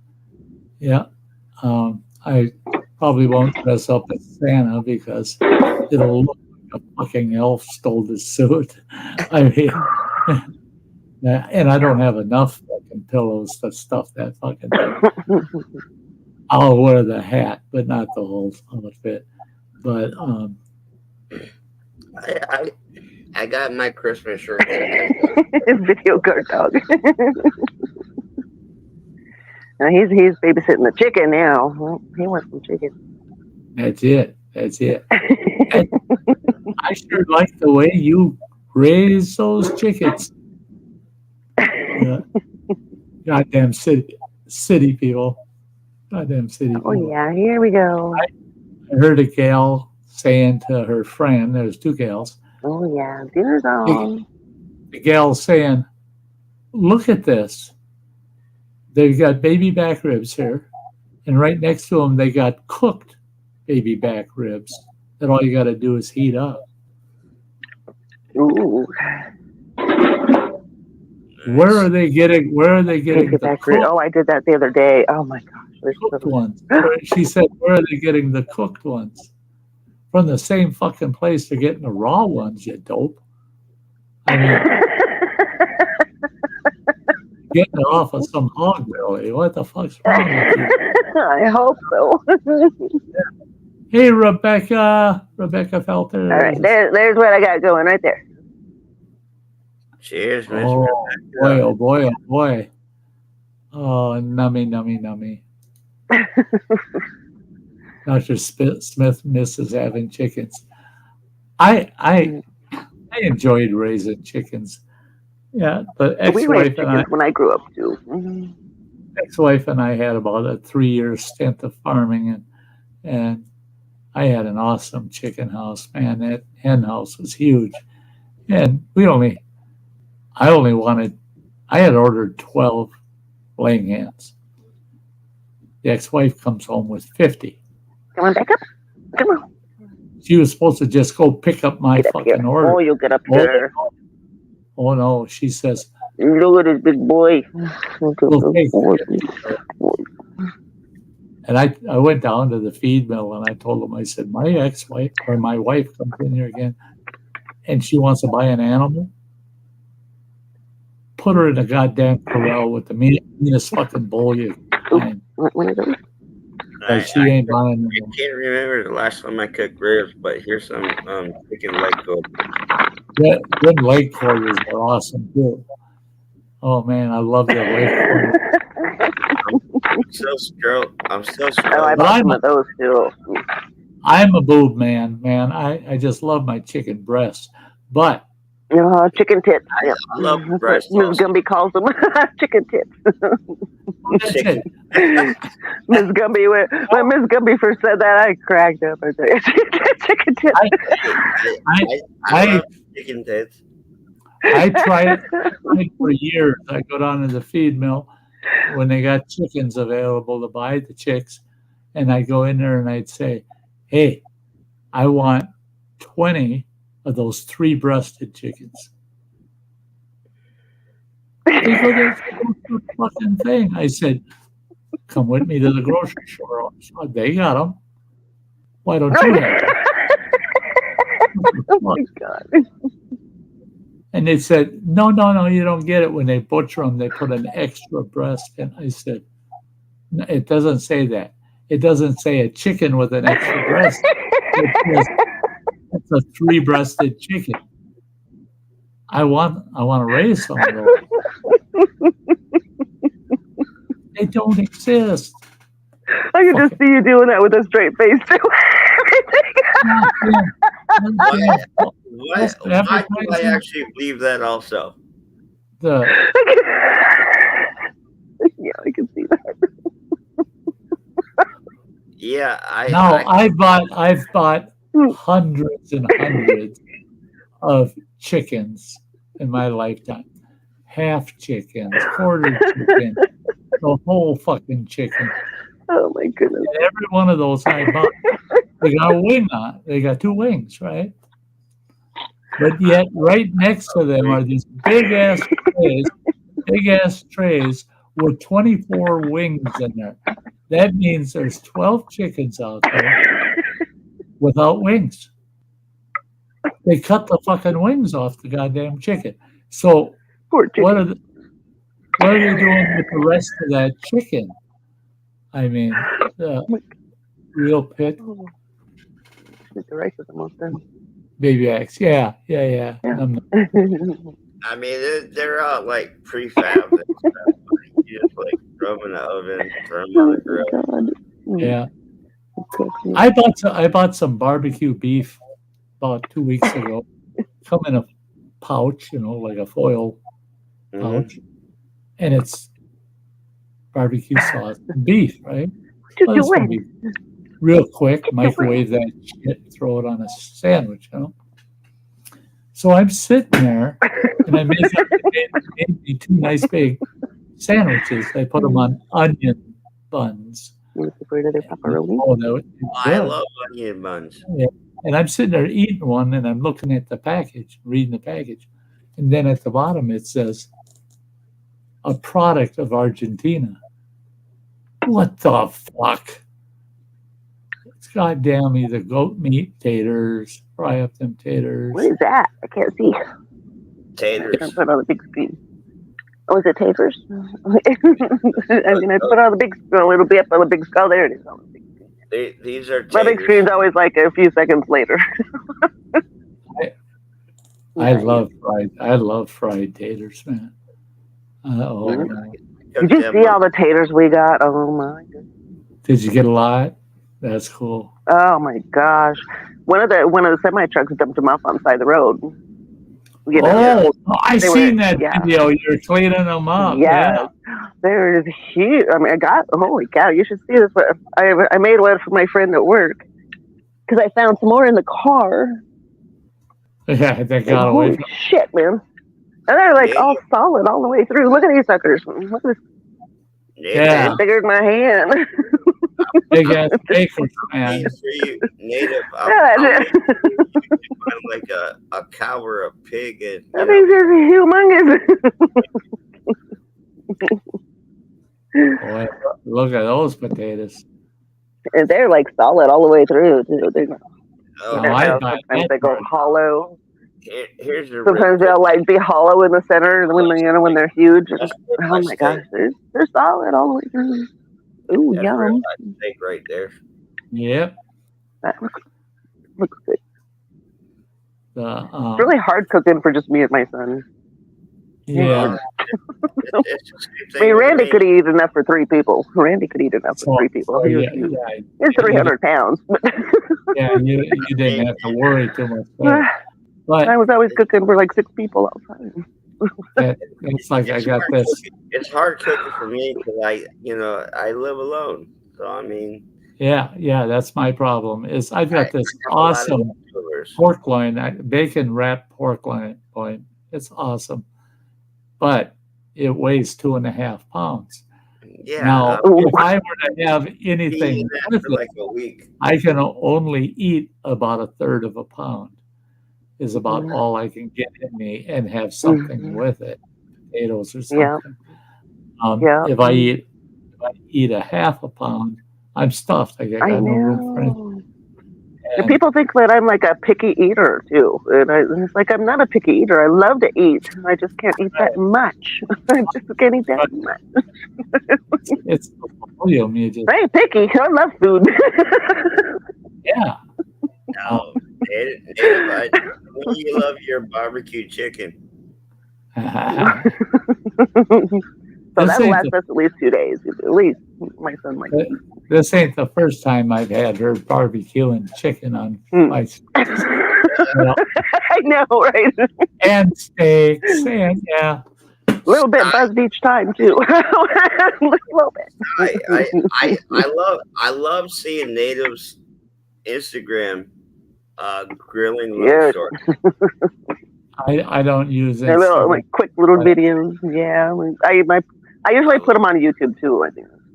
S2: I probably won't dress up as Santa because it'll look like a fucking elf stole the suit. I mean, and I don't have enough fucking pillows to stuff that fucking thing. I'll wear the hat, but not the whole outfit. But
S6: I got my Christmas shirt.
S5: Video guard dog. Now he's babysitting the chicken now. Well, he wants some chicken.
S2: That's it. And I sure like the way you raise those chickens. Goddamn city people. Goddamn city people.
S5: Oh yeah, here we go.
S2: I heard a gal saying to her friend, there's two gals.
S5: Oh yeah, dinner's on.
S2: The gal saying, look at this. They've got baby back ribs here, and right next to them they got cooked baby back ribs that all you got to do is heat up.
S5: Ooh.
S2: Where are they getting the cooked?
S5: Oh, I did that the other day. Oh my gosh,
S2: cooked ones? She said, where are they getting the cooked ones? From the same fucking place they're getting the raw ones, you dope. I mean, getting it off of some hog belly. What the fuck's wrong with you?
S5: I hope so.
S2: Hey, Rebecca Felter.
S5: All right, there's what I got going right there.
S6: Cheers, Miss
S2: Rebecca. Oh boy. Oh, nummy. Dr. Smith misses having chickens. I enjoyed raising chickens. Yeah, but
S5: we raised chickens when I grew up too.
S2: Ex-wife and I had about a 3-year stint of farming, and I had an awesome chicken house. Man, that hen house was huge, and I had ordered 12 laying hens. The ex-wife comes home with 50.
S5: Come on, back up. Come on.
S2: She was supposed to just go pick up my fucking order.
S5: Oh, you'll get up there.
S2: Oh no, she says,
S5: look at this big boy.
S2: And I went down to the feed mill and I told them, I said, my ex-wife or my wife comes in here again and she wants to buy an animal. Put her in a goddamn corral with the meanest fucking bull you can find.
S5: One of those?
S2: She ain't buying them.
S6: I can't remember the last time I cooked ribs, but here's some chicken leg quarters.
S2: Yeah, good leg quarters are awesome too. Oh man, I love the leg quarters.
S6: I'm still scroll.
S5: Oh, I bought some of those too.
S2: I'm a boob man. I just love my chicken breasts. But
S5: Chicken tits.
S6: I
S5: Yep.
S6: love
S5: That's what
S6: breast
S5: Ms.
S6: also.
S5: Gumby calls them. Chicken tits.
S2: That's
S6: Chicken.
S2: it.
S5: Ms. Gumby, when Ms. Gumby first said that, I cracked up. I said, chicken tits.
S6: I love chicken tits.
S2: I tried it for years. I go down to the feed mill when they got chickens available to buy, the chicks, and I go in there and I'd say, hey, I want 20 of those 3-breasted chickens. They go, that's the fucking thing. I said, come with me to the grocery store. So they got them. Why don't you have them?
S5: Oh my God.
S2: And they said, no, you don't get it. When they butcher them, they put an extra breast in. I said, no, it doesn't say that. It doesn't say a chicken with an extra breast. It's a 3-breasted chicken. I want to raise some of those. They don't exist.
S5: I can just see you doing that with a straight face too.
S6: Why do I actually believe that also?
S5: Yeah, I can see that.
S6: Yeah,
S2: I've bought hundreds and hundreds of chickens in my lifetime. Half chickens, quarter chicken, the whole fucking chicken.
S5: Oh my goodness.
S2: And every one of those I bought, they got a wing on it. They got 2 wings, right? But yet right next to them are these big ass trays with 24 wings in there. That means there's 12 chickens out there without wings. They cut the fucking wings off the goddamn chicken. So
S5: Poor chicken.
S2: what are they doing with the rest of that chicken? I mean, real pit.
S5: The rice is almost done.
S2: Baby eggs. Yeah.
S5: Yeah.
S6: I mean, they're all like prefab and stuff. You just like throw them in the oven, throw them on the grill.
S5: God.
S2: Yeah.
S5: Okay.
S2: I bought some barbecue beef about 2 weeks ago. Come in a pouch, like a foil pouch, and it's barbecue sauce and beef, right?
S5: What you
S2: Well,
S5: doing?
S2: be real quick, microwave that shit, throw it on a sandwich, So I'm sitting there, and I made me 2 nice big sandwiches. I put them on onion buns.
S5: Pepperoni.
S6: I love onion buns.
S2: Yeah. And I'm sitting there eating one, and I'm looking at the package, reading the package. And then at the bottom, it says, a product of Argentina. What the fuck? It's goddamn either goat meat taters, fry up them taters.
S5: What is that? I can't see.
S6: Taters.
S5: I put on the big screen. Oh, is it taters? I mean, I put on the big screen a little bit on the big screen. Oh, there it is on the big screen.
S6: These are taters.
S5: My big screen's always like a few seconds later.
S2: I love fried taters, man.
S5: Did you see all the taters we got? Oh my goodness.
S2: Did you get a lot? That's cool.
S5: Oh my gosh. One of the semi trucks dumped them off on the side of the road.
S2: I seen that video. You're cleaning them up.
S5: Yeah. They're huge. I mean, holy cow, you should see this. I made one for my friend at work because I found some more in the car.
S2: Yeah, they got away from
S5: shit, man. And they're like all solid all the way through. Look at these suckers. Look at this.
S6: Yeah.
S5: Bigger than my hand.
S2: Big ass acres, man.
S6: Native. Like a cow or a pig. And,
S5: I think they're humongous.
S2: Boy, look at those potatoes.
S5: And they're like solid all the way through, too. They're not.
S2: Sometimes
S5: they go hollow.
S6: Here's the
S5: Sometimes they'll like be hollow in the center when they're huge. Oh my gosh, they're solid all the way through. Ooh,
S6: that's
S5: yum!
S6: Steak right there.
S2: Yep.
S5: That looks good.
S2: It's
S5: really hard cooking for just me and my son.
S2: Yeah.
S5: I mean, Randy could eat enough for 3 people. Randy could eat enough for 3 people. He's 300 pounds.
S2: Yeah, you didn't have to worry too much. But
S5: I was always cooking for like 6 people outside.
S2: it's like I got this.
S6: It's hard cooking for me because I live alone. So I mean,
S2: Yeah, that's my problem. Is I've got this
S6: have a lot of
S2: awesome
S6: leftovers.
S2: pork loin, bacon wrapped pork loin. It's awesome, but it weighs 2.5 pounds.
S6: Yeah.
S2: Now, if I were to have anything
S6: eating that
S2: with
S6: for
S2: it,
S6: like a week.
S2: I can only eat about 1/3 of a pound. Is about all I can get in me and have something with it, potatoes or something. If I eat 1/2 pound, I'm stuffed. I got no room for anything.
S5: And people think that I'm like a picky eater too, and it's like I'm not a picky eater. I love to eat. I just can't eat that much. I just can't eat that much.
S2: It's the volume. You just
S5: I ain't picky. I love food.
S2: yeah.
S6: No, Native, you love your barbecue chicken.
S5: So that'll last us at least 2 days. At least my son likes it.
S2: This ain't the first time I've had her barbecuing chicken on my
S5: I know, right?
S2: and steaks and
S5: a little bit buzzed each time too. A little bit.
S6: I love seeing Native's Instagram grilling little shorts.
S2: I don't use it.
S5: They're little like quick little videos. Yeah, I usually put them on YouTube too. I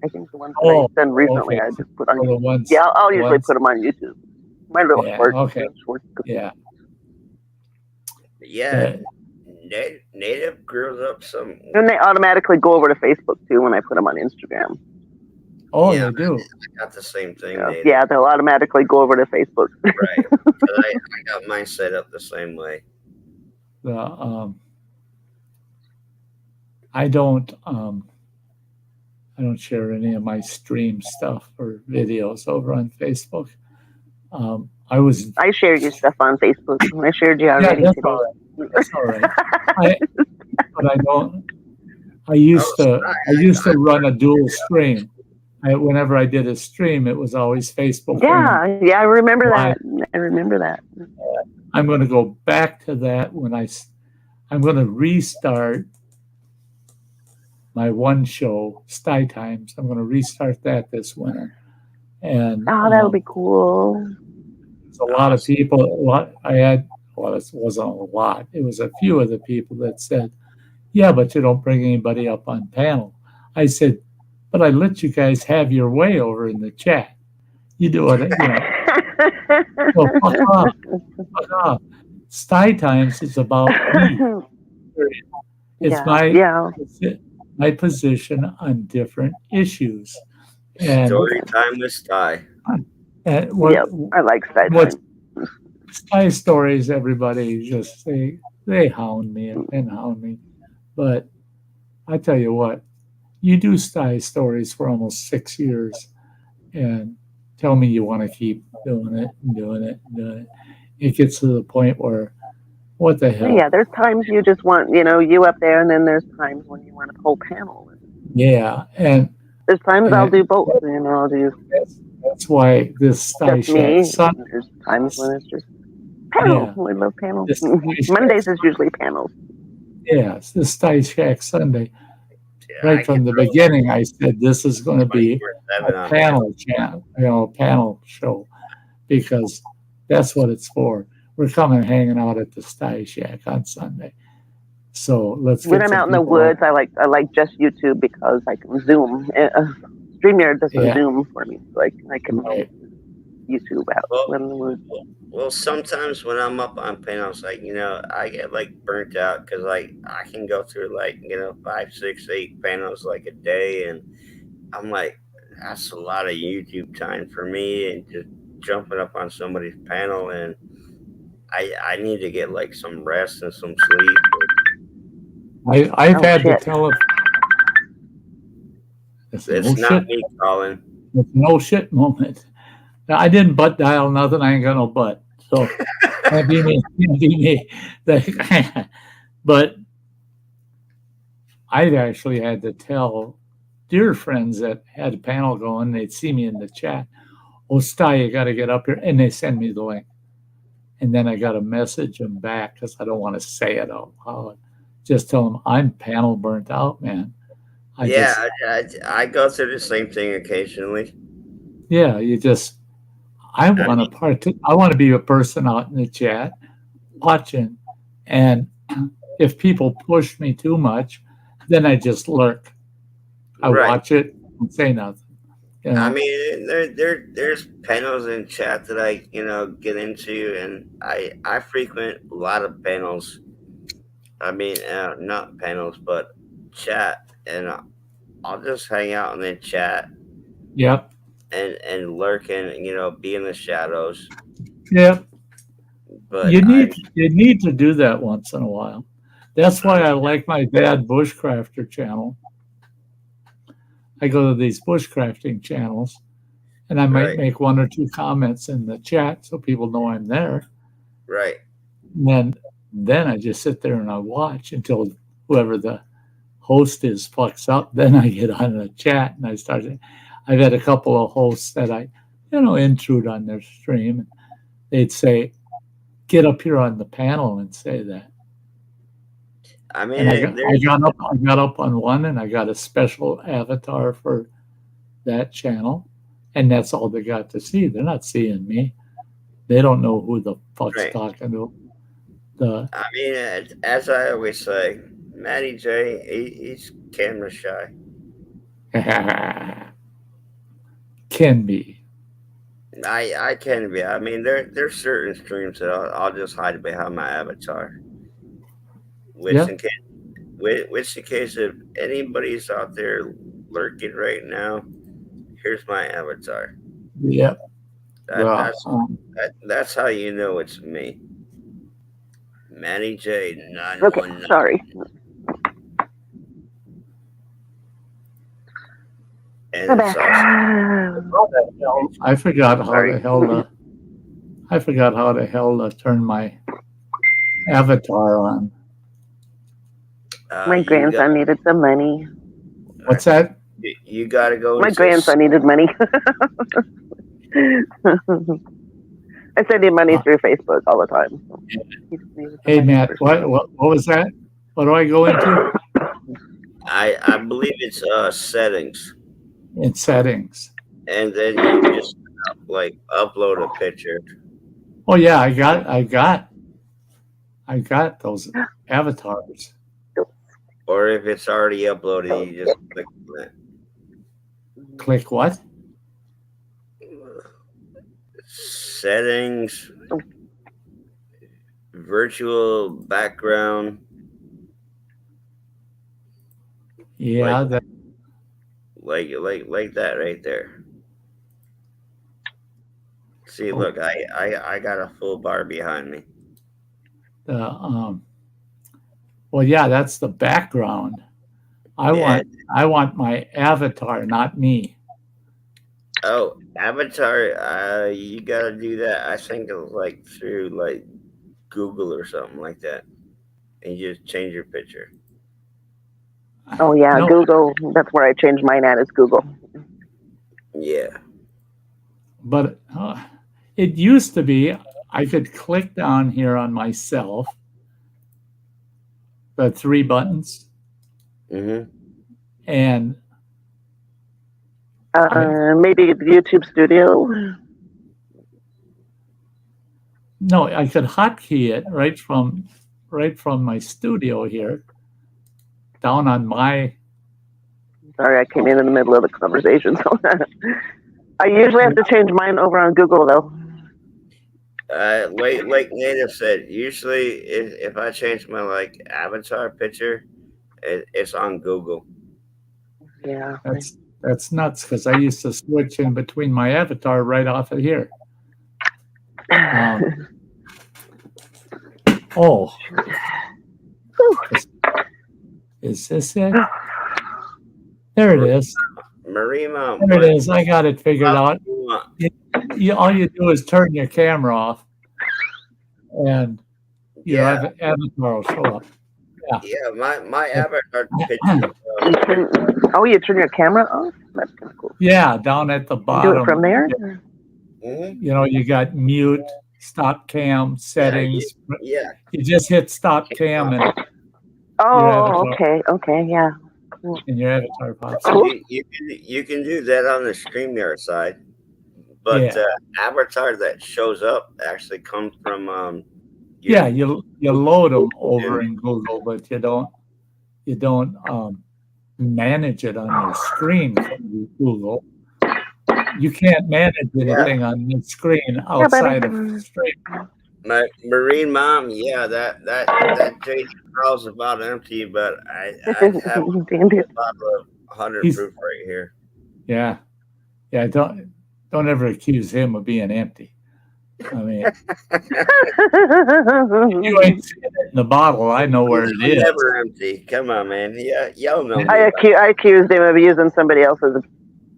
S5: think the ones that I've done recently, I just put on YouTube. Yeah, I'll usually put them on YouTube. My little shorts.
S2: Okay.
S5: Shorts.
S6: Yeah. Native grills up some.
S5: And they automatically go over to Facebook too when I put them on Instagram.
S2: Oh, yeah, they do.
S6: I got the same thing.
S5: Yeah, they'll automatically go over to Facebook.
S6: Right. I got mine set up the same way.
S2: I don't share any of my stream stuff or videos over on Facebook. I
S5: shared your stuff on Facebook. I shared you already today.
S2: That's all right. But I don't. I used to run a dual stream. Whenever I did a stream, it was always Facebook.
S5: Yeah, I remember that. I remember that.
S2: I'm going to go back to that when I'm going to restart my one show, Sty Times. I'm going to restart that this winter. And
S5: that'll be cool.
S2: There's a lot of people. It wasn't a lot. It was a few of the people that said, "Yeah, but you don't bring anybody up on panel." I said, "But I let you guys have your way over in the chat. You do it, So fuck off. Fuck off. Sty Times is about me. It's my position on different issues. And
S6: story time with Sty.
S5: I like Sty Times.
S2: Sty stories, everybody just they hound me and hound me. But I tell you what, you do Sty stories for almost 6 years and tell me you want to keep doing it and doing it and doing it. It gets to the point where, what the hell?
S5: Yeah, there's times you just want, you up there, and then there's times when you want a whole panel.
S2: Yeah, and
S5: there's times I'll do both. I'll do.
S2: That's why this Sty Shack Sunday.
S5: There's times when it's just panels. Yeah. We love panels. Mondays is usually panels.
S2: Yeah, it's the Sty Shack Sunday. Right from the beginning, I said this is going to be a panel panel show, because that's what it's for. We're coming hanging out at the Sty Shack on Sunday. So let's.
S5: When I'm out in the woods, I like just YouTube because I can Zoom. StreamYard doesn't Zoom for me, so I can YouTube out in the woods.
S6: Well, sometimes when I'm up on panels, I get burnt out because I can go through 5, 6, 8 panels a day, and I'm like, that's a lot of YouTube time for me, and just jumping up on somebody's panel, and I need to get some rest and some sleep.
S2: I've had to tell it.
S6: It's not me, Colin.
S2: It's no shit moment. I didn't butt dial nothing. I ain't got no butt. So that'd be me. But I've actually had to tell dear friends that had a panel going, they'd see me in the chat, "Oh, Sty, you got to get up here." And they send me the link. and then I got to message them back because I don't want to say it out loud. Just tell them I'm panel burnt out, man. I
S6: go through the same thing occasionally.
S2: Yeah, I want to be a person out in the chat watching, and if people push me too much, then I just lurk. I watch it and say nothing. You know?
S6: I mean, there's panels in chat that I get into, and I frequent a lot of panels. I mean, not panels, but chat, and I'll just hang out in the chat.
S2: Yep.
S6: And lurk and be in the shadows.
S2: Yep.
S6: But
S2: you need to do that once in a while. That's why I like my dad bushcrafter channel. I go to these bushcrafting channels, and I might make one or two comments in the chat so people know I'm there.
S6: Right.
S2: And then I just sit there and I watch until whoever the host is fucks up. Then I get on the chat and I start. I've had a couple of hosts that I, intrude on their stream, and they'd say, "Get up here on the panel and say that."
S6: I mean,
S2: I got up on one, and I got a special avatar for that channel, and that's all they got to see. They're not seeing me. They don't know who the fuck's talking to.
S6: I mean, as I always say, Matty J, he's camera shy.
S2: Can be.
S6: I can be. I mean, there's certain streams that I'll just hide behind my avatar. Which in case if anybody's out there lurking right now, here's my avatar.
S2: Yep.
S6: That's how you know it's me. Matty J 919.
S5: Okay, sorry.
S6: And it's
S2: I forgot how the hell to turn my avatar on.
S5: My grandson needed some money.
S2: What's that?
S6: You got to go.
S5: My grandson needed money. I send him money through Facebook all the time.
S2: Hey, Matt, what was that? What do I go into?
S6: I believe it's settings.
S2: In settings.
S6: And then you just upload a picture.
S2: Oh yeah, I got those avatars.
S6: Or if it's already uploaded, you just click on it.
S2: Click what?
S6: Settings, virtual background.
S2: Yeah,
S6: like that right there. See, look, I got a full bar behind me.
S2: Well, yeah, that's the background. I want my avatar, not me.
S6: Oh, avatar, you gotta do that. I think it was through Google or something like that. And you just change your picture.
S5: Oh yeah, no. Google. That's where I changed mine at, is Google.
S6: Yeah.
S2: But it used to be I could click down here on myself, the 3 buttons, and
S5: maybe YouTube Studio.
S2: No, I could hotkey it right from my studio here, down on my.
S5: Sorry, I came in the middle of the conversation. So I usually have to change mine over on Google, though.
S6: Like Native said, usually if I change my avatar picture, it's on Google.
S5: Yeah,
S2: that's nuts, because I used to switch in between my avatar right off of here. Is this it? There it is.
S6: Marima.
S2: There it is. I got it figured out. All you do is turn your camera off, and your avatar will show up.
S6: Yeah, my avatar picture.
S5: You turn your camera off? That's kind of cool.
S2: Yeah, down at the bottom.
S5: Do it from there?
S2: You got mute, stop cam settings.
S6: Yeah.
S2: You just hit stop cam and
S5: Oh, okay, yeah.
S2: your avatar pops up.
S6: You can do that on the StreamYard side, but avatar that shows up actually comes from
S2: you load them over in Google, but you don't manage it on your screen from Google. You can't manage anything on the screen outside of the stream.
S6: My Marine Mom, that JD is about empty, but I have a bottle of 100 proof right here.
S2: Yeah. Don't ever accuse him of being empty. I mean, you ain't seen it in the bottle. I know where it is.
S6: Never empty. Come on, man. Yeah, y'all know.
S5: I accused him of using somebody else's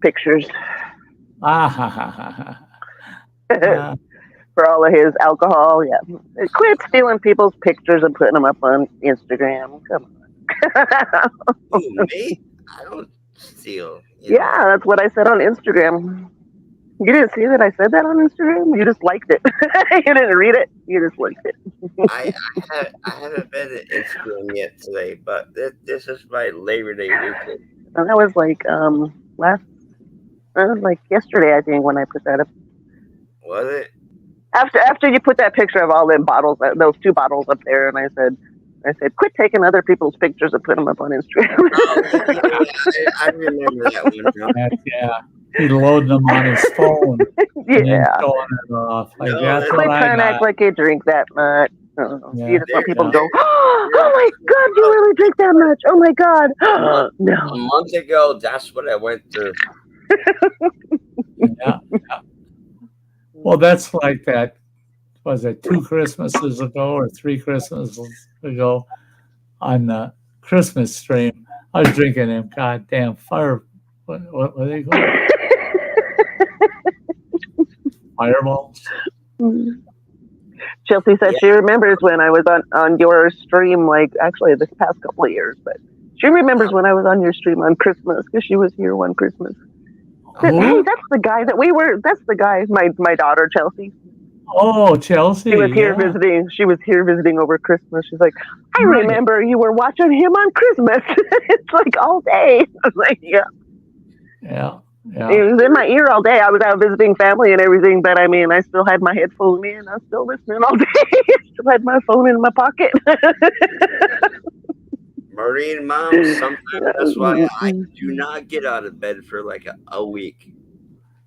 S5: pictures. For all of his alcohol, yeah. Quit stealing people's pictures and putting them up on Instagram. Come on.
S6: Ooh, me? I don't steal.
S5: Yeah, that's what I said on Instagram. You didn't see that I said that on Instagram? You just liked it. You didn't read it. You just liked it.
S6: I haven't been to Instagram yet today, but this is my Labor Day weekend.
S5: And that was like yesterday, I think, when I put that up.
S6: Was it?
S5: After you put that picture of all them bottles, those 2 bottles up there, and I said, quit taking other people's pictures and put them up on Instagram.
S6: I remember that one.
S2: Yeah. He's loading them on his phone. And then showing it off. That's
S5: quit trying to act like you drink that much. You just want people to go, oh my God, you really drink that much? Oh my God. No.
S6: A month ago, that's what I went through.
S2: Yeah. Well, that's like that. Was it 2 Christmases ago or 3 Christmases ago on the Christmas stream? I was drinking them goddamn fire. What were they called? Fireballs.
S5: Chelsea said she remembers when I was on your stream, like actually this past couple of years, but she remembers when I was on your stream on Christmas because she was here one Christmas. Said, hey, that's the guy that we were. That's the guy. My daughter Chelsea.
S2: Oh, Chelsea.
S5: She was here visiting. She was here visiting over Christmas. She's like, I remember you were watching him on Christmas. It's like all day. I was like, yeah. It was in my ear all day. I was out visiting family and everything, but I mean, I still had my headphones in. I was still listening all day. Still had my phone in my pocket.
S6: Marine Mom, sometimes that's why I do not get out of bed for like a week.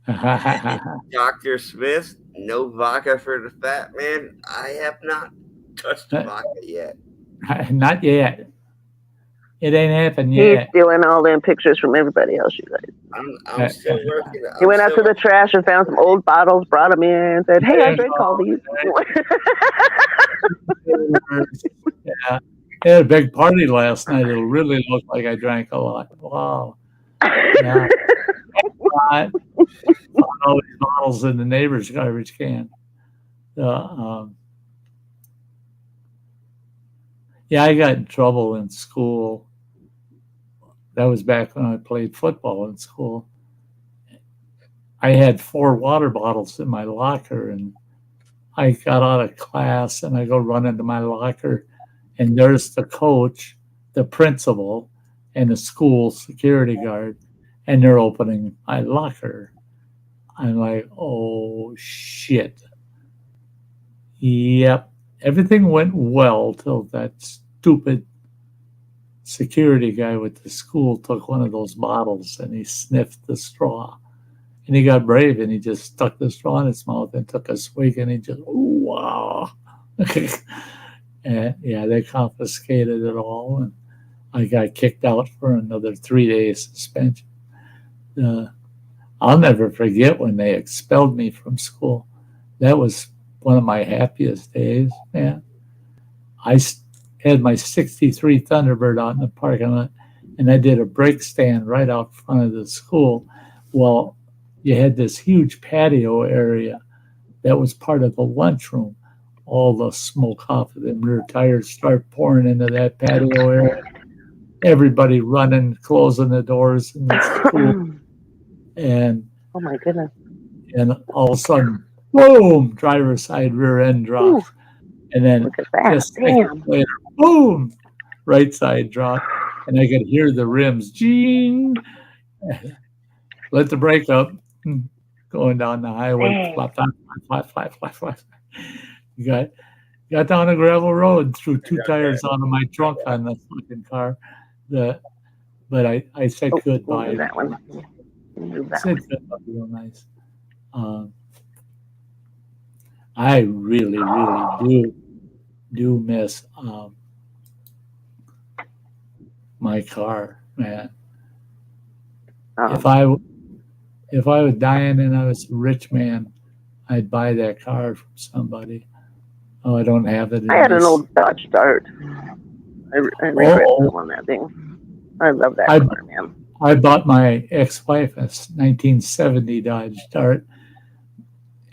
S6: Dr. Smith, no vodka for the fat man. I have not touched the vodka yet.
S2: Not yet. It ain't happened yet.
S5: He's stealing all them pictures from everybody else, you guys.
S6: I'm still working.
S5: He went out to the trash and found some old bottles, brought them in, and said, hey, I drank all these.
S2: Yeah. I had a big party last night. It really looked like I drank a lot. Wow. Yeah. Found all these bottles in the neighbor's garbage can. Yeah, I got in trouble in school. That was back when I played football in school. I had 4 water bottles in my locker, and I got out of class, and I go run into my locker, and there's the coach, the principal, and the school security guard, and they're opening my locker. I'm like, oh, shit. Yep. Everything went well till that stupid security guy with the school took one of those bottles and he sniffed the straw. And he got brave and he just stuck the straw in his mouth and took a swig and he just, ooh, wow. And yeah, they confiscated it all. And I got kicked out for another 3-day suspension. I'll never forget when they expelled me from school. That was one of my happiest days, man. I had my 63 Thunderbird out in the parking lot, and I did a brake stand right out front of the school. Well, you had this huge patio area that was part of the lunchroom. All the smoke off of them rear tires start pouring into that patio area. Everybody running, closing the doors in the school. And
S5: oh my goodness.
S2: And all of a sudden, boom, driver's side rear end drops. And then
S5: Look at that.
S2: just seconds
S5: Damn.
S2: later, boom, right side drop. And I could hear the rims, jing. Let the brake up, going down the highway,
S5: Dang.
S2: flap, flap, flap, flap, flap, flap. You got down a gravel road, threw two tires onto my trunk on the fucking car. But I said
S5: We'll
S2: goodbye.
S5: move that one. Move that
S2: Said
S5: one.
S2: goodbye real nice. I really, really do miss my car, man. If I was dying and I was a rich man, I'd buy that car from somebody. Oh, I don't have it.
S5: I had an old Dodge Dart. I regret on that thing. I love that car, man.
S2: I bought my ex-wife a 1970 Dodge Dart,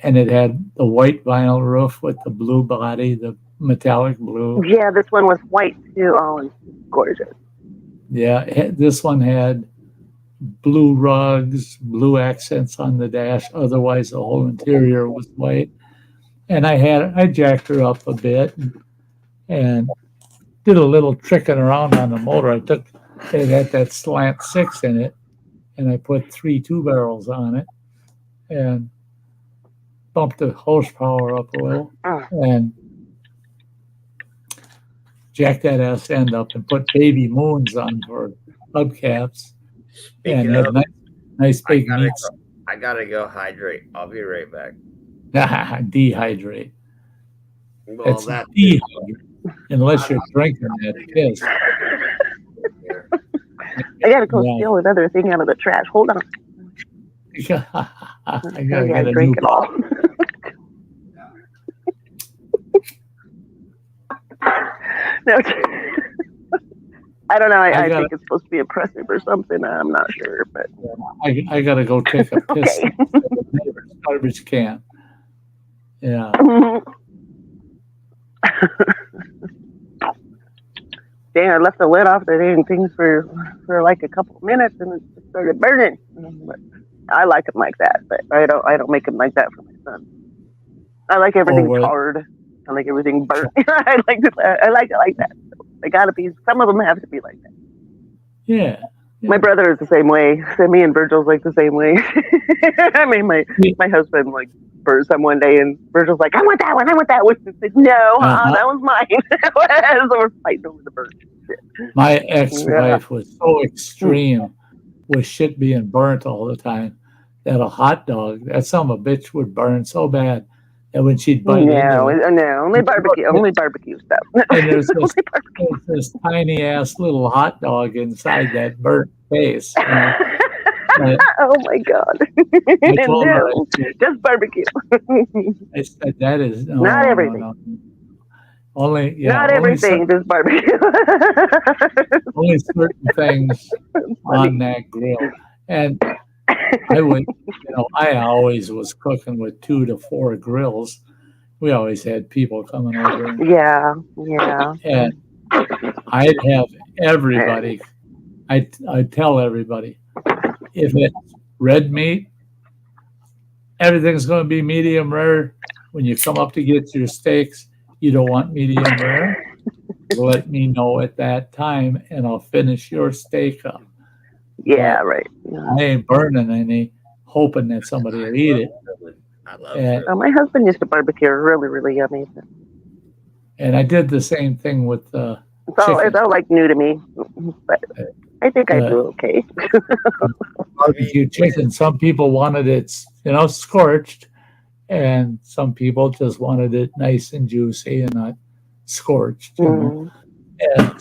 S2: and it had the white vinyl roof with the blue body, the metallic blue.
S5: Yeah, this one was white too. Oh, it's gorgeous.
S2: Yeah, this one had blue rugs, blue accents on the dash. Otherwise, the whole interior was white. And I jacked her up a bit and did a little tricking around on the motor. It had that slant 6 in it, and I put 3 2-barrels on it and bumped the horsepower up a little and jacked that ass end up and put baby moons on for hubcaps. And had nice big meats.
S6: I gotta go hydrate. I'll be right back.
S2: Dehydrate.
S6: Well,
S2: it's dehydrate. Unless you're drinking that piss.
S5: I gotta go steal another thing out of the trash. Hold on.
S2: I gotta get a
S5: drink
S2: new
S5: it all. No, I don't know. I think it's supposed to be impressive or something. I'm not sure, but
S2: I gotta go take a piss in the neighbor's garbage can. Yeah.
S5: Dang, I left the lid off the dang things for like a couple of minutes and it just started burning. But I like them like that, but I don't make them like that for my son. I like everything charred. I like everything burnt. I like it like that. They gotta be. Some of them have to be like that.
S2: Yeah.
S5: My brother is the same way. So me and Virgil's like the same way. I mean, my husband like burned some one day, and Virgil's like, "I want that one. I want that one." I said, "No, that one's mine." So we're fighting over the burn.
S2: My ex-wife was so extreme with shit being burnt all the time that a hot dog, that son of a bitch, would burn so bad. And when she'd bite into it,
S5: only barbecue stuff.
S2: And there's this tiny ass little hot dog inside that burnt face.
S5: Oh my God! No, just barbecue.
S2: I said that is
S5: not everything.
S2: No. Only
S5: not everything. Just barbecue.
S2: Only certain things on that grill, and I always was cooking with 2 to 4 grills. We always had people coming over.
S5: Yeah.
S2: And I'd have everybody. I'd tell everybody, if it's red meat, everything's going to be medium rare. When you come up to get your steaks, you don't want medium rare. Let me know at that time, and I'll finish your steak up.
S5: Yeah, right.
S2: I ain't burning any, hoping that somebody will eat it.
S6: I love it.
S5: My husband used to barbecue really, really yummy.
S2: And I did the same thing with chicken.
S5: It's all like new to me, but I think I do okay.
S2: Barbecue chicken. Some people wanted it, scorched, and some people just wanted it nice and juicy and not scorched. You know?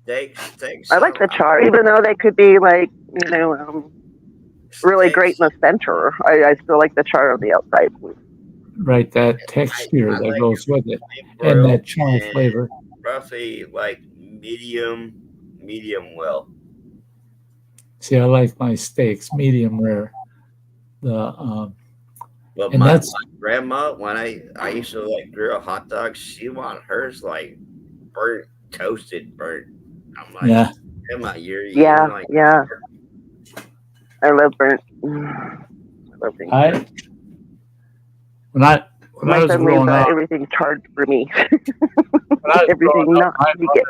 S6: Steaks.
S5: I like the char, even though they could be like, really great in the center. I still like the char on the outside.
S2: Right, that texture that goes with it, and that char flavor.
S6: Roughly like medium well.
S2: See, I like my steaks medium rare.
S6: Well, my grandma, when I used to like grill hot dogs, she wanted hers like burnt, toasted, burnt. I'm like, Grandma, you're like,
S5: yeah. I love burnt. I love things.
S2: When I
S5: My
S2: was
S5: son
S2: growing
S5: leaves
S2: up,
S5: everything charged for me.
S2: when I was
S5: Everything
S2: growing up,
S5: not vegan.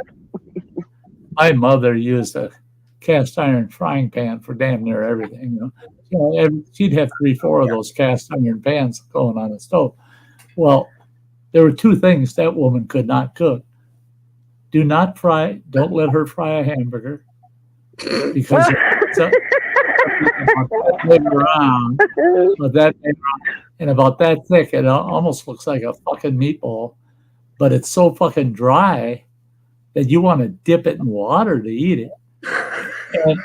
S2: my mother used a cast iron frying pan for damn near everything. And she'd have 3-4 of those cast iron pans going on the stove. Well, there were two things that woman could not cook. Don't let her fry a hamburger because it's about that big around and about that thick. It almost looks like a fucking meatball, but it's so fucking dry that you want to dip it in water to eat it. And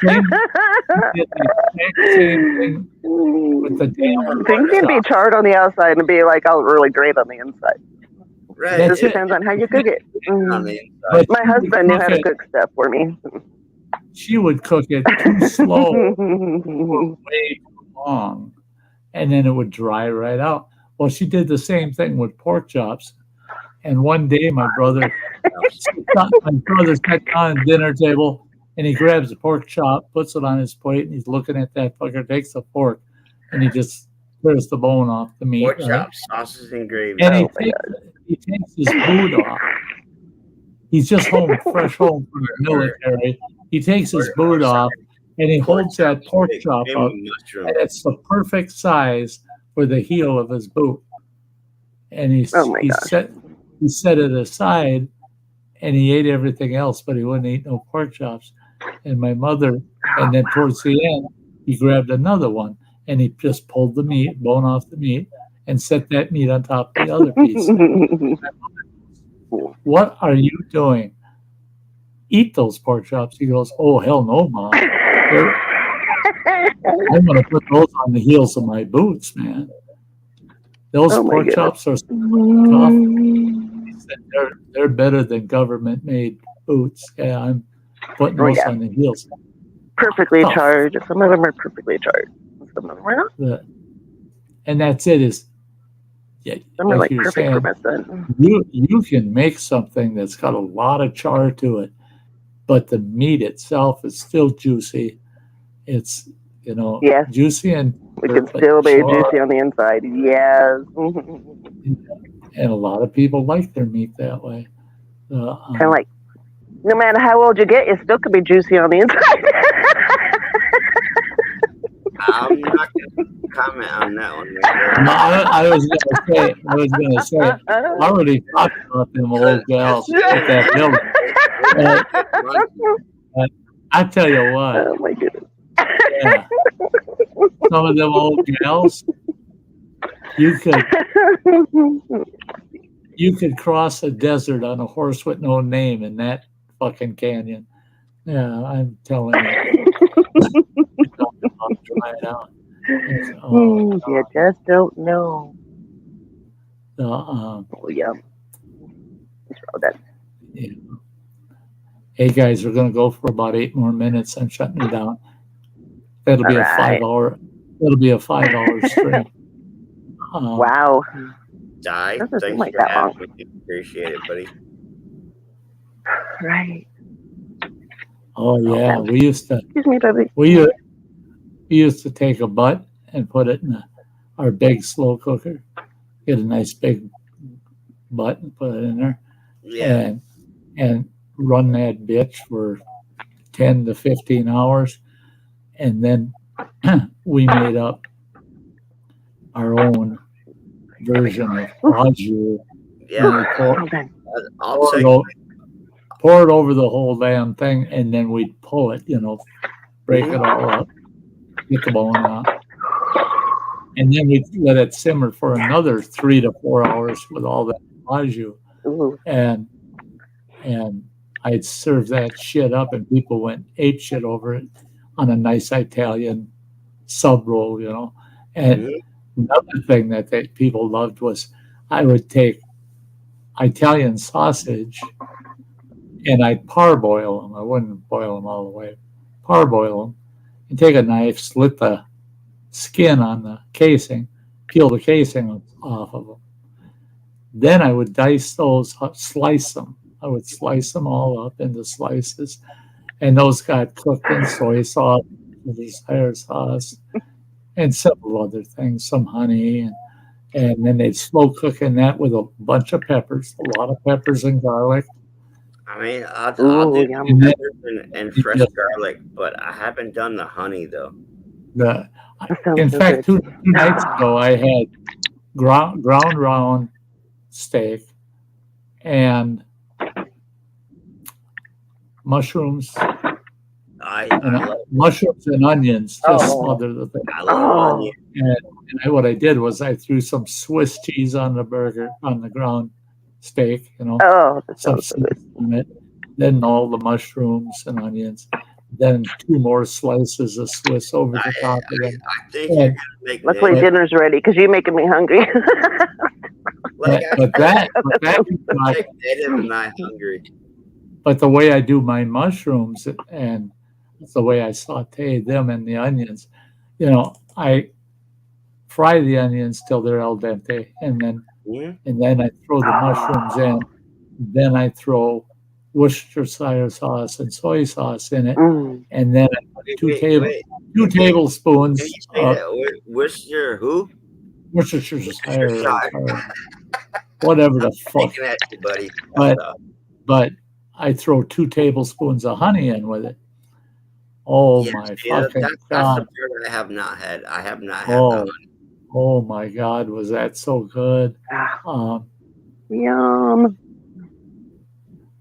S2: same thing with the damn
S5: Things can be charred on the outside and be like all really great on the inside.
S6: Right.
S5: It just depends on how you cook it.
S6: On the inside.
S5: My husband knew how to cook stuff for me.
S2: She would cook it too slow, way too long, and then it would dry right out. Well, she did the same thing with pork chops. And one day, my brother sat down at the dinner table, and he grabs a pork chop, puts it on his plate, and he's looking at that fucker, takes the fork, and he just tears the bone off the meat.
S6: Pork
S2: right?
S6: chops, sausages, and gravy.
S2: And he takes his boot off. He's just fresh home from the military. He takes his boot off, and he holds that pork chop up, and it's the perfect size for the heel of his boot. And he set it aside, and he ate everything else, but he wouldn't eat no pork chops. And my mother, and then towards the end, he grabbed another one, and he just pulled the bone off the meat, and set that meat on top of the other piece. What are you doing? Eat those pork chops. He goes, oh, hell no, Mom. I'm going to put those on the heels of my boots, man. Those pork chops are tough. They're better than government-made boots. Yeah, I'm putting those on the heels.
S5: Perfectly charged. Some of them are perfectly charged. Some of them are not.
S2: And that's it.
S5: Some are like perfect for my son.
S2: You can make something that's got a lot of char to it, but the meat itself is still juicy. It's juicy and
S5: it can still be juicy on the inside. Yes.
S2: And a lot of people like their meat that way.
S5: Kind of like, no matter how old you get, it still could be juicy on the inside.
S6: I'm not going to comment on that one.
S2: No, I was going to say, I already talked about them old gals at that building. I tell you what.
S5: Oh my goodness.
S2: Yeah. Some of them old gals, you could cross a desert on a horse with no name in that fucking canyon. Yeah, I'm telling you. Try it out.
S5: You just don't know. Yeah.
S2: Yeah. Hey guys, we're gonna go for about 8 more minutes. I'm shutting it down. That'll be a 5-hour. It'll be a 5-hour stream.
S5: Wow.
S6: Sty, thanks
S5: like
S6: for
S5: that
S6: having
S5: long.
S6: me. Appreciate it, buddy.
S5: Right.
S2: Oh yeah, we used to.
S5: Excuse me, baby.
S2: We used to take a butt and put it in our big slow cooker. Get a nice big butt and put it in there.
S6: Yeah.
S2: And run that bitch for 10 to 15 hours. And then we made up our own version of au jus.
S6: Yeah.
S2: Pour it over the whole damn thing, and then we'd pull it, break it all up, get the bone out. And then we'd let it simmer for another 3 to 4 hours with all that au jus. And I'd serve that shit up, and people went ape shit over it on a nice Italian sub roll, And another thing that people loved was I would take Italian sausage and I'd parboil them. I wouldn't boil them all the way. Parboil them and take a knife, slit the skin on the casing, peel the casing off of them. Then I would dice those up, slice them. I would slice them all up into slices, and those got cooked in soy sauce, desired sauce, and several other things, some honey, and then they'd slow cook in that with a bunch of peppers, a lot of peppers and garlic.
S6: I mean, I'll
S5: Ooh,
S6: do
S5: yum.
S6: peppers and fresh
S2: Just
S6: garlic, but I haven't done the honey though.
S2: the,
S5: That sounds
S2: in
S5: so
S2: fact,
S5: good.
S2: 2 nights ago, I had ground round steak and mushrooms
S6: I
S2: and
S6: love
S2: mushrooms and onions, just
S5: Oh.
S2: smothered the thing.
S6: I love
S5: Oh.
S6: onion.
S2: And what I did was I threw some Swiss cheese on the burger, on the ground steak,
S5: Oh, that
S2: some
S5: sounds so good.
S2: seeds on it, then all the mushrooms and onions, then 2 more slices of Swiss over the top of it.
S6: I think you're gonna make
S5: Luckily,
S6: me
S5: dinner's ready because you're making me hungry.
S6: like
S2: But that
S6: make Native and I hungry.
S2: but the way I do my mushrooms and the way I saute them and the onions, I fry the onions till they're al dente, and then I throw the mushrooms in. Then I throw Worcestershire sauce and soy sauce in it, and then I put 2 tablespoons
S6: Can you say that? Worcester who?
S2: Worcestershire or whatever the fuck.
S6: Taking at you, buddy.
S2: But I throw 2 tablespoons of honey in with it. Oh my fucking
S6: that's
S2: god!
S6: the part I have not had. I have not had
S2: Oh,
S6: that.
S2: oh my god, was that so good?
S5: Yum.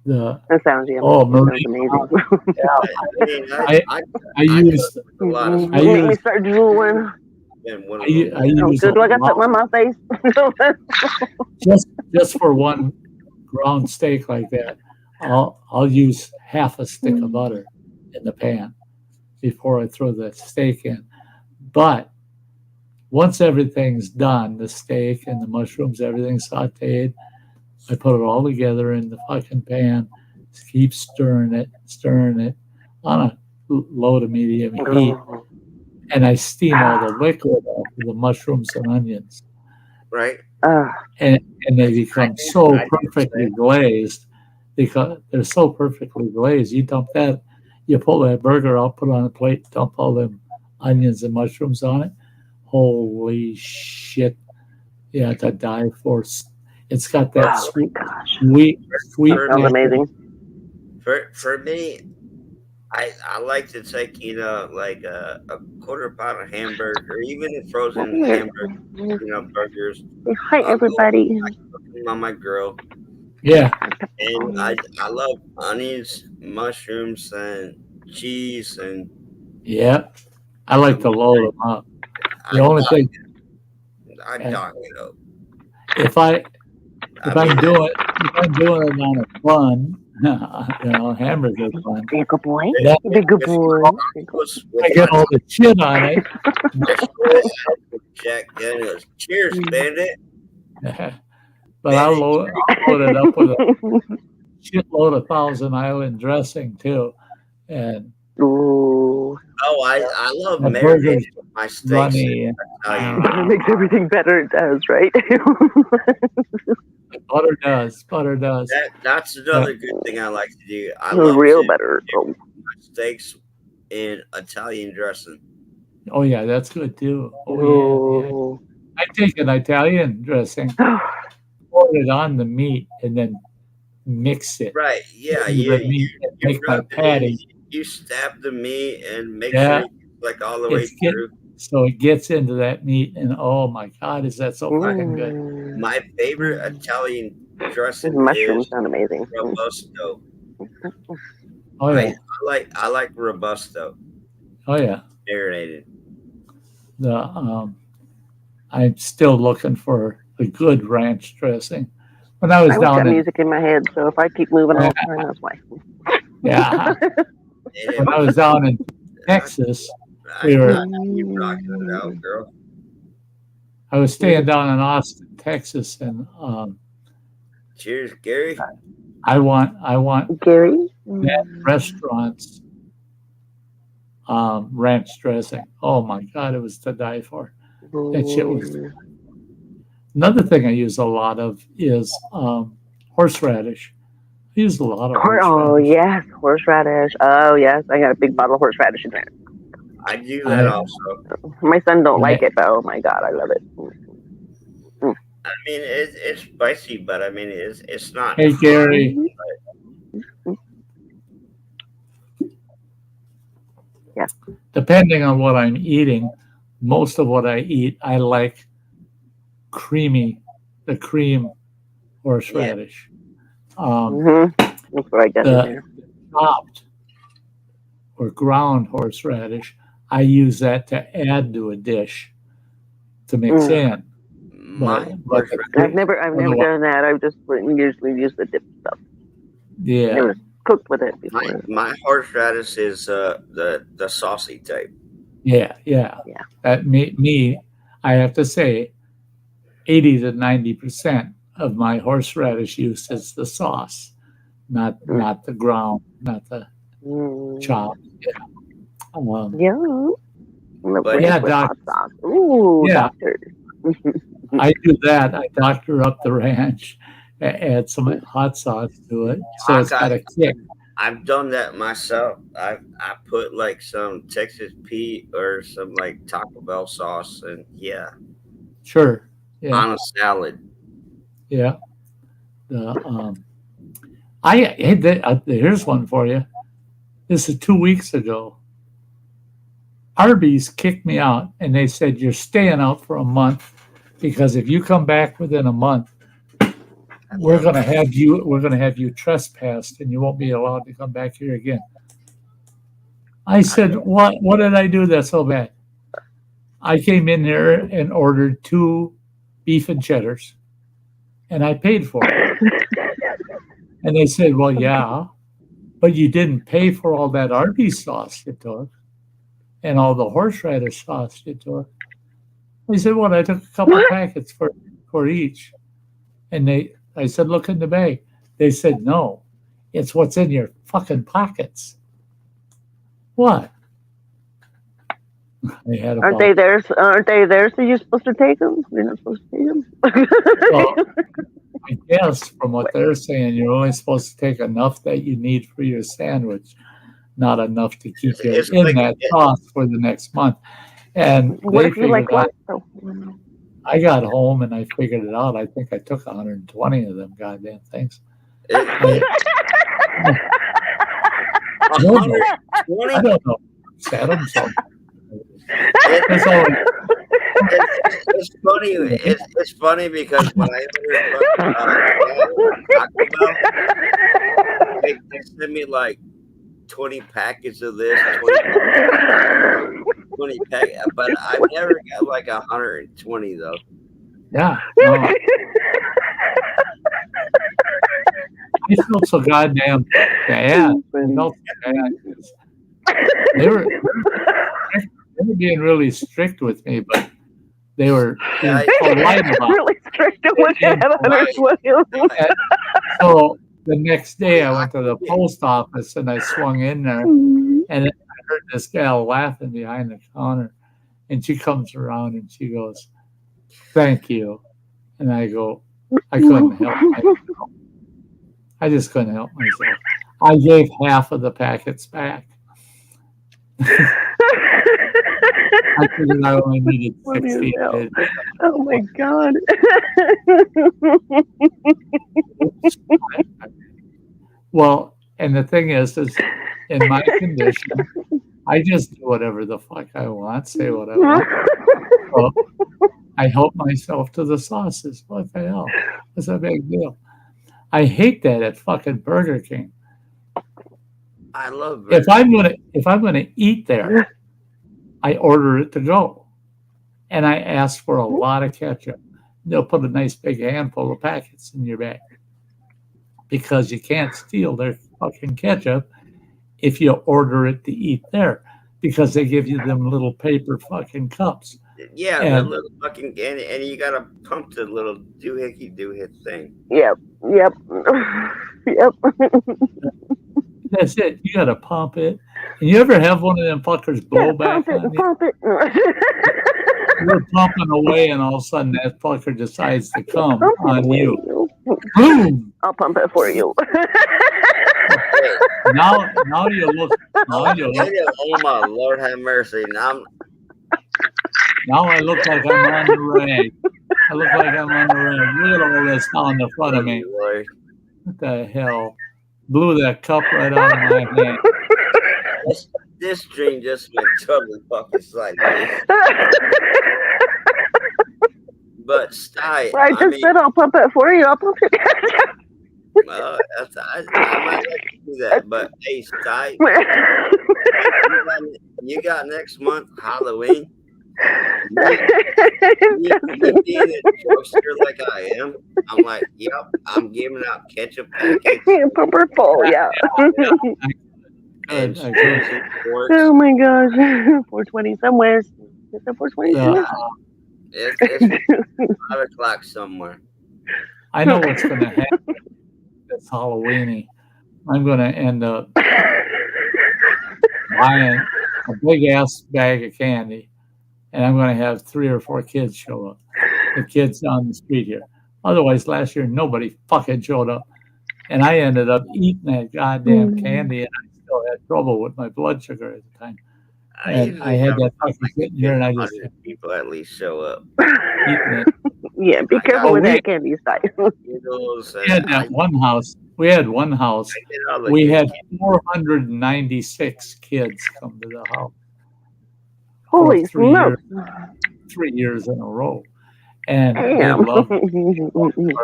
S5: That sounds yummy.
S2: Oh,
S5: That
S2: Marie,
S5: sounds amazing.
S2: I used
S6: a lot of
S2: I
S5: You make me
S2: used
S5: start drooling.
S6: I
S2: use
S5: Good, do I got something on my face?
S2: just for one ground steak like that. I'll use half a stick of butter in the pan before I throw the steak in. But once everything's done, the steak and the mushrooms, everything's sauteed, I put it all together in the fucking pan, keep stirring it on a low to medium heat, and I steam all the liquid off of the mushrooms and onions.
S6: Right.
S2: And they become so perfectly glazed. Because they're so perfectly glazed, you pull that burger out, put it on a plate, dump all them onions and mushrooms on it. Holy shit. Yeah, to die for. It's got that sweet.
S5: Sounds amazing.
S6: For me, I like to take like a quarter pound of hamburger, or even a frozen hamburger, burgers.
S5: Hi everybody.
S6: On my grill.
S2: Yeah.
S6: And I love onions, mushrooms, and cheese, and
S2: yeah, I like to load them up. The only thing
S6: I dog it up.
S2: If I'm doing it on a bun, hamburger bun.
S5: Big good boy.
S2: Yeah.
S5: Big good boy.
S2: I get all the shit on it.
S6: Jack Daniels. Cheers, Bandit.
S2: But I'll load it up with a shitload of Thousand Island dressing too, and
S5: ooh.
S6: Oh, I love
S2: the
S6: marinating my steaks.
S2: runny.
S5: It makes everything better. It does, right?
S2: Butter does.
S6: That's another good thing I like to do. I
S5: love real
S6: to
S5: better.
S6: my steaks in Italian dressing.
S2: Oh yeah, that's good too.
S5: Oh
S2: yeah. I take an Italian dressing, pour it on the meat, and then mix it.
S6: Right? Yeah.
S2: You make my patty.
S6: You stab the meat and make sure it's like all the way through.
S2: So it gets into that meat, and oh my god, is that so fucking good?
S6: My favorite Italian dressing
S5: mushrooms
S6: is
S5: sound amazing.
S6: Robusto.
S2: Oh yeah,
S6: I like Robusto.
S2: Oh yeah,
S6: marinated.
S2: I'm still looking for a good ranch dressing. When I was down
S5: got music in my head, so if I keep moving on, that's why.
S2: Yeah. When I was down in Texas, we were.
S6: You rocking it out, girl.
S2: I was staying down in Austin, Texas, and
S6: cheers, Gary.
S2: I want
S5: Gary
S2: that restaurant's ranch dressing. Oh my god, it was to die for. That shit was. Another thing I use a lot of is horseradish. I use a lot of horseradish.
S5: Oh yes, horseradish. Oh yes, I got a big bottle of horseradish in there.
S6: I do that also.
S5: My son don't like it, but oh my god, I love it.
S6: I mean, it's spicy, but I mean, it's not.
S2: Hey, Gary.
S5: Yeah.
S2: Depending on what I'm eating, most of what I eat, I like the cream horseradish.
S5: That's what I get in there.
S2: Chopped or ground horseradish, I use that to add to a dish to mix in. But
S5: I've never done that. I've just usually used the dip stuff.
S2: Yeah.
S5: Never cooked with it before.
S6: My horseradish is the saucy type.
S2: Yeah. That me, I have to say, 80 to 90% of my horseradish use is the sauce, not the ground, not the chop.
S5: Hot sauce. Ooh, doctor.
S2: I do that. I doctor up the ranch, add some hot sauce to it, so it's got a kick.
S6: I've done that myself. I put like some Texas Pete or some like Taco Bell sauce, and
S2: sure, on
S6: a salad.
S2: Yeah. Here's one for you. This is 2 weeks ago. Arby's kicked me out, and they said you're staying out for a month because if you come back within a month, we're going to have you trespassed, and you won't be allowed to come back here again. I said, what did I do that's so bad? I came in there and ordered 2 beef and cheddars, and I paid for it. And they said, well, yeah, but you didn't pay for all that Arby's sauce you took and all the horseradish sauce you took. They said, well, I took a couple of packets for each. And I said, look in the bag. They said, no, it's what's in your fucking pockets. What?
S5: Aren't they there? So you're supposed to take them? You're not supposed to take them?
S2: Well, I guess from what they're saying, you're only supposed to take enough that you need for your sandwich, not enough to keep you in that sauce for the next month. And
S5: what if you like what?
S2: I got home and I figured it out. I think I took 120 of them goddamn things. I don't know. Said them so.
S6: It's funny. It's funny because when I Taco Bell, they send me like 20 packets of this, 20 packets, but I never got like 120 though.
S2: Yeah. No. I felt so goddamn bad. They were being really strict with me, but they were polite about it.
S5: Really strict with it.
S2: So the next day I went to the post office and I swung in there and I heard this gal laughing behind the counter, and she comes around and she goes, "Thank you." And I go, I couldn't help myself. I just couldn't help myself. I gave half of the packets back. I figured I only needed 60.
S5: Oh my God.
S2: Well, and the thing is in my condition, I just do whatever the fuck I want, say what I want. So I help myself to the sauces. What the hell? It's a big deal. I hate that at fucking Burger King.
S6: I love Burger
S2: King. If I'm gonna eat there, I order it to go, and I ask for a lot of ketchup. They'll put a nice big handful of packets in your bag because you can't steal their fucking ketchup if you order it to eat there because they give you them little paper fucking cups.
S6: Yeah, the little fucking and you gotta pump the little doohickey thing.
S5: Yep.
S2: That's it. You gotta pump it. And you ever have one of them fuckers blow back on you?
S5: Pump it.
S2: You're pumping away, and all of a sudden that fucker decides to come on you. Boom!
S5: I'll pump it for you.
S2: Now you look.
S6: Oh my Lord, have mercy!
S2: Now I look like I'm on the rag. I look like I'm on the rag. Look at all this now in the front of me.
S6: Lord.
S2: What the hell? Blew that cup right out of my hand.
S6: This dream just went totally fucking sideways. But Sty,
S5: I just said I'll pump it for you. I'll pump it.
S6: I might like to do that. But hey, Sty, you got next month Halloween. You being a jokester like I am, I'm like, yep, I'm giving out ketchup pancakes.
S5: Pumper full, yeah.
S6: And
S5: oh my gosh, 420 somewhere. Is it 420 somewhere?
S6: It's 5 o'clock somewhere.
S2: I know what's going to happen. It's Halloweeny. I'm going to end up buying a big ass bag of candy, and I'm going to have 3 or 4 kids show up. The kids on the street here. Otherwise, last year nobody fucking showed up, and I ended up eating that goddamn candy, and I still had trouble with my blood sugar at the time. And I had that fucking sitting here, and I just
S6: people at least show up.
S2: Eating it.
S5: Yeah, be careful with that candy stuff.
S2: We had that one house. We had one house. We had 496 kids come to the house.
S5: Holy smokes!
S2: 3 years in a row, and they loved it.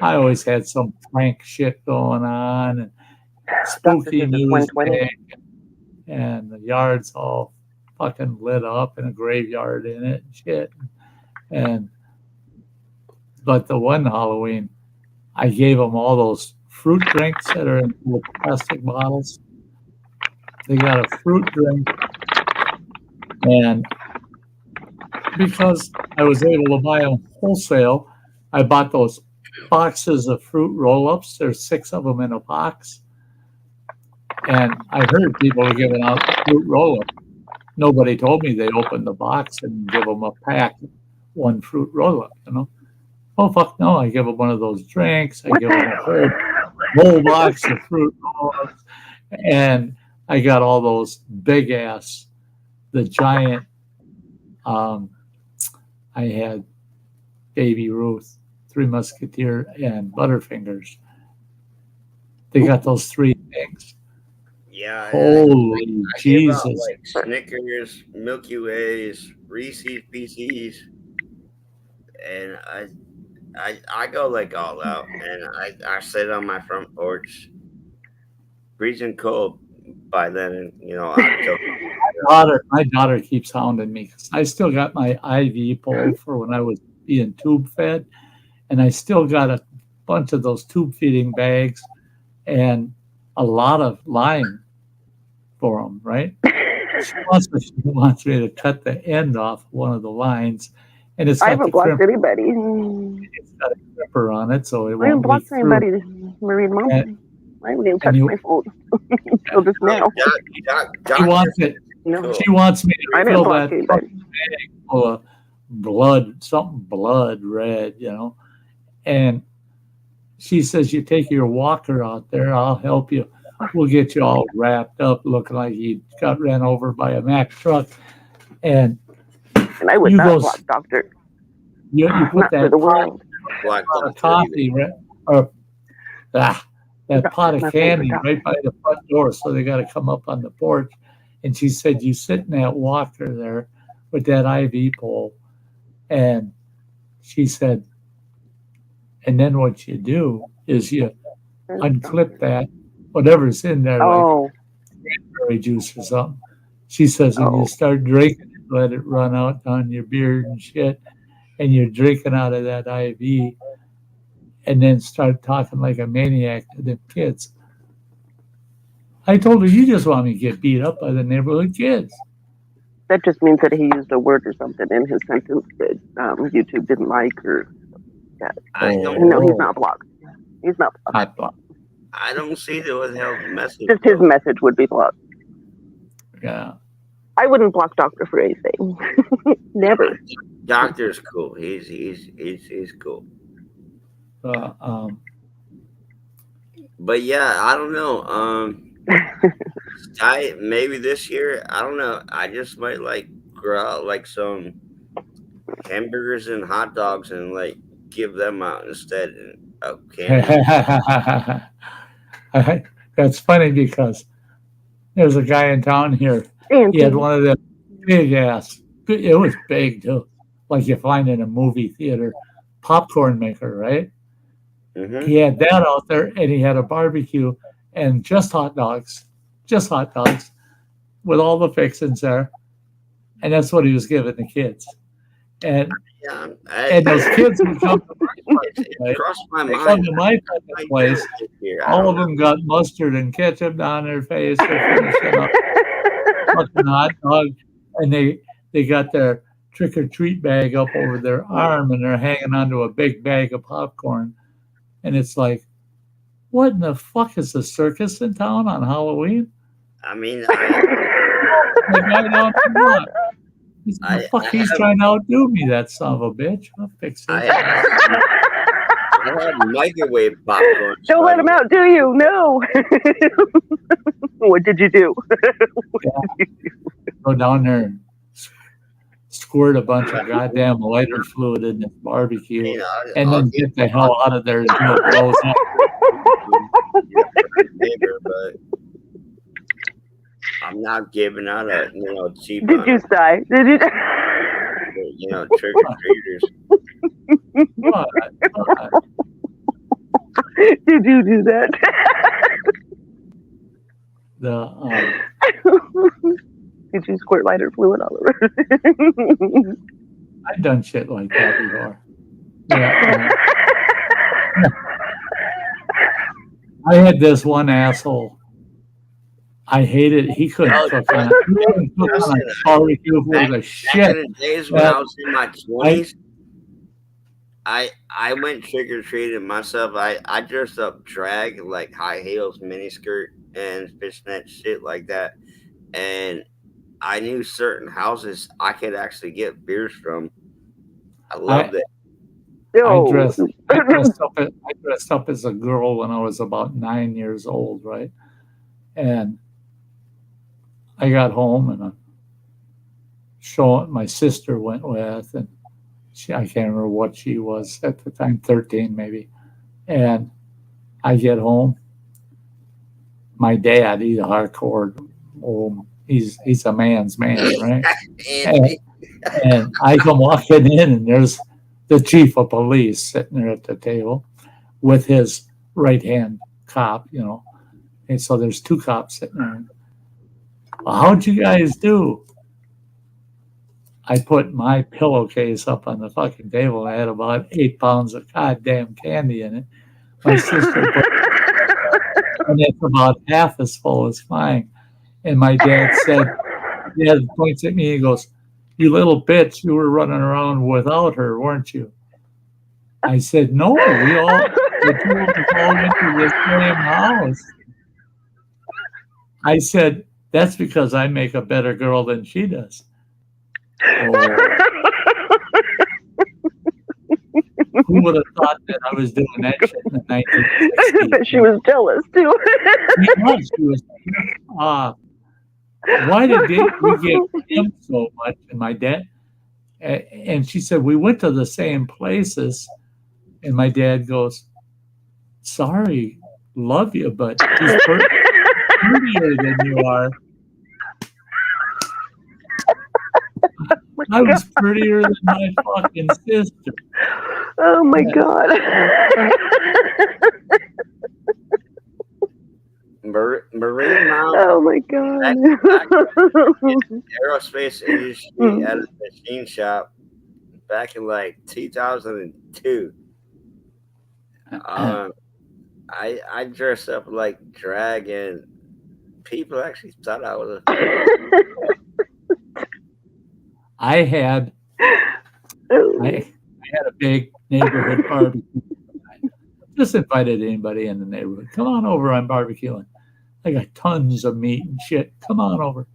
S2: I always had some prank shit going on, and spooky music, and the yard's all fucking lit up, and a graveyard in it and shit. But the one Halloween, I gave them all those fruit drinks that are in little plastic bottles. They got a fruit drink, and because I was able to buy them wholesale, I bought those boxes of fruit roll-ups. There's 6 of them in a box. And I heard people were giving out fruit roll-ups. Nobody told me they opened the box and give them a pack, 1 fruit roll-up, you know. Oh, fuck no. I give them one of those drinks. I give them a whole box of fruit roll-ups. And I got all those big-ass, the giant, I had Baby Ruth, 3 Musketeer, and Butterfingers. They got those 3 things.
S6: Yeah.
S2: Holy
S6: I
S2: Jesus.
S6: Gave out, like Snickers, Milky Ways, Reese's Pieces, and I go like all out, and I sit on my front porch, freezing cold by then, and you know,
S2: my daughter keeps hounding me because I still got my IV pole for when I was being tube fed, and I still got a bunch of those tube feeding bags and a lot of line for them, right? She wants me to cut the end off one of the lines, and it's got
S5: I haven't blocked anybody.
S2: It's got a gripper on it, so it
S5: I haven't
S2: won't
S5: blocked
S2: leak through.
S5: anybody, Marine Mom. I haven't even touched my phone until just now.
S2: She wants it.
S5: No.
S2: She wants me to fill that
S5: anybody.
S2: bag full of blood, something blood red, you know. And she says, "You take your walker out there, I'll help you. We'll get you all wrapped up, looking like you got ran over by a Mack truck." And
S5: I would not block Doctor.
S2: You put
S5: not
S2: that
S5: for the world.
S2: pot of coffee, right, or that pot of candy right by the front door, so they got to come up on the porch. And she said, "You sit in that walker there with that IV pole," and she said, "And then what you do is you unclip that, whatever's in there, like cranberry juice or something." She says, "And you start drinking it, let it run out down your beard and shit, and you're drinking out of that IV, and then start talking like a maniac to the kids." I told her, "You just want me to get beat up by the neighborhood kids."
S5: That just means that he used a word or something in his sentence that YouTube didn't like, or that. No, he's not blocked. He's not blocked.
S6: I don't see the hell message.
S5: Just his message would be blocked.
S2: Yeah.
S5: I wouldn't block Doctor for anything. Never.
S6: Doctor's cool. He's cool. But yeah, I don't know. Maybe this year, I don't know. I just might like grow out like some hamburgers and hot dogs and like give them out instead of candy.
S2: That's funny because there's a guy in town here. He had one of the big ass. It was big too, like you find in a movie theater popcorn maker, right?
S6: Mm-hmm.
S2: He had that out there, and he had a barbecue and just hot dogs with all the fixings there, and that's what he was giving the kids. And
S6: Yeah,
S2: and those kids would come to my place.
S6: it crossed my
S2: They
S6: mind.
S2: come to my fucking place. All of them got mustard and ketchup down their face. They're finishing up fucking hot dog, and they got their trick or treat bag up over their arm, and they're hanging onto a big bag of popcorn. And it's like, what in the fuck is the circus in town on Halloween?
S6: I mean,
S2: The guy down the block. He's trying to outdo me, that son of a bitch. I'll fix it.
S6: I had microwave popcorn.
S5: Don't let him outdo you. No. What did you do?
S2: Go down there and squirt a bunch of goddamn lighter fluid in this barbecue,
S6: You know,
S2: and then get the hell out of there and do it blows up.
S6: But I'm not giving out a cheap.
S5: Did you, Sty? Did you?
S6: Trick or treaters.
S2: What?
S5: Did you do that? Did you squirt lighter fluid all over?
S2: I've done shit like that before. Yeah, I had this one asshole. I hated it. He couldn't cook on it. He couldn't cook on a barbecue for the shit.
S6: Back in the days when I was in my 20s, I went trick or treating myself. I dressed up drag, like high heels, miniskirt, and fishnet shit like that. And I knew certain houses I could actually get beers from. I loved it.
S2: I dressed up as a girl when I was about 9 years old, right? And I got home and my sister went with, and I can't remember what she was at the time, 13 maybe. And I get home. My dad, he's a hardcore, he's a man's man, right? and I come walking in, and there's the chief of police sitting there at the table with his right-hand cop, And so there's two cops sitting there. Well, how'd you guys do? I put my pillowcase up on the fucking table. I had about 8 pounds of goddamn candy in it. My sister put and it's about half as full as mine. And my dad points at me, he goes, "You little bitch, you were running around without her, weren't you?" I said, "No, the two of us all went to the same house." I said, "That's because I make a better girl than she does." Oh. Who would have thought that I was doing that shit in the 1960s?
S5: But she was jealous too.
S2: She was. Why did we give him so much? And my dad, and she said, we went to the same places. And my dad goes, "Sorry, love you, but he's prettier than you are." I was prettier than my fucking sister.
S5: Oh my God.
S6: Marine Mount.
S5: Oh my God.
S6: Aerospace industry at a machine shop back in like 2002. I dressed up like drag, and people actually thought I was
S2: I had a big neighborhood barbecue. Just invited anybody in the neighborhood. Come on over, I'm barbecuing. I got tons of meat and shit. Come on over.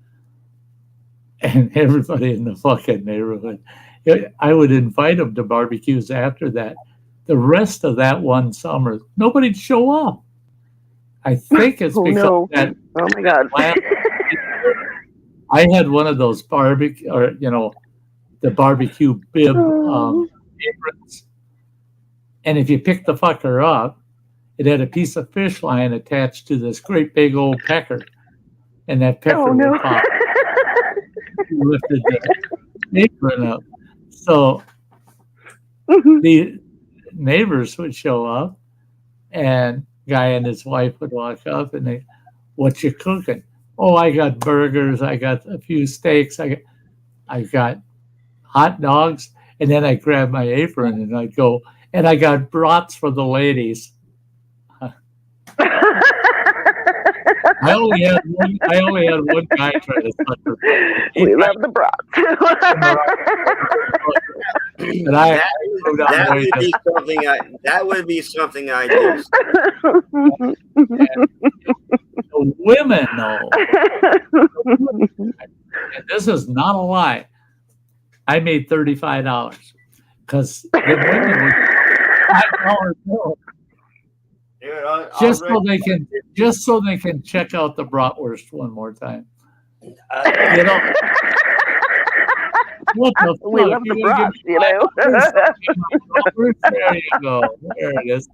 S2: And everybody in the fucking neighborhood, I would invite them to barbecues after that. The rest of that one summer, nobody'd show up. I think it's
S5: Oh,
S2: because
S5: no.
S2: that
S5: Oh my God.
S2: I had one of those barbecue, or the barbecue bib aprons, and if you pick the fucker up, it had a piece of fish line attached to this great big old pecker, and that pecker
S5: Oh no.
S2: would pop. You lifted the apron up, so the neighbors would show up, and guy and his wife would walk up, and they, "What you cooking?" "Oh, I got burgers. I got a few steaks. I got hot dogs." And then I grab my apron and I go, "And I got brats for the ladies." I only had one guy try to touch her.
S5: We love the brats.
S2: And
S6: that would be something I do.
S2: The women know. And this is not a lie. I made $35 because the women would $5 more.
S6: Dude,
S2: Just so they can check out the bratwurst one more time. What the fuck?
S5: We love the brats,
S2: There you go. There it is.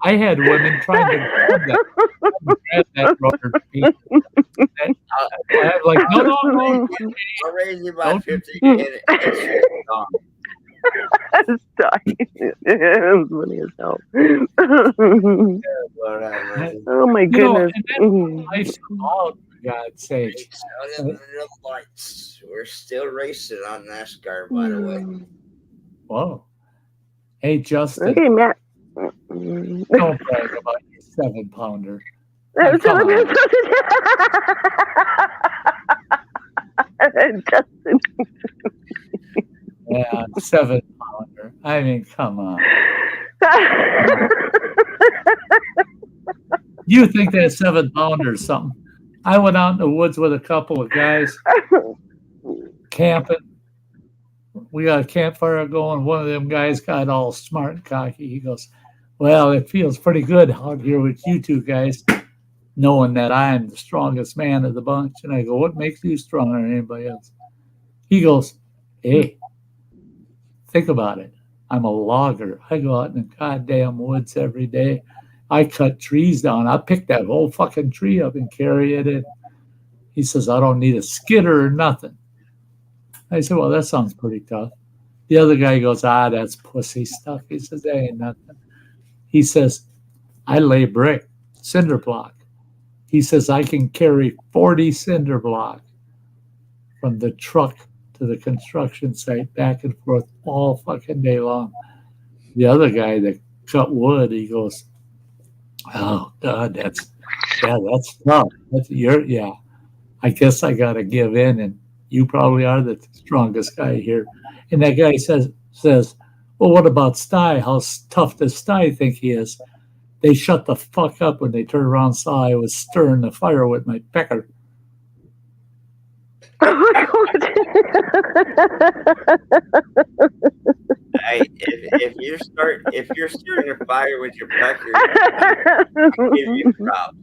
S2: I had women trying to grab that rubber piece. I'm like, no.
S6: I'll raise you by 50 and it's gone.
S5: It's funny as hell. Oh my goodness.
S2: Life's about, for God's sake.
S6: We're still racing on NASCAR, by the way.
S2: Whoa. Hey, Justin.
S5: Okay, Matt.
S2: Don't brag about your 7-pounder.
S5: Justin.
S2: Yeah, 7-pounder. I mean, come on. You think that 7-pounder is something? I went out in the woods with a couple of guys camping. We got a campfire going. One of them guys got all smart and cocky. He goes, "Well, it feels pretty good out here with you two guys, knowing that I'm the strongest man of the bunch." And I go, "What makes you stronger than anybody else?" He goes, "Hey, think about it. I'm a logger. I go out in the goddamn woods every day. I cut trees down. I pick that whole fucking tree up and carry it in." He says, "I don't need a skidder or nothing." I said, "Well, that sounds pretty tough." The other guy goes, "That's pussy stuff." He says, "That ain't nothing." He says, "I lay brick, cinder block." He says, "I can carry 40 cinder block from the truck to the construction site back and forth all fucking day long." The other guy that cut wood, he goes, "Oh God, that's tough. I guess I gotta give in, and you probably are the strongest guy here." And that guy says, "Well, what about Sty? How tough does Sty think he is?" They shut the fuck up when they turned around and saw I was stirring the fire with my pecker.
S5: Oh my God.
S6: Hey, if you're starting a fire with your pecker, I'll give you props.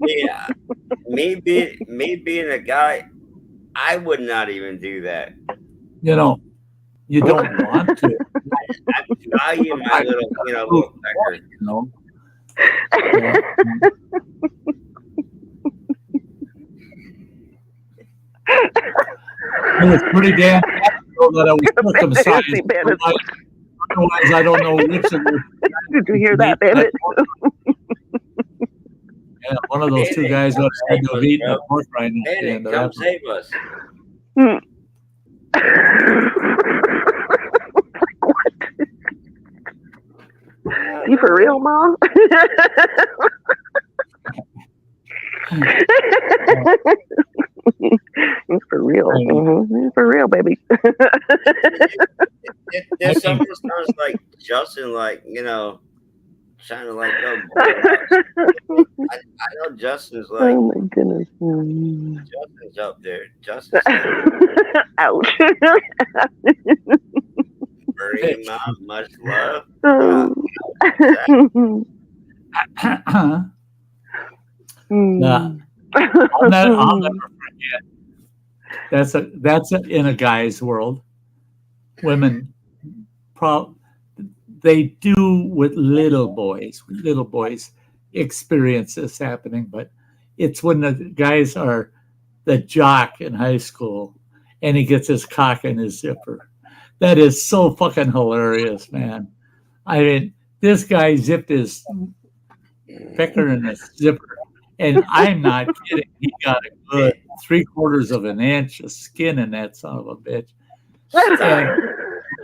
S6: Yeah, me being a guy, I would not even do that.
S2: You don't want to.
S6: I value my little pecker.
S2: Yeah. It was pretty damn natural that I was circumcised. Otherwise, I don't know which of them.
S5: Did you hear that, David?
S2: Yeah, one of those two guys was had to have eaten a pork rind at the end of
S6: Come
S2: that.
S6: save us.
S5: You for real, Mom? For real. Mm-hmm. For real, baby.
S6: It almost sounds like Justin, trying to go. I know Justin's
S5: oh my goodness.
S6: Justin's up there. Justin's
S5: Ouch.
S6: Marie, Mom, much love.
S2: I'll never forget. That's in a guy's world. Women, they do with little boys experience this happening, but it's when the guys are the jock in high school and he gets his cock in his zipper. That is so fucking hilarious, man. I mean, this guy zipped his pecker in his zipper, and I'm not kidding. He got a good 3/4 of an inch of skin in that son of a bitch.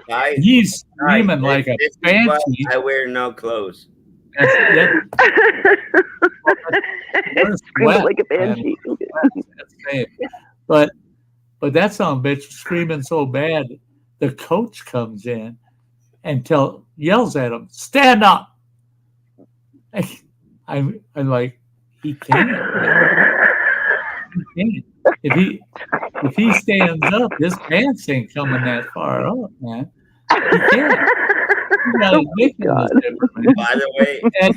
S2: And he's screaming like a banshee.
S6: I wear no clothes.
S5: Screaming like a banshee.
S2: But that son of a bitch was screaming so bad, the coach comes in and yells at him, "Stand up!" I'm like, he can't. He can't. If he stands up, his pants ain't coming that far up, man. He can't. He got a dick in his zipper, man.
S6: By the way,
S2: and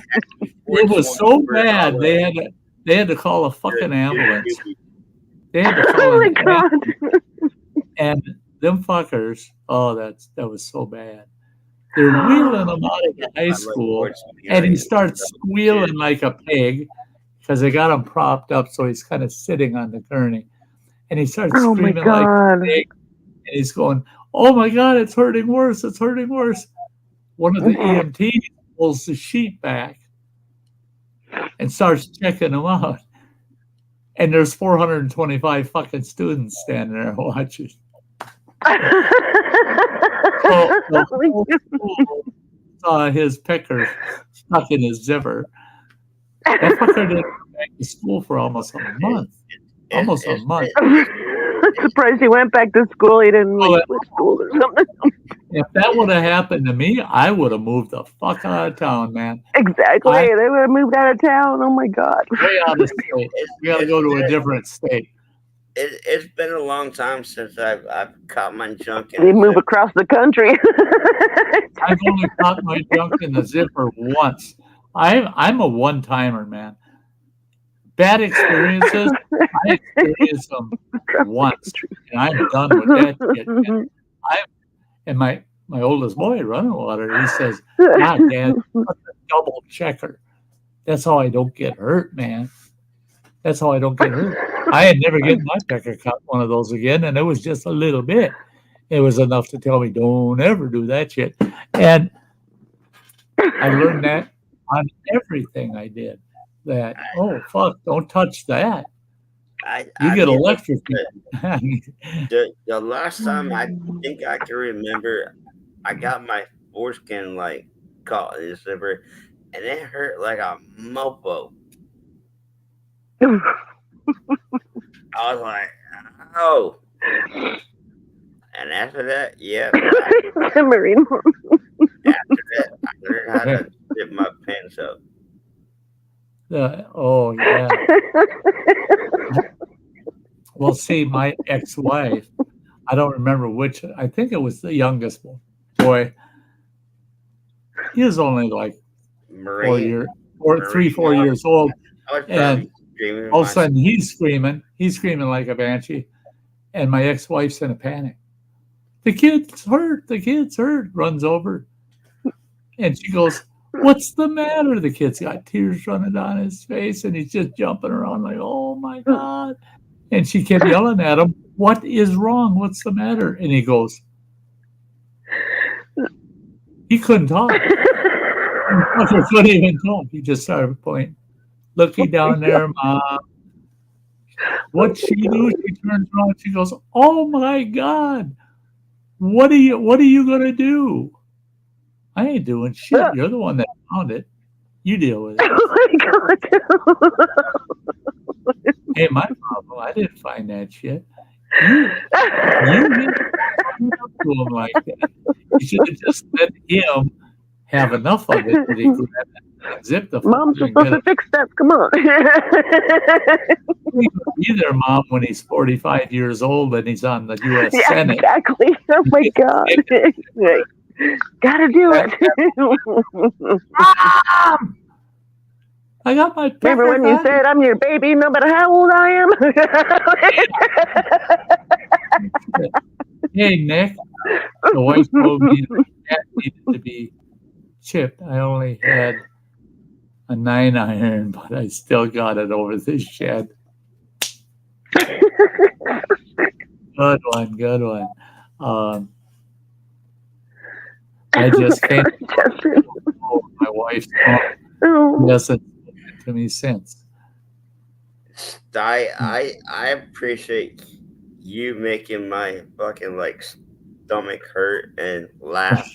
S2: it was so bad they had to call a fucking ambulance. They had to call an ambulance. And them fuckers, that was so bad. They're wheeling him out of the high school, and he starts squealing like a pig because they got him propped up, so he's kind of sitting on the gurney. And he starts screaming like a pig, and he's going, "Oh my God, it's hurting worse, it's hurting worse." One of the EMTs pulls the sheet back and starts checking him out. And there's 425 fucking students standing there watching. So the whole school saw his picker stuck in his zipper. That fucker didn't come back to school for almost a month. Almost a month.
S5: I'm surprised he went back to school. He didn't quit school or something.
S2: If that would have happened to me, I would have moved the fuck out of town, man.
S5: Exactly. They would have moved out of town. Oh my God.
S2: Way out of state. We got to go to a different state.
S6: It's been a long time since I've caught my junk in.
S5: They move across the country.
S2: I've only caught my junk in the zipper once. I'm a one-timer, man. Bad experiences, I experienced them once, and I'm done with that shit. And my oldest boy, running water, he says, "God, Dad, what's a double checker? That's how I don't get hurt, man. That's how I don't get hurt." I had never given my pecker cut one of those again, and it was just a little bit. It was enough to tell me, don't ever do that shit. And I learned that on everything I did. That, oh, fuck, don't touch that. You get electrocuted.
S6: The last time I think I can remember, I got my foreskin caught in the zipper, and it hurt like a mofo. I was like, oh. And after that, yeah.
S5: Marine.
S6: After that, I learned how to zip my pants up.
S2: Oh, yeah. Well, see, my ex-wife, I don't remember which, I think it was the youngest boy. He was only like 4 years old. And all of a sudden he's screaming like a banshee. And my ex-wife's in a panic. The kid's hurt, runs over. And she goes, "What's the matter?" The kid's got tears running down his face, and he's just jumping around like, "Oh my God." And she kept yelling at him, "What is wrong? What's the matter?" And he goes, he couldn't talk. He couldn't even talk. He just started pointing. "Looky down there, Mom." What'd she do? She turns around. She goes, "Oh my God. What are you gonna do?" "I ain't doing shit. You're the one that found it. You deal with it."
S5: Oh my God.
S2: Ain't my problem. I didn't find that shit. You didn't come up to him like that. You should have just let him have enough of it that he could zip the.
S5: Mom's supposed to fix that. Come on.
S2: He could be their mom when he's 45 years old and he's on the U.S. Senate.
S5: Exactly. Oh my God. Gotta do it.
S2: Mom! I got my pepper.
S5: Remember when you said I'm your baby no matter how old I am?
S2: Hey, Nick. The wife told me the cat needed to be chipped. I only had a 9-iron, but I still got it over the shed. Good one. I just can't. My wife's mom hasn't spoken to me since.
S6: Sty, I appreciate you making my fucking like stomach hurt and laugh.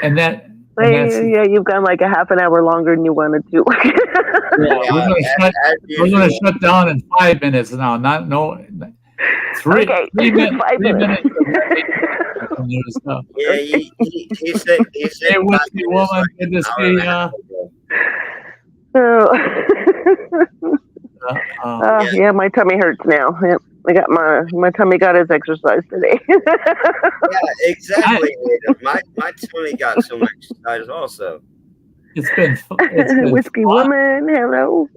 S2: And that's
S5: you've gone like a half an hour longer than you wanted to.
S2: We're gonna shut down in 5 minutes now. Three minutes.
S6: Yeah, he said.
S2: Hey, whiskey woman, good to see ya.
S5: Yeah, my tummy hurts now. Yep. I got my tummy got its exercise today.
S6: Yeah, exactly. My tummy got some exercise also.
S2: It's been
S5: whiskey
S2: fun.
S5: Woman, hello.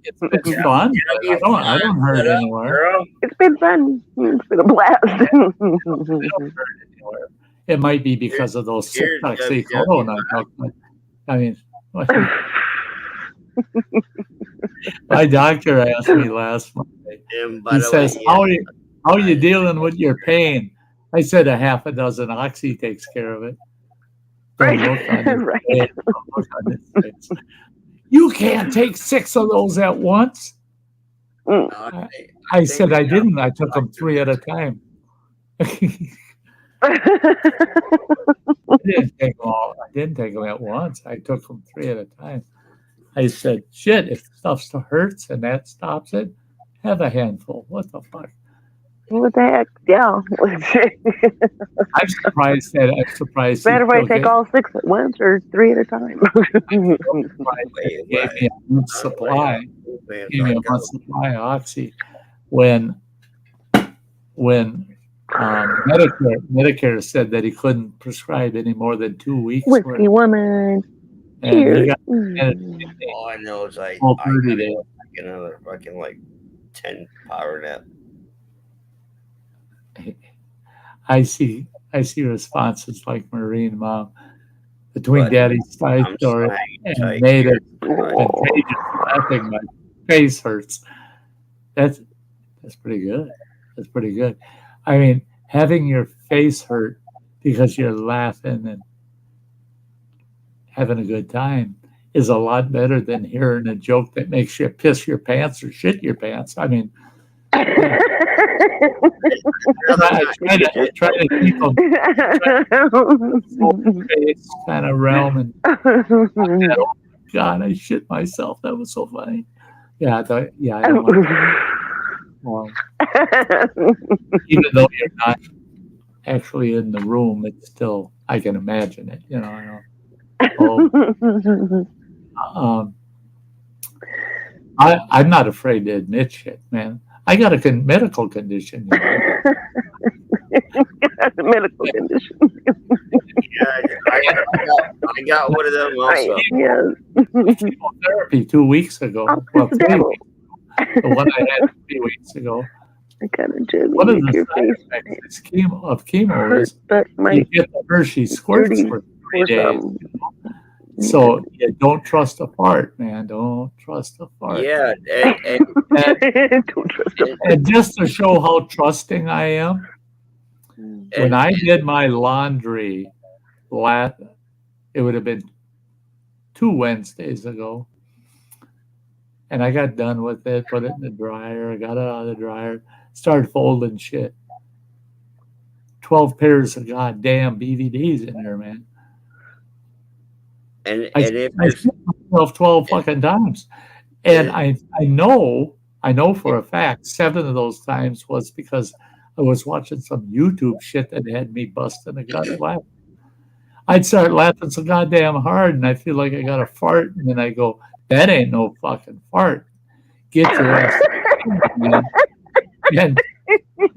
S2: It's been fun. I don't hurt anywhere.
S5: It's been fun. It's been a blast.
S2: I don't hurt anywhere. It might be because of those oxycodone I took. I mean, my doctor asked me last Monday. He says, "How are you dealing with your pain?" I said, "A half a dozen oxy takes care of it." Don't look on his face. You can't take 6 of those at once. I said I didn't. I took them 3 at a time. I didn't take them at once. I took them 3 at a time. I said, shit, if stuff hurts and that stops it, have a handful. What the fuck?
S5: What the heck? Yeah.
S2: I'm surprised.
S5: Better if I take all 6 at once or 3 at a time.
S2: Gave me a month supply. Gave me a month supply of oxy. When Medicare said that he couldn't prescribe any more than 2 weeks.
S5: Whiskey Woman.
S6: All I know is I got another fucking like 10 power nap.
S2: I see responses like Marine Mom between Daddy's Sty story and Native and laughing. My face hurts. That's pretty good. That's pretty good. I mean, having your face hurt because you're laughing and having a good time is a lot better than hearing a joke that makes you piss your pants or shit your pants. I mean, I try to keep them face kind of realm. And oh God, I shit myself. That was so funny. Yeah, I don't know. Even though you're not actually in the room, it's still, I can imagine it. You know. I'm not afraid to admit shit, man. I got a medical condition. You know?
S5: Medical condition.
S6: Yeah, I got one of them also.
S2: Chemotherapy 2 weeks ago. Well, 3 weeks ago. The one I had 3 weeks ago.
S5: I got a jelly.
S2: One of the side effects of chemo is you get the Hershey squirts for 3 days. So yeah, don't trust a fart, man. Don't trust a fart.
S6: Yeah,
S5: don't trust a fart.
S2: And just to show how trusting I am, when I did my laundry, it would have been 2 Wednesdays ago, and I got done with it, put it in the dryer, I got it out of the dryer, started folding shit. 12 pairs of goddamn BVDs in there, man.
S6: And
S2: I shit myself 12 fucking times. And I know for a fact 7 of those times was because I was watching some YouTube shit that had me busting a gut laughing. I'd start laughing so goddamn hard and I feel like I got a fart and then I go, that ain't no fucking fart. Get your ass. And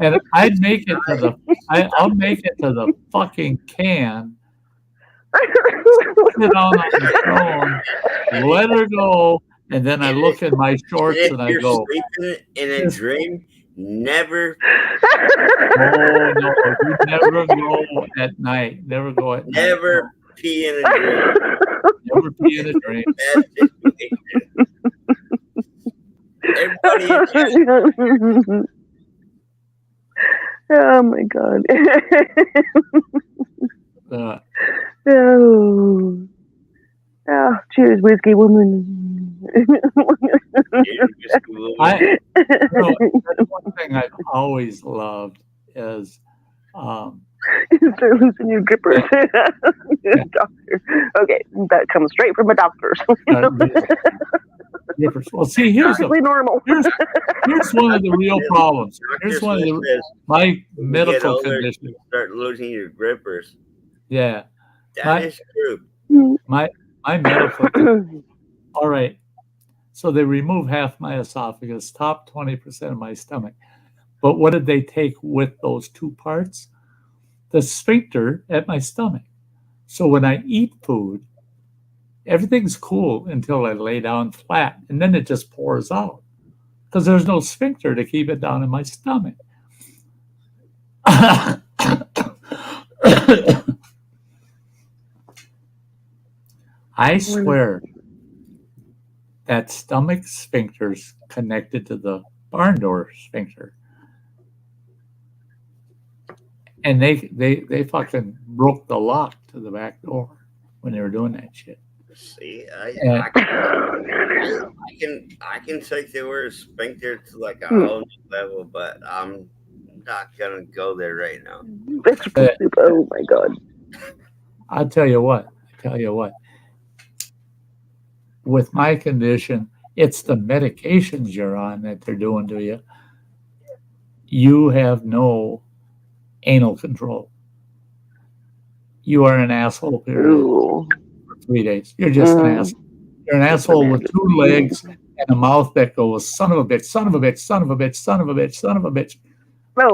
S2: And I'd make it to the. I'll make it to the fucking can. Sit down on the throne, let her go, and then I look at my shorts
S6: If
S2: and I
S6: you're
S2: go,
S6: sleeping in a dream, never,
S2: "Oh no, you never go at night. Never go at night.
S6: never pee in a dream.
S2: Never pee in a dream."
S6: Bad situation. Everybody,
S5: Oh my god.
S2: Uh,
S5: Oh, cheers, whiskey woman.
S2: That's one thing I've always loved is
S5: Start losing your grippers. Doctor. Okay, that comes straight from a doctor.
S2: well, see, here's
S5: Perfectly normal.
S2: here's one of the real problems. Here's one of my medical
S6: older,
S2: conditions.
S6: you start losing your grippers.
S2: Yeah,
S6: That is true.
S2: my medical. All right, so they remove half my esophagus, top 20% of my stomach. But what did they take with those two parts? The sphincter at my stomach. So when I eat food, everything's cool until I lay down flat, and then it just pours out because there's no sphincter to keep it down in my stomach. I swear that stomach sphincter's connected to the barn door sphincter. And they fucking broke the lock to the back door when they were doing that shit.
S6: See, I can take the word sphincter to like a whole new level, but I'm not gonna go there right now.
S5: Vegetable soup. Oh my god.
S2: I'll tell you what. With my condition, it's the medications you're on that they're doing to you. You have no anal control. You are an asshole, period. For 3 days. You're just an asshole. You're an asshole with 2 legs and a mouth that goes, son of a bitch, son of a bitch, son of a bitch, son of a bitch, son of a bitch.
S5: Oh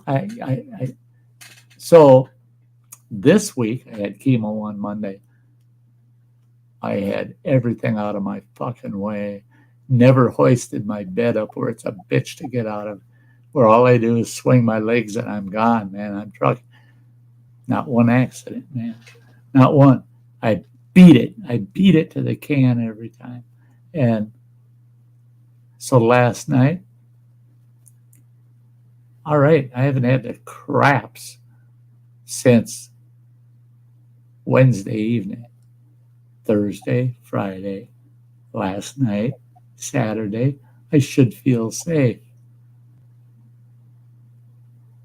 S5: my god.
S2: So this week, I had chemo on Monday. I had everything out of my fucking way. Never hoisted my bed up where it's a bitch to get out of, where all I do is swing my legs and I'm gone, man. I'm trucking. Not one accident, man. Not one. I beat it. I beat it to the can every time. And so last night, all right, I haven't had the craps since Wednesday evening. Thursday, Friday, last night, Saturday, I should feel safe.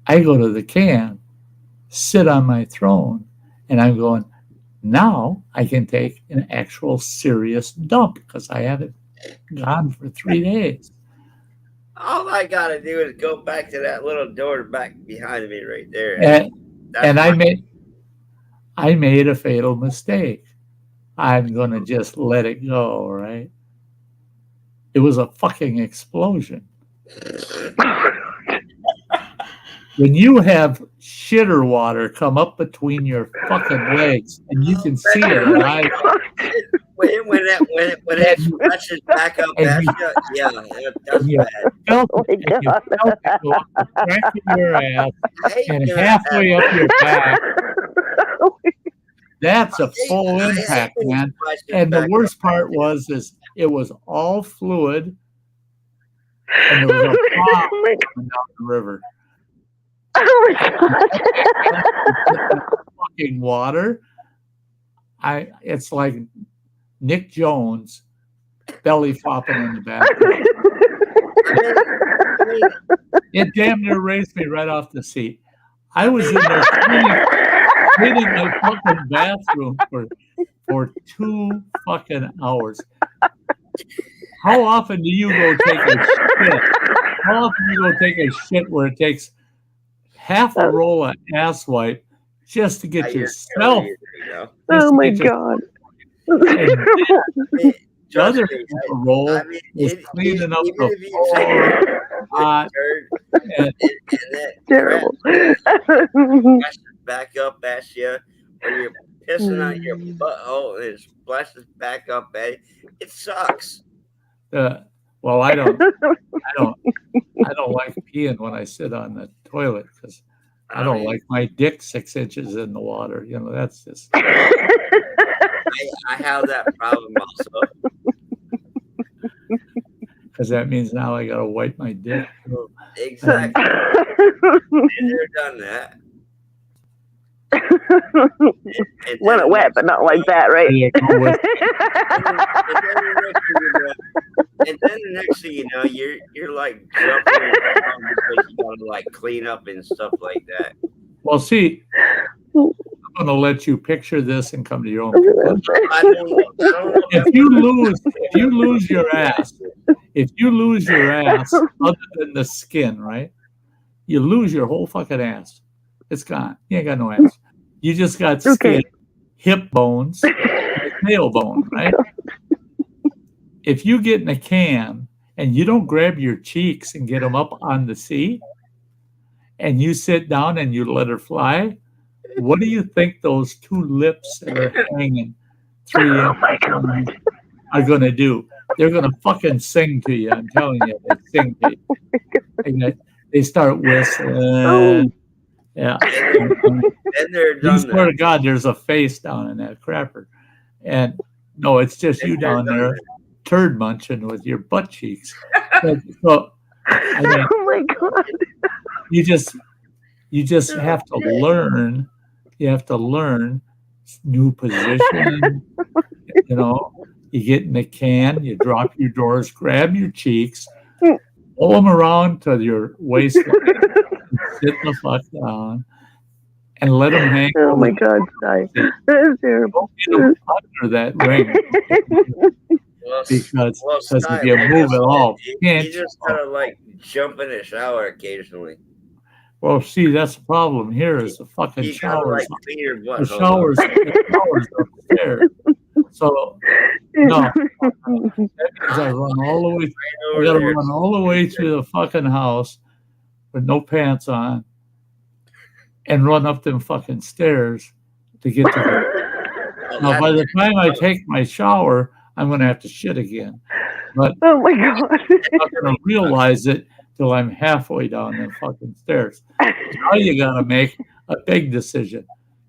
S2: I go to the can, sit on my throne, and I'm going, now I can take an actual serious dump because I haven't gone for 3 days.
S6: All I gotta do is go back to that little door back behind me right there.
S2: And I made a fatal mistake. I'm going to just let it go, right? It was a fucking explosion. When you have shitter water come up between your fucking legs and you can see it, right?
S6: When it flashes back up, that's bad.
S2: Oh my God. You felt it go up the crack of your ass and halfway up your back. That's a full impact, man. And the worst part was it was all fluid, and there was a pond coming down the river.
S5: Oh my God!
S2: Fucking water. It's like Nick Jones belly flopping in the bathroom. It damn near raised me right off the seat. I was in there cleaning my fucking bathroom for 2 fucking hours. How often do you go take a shit? How often do you go take a shit where it takes half a roll of ass wipe just to get yourself?
S5: Oh my God.
S2: The other roll is cleaning up the floor. hot. And,
S5: Terrible.
S6: Splashes back up at you, or you're pissing out your butthole and it splashes back up at you. It sucks.
S2: well, I don't like peeing when I sit on the toilet because I don't like my dick 6 inches in the water. You know, that's just.
S6: I have that problem also.
S2: Because that means now I got to wipe my dick.
S6: Exactly. Never done that.
S5: Want it wet, but not like that, right?
S6: And then the next thing you know, you're like jumping around because you gotta like clean up and stuff like that.
S2: Well, see, I'm gonna let you picture this and come to your own conclusion.
S6: I don't know
S2: If you lose your ass, other than the skin, right? You lose your whole fucking ass. It's gone. You ain't got no ass. You just got skin, hip bones, tailbone, right? If you get in a can and you don't grab your cheeks and get them up on the seat, and you sit down and you let her fly, what do you think those 2 lips that are hanging 3 inches are going to do? They're going to fucking sing to you. I'm telling you, they sing to you. And they start whistling. Yeah.
S6: And they're done.
S2: You swear to God, there's a face down in that crapper. And no, it's just you down there turd munching with your butt cheeks. So, I mean,
S5: oh my God.
S2: You just have to learn. You have to learn new position. You know, you get in the can, you drop your drawers, grab your cheeks, pull them around to your waistline, sit the fuck down, and let them hang.
S5: Oh my God, Sty. That is terrible.
S2: Under that ring. Because if you move it all,
S6: you just gotta like jump in the shower occasionally.
S2: Well, see, that's the problem here is the fucking showers.
S6: The
S2: showers upstairs. So no, that means I run all the way. I gotta run all the way through the fucking house with no pants on, and run up them fucking stairs to get to the. Now, by the time I take my shower, I'm gonna have to shit again. But
S5: oh my God,
S2: I'm not gonna realize it till I'm halfway down the fucking stairs. Now you gotta make a big decision.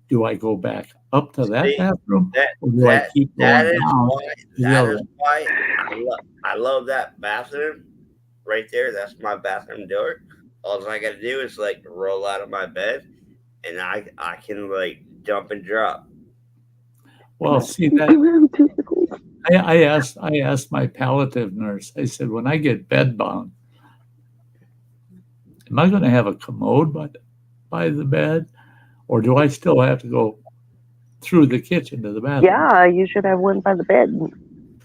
S2: Do I go back up to that bathroom, or do I keep going down?
S6: That is why I love that bathroom right there. That's my bathroom door. All I got to do is like roll out of my bed, and I can like jump and drop.
S2: Well, see that. I asked my palliative nurse. I said, when I get bed bound, am I going to have a commode by the bed, or do I still have to go through the kitchen to the bathroom?
S5: Yeah, you should have one by the bed.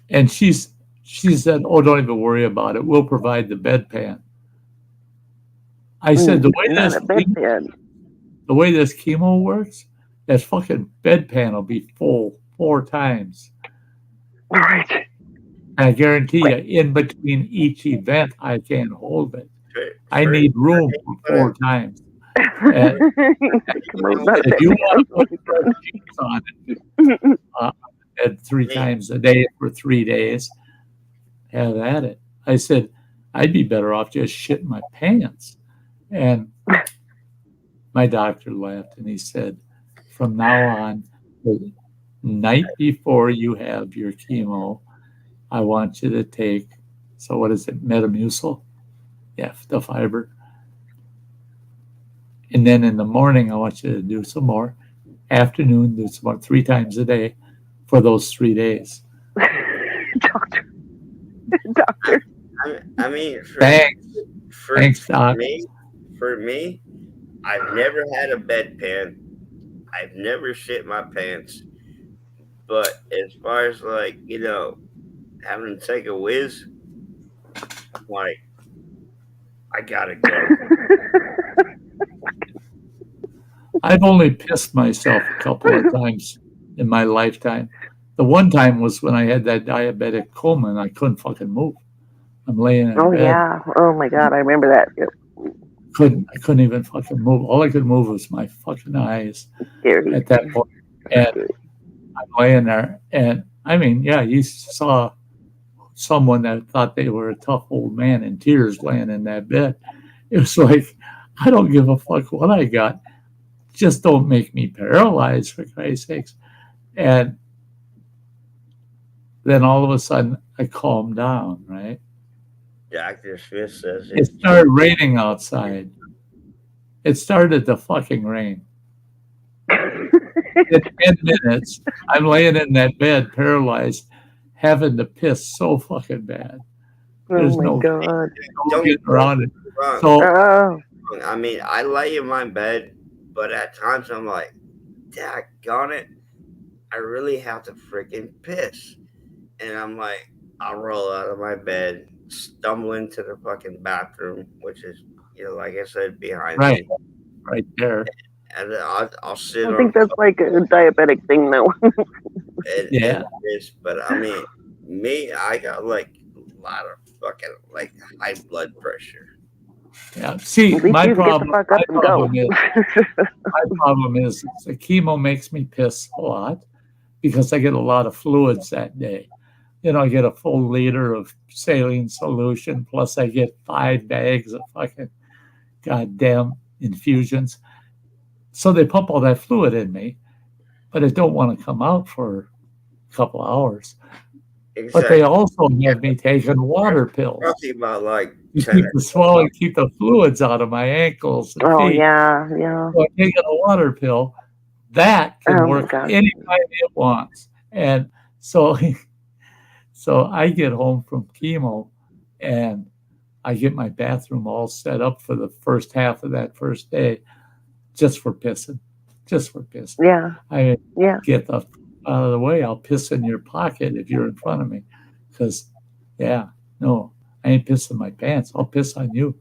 S2: And she said, "Oh, don't even worry about it. We'll provide the bedpan." I said, the way this chemo works, that fucking bedpan will be full 4 times.
S5: Right.
S2: And I guarantee you, in between each event, I can't hold it. I need room for 4 times. And if you want to put sheets on it, and 3 times a day for 3 days, have at it. I said, I'd be better off just shitting my pants. And my doctor laughed and he said, from now on, the night before you have your chemo, I want you to take, so what is it, Metamucil? Yeah, the fiber. And then in the morning, I want you to do some more. Afternoon, do some more 3 times a day for those 3 days.
S5: Doctor.
S6: I mean,
S2: Thanks, Doc.
S6: For me, I've never had a bedpan. I've never shit my pants. But as far as like, you know, having to take a whiz, I'm like, I gotta go.
S2: I've only pissed myself a couple of times in my lifetime. The one time was when I had that diabetic coma and I couldn't fucking move. I'm laying in
S5: Oh
S2: bed.
S5: yeah. Oh my God, I remember that. It
S2: I couldn't even fucking move. All I could move was my fucking eyes
S5: was scary.
S2: at that point. And I'm laying there, and I mean, yeah, you saw someone that thought they were a tough old man in tears laying in that bed. It was like, I don't give a fuck what I got. Just don't make me paralyzed, for Christ's sakes. And then all of a sudden, I calmed down, right?
S6: Dr. Smith says
S2: It started raining outside. It started to fucking rain. In 10 minutes, I'm laying in that bed, paralyzed, having to piss so fucking bad. There's
S5: Oh my
S2: no
S5: God.
S2: getting around it.
S6: wrong.
S2: So,
S5: Oh.
S6: I mean, I lay in my bed, but at times I'm like, daggone it, I really have to freaking piss. And I'm like, I'll roll out of my bed, stumble into the fucking bathroom, which is, like I said, behind me.
S2: Right there.
S6: And I'll sit
S5: I think that's like a diabetic thing, though.
S2: Yeah.
S6: It is, but I mean, I got like a lot of fucking like high blood pressure.
S2: Yeah. See,
S5: At least
S2: my
S5: you can get the
S2: problem,
S5: fuck up and go.
S2: my problem is the chemo makes me piss a lot because I get a lot of fluids that day. I get a full liter of saline solution, plus I get 5 bags of fucking goddamn infusions. So they pump all that fluid in me, but it don't want to come out for a couple hours.
S6: Exactly.
S2: But they also have me taking water pills.
S6: Talking about like
S2: to keep the swelling, keep the fluids out of my ankles and
S5: Oh
S2: feet.
S5: yeah.
S2: So I'm taking a water pill that can
S5: Oh, my
S2: work
S5: God.
S2: anytime it wants. And so I get home from chemo and I get my bathroom all set up for the first half of that first day just for pissing.
S5: Yeah.
S2: I
S5: Yeah.
S2: get the out of the way. I'll piss in your pocket if you're in front of me. Because, I ain't pissing my pants. I'll piss on you.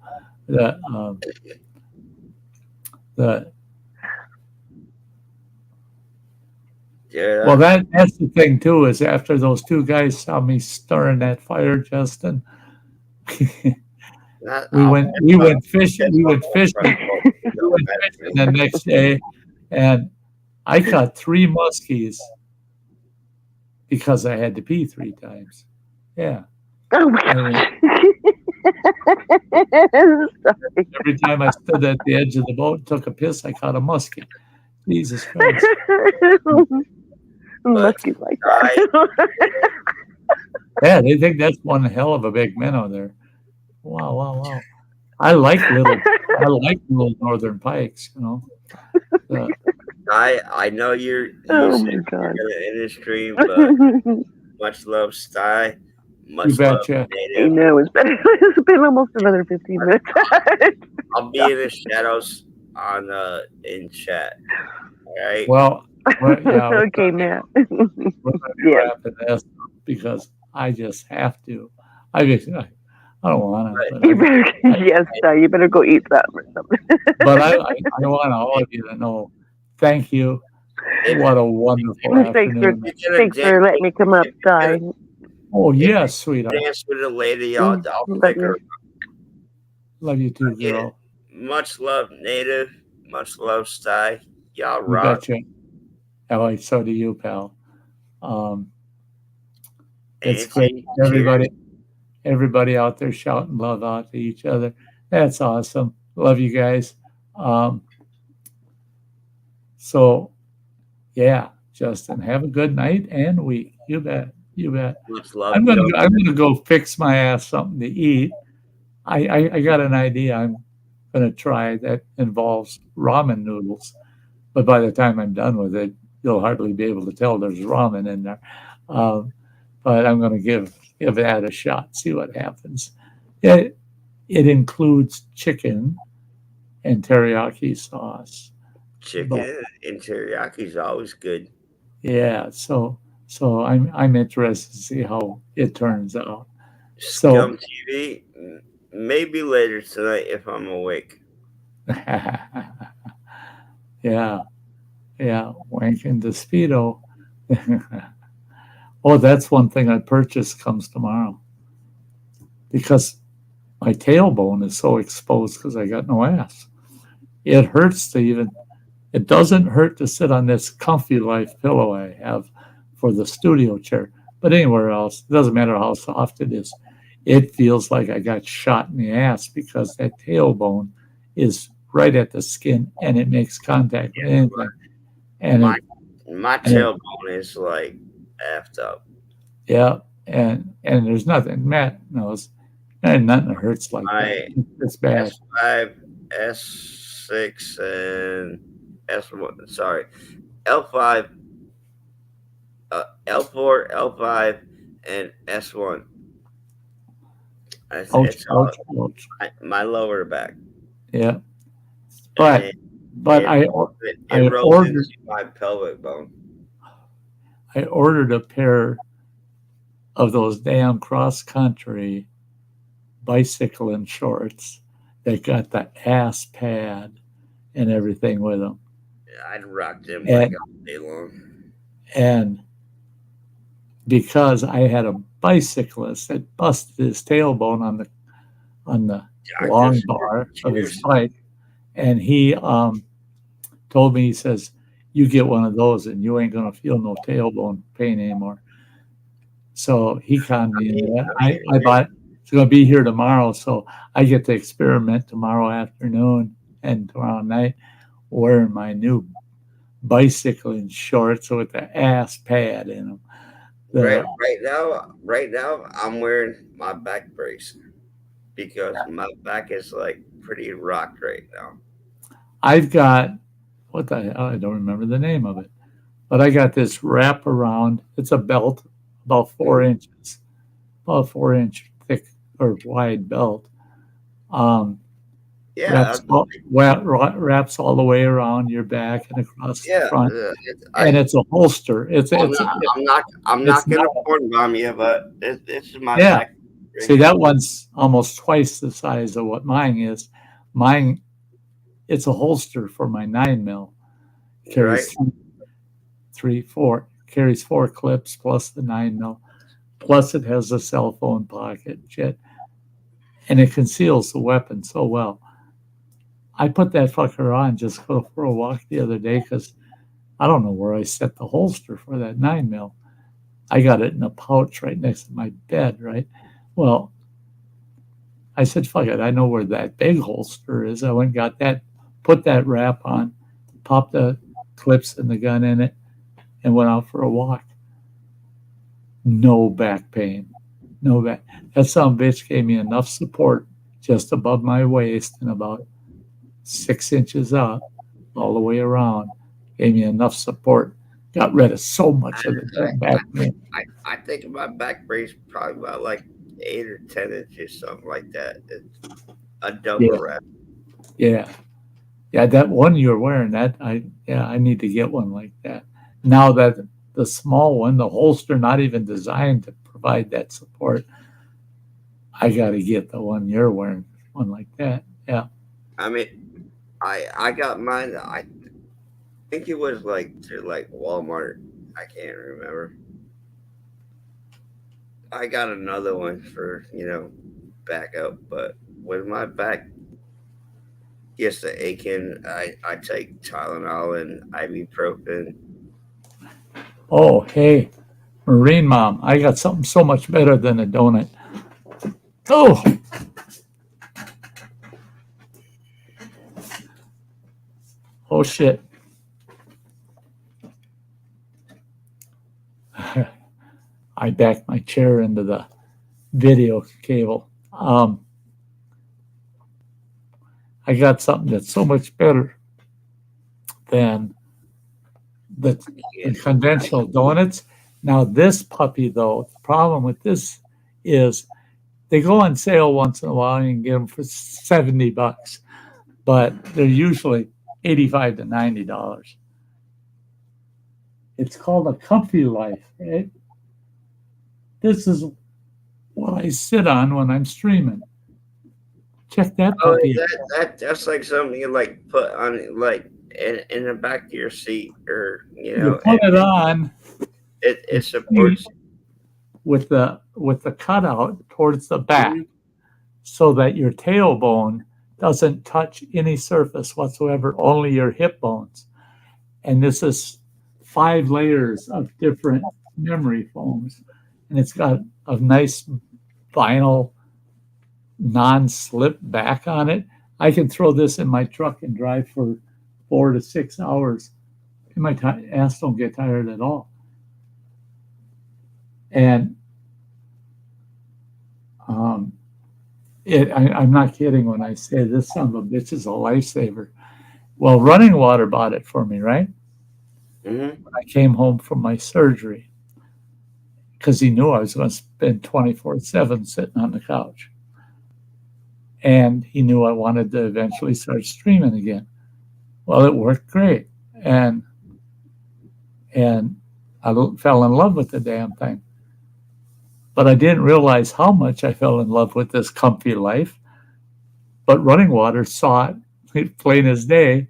S2: Well, that's the thing too. Is after those 2 guys saw me stirring that fire, Justin, we went fishing. We went fishing the next day, and I caught 3 muskies because I had to pee 3 times. Yeah.
S5: Oh my God.
S2: Every time I stood at the edge of the boat and took a piss, I caught a muskie. Jesus Christ.
S5: Muskies like that.
S2: Yeah, they think that's one hell of a big minnow there. Wow. I like little northern pikes,
S6: I know you're
S5: Oh
S6: in
S5: my God.
S6: the industry, but much love, Sty. Much
S2: You betcha.
S6: love,
S5: I
S6: Native.
S5: know it's been almost another 15 minutes.
S6: I'll be in the shadows in chat. All right.
S2: Well, yeah.
S5: Okay, Matt.
S2: We're going to be
S5: Yeah.
S2: wrapping this up because I just have to. I don't want to.
S5: You better, yes, you better go eat something or something.
S2: But I want all of you to know, thank you. What a wonderful afternoon.
S5: Thanks for letting me come up, Sty.
S2: Oh, yes, sweetheart.
S6: Dance with a lady. I'll pick her.
S2: Love you too, girl.
S6: Much love, Native. Much love, Sty. Y'all
S2: You
S6: rock.
S2: betcha. Oh, so do you, pal. It's great. Everybody out there shouting love out to each other. That's awesome. Love you guys. So, yeah, Justin, have a good night and week. You bet.
S6: Much love.
S2: I'm gonna go fix my ass something to eat. I got an idea I'm gonna try that involves ramen noodles, but by the time I'm done with it, you'll hardly be able to tell there's ramen in there. But I'm gonna give that a shot, see what happens. It includes chicken and teriyaki sauce.
S6: Chicken and teriyaki is always good.
S2: Yeah, so I'm interested to see how it turns out.
S6: Scum TV, maybe later tonight if I'm awake.
S2: Yeah, wanking the Speedo. Oh, that's one thing I purchased comes tomorrow. because my tailbone is so exposed because I got no ass. It hurts to even, it doesn't hurt to sit on this Comfy Life pillow I have for the studio chair, but anywhere else, it doesn't matter how soft it is. It feels like I got shot in the ass because that tailbone is right at the skin and it makes contact with anything. And
S6: my tailbone is like effed up.
S2: Yeah, and there's nothing. Matt knows, and nothing that hurts like that. It's bad.
S6: S5, S6, and S1. Sorry, L5, L4, L5, and S1. It's all my lower back.
S2: Yeah, but I ordered
S6: my pelvic bone.
S2: I ordered a pair of those damn cross-country bicycling shorts that got the ass pad and everything with them.
S6: Yeah, I'd rock them like all day long.
S2: And because I had a bicyclist that busted his tailbone on the long bar of his bike, and he told me, he says, "You get one of those and you ain't gonna feel no tailbone pain anymore." So he conned me into that. I bought, it's going to be here tomorrow, so I get to experiment tomorrow afternoon and tomorrow night wearing my new bicycling shorts with the ass pad in them.
S6: Right now, I'm wearing my back brace because my back is like pretty rocked right now.
S2: I've got, what the hell, I don't remember the name of it, but I got this wrap around, it's a belt, about 4 inches, about 4-inch thick or wide belt. Wraps all the way around your back and across the front, and it's a holster.
S6: I'm not gonna porn bomb you, but it's my back.
S2: See, that one's almost twice the size of what mine is. Mine, it's a holster for my 9mm. Carries carries 4 clips plus the 9mm, plus it has a cell phone pocket, and it conceals the weapon so well. I put that fucker on just go for a walk the other day because I don't know where I set the holster for that 9mm. I got it in a pouch right next to my bed, right? Well, I said, fuck it, I know where that big holster is. I went and got that, put that wrap on, popped the clips and the gun in it, and went out for a walk. No back pain. No back. That son of a bitch gave me enough support just above my waist and about 6 inches up all the way around. Gave me enough support. Got rid of so much of the back pain.
S6: I think my back brace probably about like 8 or 10 inches, something like that. It's a double wrap.
S2: Yeah. Yeah, that one you're wearing, that I need to get one like that. Now that the small one, the holster not even designed to provide that support, I got to get the one you're wearing, one like that. Yeah.
S6: I mean, I got mine. I think it was like to like Walmart. I can't remember. I got another one for backup, but when my back gets to aching, I take Tylenol and ibuprofen.
S2: Oh, hey, Marine Mom, I got something so much better than a donut. Oh. Oh, shit. I backed my chair into the video cable. I got something that's so much better than the conventional donuts. Now, this puppy, though, the problem with this is they go on sale once in a while and you can get them for $70, but they're usually $85 to $90. It's called a Comfy Life, right? This is what I sit on when I'm streaming. Check that puppy.
S6: That's like something you like put on like in the back of your seat, or
S2: you put it on.
S6: It supports
S2: with the cutout towards the back. so that your tailbone doesn't touch any surface whatsoever, only your hip bones. And this is 5 layers of different memory foams. And it's got a nice vinyl non-slip back on it. I can throw this in my truck and drive for 4 to 6 hours. And my ass don't get tired at all. And I'm not kidding when I say this son of a bitch is a lifesaver. Well, Running Water bought it for me, right?
S6: Mm-hmm.
S2: When I came home from my surgery, because he knew I was going to spend 24/7 sitting on the couch. And he knew I wanted to eventually start streaming again. Well, it worked great. And I fell in love with the damn thing. But I didn't realize how much I fell in love with this comfy life. But Running Water saw it plain as day.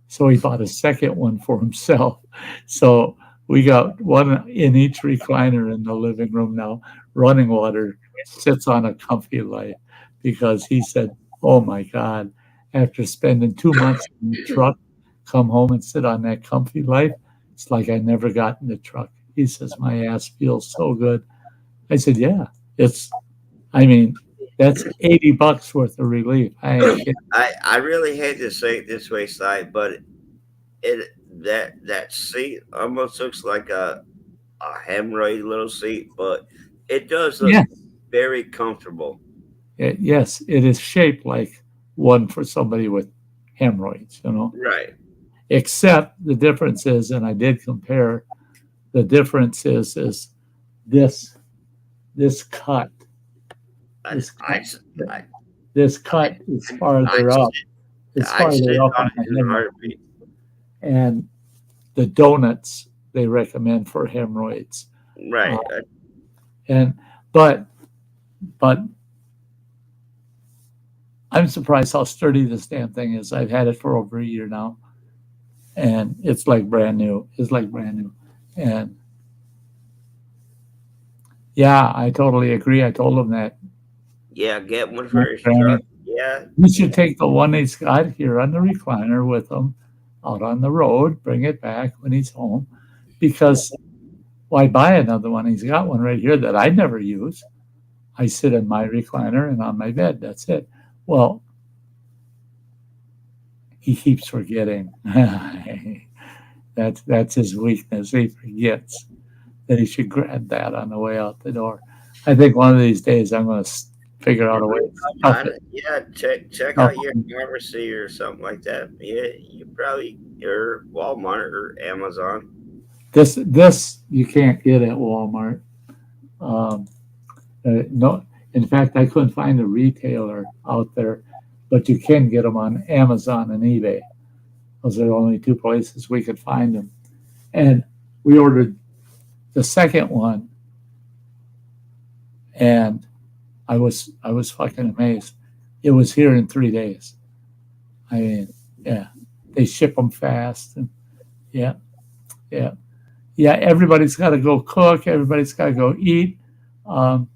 S2: So he bought a second one for himself. So we got one in each recliner in the living room now. Running Water sits on a comfy life because he said, oh my God, after spending 2 months in the truck, come home and sit on that comfy life. It's like I never got in the truck. He says, my ass feels so good. I said, yeah, that's $80 worth of relief.
S6: I really hate to say it this way, Sty, but that seat almost looks like a hemorrhoid little seat, but it does look very comfortable.
S2: Yes, it is shaped like one for somebody with hemorrhoids,
S6: Right.
S2: Except the difference is, and I did compare, the difference is this cut. This cut is farther up. It's farther up on the hemorrhoid. And the donuts they recommend for hemorrhoids.
S6: Right.
S2: But I'm surprised how sturdy this damn thing is. I've had it for over a year now. And it's like brand new. And yeah, I totally agree. I told him that.
S6: Yeah, get one for his truck. Yeah.
S2: You should take the one he's got here on the recliner with him out on the road, bring it back when he's home. Because why buy another one? He's got one right here that I never use. I sit in my recliner and on my bed. That's it. Well, he keeps forgetting. That's his weakness. He forgets that he should grab that on the way out the door. I think one of these days I'm going to figure out a way to stuff it.
S6: Yeah, check out your pharmacy or something like that. Yeah, you probably or Walmart or Amazon.
S2: This you can't get at Walmart. No, in fact, I couldn't find a retailer out there, but you can get them on Amazon and eBay. Those are the only 2 places we could find them. And we ordered the second one, and I was fucking amazed. It was here in 3 days. I mean, yeah, they ship them fast, and yeah. Everybody's got to go cook. Everybody's got to go eat. Look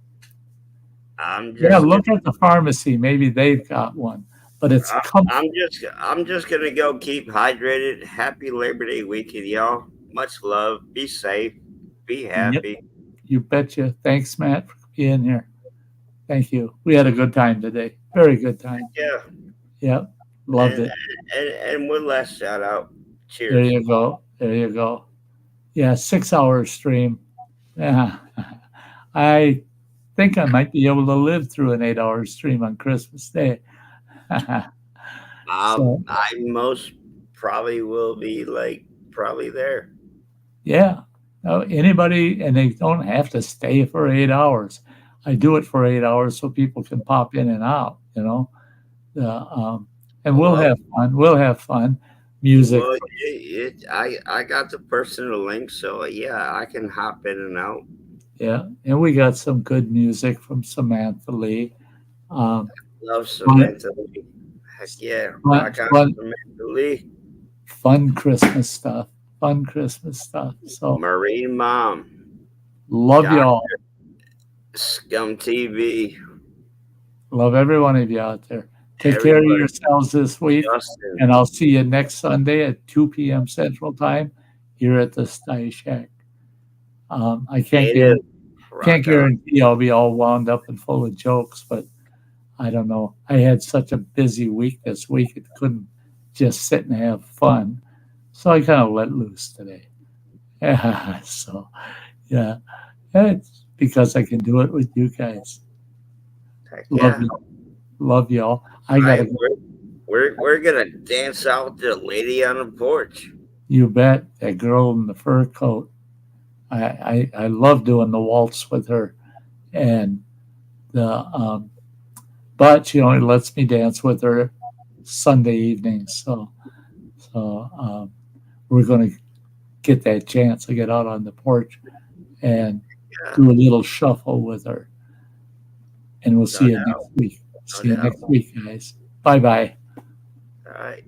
S2: at the pharmacy. Maybe they've got one, but it's.
S6: I'm just gonna go keep hydrated. Happy Labor Day weekend, y'all. Much love. Be safe. Be happy.
S2: Yep. You betcha. Thanks, Matt, for being here. Thank you. We had a good time today. Very good time.
S6: Yeah.
S2: Yep. Loved it.
S6: And one last shout out. Cheers.
S2: There you go. Yeah, 6-hour stream. Yeah. I think I might be able to live through an 8-hour stream on Christmas Day.
S6: I most probably will be probably there.
S2: Yeah. Anybody, and they don't have to stay for 8 hours. I do it for 8 hours so people can pop in and out, and we'll have fun. We'll have fun. Music.
S6: Well, I got the personal link, so yeah, I can hop in and out.
S2: Yeah, and we got some good music from Samantha Lee.
S6: Love Samantha Lee. Heck yeah, I got Samantha Lee.
S2: Fun Christmas stuff. So
S6: Marine Mom.
S2: Love y'all.
S6: Scum TV.
S2: Love every one of you out there. Take care of yourselves this week,
S6: Justin.
S2: and I'll see you next Sunday at 2 p.m. Central Time here at the Sty Shack. I can't guarantee I'll be all wound up and full of jokes, but I don't know. I had such a busy week this week, it couldn't just sit and have fun. So I kind of let loose today. Yeah, so, yeah, it's because I can do it with you guys. Love y'all. I gotta go.
S6: We're gonna dance out with the lady on the porch.
S2: You bet. That girl in the fur coat. I love doing the waltz with her, and the but she only lets me dance with her Sunday evenings. So we're gonna get that chance to get out on the porch and do a little shuffle with her. And we'll see you next week. See you next week, guys. Bye-bye.
S6: All right.